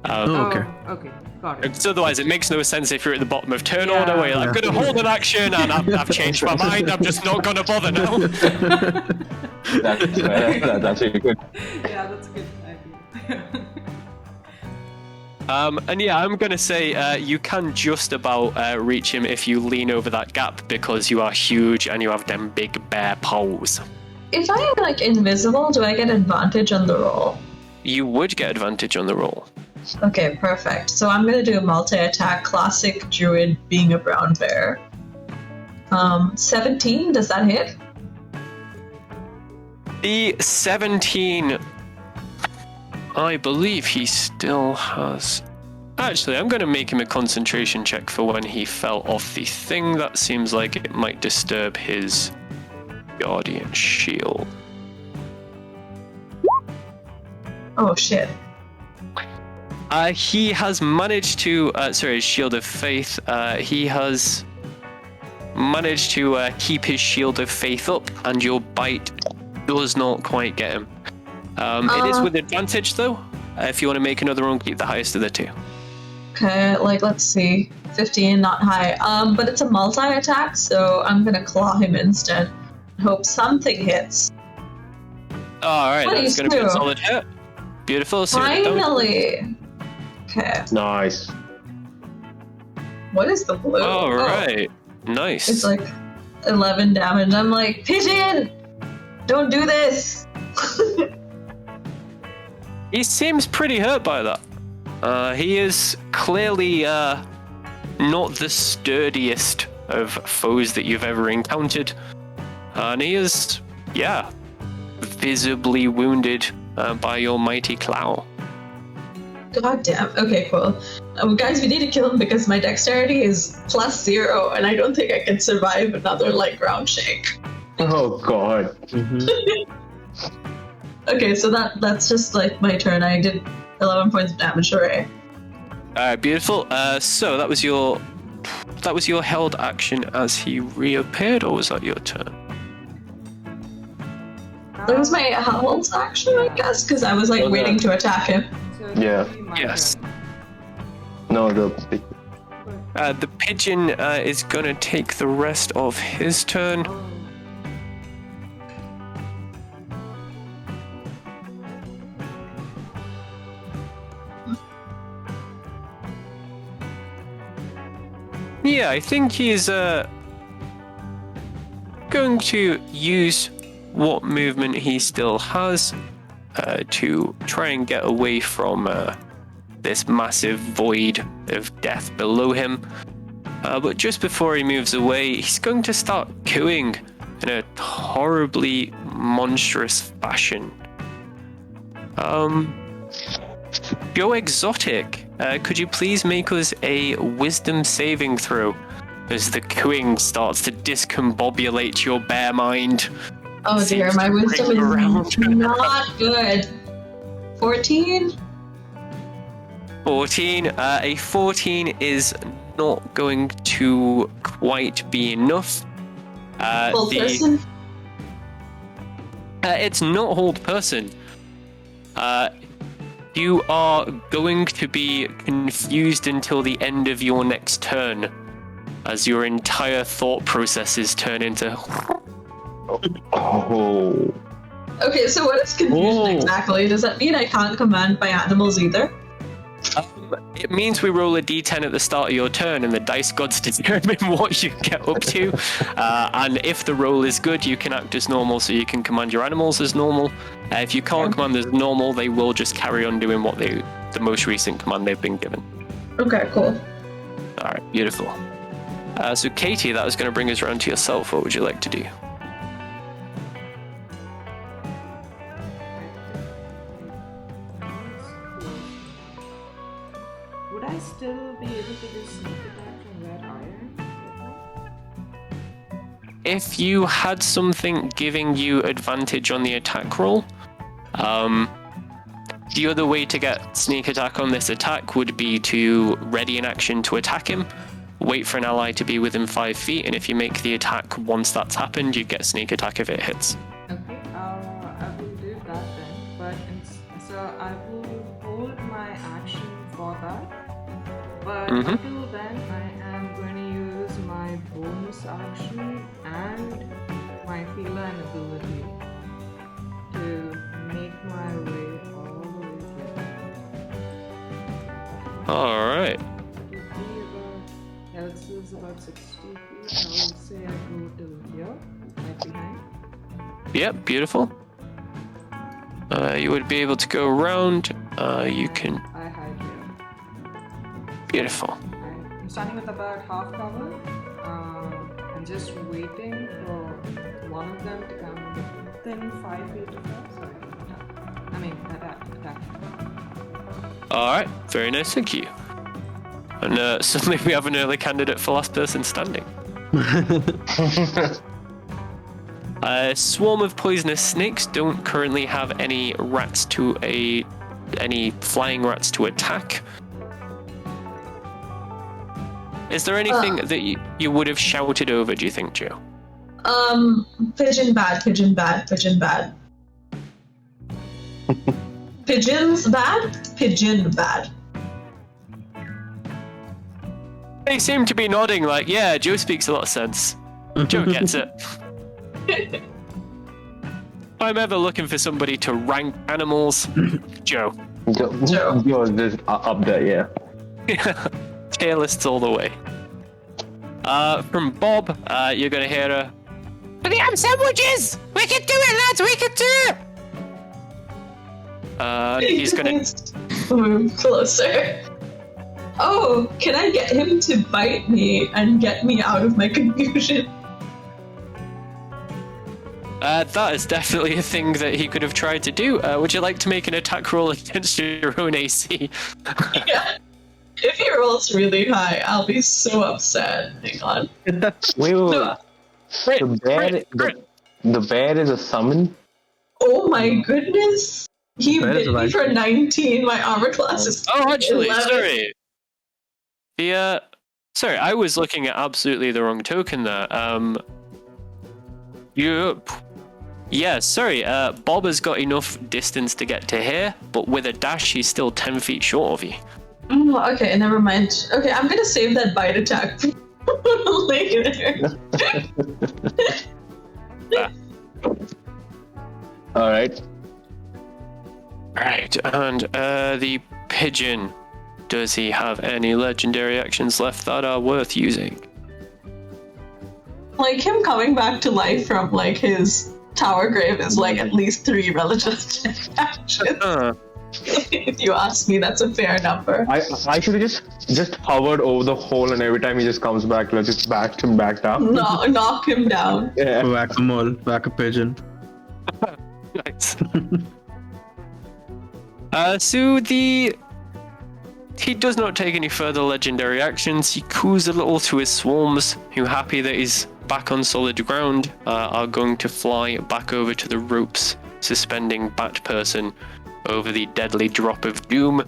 Speaker 4: Okay.
Speaker 1: Okay, got it.
Speaker 2: Because otherwise, it makes no sense if you're at the bottom of turn
Speaker 1: Yeah.
Speaker 2: order where you're like,
Speaker 4: Yeah.
Speaker 2: I'm going to hold an action and I've changed my mind. I'm just not going to bother now.
Speaker 3: That's really good.
Speaker 1: Yeah, that's a good idea.
Speaker 2: And yeah, I'm going to say you can just about reach him if you lean over that gap because you are huge and you have them big bear paws.
Speaker 5: If I am like invisible, do I get advantage on the roll?
Speaker 2: You would get advantage on the roll.
Speaker 5: Okay, perfect. So I'm gonna do a multi-attack, classic druid being a brown bear. 17, does that hit?
Speaker 2: The 17, I believe he still has. Actually, I'm going to make him a concentration check for when he fell off the thing. That seems like it might disturb his guardian shield.
Speaker 5: Oh shit.
Speaker 2: He has managed to. Sorry, Shield of Faith. He has managed to keep his Shield of Faith up, and your bite does not quite get him. It is with advantage, though. If you want to make another roll, keep the highest of the two.
Speaker 5: Okay, like let's see. 15, not high. But it's a multi-attack, so I'm gonna claw him instead. Hope something hits.
Speaker 2: All right, that's going to be a
Speaker 5: 22.
Speaker 2: solid hit. Beautiful. So don't-
Speaker 5: Finally! Okay,
Speaker 3: Nice.
Speaker 5: what is the blue?
Speaker 2: All
Speaker 5: Oh,
Speaker 2: right, nice.
Speaker 5: it's like 11 damage. I'm like, Pigeon! Don't do this!
Speaker 2: He seems pretty hurt by that. He is clearly not the sturdiest of foes that you've ever encountered. And he is, yeah, visibly wounded by your mighty claw.
Speaker 5: God damn. Okay, cool. Guys, we need to kill him because my dexterity is +0 and I don't think I can survive another like ground shake.
Speaker 3: Oh god.
Speaker 5: Okay, so that's just like my turn. I did 11 points of damage, hooray.
Speaker 2: Beautiful. So that was your held action as he reappeared, or was that your turn?
Speaker 5: That was my held action, I guess, because I was like
Speaker 3: Okay.
Speaker 5: waiting to attack him.
Speaker 1: So
Speaker 3: Yeah.
Speaker 1: it'll be my
Speaker 2: Yes.
Speaker 1: turn.
Speaker 3: No,
Speaker 2: The pigeon is gonna take the rest of his turn.
Speaker 1: Oh.
Speaker 2: Yeah, I think he's going to use what movement he still has to try and get away from this massive void of death below him. But just before he moves away, he's going to start cooing in a horribly monstrous fashion. Joe Exotic, could you please make us a wisdom saving throw as the cooing starts to discombobulate your bear mind?
Speaker 5: Oh dear, my wisdom is not good. 14?
Speaker 2: 14. A 14 is not going to quite be enough.
Speaker 5: Full person?
Speaker 2: It's not hold person. You are going to be confused until the end of your next turn, as your entire thought processes turn into...
Speaker 3: Oh.
Speaker 5: Okay, so what is confusion exactly? Does that mean I can't command my animals either?
Speaker 2: It means we roll a d10 at the start of your turn, and the dice gods determine what you get up to. And if the roll is good, you can act as normal, so you can command your animals as normal. If you can't command as normal, they will just carry on doing what the most recent command they've been given.
Speaker 5: Okay, cool.
Speaker 2: All right, beautiful. So Katie, that is going to bring us around to yourself. What would you like to do?
Speaker 1: Would I still be able to do sneak attack from where I am?
Speaker 2: If you had something giving you advantage on the attack roll, the other way to get sneak attack on this attack would be to ready an action to attack him, wait for an ally to be within 5 feet, and if you make the attack once that's happened, you get sneak attack if it hits.
Speaker 1: Okay, I will do that then. But so I will hold my action for that. But until then, I am going to use my bonus action and my feline ability to make my way all the way here.
Speaker 2: Alright.
Speaker 1: Else is about 60 feet. I will say I go till here, right behind.
Speaker 2: Yep, beautiful. You would be able to go around. You can...
Speaker 1: I hide here.
Speaker 2: Beautiful.
Speaker 1: I'm standing with about half cover. I'm just waiting for one of them to come within 5 feet of us. Sorry, attack.
Speaker 2: Alright, very nice, thank you. And suddenly we have an early candidate for last person standing. A swarm of poisonous snakes don't currently have any flying rats to attack. Is there anything that you would have shouted over, do you think, Joe?
Speaker 5: Pigeon bad, pigeon bad, pigeon bad. Pigeons bad, pigeon bad.
Speaker 2: They seem to be nodding like, yeah, Joe speaks a lot of sense. Joe gets it. If I'm ever looking for somebody to rank animals, Joe.
Speaker 5: Joe.
Speaker 3: Joe's just up there, yeah.
Speaker 2: Tier lists all the way. From Bob, you're gonna hear a "The ham sandwiches! We can do it, lads! We can do it!" He's gonna
Speaker 5: move closer. Oh, can I get him to bite me and get me out of my confusion?
Speaker 2: That is definitely a thing that he could have tried to do. Would you like to make an attack roll against your own AC?
Speaker 5: Yeah. If he rolls really high, I'll be so upset. Hang on.
Speaker 3: Wait. The bear is a summon?
Speaker 5: Oh my goodness. He bit me for 19. My armor class is
Speaker 2: actually,
Speaker 5: 11.
Speaker 2: sorry. Sorry, I was looking at absolutely the wrong token there. Bob has got enough distance to get to here, but with a dash, he's still 10 feet short of you.
Speaker 5: Oh, okay, never mind. Okay, I'm gonna save that bite attack for later.
Speaker 3: Alright.
Speaker 2: Right, and the pigeon. Does he have any legendary actions left that are worth using?
Speaker 5: Like him coming back to life from like his tower grave is like at least 3 religious actions. If you ask me, that's a fair number.
Speaker 3: I should have just hovered over the hole, and every time he just comes back, let's just back him back down.
Speaker 5: No, knock him down.
Speaker 3: Yeah.
Speaker 4: Whack-a-mole, whack-a-pigeon.
Speaker 2: Nice. He does not take any further legendary actions. He coos a little to his swarms, who, happy that he's back on solid ground, are going to fly back over to the ropes, suspending Batperson over the deadly drop of doom.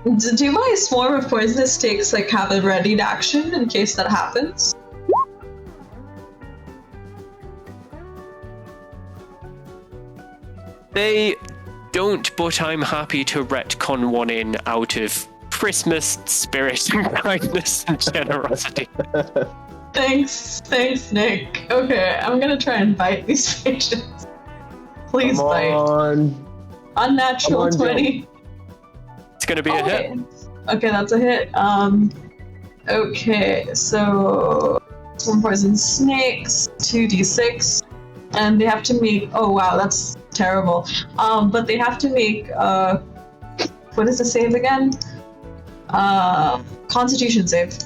Speaker 5: Do my swarm of poisonous snakes like have a readied action in case that happens?
Speaker 2: They don't, but I'm happy to retcon one in out of Christmas spirit and kindness and generosity.
Speaker 5: Thanks, Nick. Okay, I'm gonna try and bite these patients. Please
Speaker 3: Come
Speaker 5: bite.
Speaker 3: on.
Speaker 5: Unnatural
Speaker 3: Come on,
Speaker 5: 20.
Speaker 2: It's gonna be a hit.
Speaker 5: Okay, that's a hit. Okay, so swarm poison snakes, 2d6, and they have to make. Oh wow, that's terrible. But they have to make. What is the save again? Constitution save.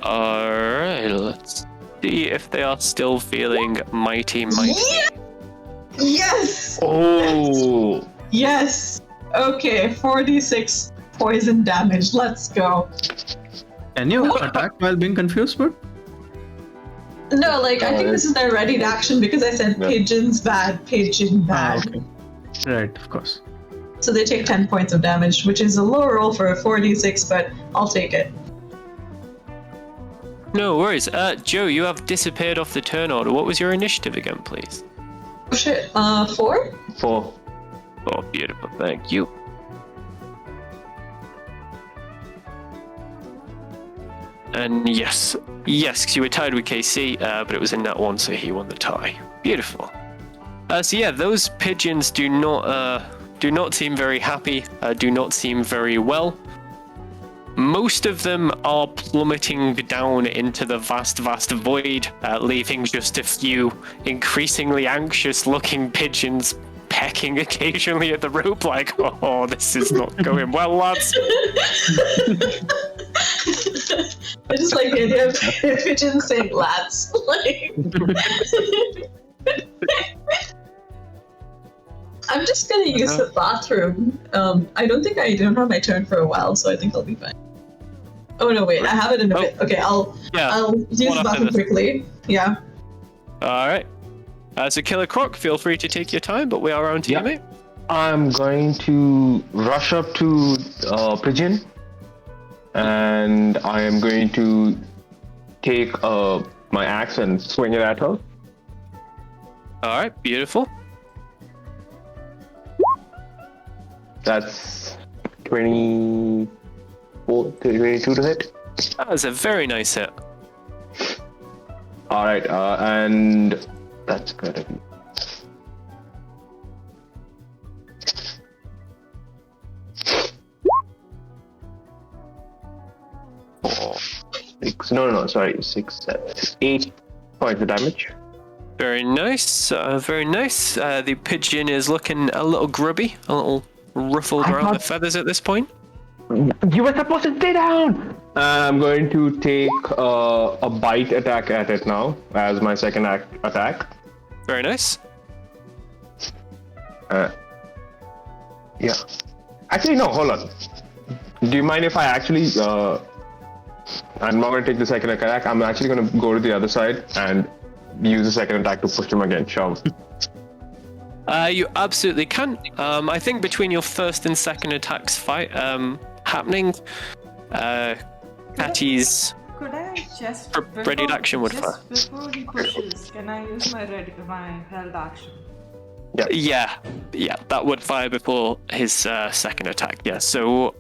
Speaker 2: Alright, let's see if they are still feeling mighty.
Speaker 5: Yes!
Speaker 3: Oh.
Speaker 5: Yes! Okay, 4d6 poison damage. Let's go.
Speaker 4: Can you attack while being confused, bro?
Speaker 5: No, like, I think this is their readied action because I said
Speaker 3: Yeah.
Speaker 5: pigeon's bad, pigeon bad.
Speaker 4: Okay. Right, of course.
Speaker 5: So they take 10 points of damage, which is a low roll for a 4d6, but I'll take it.
Speaker 2: No worries. Joe, you have disappeared off the turn order. What was your initiative again, please?
Speaker 5: Oh shit, 4?
Speaker 3: 4.
Speaker 2: Oh, beautiful. Thank you. And yes, because you were tied with KC, but it was in that one, so he won the tie. Beautiful. So yeah, those pigeons do not seem very happy. Do not seem very well. Most of them are plummeting down into the vast void, leaving just a few increasingly anxious-looking pigeons pecking occasionally at the rope like, oh, this is not going well, lads.
Speaker 5: I just like the idea of pigeons saying lads. Like... I'm just gonna use the bathroom. I don't have my turn for a while, so I think I'll be fine. Oh no, wait, I have it in a bit. Okay, I'll use the bathroom quickly. Yeah.
Speaker 2: Alright. So Killer Croc, feel free to take your time, but we are on to you, mate.
Speaker 3: I'm going to rush up to Pigeon, and I am going to take my axe and swing it at her.
Speaker 2: Alright, beautiful.
Speaker 3: That's 22 to hit.
Speaker 2: That was a very nice hit.
Speaker 3: Alright, and that's gonna be... Six, 7, 8 points of damage.
Speaker 2: Very nice, very nice. The pigeon is looking a little grubby, a little ruffled around the feathers at this point.
Speaker 3: You were supposed to stay down! I'm going to take a bite attack at it now as my second attack.
Speaker 2: Very nice.
Speaker 3: Yeah. Actually, no, hold on. Do you mind if I actually... I'm not going to take the second attack. I'm actually going to go to the other side and use the second attack to push him again. Shove.
Speaker 2: You absolutely can. I think between your first and second attacks happening, Catty's
Speaker 1: Could I just
Speaker 2: readied action would fire.
Speaker 1: just before he pushes, can I use my held action?
Speaker 2: Yeah, that would fire before his second attack. Yeah, so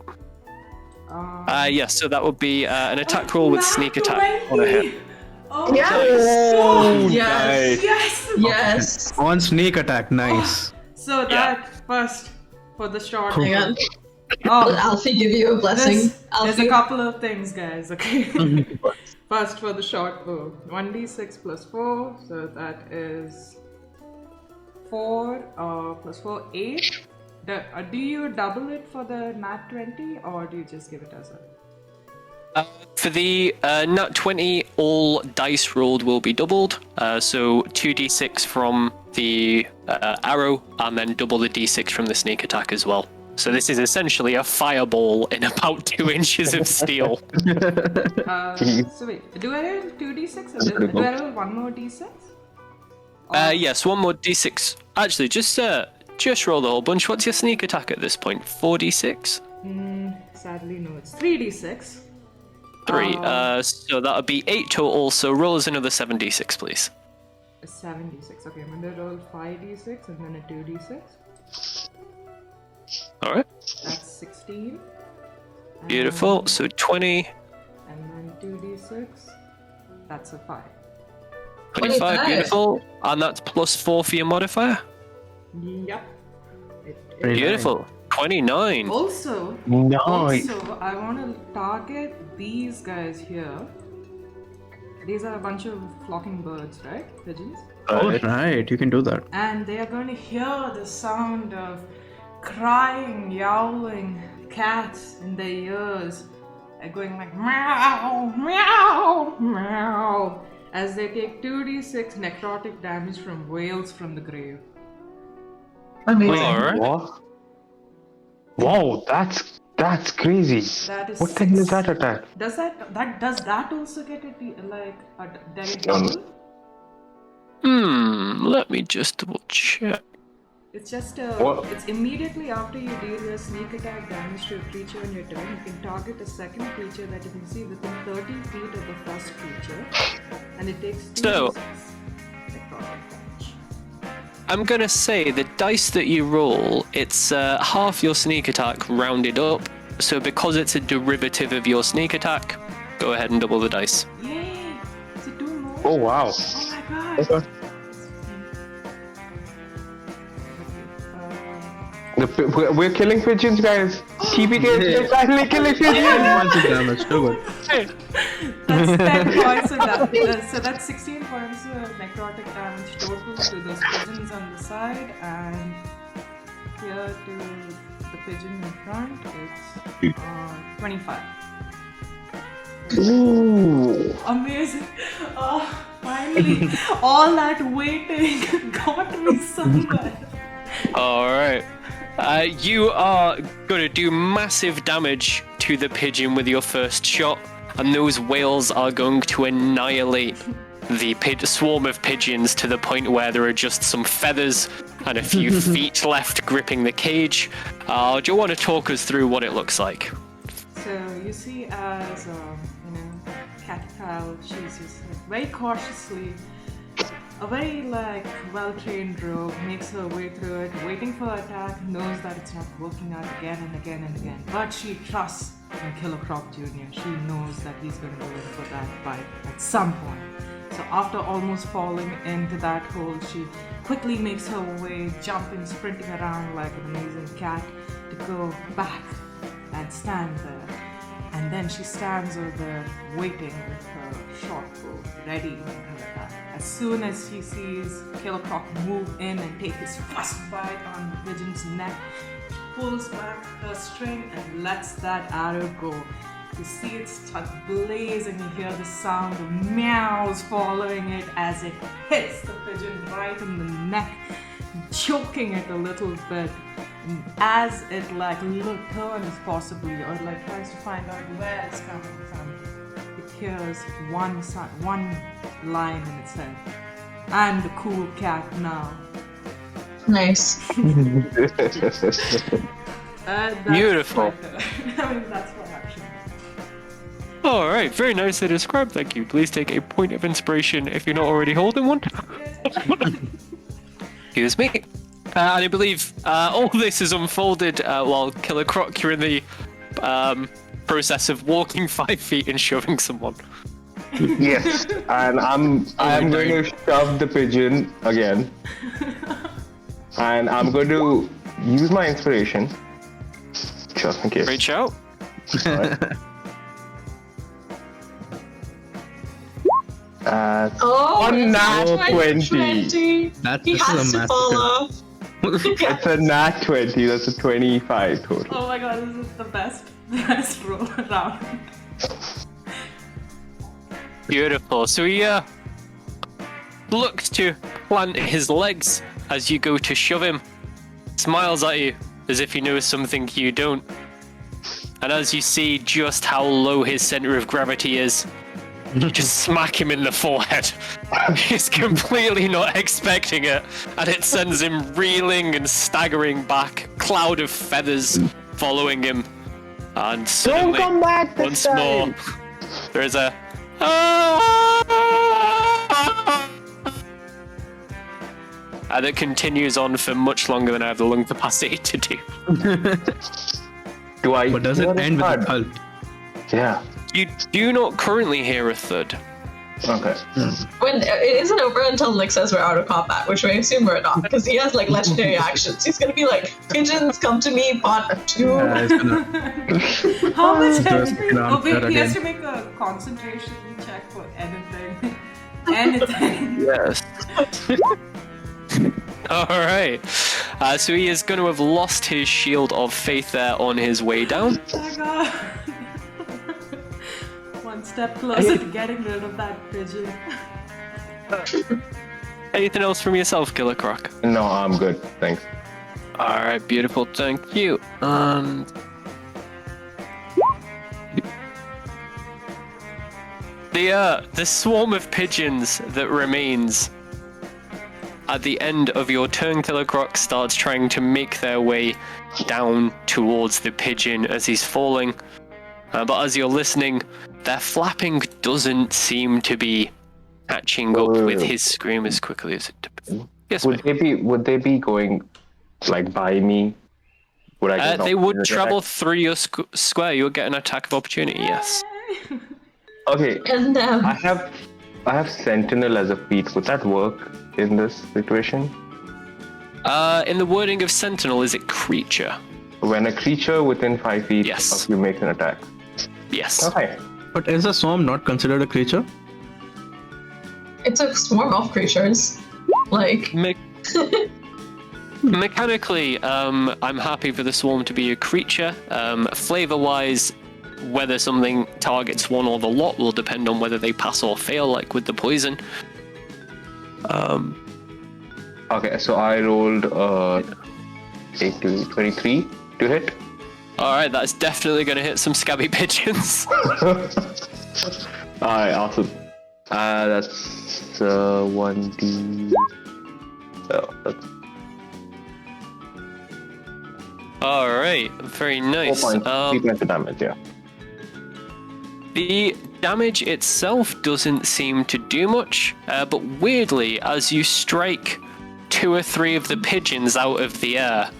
Speaker 2: so that would be an attack roll with sneak attack on a hit.
Speaker 1: Oh,
Speaker 5: Yes!
Speaker 3: Oh,
Speaker 5: Yes!
Speaker 1: yes!
Speaker 5: Yes!
Speaker 4: On sneak attack, nice.
Speaker 1: So that first for the short.
Speaker 5: Hang on.
Speaker 1: Oh,
Speaker 5: Will Alfie give you a blessing?
Speaker 1: there's a couple of things, guys. Okay. First for the short bow. 1d6 plus 4, so that is 4 plus 4, 8. Do you double it for the nat 20 or do you just give it as a...
Speaker 2: For the nat 20, all dice rolled will be doubled. So 2d6 from the arrow, and then double the d6 from the sneak attack as well. So this is essentially a fireball in about 2 inches of steel.
Speaker 1: So wait, do I roll 2d6 or do I roll one more d6?
Speaker 2: Yes, one more d6. Actually, just roll the whole bunch. What's your sneak attack at this point? 4d6?
Speaker 1: Sadly, no, it's 3d6.
Speaker 2: 3. So that would be 8 total. So roll us another 7d6, please.
Speaker 1: 7d6. Okay, I'm gonna roll 5d6 and then a 2d6.
Speaker 2: All right.
Speaker 1: That's 16.
Speaker 2: Beautiful. So 20.
Speaker 1: And then 2d6. That's a 5.
Speaker 2: 25. Beautiful. And that's plus 4 for your modifier.
Speaker 1: Yep.
Speaker 2: Beautiful. 29.
Speaker 1: Also,
Speaker 3: Nice.
Speaker 1: I want to target these guys here. These are a bunch of flocking birds, right? Pigeons.
Speaker 4: Oh, right. You can do that.
Speaker 1: And they are going to hear the sound of crying, yowling cats in their ears. They're going like meow, meow, meow. As they take 2d6 necrotic damage from wails from the grave.
Speaker 5: Amazing.
Speaker 2: Alright.
Speaker 3: What? Wow, that's crazy.
Speaker 1: That is
Speaker 3: What the hell is
Speaker 1: 6.
Speaker 3: that attack?
Speaker 1: Does that also get a direct
Speaker 3: No.
Speaker 1: double?
Speaker 2: Let me just double check.
Speaker 1: It's just
Speaker 3: What?
Speaker 1: it's immediately after you deal your sneak attack damage to a creature on your turn, you can target a second creature that you can see within 30 feet of the first creature, and it takes 2
Speaker 2: So-
Speaker 1: necrotic damage.
Speaker 2: I'm gonna say the dice that you roll, it's half your sneak attack rounded up. So because it's a derivative of your sneak attack, go ahead and double the dice.
Speaker 1: Yay! Is it 2 more?
Speaker 3: Oh wow.
Speaker 1: Oh my god!
Speaker 3: Okay. We're killing pigeons, guys. TPK is finally killing pigeons.
Speaker 4: Points of damage. So good.
Speaker 1: That's 10 points of damage. So that's 16 points of necrotic damage total to those pigeons on the side, and here to the pigeon in front, it's 25.
Speaker 3: Ooh.
Speaker 1: Amazing! Oh, finally, all that waiting got me somewhere.
Speaker 2: Alright. You are gonna do massive damage to the pigeon with your first shot, and those whales are going to annihilate the swarm of pigeons to the point where there are just some feathers and a few feet left gripping the cage. Do you want to talk us through what it looks like?
Speaker 1: So you see, as Cat Kyle, she's just very cautiously, a very well-trained rogue, makes her way through it, waiting for attack, knows that it's not working out again and again and again. But she trusts in Killer Croc Jr. She knows that he's going to go in for that fight at some point. So after almost falling into that hole, she quickly makes her way, jumping, sprinting around like an amazing cat to go back and stand there. And then she stands over there waiting with her short bow ready for her attack. As soon as she sees Killer Croc move in and take his first bite on the pigeon's neck, she pulls back her string and lets that arrow go. You see it start blazing, you hear the sound of meows following it as it hits the pigeon right in the neck, choking it a little bit. And as it turns possibly or tries to find out where it's coming from, it hears one line in its head. I'm the cool cat now.
Speaker 5: Nice.
Speaker 1: That's
Speaker 2: Beautiful.
Speaker 1: That's what action.
Speaker 2: Alright, very nicely described, thank you. Please take a point of inspiration if you're not already holding one. Excuse me. And I believe all this is unfolded while Killer Croc, you're in the process of walking 5 feet and shoving someone.
Speaker 3: Yes, and I'm going to shove the pigeon again, and I'm going to use my inspiration just in case.
Speaker 2: Reach out.
Speaker 5: Oh,
Speaker 3: a
Speaker 5: it's
Speaker 3: nat
Speaker 5: not
Speaker 3: 20.
Speaker 5: He
Speaker 4: This
Speaker 5: has
Speaker 4: is a
Speaker 5: to fall
Speaker 4: massacre.
Speaker 5: off.
Speaker 3: It's a nat 20. That's a 25 total.
Speaker 1: Oh my god, this is the best roll round.
Speaker 2: Beautiful. So he looks to plant his legs as you go to shove him, smiles at you as if he knows something you don't. And as you see just how low his center of gravity is, you just smack him in the forehead. He's completely not expecting it, and it sends him reeling and staggering back, cloud of feathers following him. And
Speaker 3: Don't
Speaker 2: suddenly,
Speaker 3: come back this
Speaker 2: once
Speaker 3: time.
Speaker 2: more, there is a and it continues on for much longer than I have the lung capacity to do.
Speaker 3: Do I?
Speaker 4: But does it
Speaker 3: hear
Speaker 4: end with a
Speaker 3: thud?
Speaker 4: thud?
Speaker 3: Yeah.
Speaker 2: You do not currently hear a thud.
Speaker 3: Okay.
Speaker 5: When it isn't over until Nick says we're out of combat, which we assume we're not, because he has like legendary actions. He's gonna be like, "Pigeons, come to me, pot 2."
Speaker 4: It's gonna-
Speaker 1: How much
Speaker 4: Just
Speaker 1: HP?
Speaker 4: get on
Speaker 1: Oh wait,
Speaker 4: that
Speaker 1: he has to
Speaker 4: again.
Speaker 1: make a concentration check for anything. Anything.
Speaker 2: Yes. Alright. So he is going to have lost his shield of faith there on his way down.
Speaker 1: Oh my god. One step closer to getting rid of that pigeon.
Speaker 2: Anything else from yourself, Killer Croc?
Speaker 3: No, I'm good. Thanks.
Speaker 2: Alright, beautiful, thank you. And the swarm of pigeons that remains at the end of your turn, Killer Croc, starts trying to make their way down towards the pigeon as he's falling. But as you're listening, their flapping doesn't seem to be catching up with his scream as quickly as it does. Yes,
Speaker 3: Would
Speaker 2: mate.
Speaker 3: they be going like by me? Would I get an
Speaker 2: They would
Speaker 3: opportunity
Speaker 2: travel
Speaker 3: attack?
Speaker 2: through your square. You'll get an attack of opportunity, yes.
Speaker 3: Okay.
Speaker 5: And
Speaker 3: I have Sentinel as a feat. Would that work in this situation?
Speaker 2: In the wording of Sentinel, is it creature?
Speaker 3: When a creature within 5 feet
Speaker 2: Yes.
Speaker 3: of you makes an attack.
Speaker 2: Yes.
Speaker 3: Okay.
Speaker 4: But is a swarm not considered a creature?
Speaker 5: it's a swarm of creatures. Like,
Speaker 2: Mechanically, I'm happy for the swarm to be a creature. Flavor-wise, whether something targets one or the lot will depend on whether they pass or fail, like with the poison.
Speaker 3: Okay, so I rolled 8 to 23 to hit.
Speaker 2: Alright, that's definitely going to hit some scabby pigeons.
Speaker 3: Alright, awesome. That's 1d. Oh, that's
Speaker 2: Alright, very
Speaker 3: 4
Speaker 2: nice.
Speaker 3: points. 3 points of damage, yeah.
Speaker 2: The damage itself doesn't seem to do much, but weirdly, as you strike 2 or 3 of the pigeons out of the air,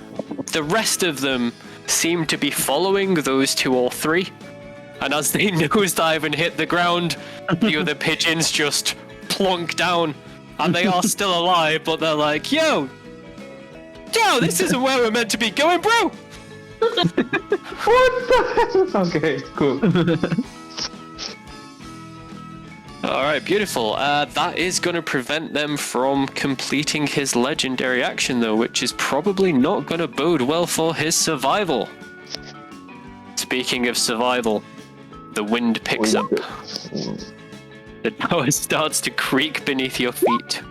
Speaker 2: the rest of them seem to be following those 2 or 3. And as they nosedive and hit the ground, the other pigeons just plonk down, and they are still alive, but they're like, Yo, this isn't where we're meant to be going, bro!
Speaker 3: What the hell? Okay, cool.
Speaker 2: Alright, beautiful. That is going to prevent them from completing his legendary action, though, which is probably not going to bode well for his survival. Speaking of survival, the wind picks up. The tower starts to creak beneath your feet.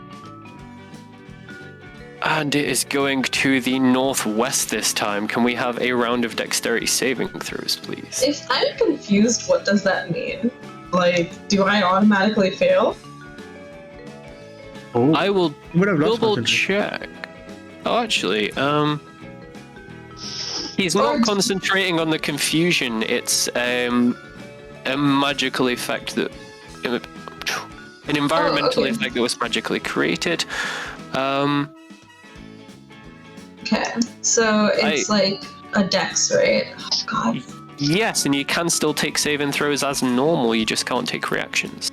Speaker 2: And it is going to the northwest this time. Can we have a round of dexterity saving throws, please?
Speaker 5: if I'm confused, what does that mean? Like, do I automatically fail?
Speaker 4: Oh,
Speaker 2: I will
Speaker 4: would have lost
Speaker 2: double
Speaker 4: concentration.
Speaker 2: check. Oh, actually, he's not concentrating on the confusion. It's a magical effect that, an environmental
Speaker 5: okay.
Speaker 2: effect that was magically created.
Speaker 5: Okay, so it's like a dex, right? Oh, God.
Speaker 2: Yes, and you can still take saving throws as normal. You just can't take reactions.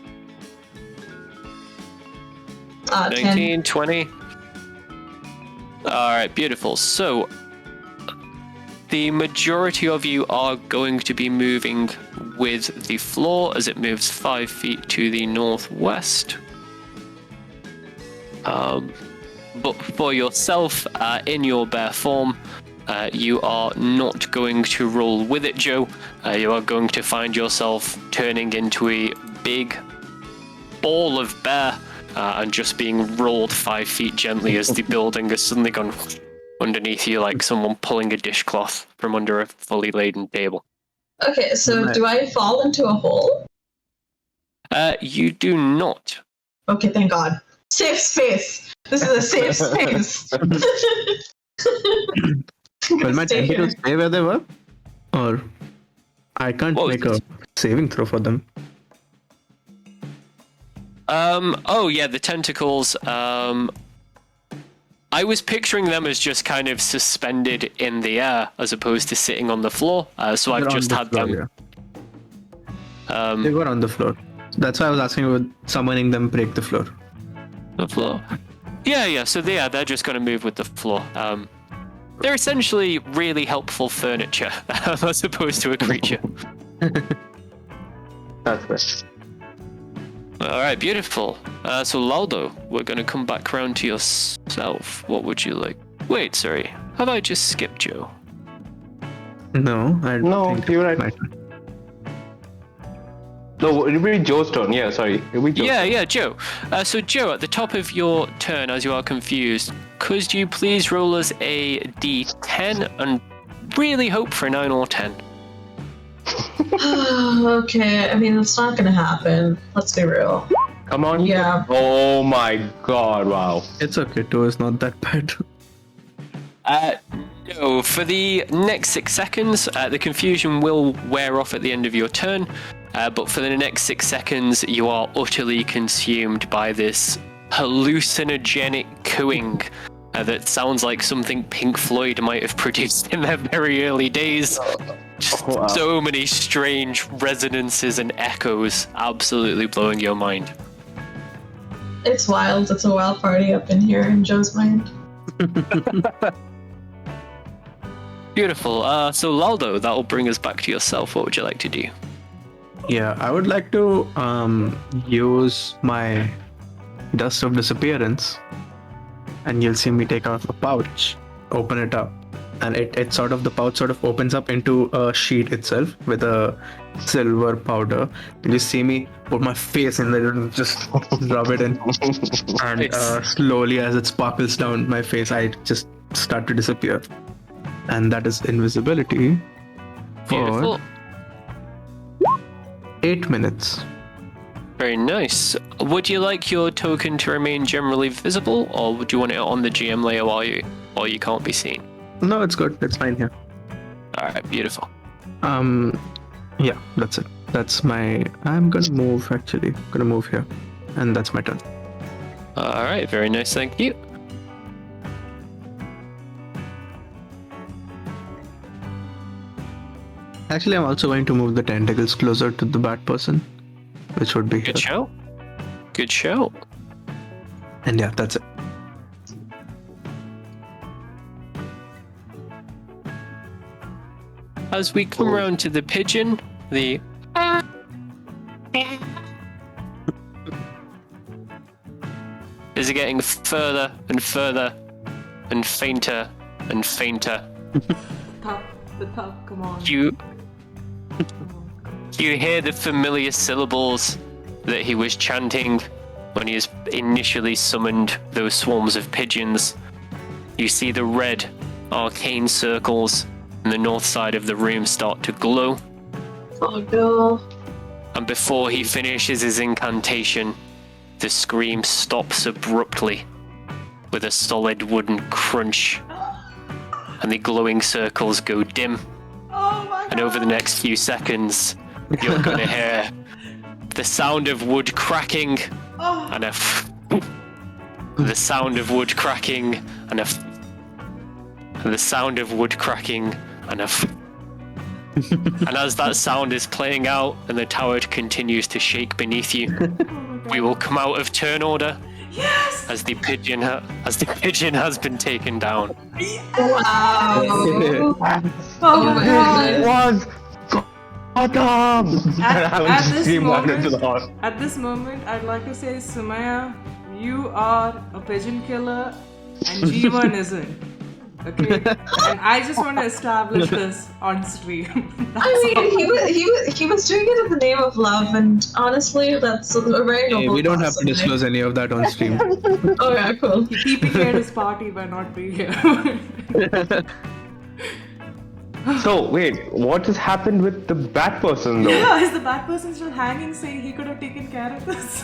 Speaker 5: 10.
Speaker 2: 19, 20. Alright, beautiful. So, the majority of you are going to be moving with the floor as it moves 5 feet to the northwest. But for yourself, in your bare form, you are not going to roll with it, Joe. You are going to find yourself turning into a big ball of bear and just being rolled 5 feet gently as the building has suddenly gone underneath you like someone pulling a dishcloth from under a fully laden table.
Speaker 5: Okay, so do I fall into a hole?
Speaker 2: You do not.
Speaker 5: Okay, thank God. Safe space. This is a safe space.
Speaker 4: Will my
Speaker 5: Stay here.
Speaker 4: tentacles stay where they were? Or I can't
Speaker 2: What was
Speaker 4: make a
Speaker 2: this?
Speaker 4: saving throw for them.
Speaker 2: Oh yeah, the tentacles. I was picturing them as just kind of suspended in the air as opposed to sitting on the floor. So I've
Speaker 4: They're on
Speaker 2: just
Speaker 4: the
Speaker 2: had
Speaker 4: floor,
Speaker 2: them.
Speaker 4: yeah. They were on the floor. That's why I was asking would summoning them break the floor.
Speaker 2: The floor. Yeah. So they're just going to move with the floor. They're essentially really helpful furniture as opposed to a creature.
Speaker 3: That's good.
Speaker 2: All right, beautiful. So Laldo, we're going to come back round to yourself. What would you like? Wait, sorry. Have I just skipped Joe?
Speaker 4: No,
Speaker 3: No,
Speaker 4: think
Speaker 3: you're right.
Speaker 4: my turn.
Speaker 3: No, it'll be Joe's turn. Yeah, sorry. It'll be Joe's turn.
Speaker 2: Yeah, Joe. So Joe, at the top of your turn, as you are confused, could you please roll us a d10 and really hope for a 9 or 10?
Speaker 5: Okay, I mean, it's not gonna happen. Let's be real.
Speaker 3: Come on.
Speaker 5: Yeah.
Speaker 3: Oh my god, wow.
Speaker 4: It's okay, 2 is not that bad.
Speaker 2: No, for the next 6 seconds, the confusion will wear off at the end of your turn, but for the next 6 seconds, you are utterly consumed by this hallucinogenic cooing that sounds like something Pink Floyd might have produced in their very early days. Just
Speaker 3: Wow.
Speaker 2: so many strange resonances and echoes, absolutely blowing your mind.
Speaker 5: It's wild. It's a wild party up in here in Joe's mind.
Speaker 2: Beautiful. So Laldo, that will bring us back to yourself. What would you like to do?
Speaker 4: Yeah, I would like to use my dust of disappearance, and you'll see me take out a pouch, open it up, and it sort of, the pouch sort of opens up into a sheet itself with a silver powder. You see me put my face in there and just rub it in, and
Speaker 2: Nice.
Speaker 4: slowly as it sparkles down my face, I just start to disappear, and that is invisibility for
Speaker 2: Beautiful.
Speaker 4: 8 minutes.
Speaker 2: Very nice. Would you like your token to remain generally visible, or would you want it on the GM layer while you can't be seen?
Speaker 4: No, it's good. It's fine here.
Speaker 2: All right, beautiful.
Speaker 4: Yeah, that's it. That's my. I'm gonna move actually. Gonna move here, and that's my turn.
Speaker 2: All right, very nice. Thank you.
Speaker 4: Actually, I'm also going to move the tentacles closer to the Batperson, which would be here.
Speaker 2: Good show. Good show.
Speaker 4: And yeah, that's it.
Speaker 2: As we come around to the pigeon, the is getting further and further and fainter and fainter.
Speaker 1: The top, come on.
Speaker 2: You hear the familiar syllables that he was chanting when he has initially summoned those swarms of pigeons. You see the red arcane circles in the north side of the room start to glow.
Speaker 5: Oh no.
Speaker 2: And before he finishes his incantation, the scream stops abruptly with a solid wooden crunch, and the glowing circles go dim.
Speaker 1: Oh my god.
Speaker 2: And over the next few seconds, you're going to hear the sound of wood cracking
Speaker 1: Oh.
Speaker 2: and the sound of wood cracking and the sound of wood cracking and and as that sound is playing out and the tower continues to shake beneath you, we will come out of turn order.
Speaker 1: Yes!
Speaker 2: as the pigeon has been taken down.
Speaker 5: Wow.
Speaker 1: Oh my
Speaker 5: my
Speaker 1: god.
Speaker 5: goodness.
Speaker 3: Was Gotham!
Speaker 1: At this
Speaker 3: Scream out into the
Speaker 1: moment,
Speaker 3: horse.
Speaker 1: at this moment, I'd like to say, Sumaya, you are a pigeon killer, and G1 isn't. Okay, and I just want to establish this on stream.
Speaker 5: I mean, he was doing it in the name of love, and honestly, that's a very noble.
Speaker 4: Hey, we don't have
Speaker 5: cause,
Speaker 4: to
Speaker 5: isn't it?
Speaker 4: disclose any of that on stream.
Speaker 5: Oh yeah, cool.
Speaker 1: He PPK'd his party by not being here.
Speaker 3: So, wait, what has happened with the Batperson though?
Speaker 1: Yeah, is the Batperson still hanging, saying he could have taken care of this?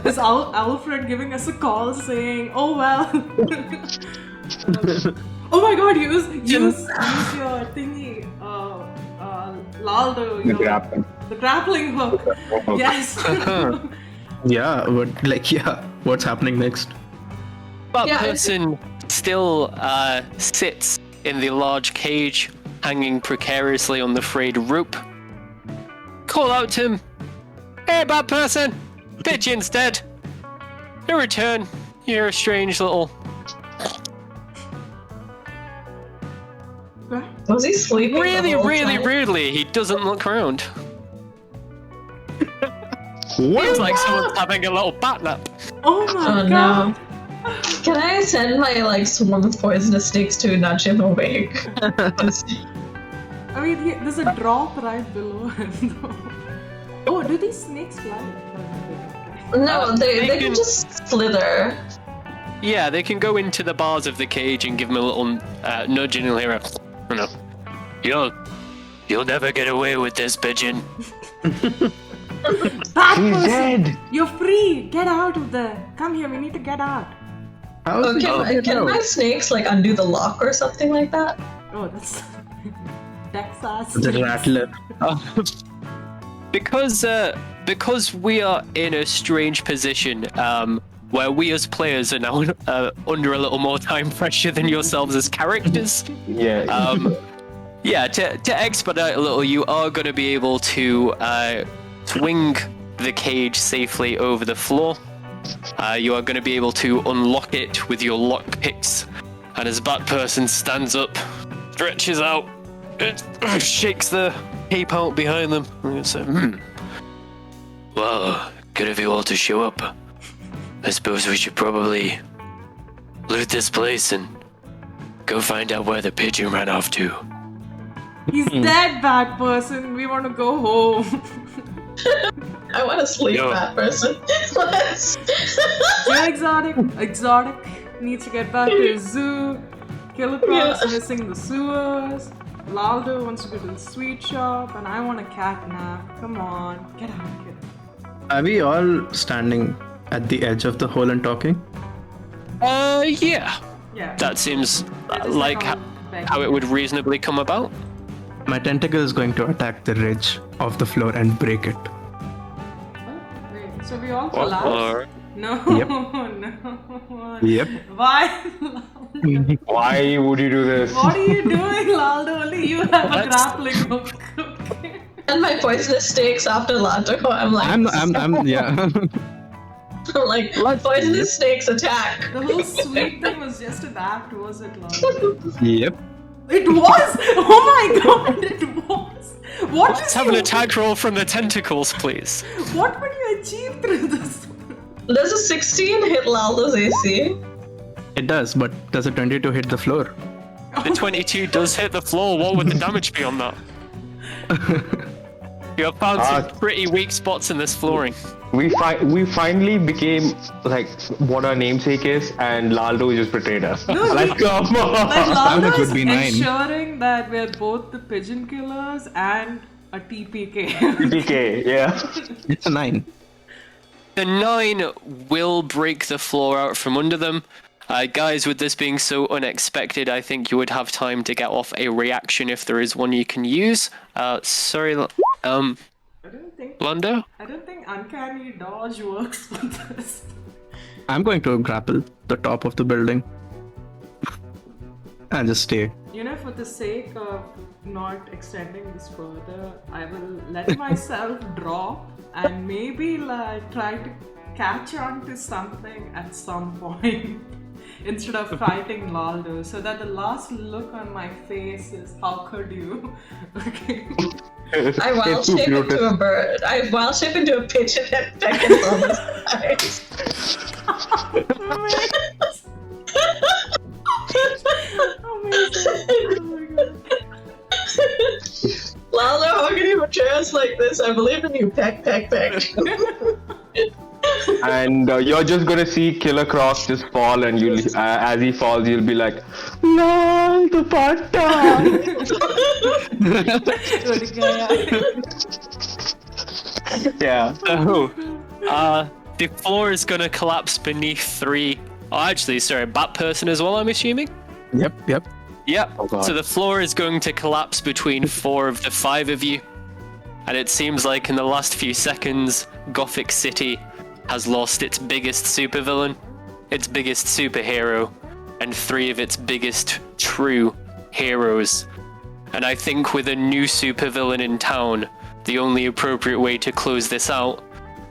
Speaker 1: Is Owlfred giving us a call saying, "Oh well." Oh my God! Use your thingy, Laldo, the grappling hook. Yes.
Speaker 4: Yeah, but what's happening next?
Speaker 2: Batperson still sits in the large cage, hanging precariously on the frayed rope. Call out to him. Hey, Batperson! Pigeon's dead. No return. You're a strange little.
Speaker 5: Was he sleeping?
Speaker 2: Really,
Speaker 5: the whole
Speaker 2: really,
Speaker 5: time?
Speaker 2: rudely, he doesn't look around.
Speaker 3: What?
Speaker 2: It's like someone's having a little bat nap.
Speaker 1: Oh my
Speaker 5: Oh
Speaker 1: God.
Speaker 5: no. Can I send my swarm of poisonous snakes to nudge him awake?
Speaker 1: I mean, there's a drop right below him. Oh, do these snakes fly?
Speaker 5: No, they
Speaker 2: they
Speaker 5: can
Speaker 2: can-
Speaker 5: just slither.
Speaker 2: Yeah, they can go into the bars of the cage and give him a little nudge and he'll hear a, you know, you'll never get away with this, pigeon.
Speaker 1: Batperson,
Speaker 3: dead.
Speaker 1: you're free. Get out of there. Come here. We need to get out.
Speaker 4: How is he
Speaker 5: Can my snakes undo the lock or something like that?
Speaker 1: Oh, that's Texas.
Speaker 4: the rattler?
Speaker 2: Because we are in a strange position where we as players are now under a little more time pressure than yourselves as characters.
Speaker 3: Yeah.
Speaker 2: Yeah, to expedite a little, you are going to be able to swing the cage safely over the floor. You are going to be able to unlock it with your lockpicks. And as Batperson stands up, stretches out, shakes the cape out behind them, and says, Well, good of you all to show up. I suppose we should probably loot this place and go find out where the pigeon ran off to.
Speaker 1: He's dead, Batperson. We want to go home.
Speaker 5: I want to sleep,
Speaker 2: Yo.
Speaker 5: Batperson. Let's.
Speaker 1: Joe Exotic needs to get back to his zoo. Killer Croc's
Speaker 5: Yeah.
Speaker 1: missing the sewers. Laldo wants to go to the sweet shop, and I want a cat nap. Come on, get out, kid.
Speaker 4: Are we all standing at the edge of the hole and talking?
Speaker 2: Yeah.
Speaker 1: Yeah.
Speaker 2: That seems
Speaker 1: They're just
Speaker 2: like
Speaker 1: all begging.
Speaker 2: how it would reasonably come about.
Speaker 4: My tentacle is going to attack the ridge of the floor and break it.
Speaker 1: Oh, wait, so we all
Speaker 2: Or-
Speaker 1: collapse? No,
Speaker 4: Yep.
Speaker 1: no.
Speaker 4: Yep.
Speaker 1: Why, Laldo?
Speaker 3: Why would you do this?
Speaker 1: What are you doing, Laldo? Only you have a
Speaker 2: Let's-
Speaker 1: grappling hook. Okay.
Speaker 5: And my poisonous snakes after Lato. I'm like,
Speaker 4: Yeah.
Speaker 5: I'm like, poisonous snakes attack.
Speaker 1: The whole sweet thing was just an act, was it, Laldo?
Speaker 4: Yep.
Speaker 1: It was! Oh my god, it was! What
Speaker 2: Let's
Speaker 1: is
Speaker 2: have an
Speaker 1: you-
Speaker 2: attack roll from the tentacles, please.
Speaker 1: What would you achieve through this?
Speaker 5: Does a 16 hit Laldo's AC?
Speaker 4: It does, but does a 22 hit the floor?
Speaker 2: The 22 does hit the floor. What would the damage be on that? You have found some pretty weak spots in this flooring.
Speaker 3: We finally became like what our namesake is, and Laldo just betrayed us.
Speaker 1: No,
Speaker 3: like, come
Speaker 1: Like
Speaker 3: on.
Speaker 4: That
Speaker 1: Laldo
Speaker 4: would
Speaker 1: is
Speaker 4: be 9.
Speaker 1: ensuring that we're both the pigeon killers and a TPK.
Speaker 3: PK, yeah.
Speaker 4: It's a 9.
Speaker 2: The 9 will break the floor out from under them. Guys, with this being so unexpected, I think you would have time to get off a reaction if there is one you can use. Sorry, Lando?
Speaker 1: I don't think uncanny dodge works for this.
Speaker 4: I'm going to grapple the top of the building and just stay.
Speaker 1: You know, for the sake of not extending this further, I will let myself drop and maybe like try to catch on to something at some point instead of fighting Laldo, so that the last look on my face is, how could you? Okay.
Speaker 5: I wild shape into a bird. I wild shape into a pigeon and peck it on the sides.
Speaker 1: Amazing. Oh my god.
Speaker 5: Lalo, how can you betray us like this? I believe in you. Peck, peck, peck.
Speaker 3: And you're just gonna see Killer Croc just fall, and you'll as he falls, you'll be like, "Lol, the patta." Yeah.
Speaker 2: So, the floor is gonna collapse beneath 3. Oh, actually, sorry, Batperson as well, I'm assuming?
Speaker 4: Yep.
Speaker 2: Yep.
Speaker 3: Oh, God.
Speaker 2: So the floor is going to collapse between 4 of the 5 of you. And it seems like in the last few seconds, Goffic City has lost its biggest supervillain, its biggest superhero, and 3 of its biggest true heroes. And I think with a new supervillain in town, the only appropriate way to close this out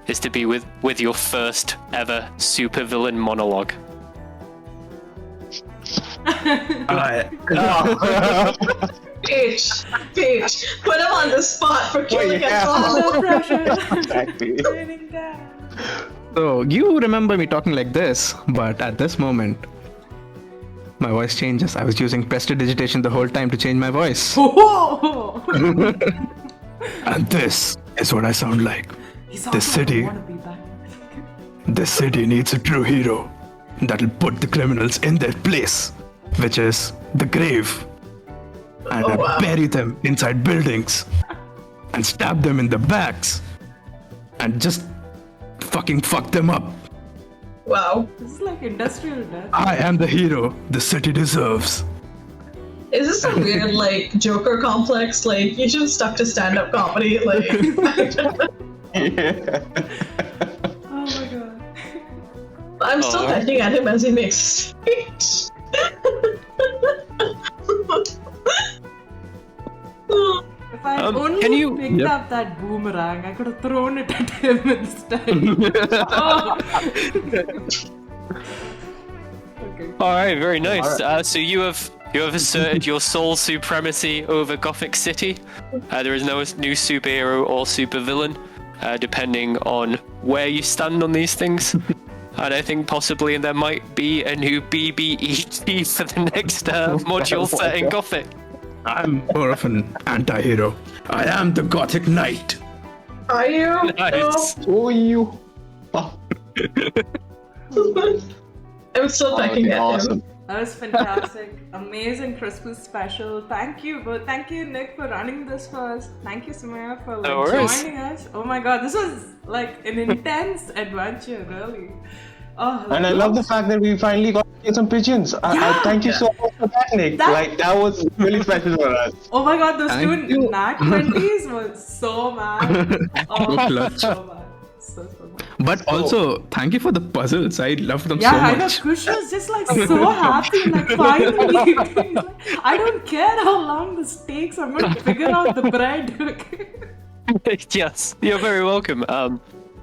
Speaker 2: is to be with your first ever supervillain monologue.
Speaker 5: Peach, put him on the spot for killing us all.
Speaker 1: No pressure.
Speaker 3: Exactly.
Speaker 1: Raining down.
Speaker 4: So you remember me talking like this, but at this moment, my voice changes. I was using prestidigitation the whole time to change my voice.
Speaker 1: Oh!
Speaker 4: And this is what I sound like.
Speaker 1: He's
Speaker 4: The city. The city needs a true hero that'll put the criminals in their place, which is the grave. And I
Speaker 5: wow.
Speaker 4: bury them inside buildings and stab them in the backs and just fucking fuck them up.
Speaker 5: Wow.
Speaker 1: This is like industrial death.
Speaker 4: I am the hero the city deserves.
Speaker 5: Is this a weird, like, Joker complex? Like, you should have stuck to stand-up comedy. Like,
Speaker 3: Yeah.
Speaker 1: Oh my god.
Speaker 5: I'm still
Speaker 2: Oh.
Speaker 5: pecking at him as he makes a speech.
Speaker 1: If I had
Speaker 2: Can
Speaker 1: only
Speaker 2: you-
Speaker 1: picked
Speaker 4: Yep.
Speaker 1: up that boomerang, I could have thrown it at him instead. Oh. Okay.
Speaker 2: All right, very nice.
Speaker 3: All
Speaker 2: So you have asserted your sole supremacy over Gothic City. There is no new superhero or supervillain, depending on where you stand on these things. And I think possibly there might be a new BBEG for the next module set in Gothic.
Speaker 4: I'm more of an anti-hero. I am the Gothic Knight.
Speaker 5: Are you?
Speaker 2: Nice.
Speaker 3: Oh, you. Oh,
Speaker 5: No. I'm still pecking at
Speaker 3: awesome.
Speaker 5: him.
Speaker 1: That was fantastic. Amazing Christmas special. Thank you, but thank you, Nick, for running this for us. Thank you, Samaya, for
Speaker 2: No worries.
Speaker 1: joining us. Oh my god, this was like an intense adventure, really. Oh,
Speaker 3: And I love the fact that we finally got to get some pigeons. I thank you so much for that, Nick.
Speaker 1: That-
Speaker 3: That was really special for us.
Speaker 1: Oh my god, those
Speaker 4: Thank
Speaker 1: two
Speaker 4: you.
Speaker 1: Nat 20s were so mad. Oh,
Speaker 4: Clutch.
Speaker 1: so bad. So mad.
Speaker 4: But also, thank you for the puzzles. I love them
Speaker 1: Yeah,
Speaker 4: so
Speaker 1: I know.
Speaker 4: much.
Speaker 1: Kush was just like so happy, like finally. He's like, I don't care how long this takes. I'm going to figure out the bread. Okay.
Speaker 2: Yes, you're very welcome.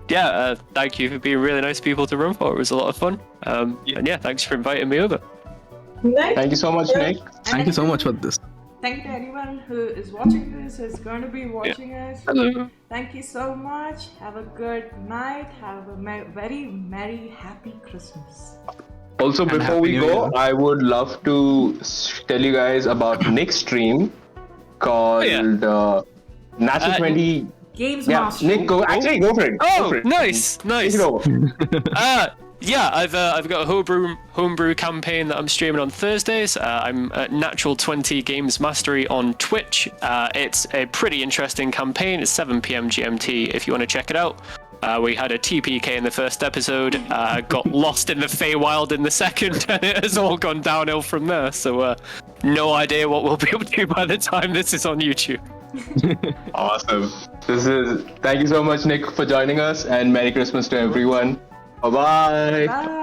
Speaker 2: Thank you for being really nice people to run for. It was a lot of fun. And yeah, thanks for inviting me over.
Speaker 5: Nice.
Speaker 3: Thank you so much, Nick.
Speaker 4: Thank you so much for this.
Speaker 1: Thank you to anyone who is watching this, who's going to be watching us.
Speaker 2: Hello.
Speaker 1: Thank you so much. Have a good night. Have a very merry, happy Christmas.
Speaker 3: Also,
Speaker 4: And
Speaker 3: before
Speaker 4: Happy
Speaker 3: we
Speaker 4: New
Speaker 3: go,
Speaker 4: Year.
Speaker 3: I would love to tell you guys about Nick's stream called Natural
Speaker 2: Uh,
Speaker 3: 20.
Speaker 1: Games
Speaker 3: Yeah,
Speaker 1: Master.
Speaker 3: Nick, go for it. Go
Speaker 2: Oh,
Speaker 3: for it.
Speaker 2: nice.
Speaker 3: Take it over.
Speaker 2: I've got a homebrew campaign that I'm streaming on Thursdays. I'm at Natural 20 Games Mastery on Twitch. It's a pretty interesting campaign. It's 7 p.m. GMT if you want to check it out. We had a TPK in the first episode, got lost in the Feywild in the second, and it has all gone downhill from there. So no idea what we'll be able to do by the time this is on YouTube.
Speaker 3: Awesome. Thank you so much, Nick, for joining us, and Merry Christmas to everyone. Bye-bye.
Speaker 1: Bye.